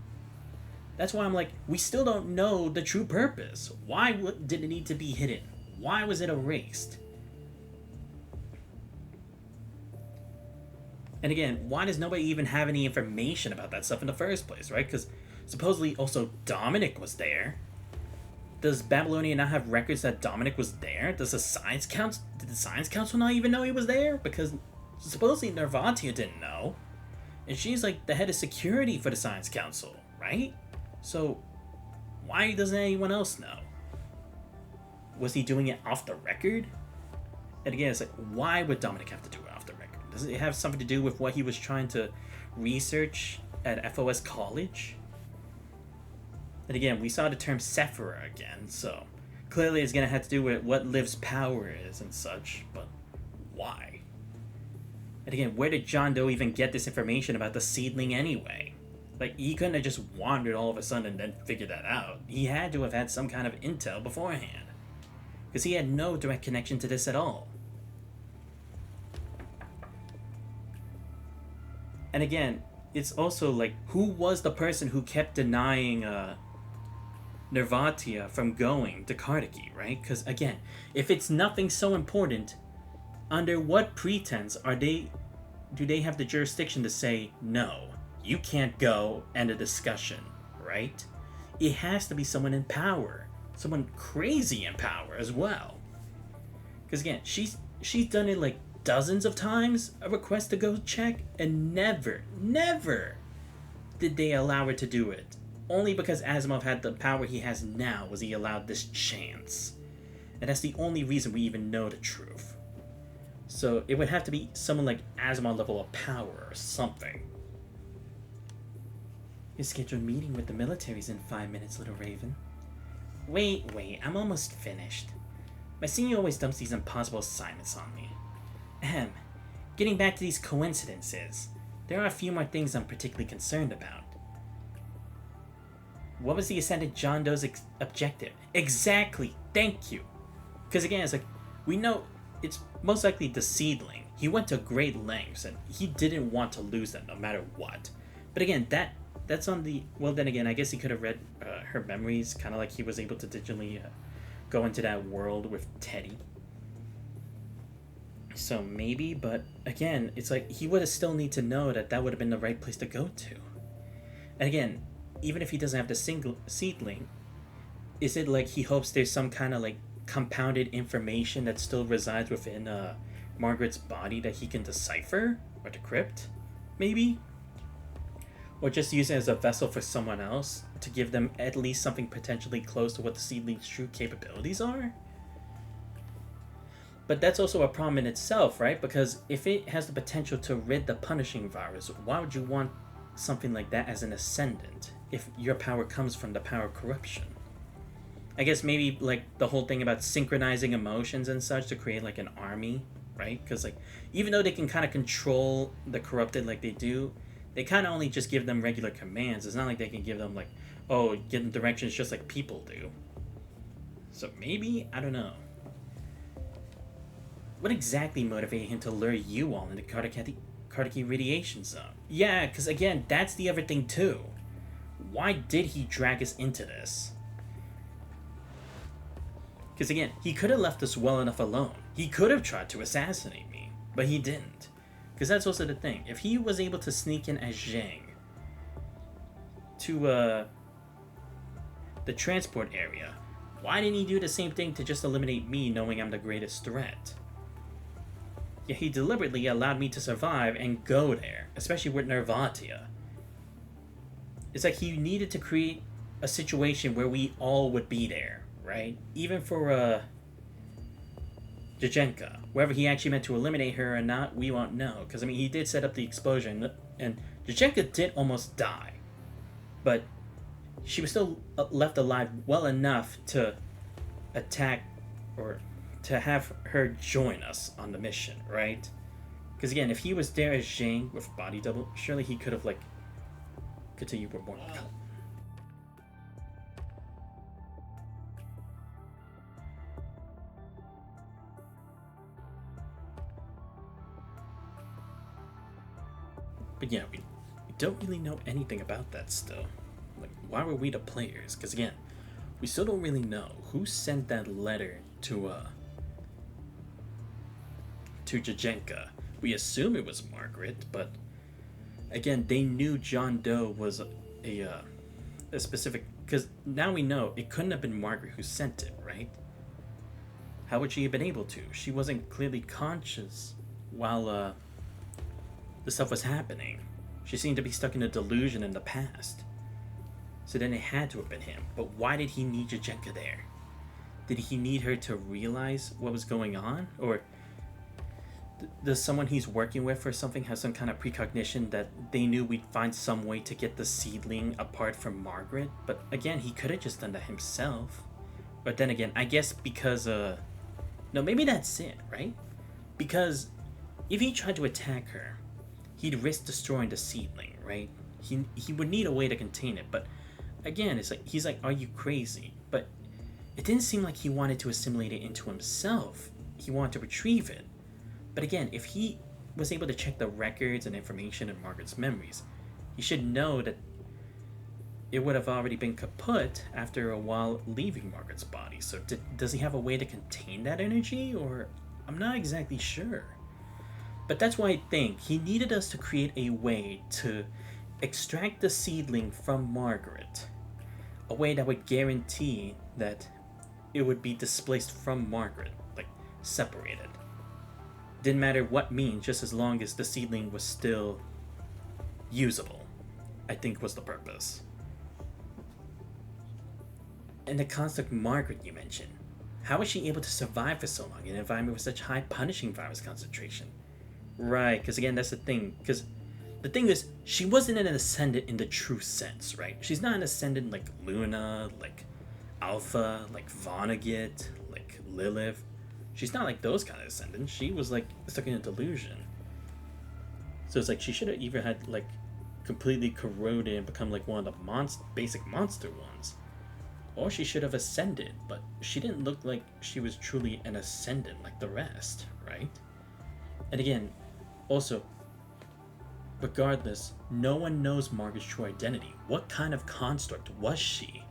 That's why I'm like, we still don't know the true purpose. Why did it need to be hidden? Why was it erased? And again, why does nobody even have any information about that stuff in the first place, right? Because supposedly also Dominic was there. Does Babylonia not have records that Dominic was there? Does the Science Council... Did the Science Council not even know he was there? Because supposedly Nervatia didn't know. And she's like the head of security for the Science Council, right? So why doesn't anyone else know? Was he doing it off the record? And again, it's like, why would Dominic have to do it off the record? Does it have something to do with what he was trying to research at FOS College? And again, we saw the term Sephira again, so clearly it's going to have to do with what Liv's power is and such, but why? And again, where did John Doe even get this information about the seedling anyway? Like, he couldn't have just wandered all of a sudden and then figured that out. He had to have had some kind of intel beforehand, because he had no direct connection to this at all. And again, it's also like, who was the person who kept denying Nervatia from going to Carnegie, right? Because again, if it's nothing so important, under what pretense do they have the jurisdiction to say, no, you can't go, end a discussion, right? It has to be someone in power, someone crazy in power as well. Because again, she's done it like dozens of times, a request to go check, and never did they allow her to do it. Only because Asimov had the power he has now was he allowed this chance. And that's the only reason we even know the truth. So it would have to be someone like Asimov level of power or something. Your scheduled meeting with the military's in 5 minutes, little Raven. Wait, I'm almost finished. My senior always dumps these impossible assignments on me. Ahem. Getting back to these coincidences, there are a few more things I'm particularly concerned about. what was the Ascendant John Doe's objective? Exactly. Thank you. Because again, it's like, we know it's most likely the seedling. He went to great lengths, and he didn't want to lose them no matter what. But again, that's on the... Well, then again, I guess he could have read her memories, kind of like he was able to digitally go into that world with Teddy. So maybe, but again, it's like he would have still need to know that that would have been the right place to go to. And again, even if he doesn't have the seedling, is it like he hopes there's some kind of like compounded information that still resides within Margaret's body that he can decipher or decrypt, maybe? Or just use it as a vessel for someone else to give them at least something potentially close to what the seedling's true capabilities are? But that's also a problem in itself, right? Because if it has the potential to rid the punishing virus, why would you want something like that as an ascendant if your power comes from the power of corruption? I guess maybe like the whole thing about synchronizing emotions and such to create like an army, right? Because like even though they can kind of control the corrupted like they do, they kind of only just give them regular commands. It's not like they can give them like, oh, get in directions just like people do. So maybe, I don't know. What exactly motivated him to lure you all into Kardaki radiation zone? Yeah, because again, that's the other thing too. Why did he drag us into this? Because again, he could have left us well enough alone. He could have tried to assassinate me, but he didn't. Because that's also the thing. If he was able to sneak in as Zhang to the transport area, why didn't he do the same thing to just eliminate me knowing I'm the greatest threat? Yet he deliberately allowed me to survive and go there, especially with Nervatia. It's like he needed to create a situation where we all would be there, right? Even for Jajenka. Whether he actually meant to eliminate her or not, we won't know. Because, I mean, he did set up the explosion, and Jajenka did almost die. But she was still left alive well enough to attack, or to have her join us on the mission, right? Because, again, if he was there as Zhang with body double, surely he could have, like, continued with more. But yeah, we don't really know anything about that still. Like, why were we the players? Because again, we still don't really know who sent that letter to Jajenka. We assume it was Margaret, but again, they knew John Doe was a specific. Because now we know it couldn't have been Margaret who sent it, right? How would she have been able to? She wasn't clearly conscious while the stuff was happening. She seemed to be stuck in a delusion in the past. So then it had to have been him. But why did he need Jajenka there? Did he need her to realize what was going on? Or does someone he's working with or something have some kind of precognition that they knew we'd find some way to get the seedling apart from Margaret? But again, he could have just done that himself. But then again, I guess because no, maybe that's it, right? Because if he tried to attack her, he'd risk destroying the seedling, right? He would need a way to contain it, but again, it's like he's like, are you crazy? But it didn't seem like he wanted to assimilate it into himself. He wanted to retrieve it. But again, if he was able to check the records and information in Margaret's memories, he should know that it would have already been kaput after a while leaving Margaret's body. So does he have a way to contain that energy? Or I'm not exactly sure. But that's why I think he needed us to create a way to extract the seedling from Margaret. A way that would guarantee that it would be displaced from Margaret, like separated. Didn't matter what means, just as long as the seedling was still usable, I think was the purpose. And the construct Margaret you mentioned, how was she able to survive for so long in an environment with such high punishing virus concentration? Right, because again, that's the thing. Because the thing is, she wasn't an ascendant in the true sense, right? She's not an ascendant like Luna, like Alpha, like Vonnegut, like Lilith. She's not like those kind of ascendants. She was like stuck in a delusion. So it's like she should have either had like completely corroded and become like one of the basic monster ones. Or she should have ascended, but she didn't look like she was truly an ascendant like the rest, right? And again, also, regardless, no one knows Margaret's true identity. What kind of construct was she?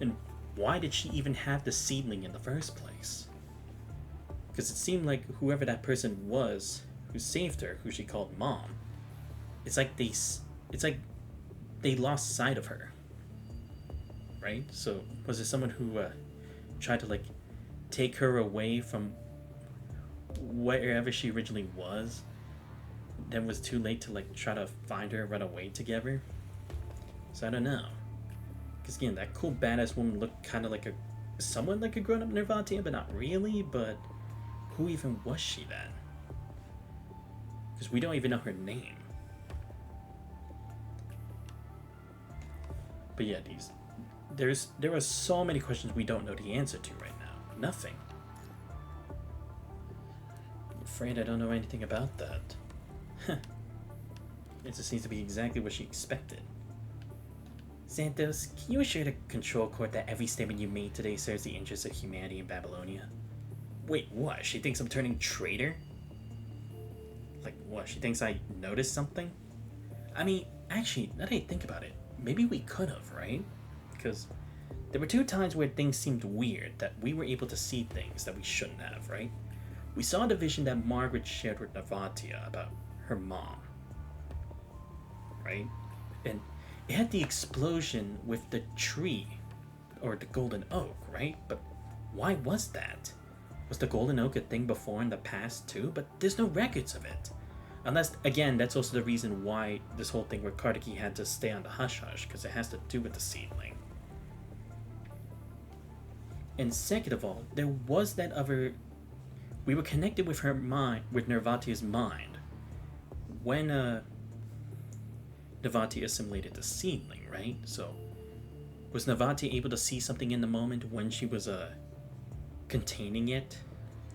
And why did she even have the seedling in the first place? Because it seemed like whoever that person was who saved her, who she called Mom, it's like they lost sight of her. Right? So was it someone who tried to like take her away from wherever she originally was, then was too late to like try to find her and run away together? So I don't know. Because again, that cool badass woman looked kind of like somewhat like a grown-up Nervatia, but not really. But who even was she then? Because we don't even know her name. But yeah, there are so many questions we don't know the answer to right now. Nothing. I'm afraid I don't know anything about that. It just seems to be exactly what she expected. Xanthos, can you assure the control court that every statement you made today serves the interests of humanity in Babylonia? Wait, what? She thinks I'm turning traitor? Like, what? She thinks I noticed something? I mean, actually, now that I think about it, maybe we could have, right? Because there were 2 times where things seemed weird, that we were able to see things that we shouldn't have, right? We saw the vision that Margaret shared with Nervatia about her mom, right? And it had the explosion with the tree, or the golden oak, right? But why was that? Was the golden oak a thing before in the past too? But there's no records of it. Unless, again, that's also the reason why this whole thing where Kartiki had to stay on the hush-hush, because it has to do with the seedling. And second of all, there was that other... We were connected with her mind, with Nervatia's mind, when Nervatia assimilated the seedling, right? So, was Nervatia able to see something in the moment when she was containing it?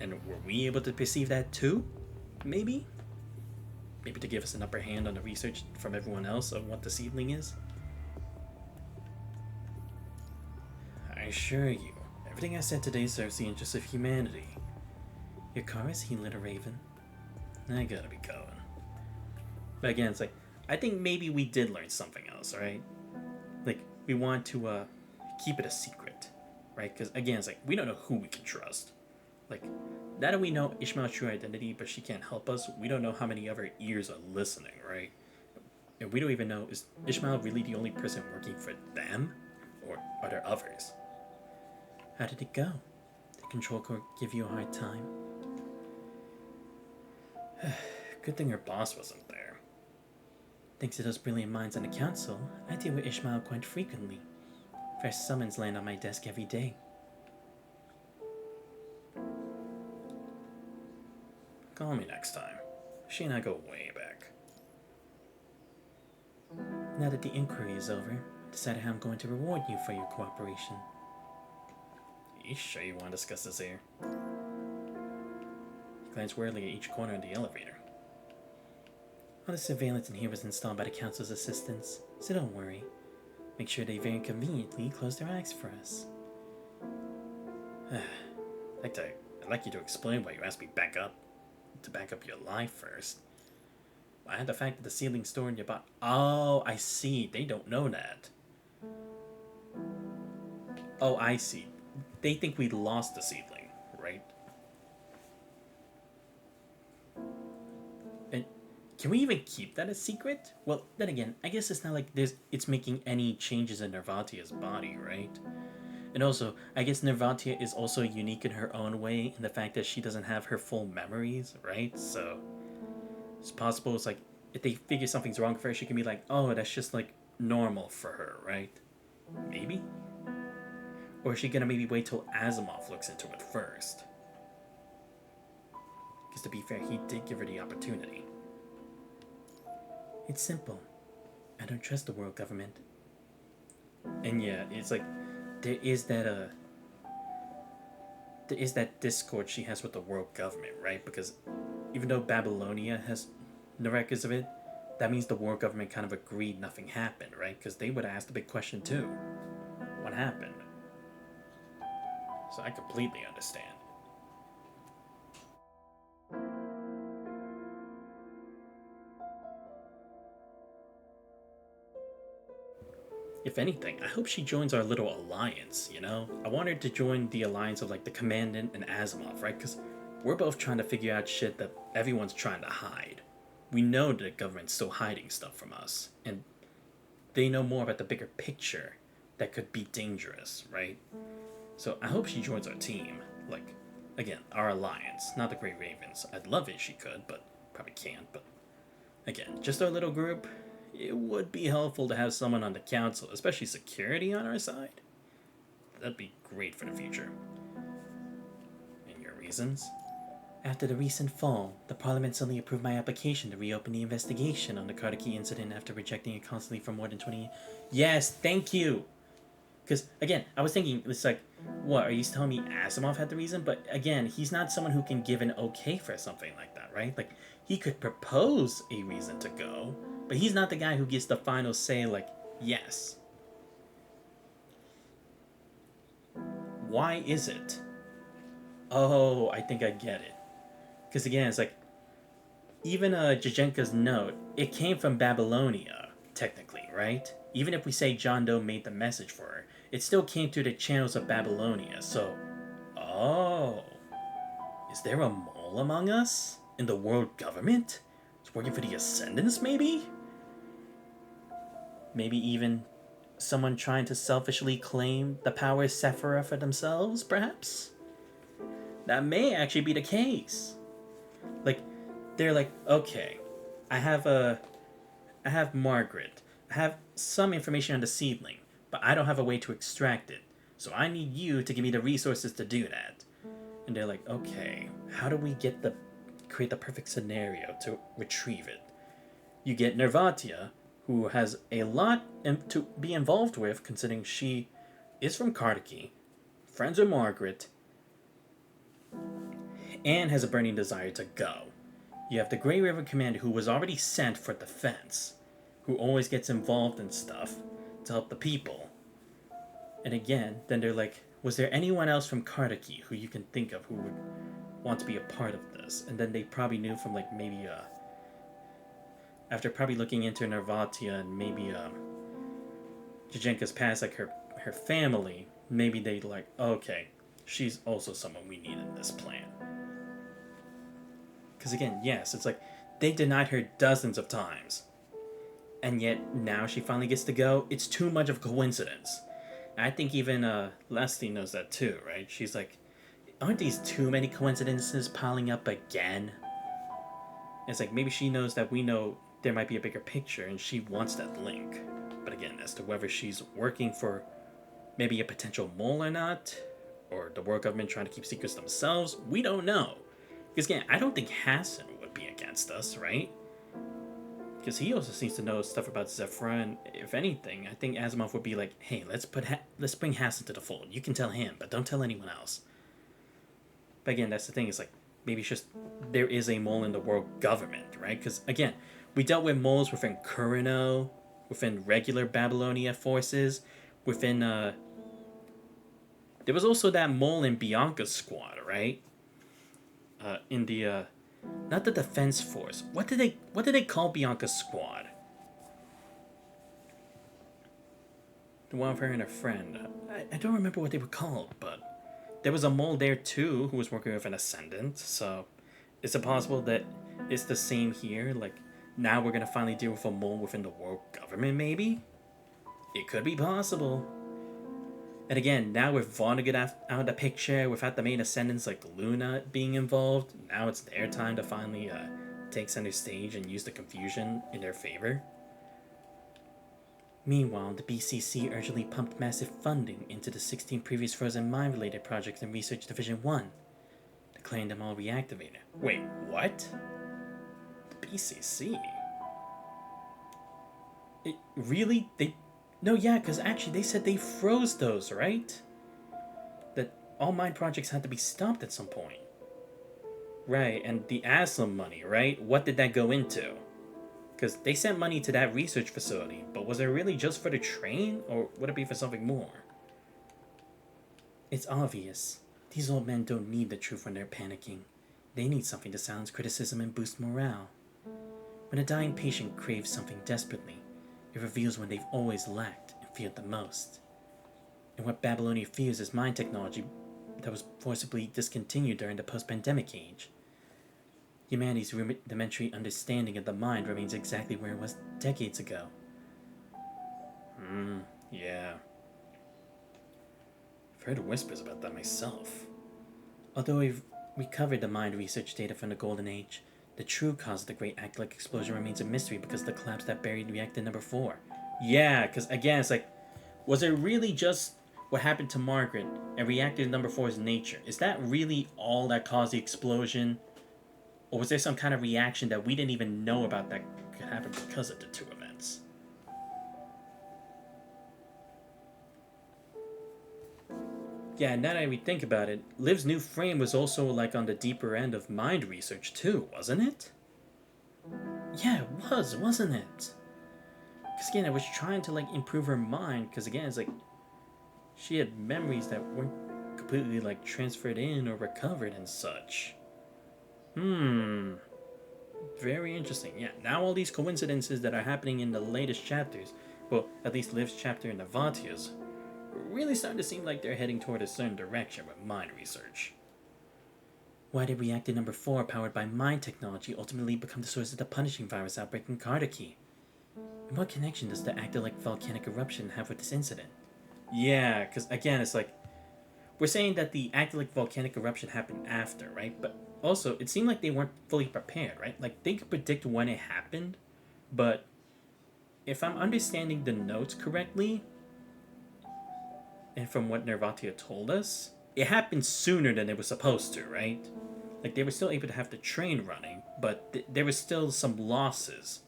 And were we able to perceive that too? Maybe? Maybe to give us an upper hand on the research from everyone else of what the seedling is? I assure you, everything I said today serves the interests of humanity. Your car is healing, little Raven. I gotta be going. But again, it's like, I think maybe we did learn something else, right? Like, we want to keep it a secret, right? Because again, it's like, we don't know who we can trust. Like, now that we know Ishmael's true identity, but she can't help us, we don't know how many other ears are listening, right? And we don't even know, is Ishmael really the only person working for them? Or are there others? How did it go? Did the control court give you a hard time? Good thing her boss wasn't there. Thanks to those brilliant minds on the council, I deal with Ishmael quite frequently. Fresh summons land on my desk every day. Call me next time. She and I go way back. Now that the inquiry is over, I decided how I'm going to reward you for your cooperation. You sure you want to discuss this here? He glanced warily at each corner of the elevator. All the surveillance in here was installed by the council's assistants, so don't worry. Make sure they very conveniently close their eyes for us. I'd like you to explain why you asked me to back up your lie first. Why the fact that the seedling stored in your body? Oh, I see. They don't know that. Oh, I see. They think we lost the seedling, right? And can we even keep that a secret? Well, then again, I guess it's not like it's making any changes in Nervatia's body, right? And also, I guess Nervatia is also unique in her own way in the fact that she doesn't have her full memories, right? So it's possible it's like if they figure something's wrong for her, she can be like, oh, that's just like normal for her, right? Maybe? Or is she gonna maybe wait till Asimov looks into it first? Because to be fair, he did give her the opportunity. It's simple. I don't trust the world government. And yeah, it's like there is that discord she has with the world government, right? Because even though Babylonia has no records of it, that means the world government kind of agreed nothing happened, right? Because they would have asked the big question too. What happened? So I completely understand. If anything, I hope she joins our little alliance, you know? I want her to join the alliance of like the Commandant and Asimov, right? Because we're both trying to figure out shit that everyone's trying to hide. We know that the government's still hiding stuff from us, and they know more about the bigger picture that could be dangerous, right? So I hope she joins our team. Like, again, our alliance, not the Great Ravens. I'd love it if she could, but probably can't. But again, just our little group. It would be helpful to have someone on the council, especially security on our side. That'd be great for the future. And your reasons? After the recent fall, the Parliament suddenly approved my application to reopen the investigation on the Kartaki incident after rejecting it constantly for more than 20 years. Yes, thank you! Because, again, I was thinking, it's like, what, are you telling me Asimov had the reason? But, again, he's not someone who can give an okay for something like that, right? Like, he could propose a reason to go, but he's not the guy who gets the final say, like, yes. Why is it? Oh, I think I get it. Because again, it's like, even Jajenka's note, it came from Babylonia, technically, right? Even if we say John Doe made the message for her, it still came through the channels of Babylonia, so... Oh. Is there a mole among us? In the world government? It's working for the Ascendants, maybe? Maybe even someone trying to selfishly claim the power of Sephira for themselves, perhaps? That may actually be the case. Like, they're like, okay, I have Margaret. I have some information on the seedling, but I don't have a way to extract it. So I need you to give me the resources to do that. And they're like, okay, how do we create the perfect scenario to retrieve it? You get Nervatia, who has a lot to be involved with, considering she is from Kartaki, friends with Margaret, and has a burning desire to go. You have the Grey River Commander, who was already sent for defense, who always gets involved in stuff to help the people. And again, then they're like, was there anyone else from Kartaki who you can think of who would want to be a part of this? And then they probably knew from like maybe after probably looking into Nervatia and maybe Jajenka's past, like her family, maybe they'd like, okay, she's also someone we need in this plan. Because again, yes, it's like they denied her dozens of times, and yet now she finally gets to go. It's too much of a coincidence. I think even Leslie knows that too, right? She's like, aren't these too many coincidences piling up again? It's like maybe she knows that we know there might be a bigger picture and she wants that link. But again, as to whether she's working for maybe a potential mole or not, or the world government trying to keep secrets themselves, we don't know. Because again, I don't think Hassan would be against us, right? Because he also seems to know stuff about Zephyra, and if anything, I think Asimov would be like, hey, let's bring Hassan to the fold. You can tell him, but don't tell anyone else. But again, that's the thing, is like, maybe it's just, there is a mole in the world government, right? Because again, we dealt with moles within Kurino, within regular Babylonia forces, within, there was also that mole in Bianca's squad, right? In the, not the defense force. What did they call Bianca's squad? The one of her and her friend. I don't remember what they were called, but there was a mole there too who was working with an Ascendant, so is it possible that it's the same here? Like, now we're gonna finally deal with a mole within the world government, maybe? It could be possible. And again, now with Vonnegut out of the picture, without the main Ascendants like Luna being involved, now it's their time to finally take center stage and use the confusion in their favor. Meanwhile, the BCC urgently pumped massive funding into the 16 previous frozen mine-related projects in Research Division 1, declaring them all reactivated. Wait, what? The BCC? It really? No, yeah, because actually they said they froze those, right? That all mine projects had to be stopped at some point. Right, and the Aslam money, right? What did that go into? Because they sent money to that research facility, but was it really just for the train, or would it be for something more? It's obvious. These old men don't need the truth when they're panicking. They need something to silence criticism and boost morale. When a dying patient craves something desperately, it reveals when they've always lacked and feared the most. And what Babylonia fears is mind technology that was forcibly discontinued during the post-pandemic age. Humanity's rudimentary understanding of the mind remains exactly where it was decades ago. Yeah. I've heard whispers about that myself. Although we've recovered the mind research data from the Golden Age, the true cause of the Great Actolic Explosion remains a mystery because of the collapse that buried reactor number 4. Yeah, because again, it's like, was it really just what happened to Margaret and reactor number 4's nature? Is that really all that caused the explosion? Or was there some kind of reaction that we didn't even know about that could happen because of the two events? Yeah, now that we think about it, Liv's new frame was also like on the deeper end of mind research too, wasn't it? Yeah, it was, wasn't it? Because again, I was trying to like improve her mind, because again, it's like she had memories that weren't completely like transferred in or recovered and such. Very interesting. Yeah, now all these coincidences that are happening in the latest chapters, well, at least Liv's chapter and Navatia's, really starting to seem like they're heading toward a certain direction with mind research. Why did reactor number 4, powered by mind technology, ultimately become the source of the punishing virus outbreak in Kardaki? And what connection does the actolic volcanic eruption have with this incident? Yeah, because again, it's like, we're saying that the actolic volcanic eruption happened after, right? But also, it seemed like they weren't fully prepared, right? Like, they could predict when it happened, but if I'm understanding the notes correctly, and from what Nervatia told us, it happened sooner than it was supposed to, right? Like, they were still able to have the train running, but there was still some losses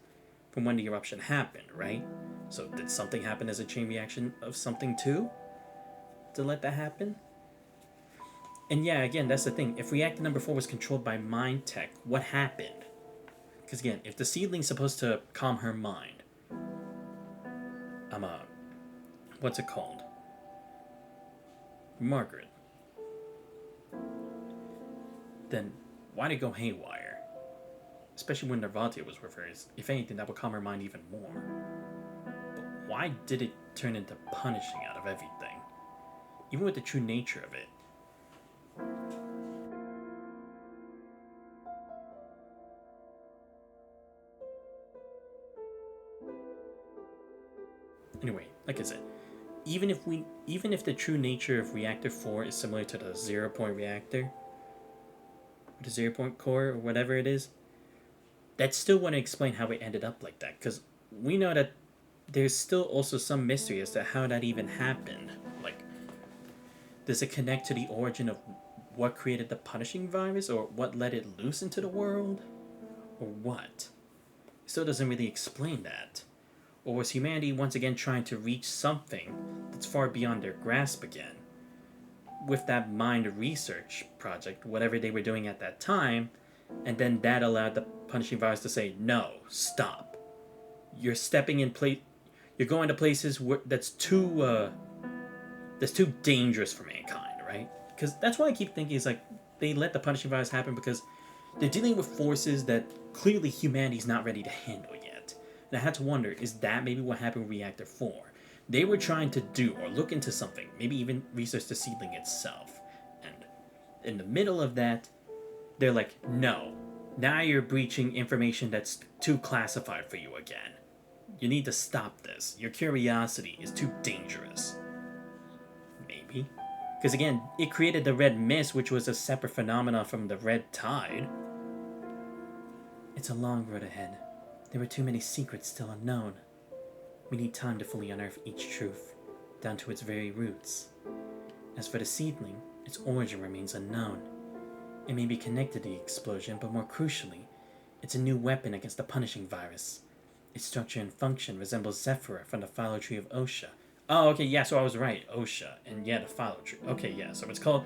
from when the eruption happened, right? So did something happen as a chain reaction of something too? To let that happen? And yeah, again, that's the thing. If reactor number 4 was controlled by mind tech, what happened? Because again, if the seedling's supposed to calm her mind, what's it called? Margaret. Then why did it go haywire? Especially when Nervatia was with her. If anything, that would calm her mind even more. But why did it turn into punishing out of everything? Even with the true nature of it. Anyway, like I said, even if the true nature of reactor 4 is similar to the 0-point reactor, the 0-point core, or whatever it is, that still wouldn't explain how it ended up like that, because we know that there's still also some mystery as to how that even happened. Like, does it connect to the origin of what created the punishing virus, or what let it loose into the world, or what? It still doesn't really explain that. Or was humanity once again trying to reach something that's far beyond their grasp again? With that mind research project, whatever they were doing at that time, and then that allowed the punishing virus to say, no, stop. You're stepping in place. You're going to places where that's too dangerous for mankind, right? Because that's why I keep thinking is like they let the punishing virus happen because they're dealing with forces that clearly humanity's not ready to handle yet. And I had to wonder, is that maybe what happened with Reactor 4? They were trying to do or look into something, maybe even research the seedling itself. And in the middle of that, they're like, no, now you're breaching information that's too classified for you again. You need to stop this. Your curiosity is too dangerous. Maybe. Because again, it created the red mist, which was a separate phenomenon from the red tide. It's a long road ahead. There were too many secrets still unknown. We need time to fully unearth each truth, down to its very roots. As for the seedling, its origin remains unknown. It may be connected to the explosion, but more crucially, it's a new weapon against the punishing virus. Its structure and function resembles Zephyra from the Philo Tree of Osha. Oh, okay, yeah, so I was right, Osha, and yeah, the Philo Tree. Okay, yeah, so it's called...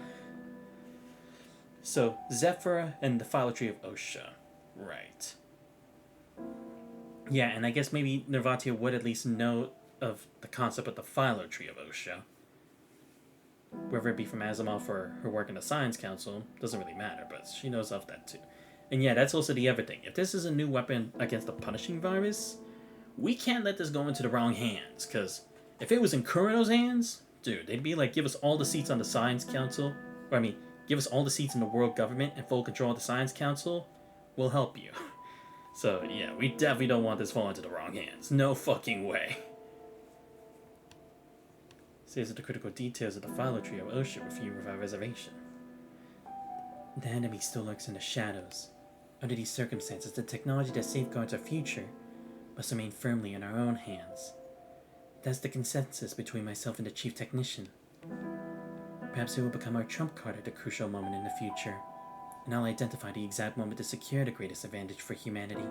So, Zephyra and the Philo Tree of Osha. Right. Yeah, and I guess maybe Nervatia would at least know of the concept of the Philo tree of OSHA. Whether it be from Asimov or her work in the Science Council, doesn't really matter, but she knows of that too. And yeah, that's also the other thing. If this is a new weapon against the punishing virus, we can't let this go into the wrong hands, because if it was in Kurano's hands, dude, they'd be like, give us all the seats on the Science Council, or I mean, give us all the seats in the world government and full control of the Science Council, we'll help you. So yeah, we definitely don't want this falling into the wrong hands. No fucking way. Says that the critical details of the Philo tree of OSHA review without reservation. The enemy still lurks in the shadows. Under these circumstances, the technology that safeguards our future must remain firmly in our own hands. That's the consensus between myself and the chief technician. Perhaps it will become our trump card at a crucial moment in the future, and I'll identify the exact moment to secure the greatest advantage for humanity.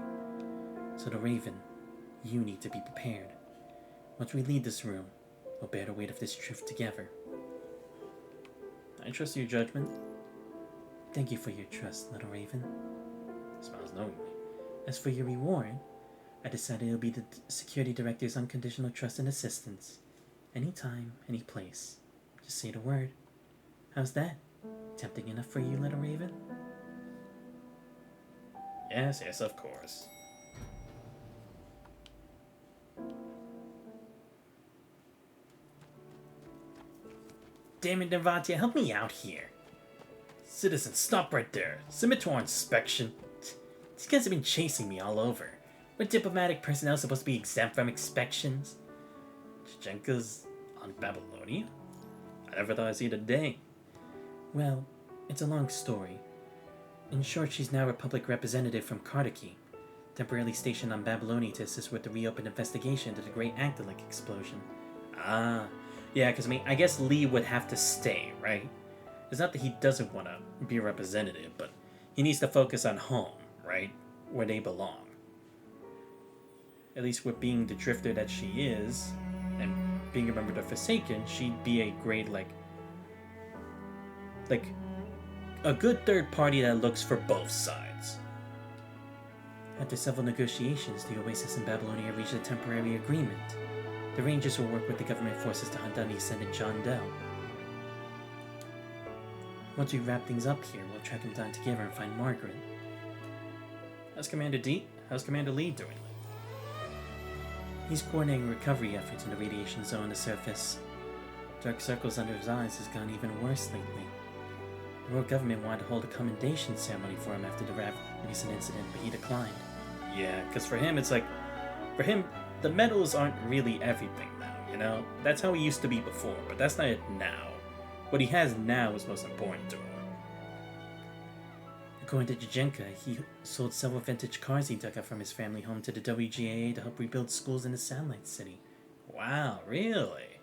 So the Raven, you need to be prepared. Once we leave this room, we'll bear the weight of this truth together. I trust your judgment. Thank you for your trust, little Raven. Smiles knowingly. As for your reward, I decided it'll be the security director's unconditional trust and assistance. Anytime, any place. Just say the word. How's that? Tempting enough for you, little Raven? Yes, yes, of course. Damn it, Nervatia, help me out here. Citizen, stop right there. Submit to our inspection. These guys have been chasing me all over. We're diplomatic personnel supposed to be exempt from inspections. Chichenka's on Babylonia? I never thought I'd see the day. Well, it's a long story. In short, she's now a public representative from Kardaki, temporarily stationed on Babylonia to assist with the reopened investigation into the Great Agdalic explosion. Ah, yeah, because I guess Lee would have to stay, right? It's not that he doesn't want to be a representative, but he needs to focus on home, right? Where they belong. At least with being the drifter that she is, and being a member of the Forsaken, she'd be a great, like a good third party that looks for both sides. After several negotiations, the Oasis and Babylonia reached a temporary agreement. The Rangers will work with the government forces to hunt down the ascendant John Dell. Once we wrap things up here, we'll track him down together and find Margaret. How's Commander Lee doing? He's coordinating recovery efforts in the radiation zone on the surface. Dark circles under his eyes has gone even worse lately. The world government wanted to hold a commendation ceremony for him after the recent incident, but he declined. Yeah, because for him, it's like, the medals aren't really everything now, you know? That's how he used to be before, but that's not it now. What he has now is most important to him. According to Jajenka, he sold several vintage cars he dug up from his family home to the WGAA to help rebuild schools in the satellite city. Wow, really?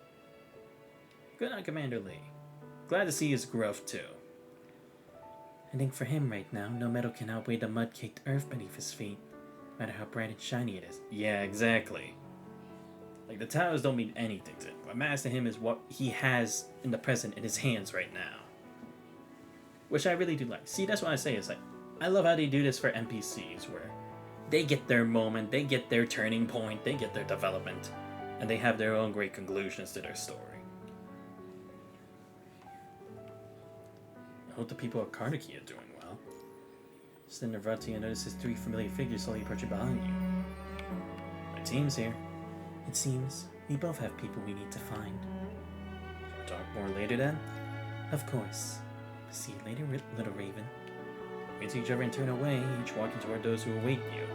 Good on Commander Lee. Glad to see his growth, too. I think for him right now, no metal can outweigh the mud-caked earth beneath his feet, no matter how bright and shiny it is. Yeah, exactly. Like, the towers don't mean anything to him. What matters to him is what he has in the present in his hands right now. Which I really do like. See, that's what I say. It's like, I love how they do this for NPCs, where they get their moment, they get their turning point, they get their development, and they have their own great conclusions to their story. I hope the people of Kardaki are doing well. Just then Nervatia notices 3 familiar figures slowly approaching behind you. My team's here. It seems we both have people we need to find. We'll talk more later then? Of course. See you later, little Raven. We see each other and turn away, each walking toward those who await you.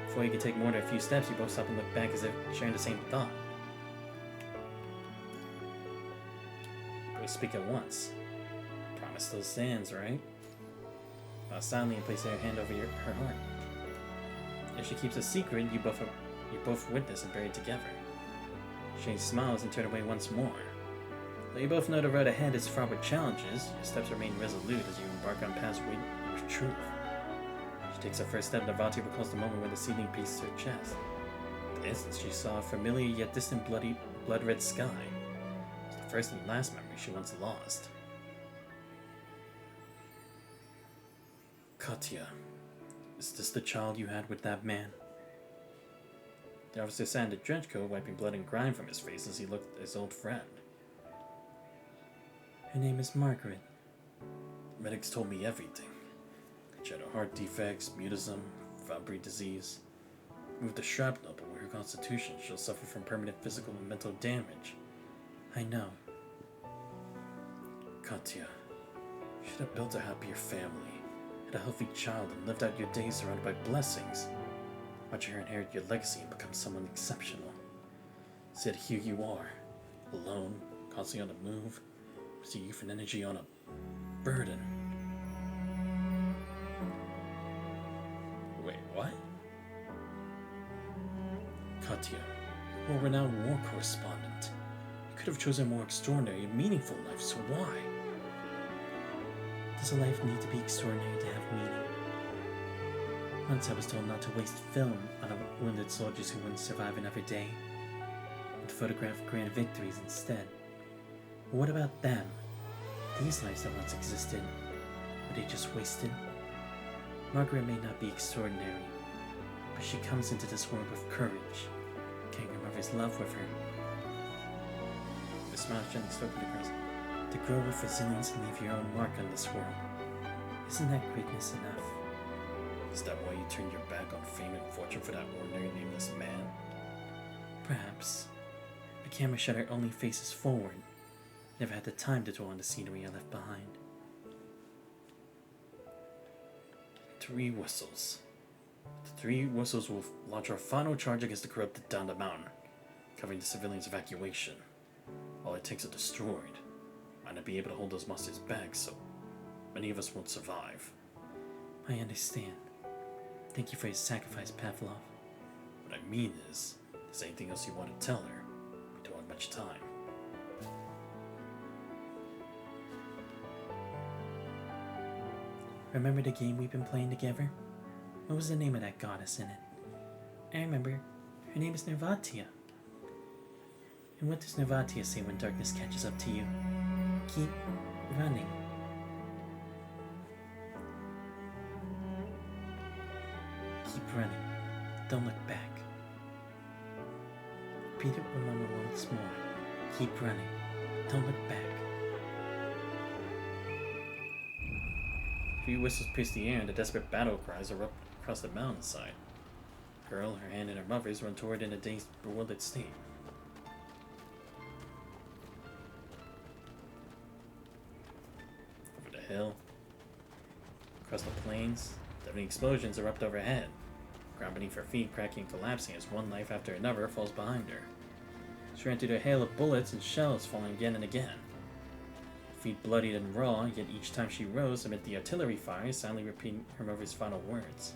Before you can take more than a few steps, you both stop and look back as if sharing the same thought. Both speak at once. Promise still stands, right? Bow silently and place her hand over her heart. If she keeps a secret, you both witness and buried together. She smiles and turn away once more. Though you both know the road ahead is fraught with challenges, your steps remain resolute as you embark on paths with truth. She takes her first step, Nervatia recalls the moment when the ceiling pierced her chest. This, she saw a familiar yet distant blood-red sky. It was the first and last memory she once lost. Katya, is this the child you had with that man? The officer sat in the trench coat, wiping blood and grime from his face as he looked at his old friend. Her name is Margaret. Medics told me everything. She had heart defects, mutism, Fabry disease. With the shrapnel, but with her constitution, she'll suffer from permanent physical and mental damage. I know. Katya, you should have built a happier family, had a healthy child, and lived out your days surrounded by blessings. Watch her inherit your legacy and become someone exceptional. Instead, here you are, alone, constantly on the move, with your youth and energy on a burden. Wait, what? Katya, you are a renowned war correspondent. You could have chosen a more extraordinary and meaningful life, so why? Does a life need to be extraordinary to have meaning? Once I was told not to waste film on wounded soldiers who wouldn't survive another day, and to photograph grand victories instead. But what about them? These lives that once existed, were they just wasted? Margaret may not be extraordinary, but she comes into this world with courage, carrying her mother's love with her. The smile gently spoken across. To grow with resilience and leave your own mark on this world. Isn't that greatness enough? Is that why you turned your back on fame and fortune for that ordinary nameless man? Perhaps. The camera shutter only faces forward. Never had the time to dwell on the scenery I left behind. 3 whistles. The 3 whistles will launch our final charge against the corrupted down the mountain, covering the civilians' evacuation. All it takes are destroyed. Might not be able to hold those monsters back, so many of us won't survive. I understand. Thank you for your sacrifice, Pavlov. What I mean is, if there's anything else you want to tell her, we don't have much time. Remember the game we've been playing together? What was the name of that goddess in it? I remember. Her name is Nervatia. And what does Nervatia say when darkness catches up to you? Keep running. Keep running. Don't look back. Repeat it with Mama once more. Keep running. Don't look back. 3 whistles pierce the air and the desperate battle cries erupt across the mountainside. The girl, her hand in her mother's, run toward in a dazed, bewildered state. Over the hill, across the plains, deafening explosions erupt overhead. The ground beneath her feet cracking and collapsing as one life after another falls behind her. She ran through a hail of bullets and shells falling again and again. Feet bloodied and raw, yet each time she rose amid the artillery fire, silently repeating her mother's final words.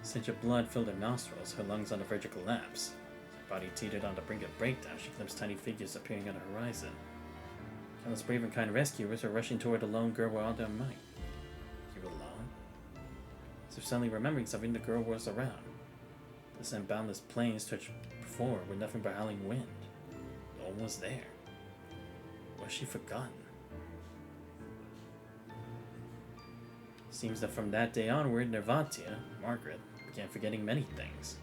The stench of blood filled her nostrils, her lungs on the verge of collapse. As her body teetered on the brink of breakdown, she glimpsed tiny figures appearing on the horizon. Countless brave and kind rescuers were rushing toward the lone girl with all their might. You alone? As if suddenly remembering something, the girl whirls around. The sun boundless plains stretched before with nothing but howling wind. No one was there. Was she forgotten? Seems that from that day onward, Nervatia, Margaret, began forgetting many things.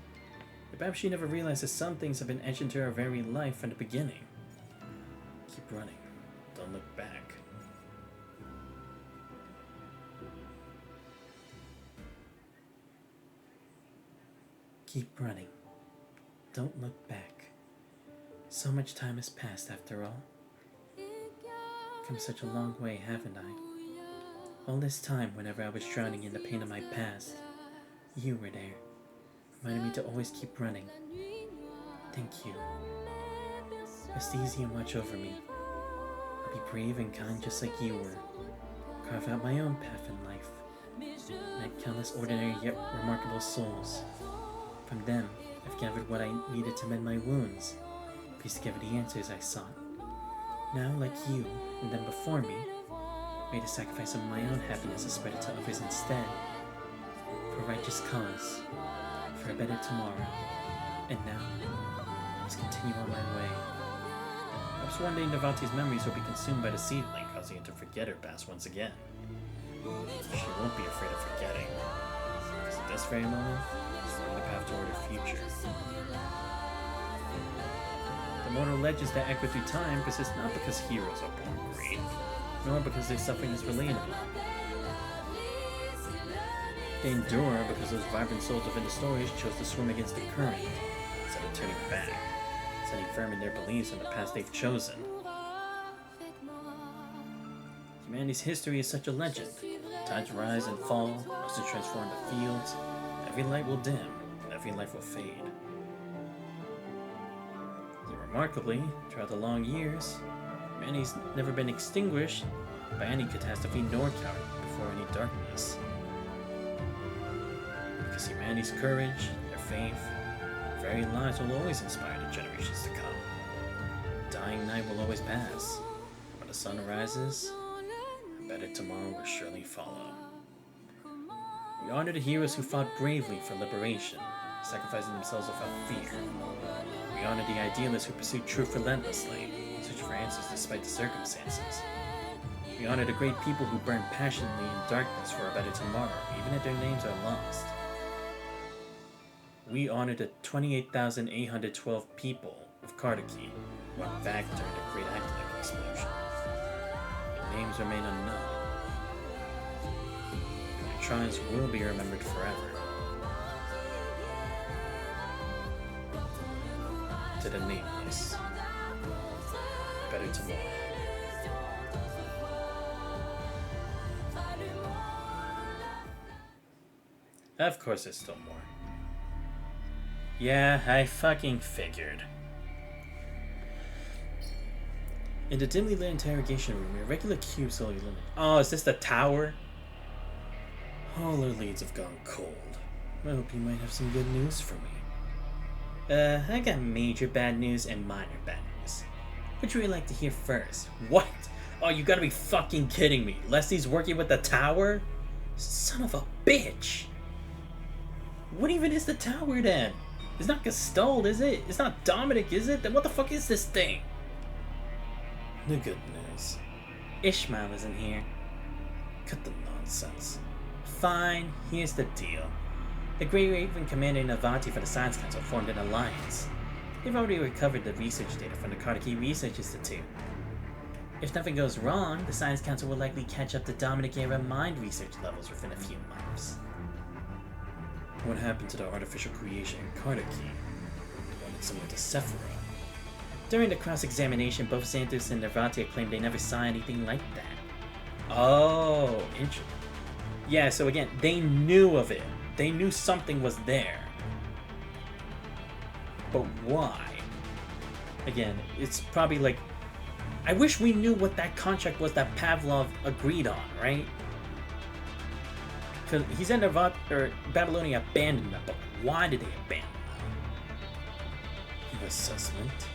But perhaps she never realized that some things have been etched into her very life from the beginning. Keep running. Don't look back. Keep running. Don't look back. So much time has passed after all. Come such a long way, haven't I? All this time, whenever I was drowning in the pain of my past, you were there, reminding me to always keep running. Thank you. Rest easy and watch over me. I'll be brave and kind just like you were. Carve out my own path in life. Met countless ordinary yet remarkable souls. From them, I've gathered what I needed to mend my wounds, pieced together the answers I sought. Now, like you, and then before me, made a sacrifice of my own happiness to spread it to others instead. For a righteous cause, for a better tomorrow. And now, I must continue on my way. Perhaps one day Nervatia's memories will be consumed by the seedling, causing her to forget her past once again. She won't be afraid of forgetting, because at this very moment, it's on the path toward her future. The mortal legends that echo through time persist not because heroes are born great, nor because their suffering is relatable. They endure because those vibrant souls within the stories chose to swim against the current, instead of turning back, standing firm in their beliefs in the path they've chosen. Humanity's history is such a legend. Tides rise and fall, oceans transform the fields, every light will dim, and every life will fade. Yet remarkably, throughout the long years, humanity's never been extinguished by any catastrophe nor cowered before any darkness. Because humanity's courage, their faith, their very lives will always inspire the generations to come. The dying night will always pass. When the sun rises, a better tomorrow will surely follow. We honor the heroes who fought bravely for liberation, sacrificing themselves without fear. We honor the idealists who pursued truth relentlessly, searching for answers despite the circumstances. We honor the great people who burn passionately in darkness for a better tomorrow, even if their names are lost. We honor the 28,812 people of Kardaki who went back during the Great Actinic Explosion. Their names remain unknown. Their triumphs will be remembered forever. To the nameless. Better tomorrow. Of course there's still more. Yeah, I fucking figured. In the dimly lit interrogation room, a regular cube slowly illuminated. Oh, is this the tower? All our leads have gone cold. I hope you might have some good news for me. I got major bad news and minor bad news. Would you really like to hear first? What? Oh, you gotta be fucking kidding me. Leslie's working with the tower? Son of a bitch! What even is the tower then? It's not Gestalt, is it? It's not Dominic, is it? Then what the fuck is this thing? The good news. Ishmael isn't here. Cut the nonsense. Fine, here's the deal. The Grey Raven Commander and Avanti for the Science Council formed an alliance. They've already recovered the research data from the Kardaki Research Institute. If nothing goes wrong, the Science Council will likely catch up to Dominic-era mind research levels within a few months. What happened to the artificial creation in Kardaki? The one that's similar to Sephira? During the cross-examination, both Xanthus and Nervatia claimed they never saw anything like that. Oh, interesting. Yeah, so again, they knew of it. They knew something was there. But why? Again, it's probably like... I wish we knew what that contract was that Pavlov agreed on, right? Because he said Babylonia abandoned them, but why did they abandon them? Assessment?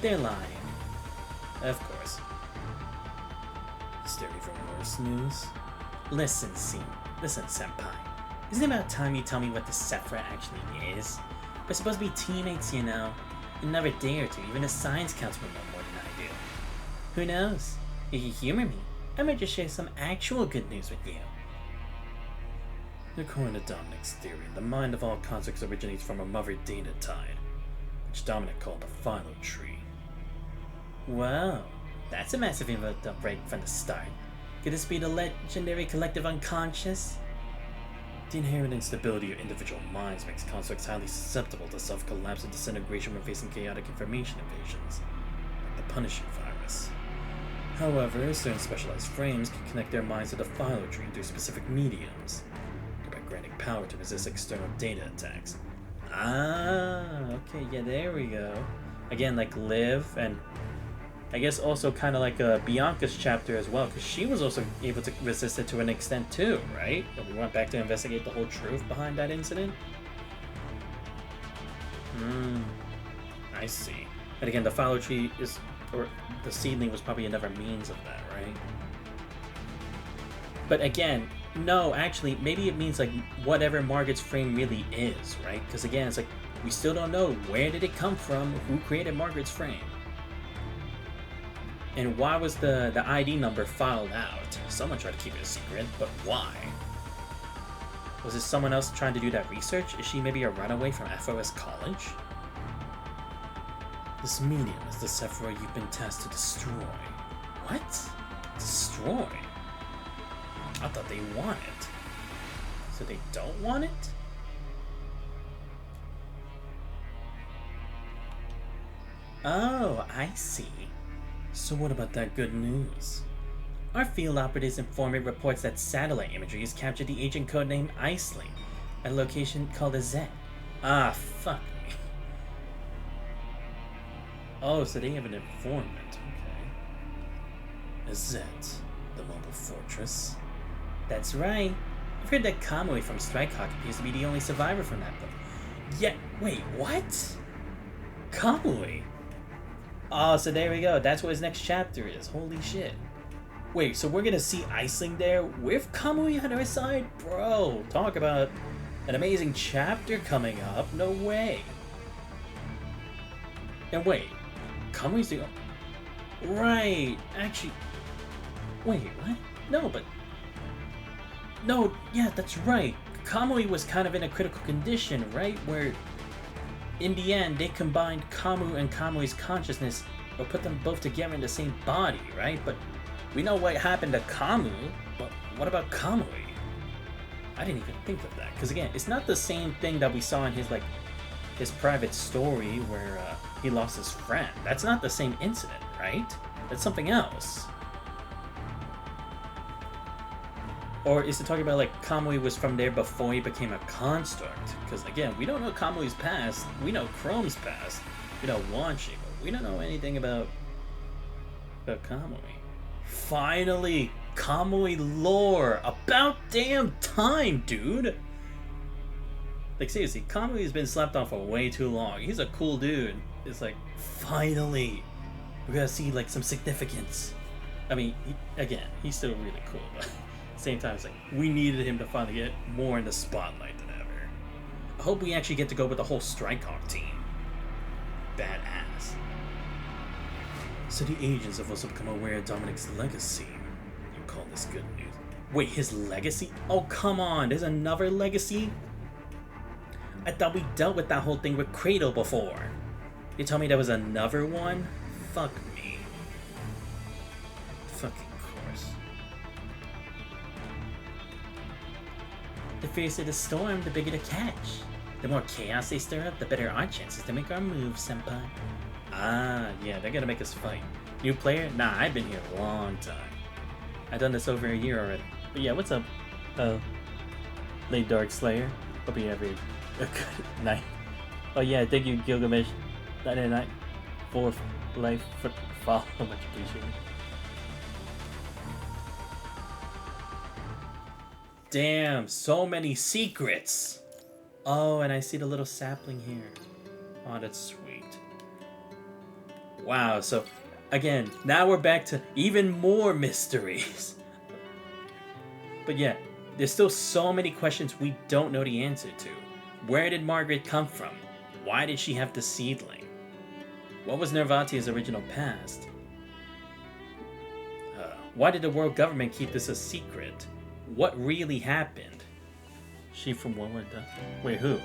They're lying. Of course. Is there even worse news? Listen, Senpai. Isn't it about time you tell me what the Sephira actually is? We're supposed to be teammates, you know. In another day or two, even the Science Council will know more than I do. Who knows? If you humor me, I might just share some actual good news with you. According to Dominic's theory, the mind of all constructs originates from a mother data tide, which Dominic called the Philo Tree. Wow, that's a massive input right from the start. Could this be the legendary collective unconscious? The inherent instability of individual minds makes constructs highly susceptible to self-collapse and disintegration when facing chaotic information invasions, like the Punishing virus. However, certain specialized frames can connect their minds to the Philo Tree through specific mediums, granting power to resist external data attacks. Ah, okay, yeah, there we go. Again, like Liv, and I guess also kind of like Bianca's chapter as well, because she was also able to resist it to an extent too, right? And we went back to investigate the whole truth behind that incident. I see. And again, the Philo Tree is, or the seedling was probably another means of that, right? But again, no, actually, maybe it means like whatever Margaret's frame really is, right? Because again, it's like we still don't know where did it come from, who created Margaret's frame, and why was the ID number filed out? Someone tried to keep it a secret, but why? Was it someone else trying to do that research? Is she maybe a runaway from FOS College? This medium is the Sephiroth you've been tasked to destroy. What? Destroy? I thought they want it. So they don't want it? Oh, I see. So what about that good news? Our field operatives informant reports that satellite imagery has captured the agent codename Iceling at a location called a Z. Ah, fuck me. Oh, so they have an informant, okay. A Z, the mobile fortress. That's right. I've heard that Kamui from Strike Hawk appears to be the only survivor from that book. Yeah, wait, what? Kamui? Oh, so there we go. That's what his next chapter is. Holy shit. Wait, so we're gonna see Iceling there with Kamui on our side? Bro, talk about an amazing chapter coming up. No way. And wait, Kamui's the... Right, actually... Wait, what? No, but... No, yeah, that's right. Kamui was kind of in a critical condition, right? Where, in the end, they combined Kamu and Kamui's consciousness, or put them both together in the same body, right? But we know what happened to Kamu, but what about Kamui? I didn't even think of that, because again, it's not the same thing that we saw in his, like, his private story where he lost his friend. That's not the same incident, right? That's something else. Or is it talking about, like, Kamui was from there before he became a construct? Because, again, we don't know Kamui's past. We know Chrome's past. We know Wanshi, but we don't know anything about Kamui. Finally, Kamui lore! About damn time, dude! Like, seriously, Kamui's been slept on for way too long. He's a cool dude. It's like, finally! We're gonna see, like, some significance. I mean, again, he's still really cool, but... Same time, it's like, we needed him to finally get more in the spotlight than ever. I hope we actually get to go with the whole Strike Hawk team. Badass. So the agents have also become aware of Dominic's legacy. You call this good news? Wait, his legacy? Oh, come on, there's another legacy? I thought we dealt with that whole thing with Cradle before. You tell me there was another one? Fuck me. Fucking course. The fiercer the storm, the bigger the catch. The more chaos they stir up, the better our chances to make our moves, senpai. Ah, yeah, they're gonna make us fight. New player? Nah, I've been here a long time. I've done this over a year already. But yeah, what's up? Late Dark Slayer. Hope you have a good night. Oh yeah, thank you, Gilgamesh. Night for life for follow. Much appreciated. Damn, so many secrets. Oh, and I see the little sapling here. Oh, that's sweet. Wow, so again, now we're back to even more mysteries. But yeah, there's still so many questions we don't know the answer to. Where did Margaret come from? Why did she have the seedling? What was Nervatia's original past? Why did the world government keep this a secret? What really happened? She from what? Wait, who?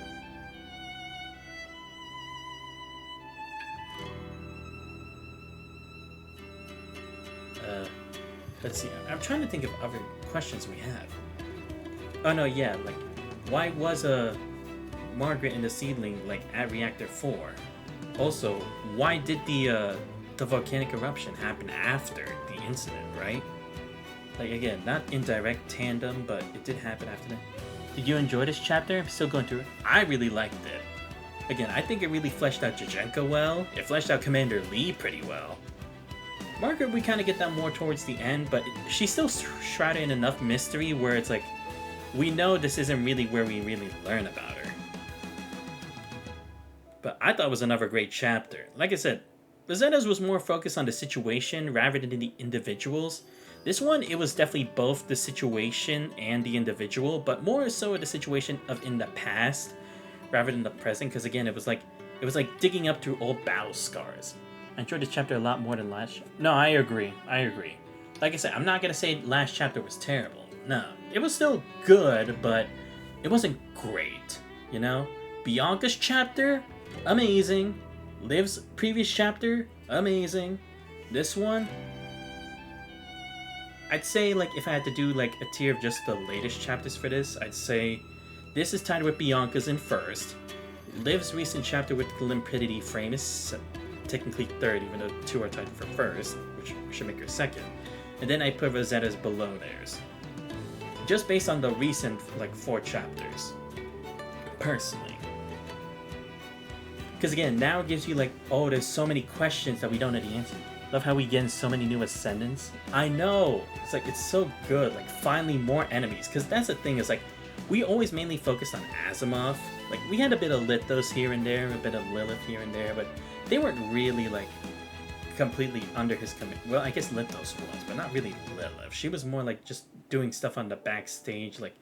Let's see. I'm trying to think of other questions we have. Oh no, yeah, like, why was Margaret and the seedling like at reactor 4? Also, why did the volcanic eruption happen after the incident, right? Like, again, not in direct tandem, but it did happen after that. Did you enjoy this chapter? I'm still going through it. I really liked it. Again, I think it really fleshed out Jajenka well. It fleshed out Commander Lee pretty well. Margaret, we kind of get that more towards the end, but she's still shrouded in enough mystery where it's like, we know this isn't really where we really learn about her. But I thought it was another great chapter. Like I said, Rosetta's was more focused on the situation rather than the individuals. This one, it was definitely both the situation and the individual, but more so the situation of in the past rather than the present, because again, it was like digging up through old battle scars. I enjoyed this chapter a lot more than last. No, I agree. Like I said, I'm not gonna say last chapter was terrible. No, it was still good, but it wasn't great, you know? Bianca's chapter, amazing. Liv's previous chapter, amazing. This one, I'd say, like, if I had to do, like, a tier of just the latest chapters for this, I'd say this is tied with Bianca's in first. Liv's recent chapter with Limpidity Frame is technically third, even though 2 are tied for first, which should make her second. And then I put Rosetta's below theirs. Just based on the recent, like, 4 chapters. Personally. Because again, now it gives you, like, oh, there's so many questions that we don't know the answer. Love how we get in so many new ascendants. I know! It's like, it's so good. Like, finally more enemies. Because that's the thing, is like, we always mainly focused on Asimov. Like, we had a bit of Lithos here and there, a bit of Lilith here and there, but they weren't really, like, completely under his command. Well, I guess Lithos was, but not really Lilith. She was more like just doing stuff on the backstage, like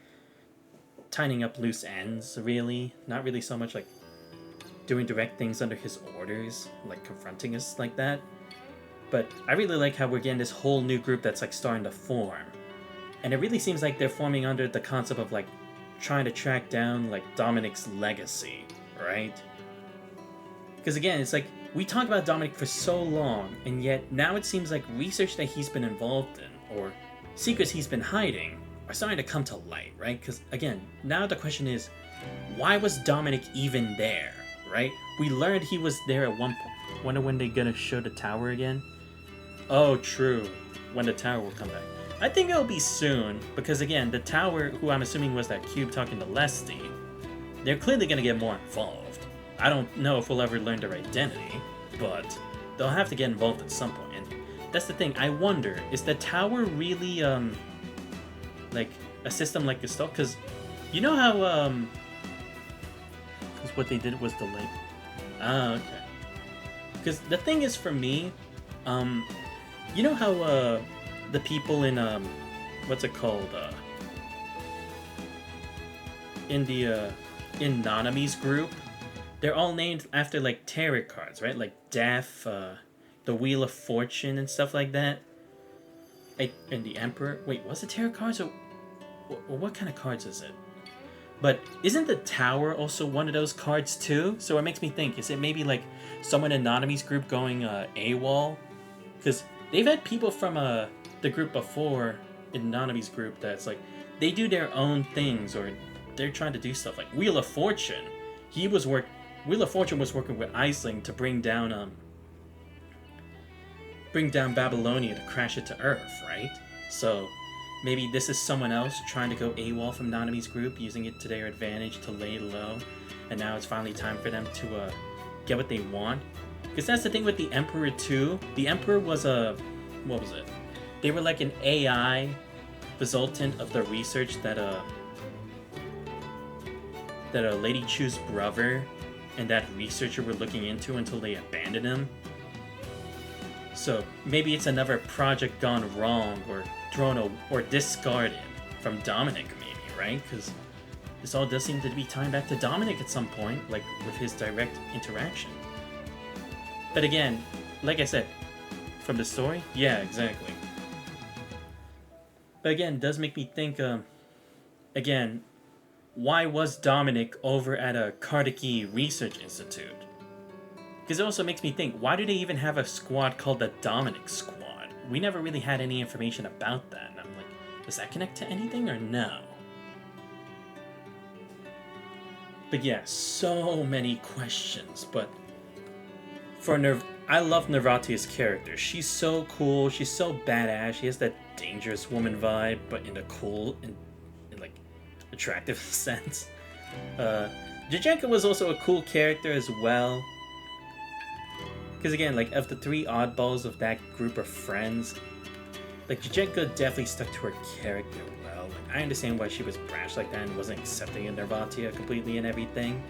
tying up loose ends, really. Not really so much like doing direct things under his orders, like confronting us like that. But I really like how we're getting this whole new group that's like starting to form. And it really seems like they're forming under the concept of like trying to track down like Dominic's legacy, right? Because again, it's like we talk about Dominic for so long, and yet now it seems like research that he's been involved in, or secrets he's been hiding, are starting to come to light, right? Because again, now the question is, why was Dominic even there, right? We learned he was there at one point. Wonder when they're gonna show the tower again? Oh, true. When the tower will come back. I think it'll be soon, because again, the tower, who I'm assuming was that cube talking to Lesty, they're clearly gonna get more involved. I don't know if we'll ever learn their identity, but they'll have to get involved at some point. And that's the thing, I wonder, is the tower really, like, a system like Gestalt? Because you know how, because what they did was delay. Ah, okay. Because the thing is, for me, you know how, the people in, what's it called, in the, in Nanami's group, they're all named after, like, tarot cards, right? Like Death, the Wheel of Fortune, and stuff like that. And the Emperor. Wait, was it tarot cards, or what kind of cards is it? But isn't the Tower also one of those cards, too? So it makes me think, is it maybe, like, someone in Nanami's group going, AWOL? Because they've had people from, the group before, in Nanami's group, that's, like, they do their own things, or they're trying to do stuff. Like Wheel of Fortune. Wheel of Fortune was working with Aisling to bring down Babylonia to crash it to Earth, right? So maybe this is someone else trying to go AWOL from Nanami's group, using it to their advantage to lay low, and now it's finally time for them to get what they want. Because that's the thing with the Emperor too. The Emperor was what was it? They were like an AI resultant of the research that Lady Chu's brother and that researcher were looking into until they abandoned him. So maybe it's another project gone wrong, or thrown or discarded from Dominic, maybe, right? Because this all does seem to be tying back to Dominic at some point, like with his direct interaction. But again, like I said, from the story, yeah, exactly. But again, it does make me think, again, why was Dominic over at a Kardaki Research Institute? Because it also makes me think, why do they even have a squad called the Dominic Squad? We never really had any information about that, and I'm like, does that connect to anything or no? But yeah, so many questions, but I love Nervatia's character. She's so cool, she's so badass, she has that dangerous woman vibe, but in a cool and like attractive sense. Jajenka was also a cool character as well. Because again, like, of the 3 oddballs of that group of friends, like, Jajenka definitely stuck to her character well. Like, I understand why she was brash like that and wasn't accepting of Nervatia completely and everything.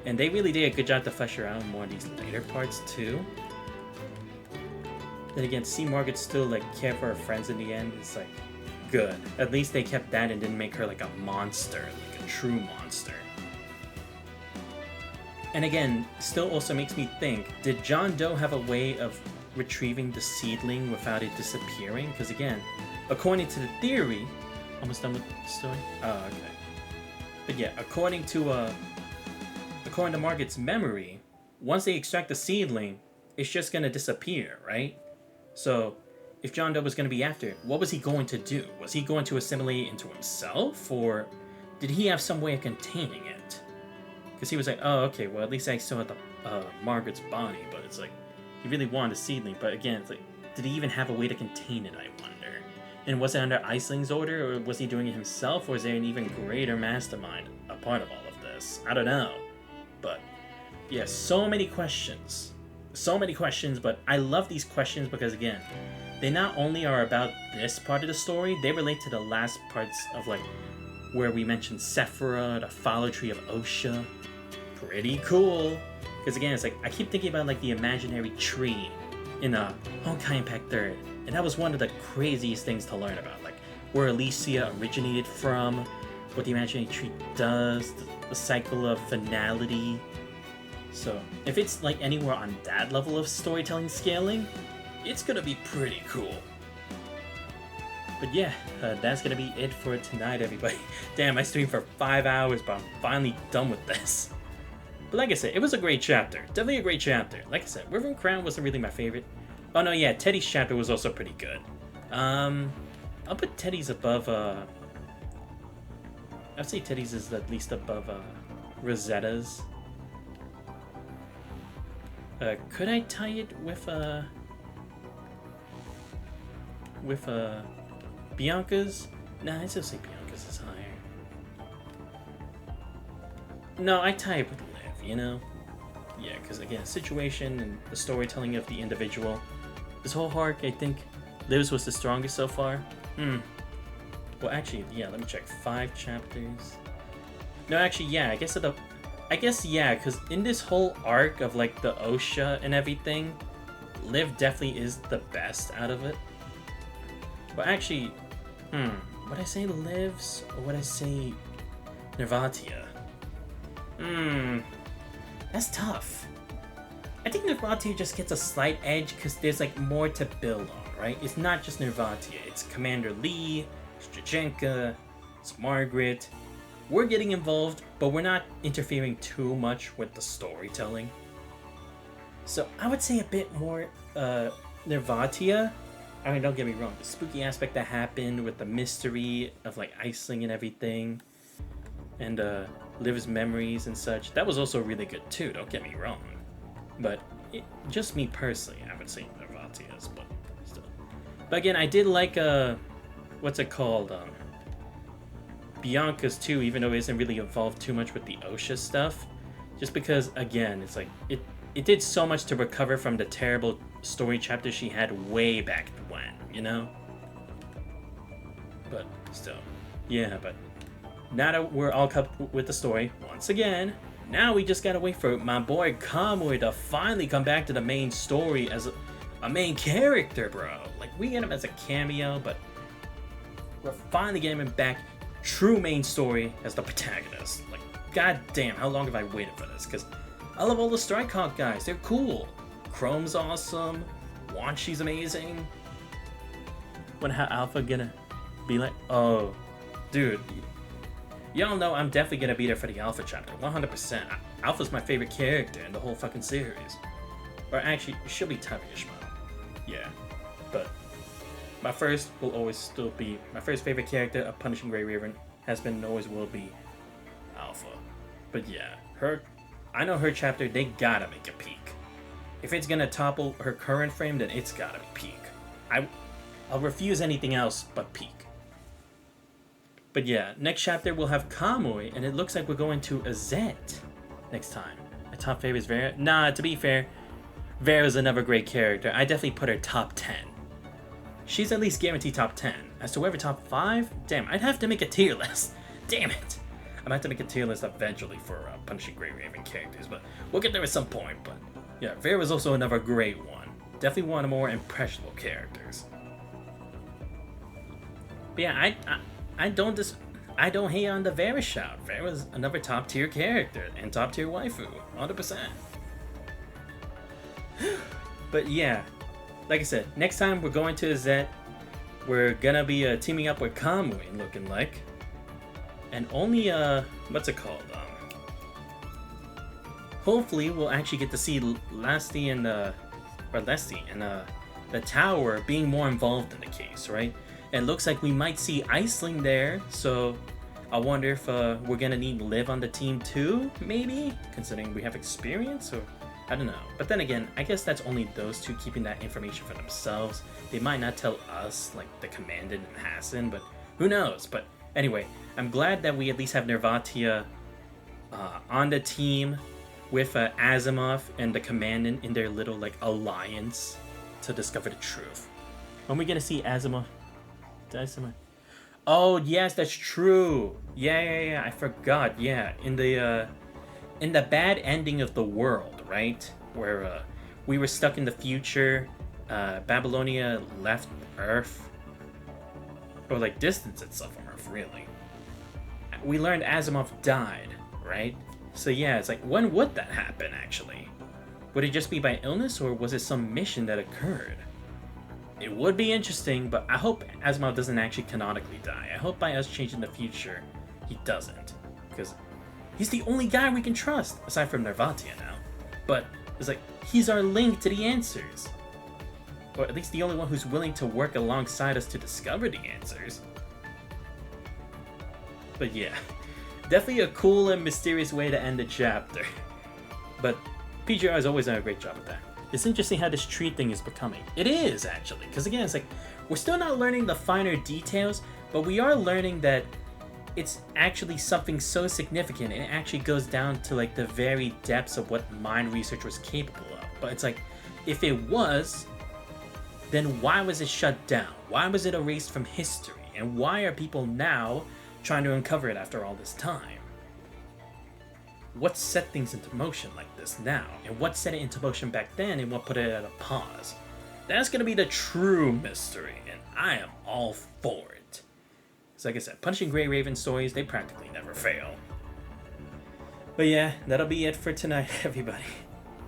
And they really did a good job to flesh her out more in these later parts too. Then again, to see Margaret still like care for her friends in the end is like good. At least they kept that and didn't make her like a monster, like a true monster. And again, still also makes me think, did John Doe have a way of retrieving the seedling without it disappearing? Because again, according to the theory, almost done with the story? Oh, okay. But yeah, according to Margaret's memory, once they extract the seedling, it's just gonna disappear, right? So, if John Doe was gonna be after it, what was he going to do? Was he going to assimilate it into himself, or did he have some way of containing it? Because he was like, oh, okay, well, at least I still had the Margaret's body, but it's like, he really wanted a seedling, but again, it's like, did he even have a way to contain it, I wonder? And was it under Iceling's order, or was he doing it himself, or is there an even greater mastermind a part of all of this? I don't know. But, yeah, so many questions. So many questions, but I love these questions because, again, they not only are about this part of the story, they relate to the last parts of, like, where we mentioned Sephira, the follow tree of Osha. Pretty cool. Because, again, it's like, I keep thinking about, like, the imaginary tree in Honkai Impact 3rd. And that was one of the craziest things to learn about, like where Alicia originated from, what the imaginary tree does, the cycle of finality. So if it's like anywhere on that level of storytelling scaling, it's gonna be pretty cool. But yeah, that's gonna be it for tonight, everybody. Damn, I streamed for 5 hours, but I'm finally done with this. But like I said, it was a great chapter. Definitely a great chapter. Like I said, River and Crown wasn't really my favorite. Oh no, yeah, Teddy's chapter was also pretty good. I'll put Teddy's above, I'd say Teddy's is at least above, Rosetta's. Could I tie it with Bianca's? Nah, I'd still say Bianca's is higher. No, I tie it with Liv, you know? Yeah, because again, situation and the storytelling of the individual. This whole arc, I think Liv's was the strongest so far. Well, actually, yeah, let me check. 5 chapters. No, actually, yeah, I guess, yeah, because in this whole arc of, like, the Osha and everything, Liv definitely is the best out of it. But actually, would I say Liv's, or would I say Nervatia? That's tough. I think Nervatia just gets a slight edge because there's like more to build on, right? It's not just Nervatia, it's Commander Lee, Strajenka, it's Margaret. We're getting involved, but we're not interfering too much with the storytelling. So I would say a bit more Nervatia. I mean, don't get me wrong, the spooky aspect that happened with the mystery of like Iceling and everything, and Liv's memories and such, that was also really good too, don't get me wrong. But just me personally, I would say Nervatia's, but still. But again, I did like, what's it called? Bianca's too, even though it isn't really involved too much with the Osha stuff. Just because, again, it's like, it did so much to recover from the terrible story chapter she had way back when, you know? But still, yeah, but now that we're all caught up with the story, once again, now we just gotta wait for my boy Kamui to finally come back to the main story as a main character, bro. Like, we get him as a cameo, but we're finally getting him back, true main story, as the protagonist. Like, goddamn, how long have I waited for this? Because I love all the Strike Hawk guys. They're cool. Chrome's awesome. Wanshi's amazing. When how Alpha gonna be like, oh, dude, y'all know I'm definitely gonna be there for the Alpha chapter, 100%. Alpha's my favorite character in the whole fucking series. Or actually, she'll be Tabi Ishmael. Yeah, but my first will always still be, my first favorite character of Punishing Grey Raven has been and always will be Alpha. But yeah, I know her chapter, they gotta make a peak. If it's gonna topple her current frame, then it's gotta be peak. I'll refuse anything else but peak. But yeah, next chapter we'll have Kamui, and it looks like we're going to Azet next time. My top favorite is Vera. Nah, to be fair, Vera's another great character. I definitely put her top 10. She's at least guaranteed top 10. As to whoever top 5, damn, I'd have to make a tier list. Damn it. I'm gonna have to make a tier list eventually for Punishing Grey Raven characters, but we'll get there at some point. But yeah, Vera's also another great one. Definitely one of the more impressionable characters. But yeah, I don't hate on the Vera shout. Vera's another top tier character and top tier waifu, 100%. But yeah, like I said, next time we're going to Azet. We're gonna be teaming up with Kamui, looking like. and only what's it called? Hopefully we'll actually get to see Leslie and the tower being more involved in the case, right? It looks like we might see Iceling there, so I wonder if we're gonna need Liv on the team too, maybe? Considering we have experience, or I don't know. But then again, I guess that's only those two keeping that information for themselves. They might not tell us, like the Commandant and Hassan, but who knows? But anyway, I'm glad that we at least have Nervatia on the team with Asimov and the Commandant in their little like alliance to discover the truth. When are we gonna see Asimov? Oh yes, that's true. Yeah. I forgot. Yeah, in the bad ending of the world, right, where we were stuck in the future. Babylonia left Earth, or like distanced itself from Earth. Really, we learned Asimov died, right? So yeah, it's like, when would that happen actually? Would it just be by illness, or was it some mission that occurred? It would be interesting, but I hope Asimov doesn't actually canonically die. I hope by us changing the future, he doesn't. Because he's the only guy we can trust, aside from Nervatia now. But it's like, he's our link to the answers. Or at least the only one who's willing to work alongside us to discover the answers. But yeah, definitely a cool and mysterious way to end the chapter. But PGR has always done a great job with that. It's interesting how this tree thing is becoming. It is, actually. Because again, it's like, we're still not learning the finer details, but we are learning that it's actually something so significant. It actually goes down to like the very depths of what mind research was capable of. But it's like, if it was, then why was it shut down? Why was it erased from history? And why are people now trying to uncover it after all this time? What set things into motion like this now? And what set it into motion back then, and what put it at a pause? That's gonna be the true mystery, and I am all for it. So like I said, Punching Grey Raven stories, they practically never fail. But yeah, that'll be it for tonight, everybody.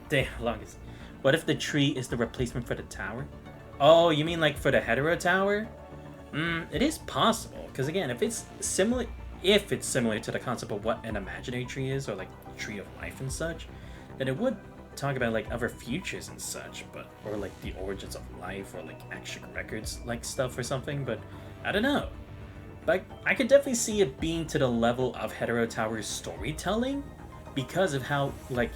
Damn, longest. What if the tree is the replacement for the tower? Oh, you mean like for the hetero tower? It is possible, because again, if it's similar to the concept of what an imaginary tree is, or like tree of life and such, then it would talk about like other futures and such, but or like the origins of life, or like extra records like stuff or something. But I don't know. But I could definitely see it being to the level of Hetero Tower's storytelling, because of how like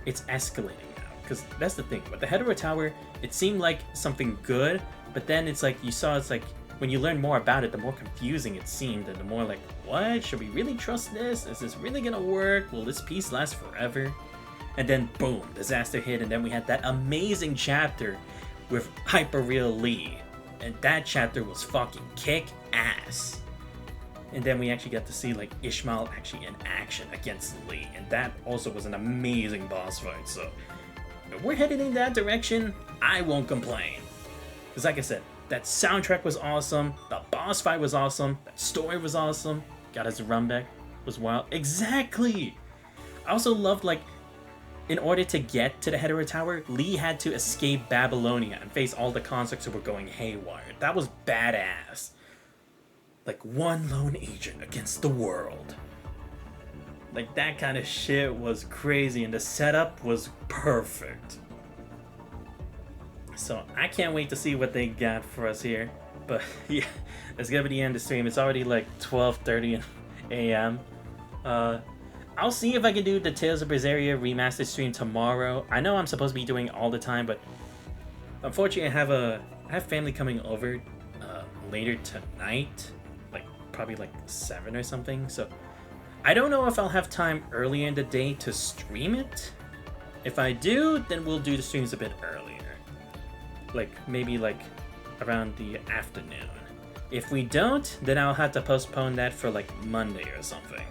it's escalating now. Because that's the thing with the Hetero Tower, it seemed like something good, but then it's like it's like when you learn more about it, the more confusing it seemed, and the more like, what? Should we really trust this? Is this really gonna work? Will this piece last forever? And then boom, disaster hit, and then we had that amazing chapter with Hyperreal Lee. And that chapter was fucking kick-ass. And then we actually got to see like Ishmael actually in action against Lee, and that also was an amazing boss fight. So if we're headed in that direction, I won't complain. Because like I said, that soundtrack was awesome, the boss fight was awesome, that story was awesome, got his run back, was wild. Exactly! I also loved, like, in order to get to the Hetero Tower, Lee had to escape Babylonia and face all the constructs that were going haywire. That was badass. Like, one lone agent against the world. Like, that kind of shit was crazy, and the setup was perfect. So I can't wait to see what they got for us here. But yeah, that's gonna be the end of the stream. It's already like 12:30 a.m. I'll see if I can do the Tales of Berseria remastered stream tomorrow. I know I'm supposed to be doing it all the time, but unfortunately I have family coming over later tonight, like probably like 7 or something. So I don't know if I'll have time earlier in the day to stream it. If I do, then we'll do the streams a bit earlier. Like maybe like around the afternoon. If we don't, then I'll have to postpone that for like Monday or something.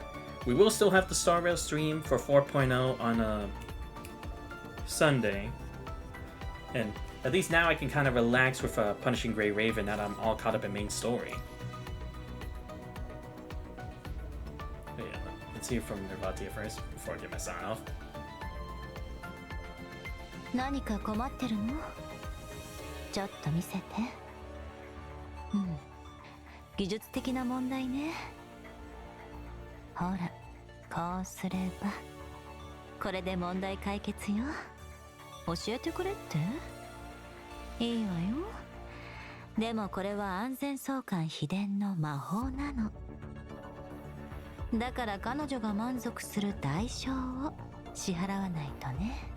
We will still have the Star Rail stream for 4.0 on Sunday. And at least now I can kind of relax with Punishing Grey Raven now that I'm all caught up in main story. But yeah, let's hear from Nervatia first before I get my sign off. 何か困ってるの？ちょっと見せて。技術的な問題ね。ほら、こうすればこれで問題解決よ。教えてくれって？いいわよ。でもこれは安全相関秘伝の魔法なの。だから彼女が満足する代償を支払わないとね。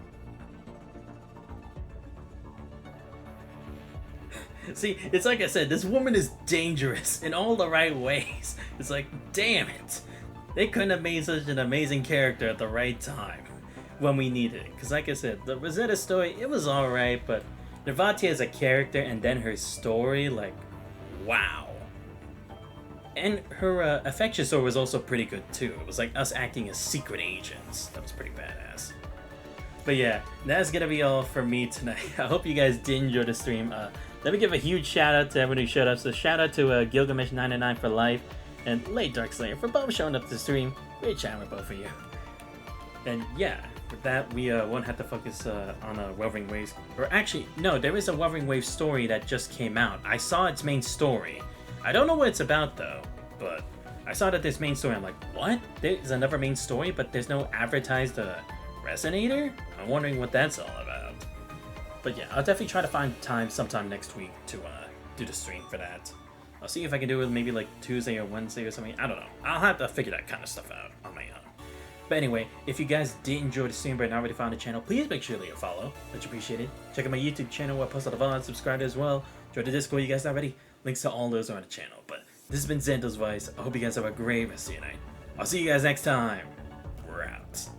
See, it's like I said, this woman is dangerous in all the right ways. It's like, damn it. They couldn't have made such an amazing character at the right time when we needed it. Because like I said, the Rosetta story, it was alright, but Nervatia as a character and then her story, like, wow. And her affection story was also pretty good too. It was like us acting as secret agents. That was pretty badass. But yeah, that's gonna be all from me tonight. I hope you guys did enjoy the stream. Let me give a huge shout out to everyone who showed up. So shout out to Gilgamesh99 for life and Late Darkslayer for both showing up to the stream. Great chatting with both of you. And yeah, with that we won't have to focus on Wuthering Waves. Or actually, no, there is a Wuthering Waves story that just came out. I saw its main story. I don't know what it's about though, but I saw that this main story. I'm like, what? There's another main story, but there's no advertised Resonator? I'm wondering what that's all about. But yeah, I'll definitely try to find time sometime next week to do the stream for that. I'll see if I can do it maybe like Tuesday or Wednesday or something. I don't know. I'll have to figure that kind of stuff out on my own. But anyway, if you guys did enjoy the stream but not already found the channel, please make sure to leave a follow. Much appreciated. Check out my YouTube channel where I post a lot of subscribe as well. Join the Discord, you guys already. Links to all those are on the channel. But this has been Xando's Voice. I hope you guys have a great rest of your night. I'll see you guys next time. We're out.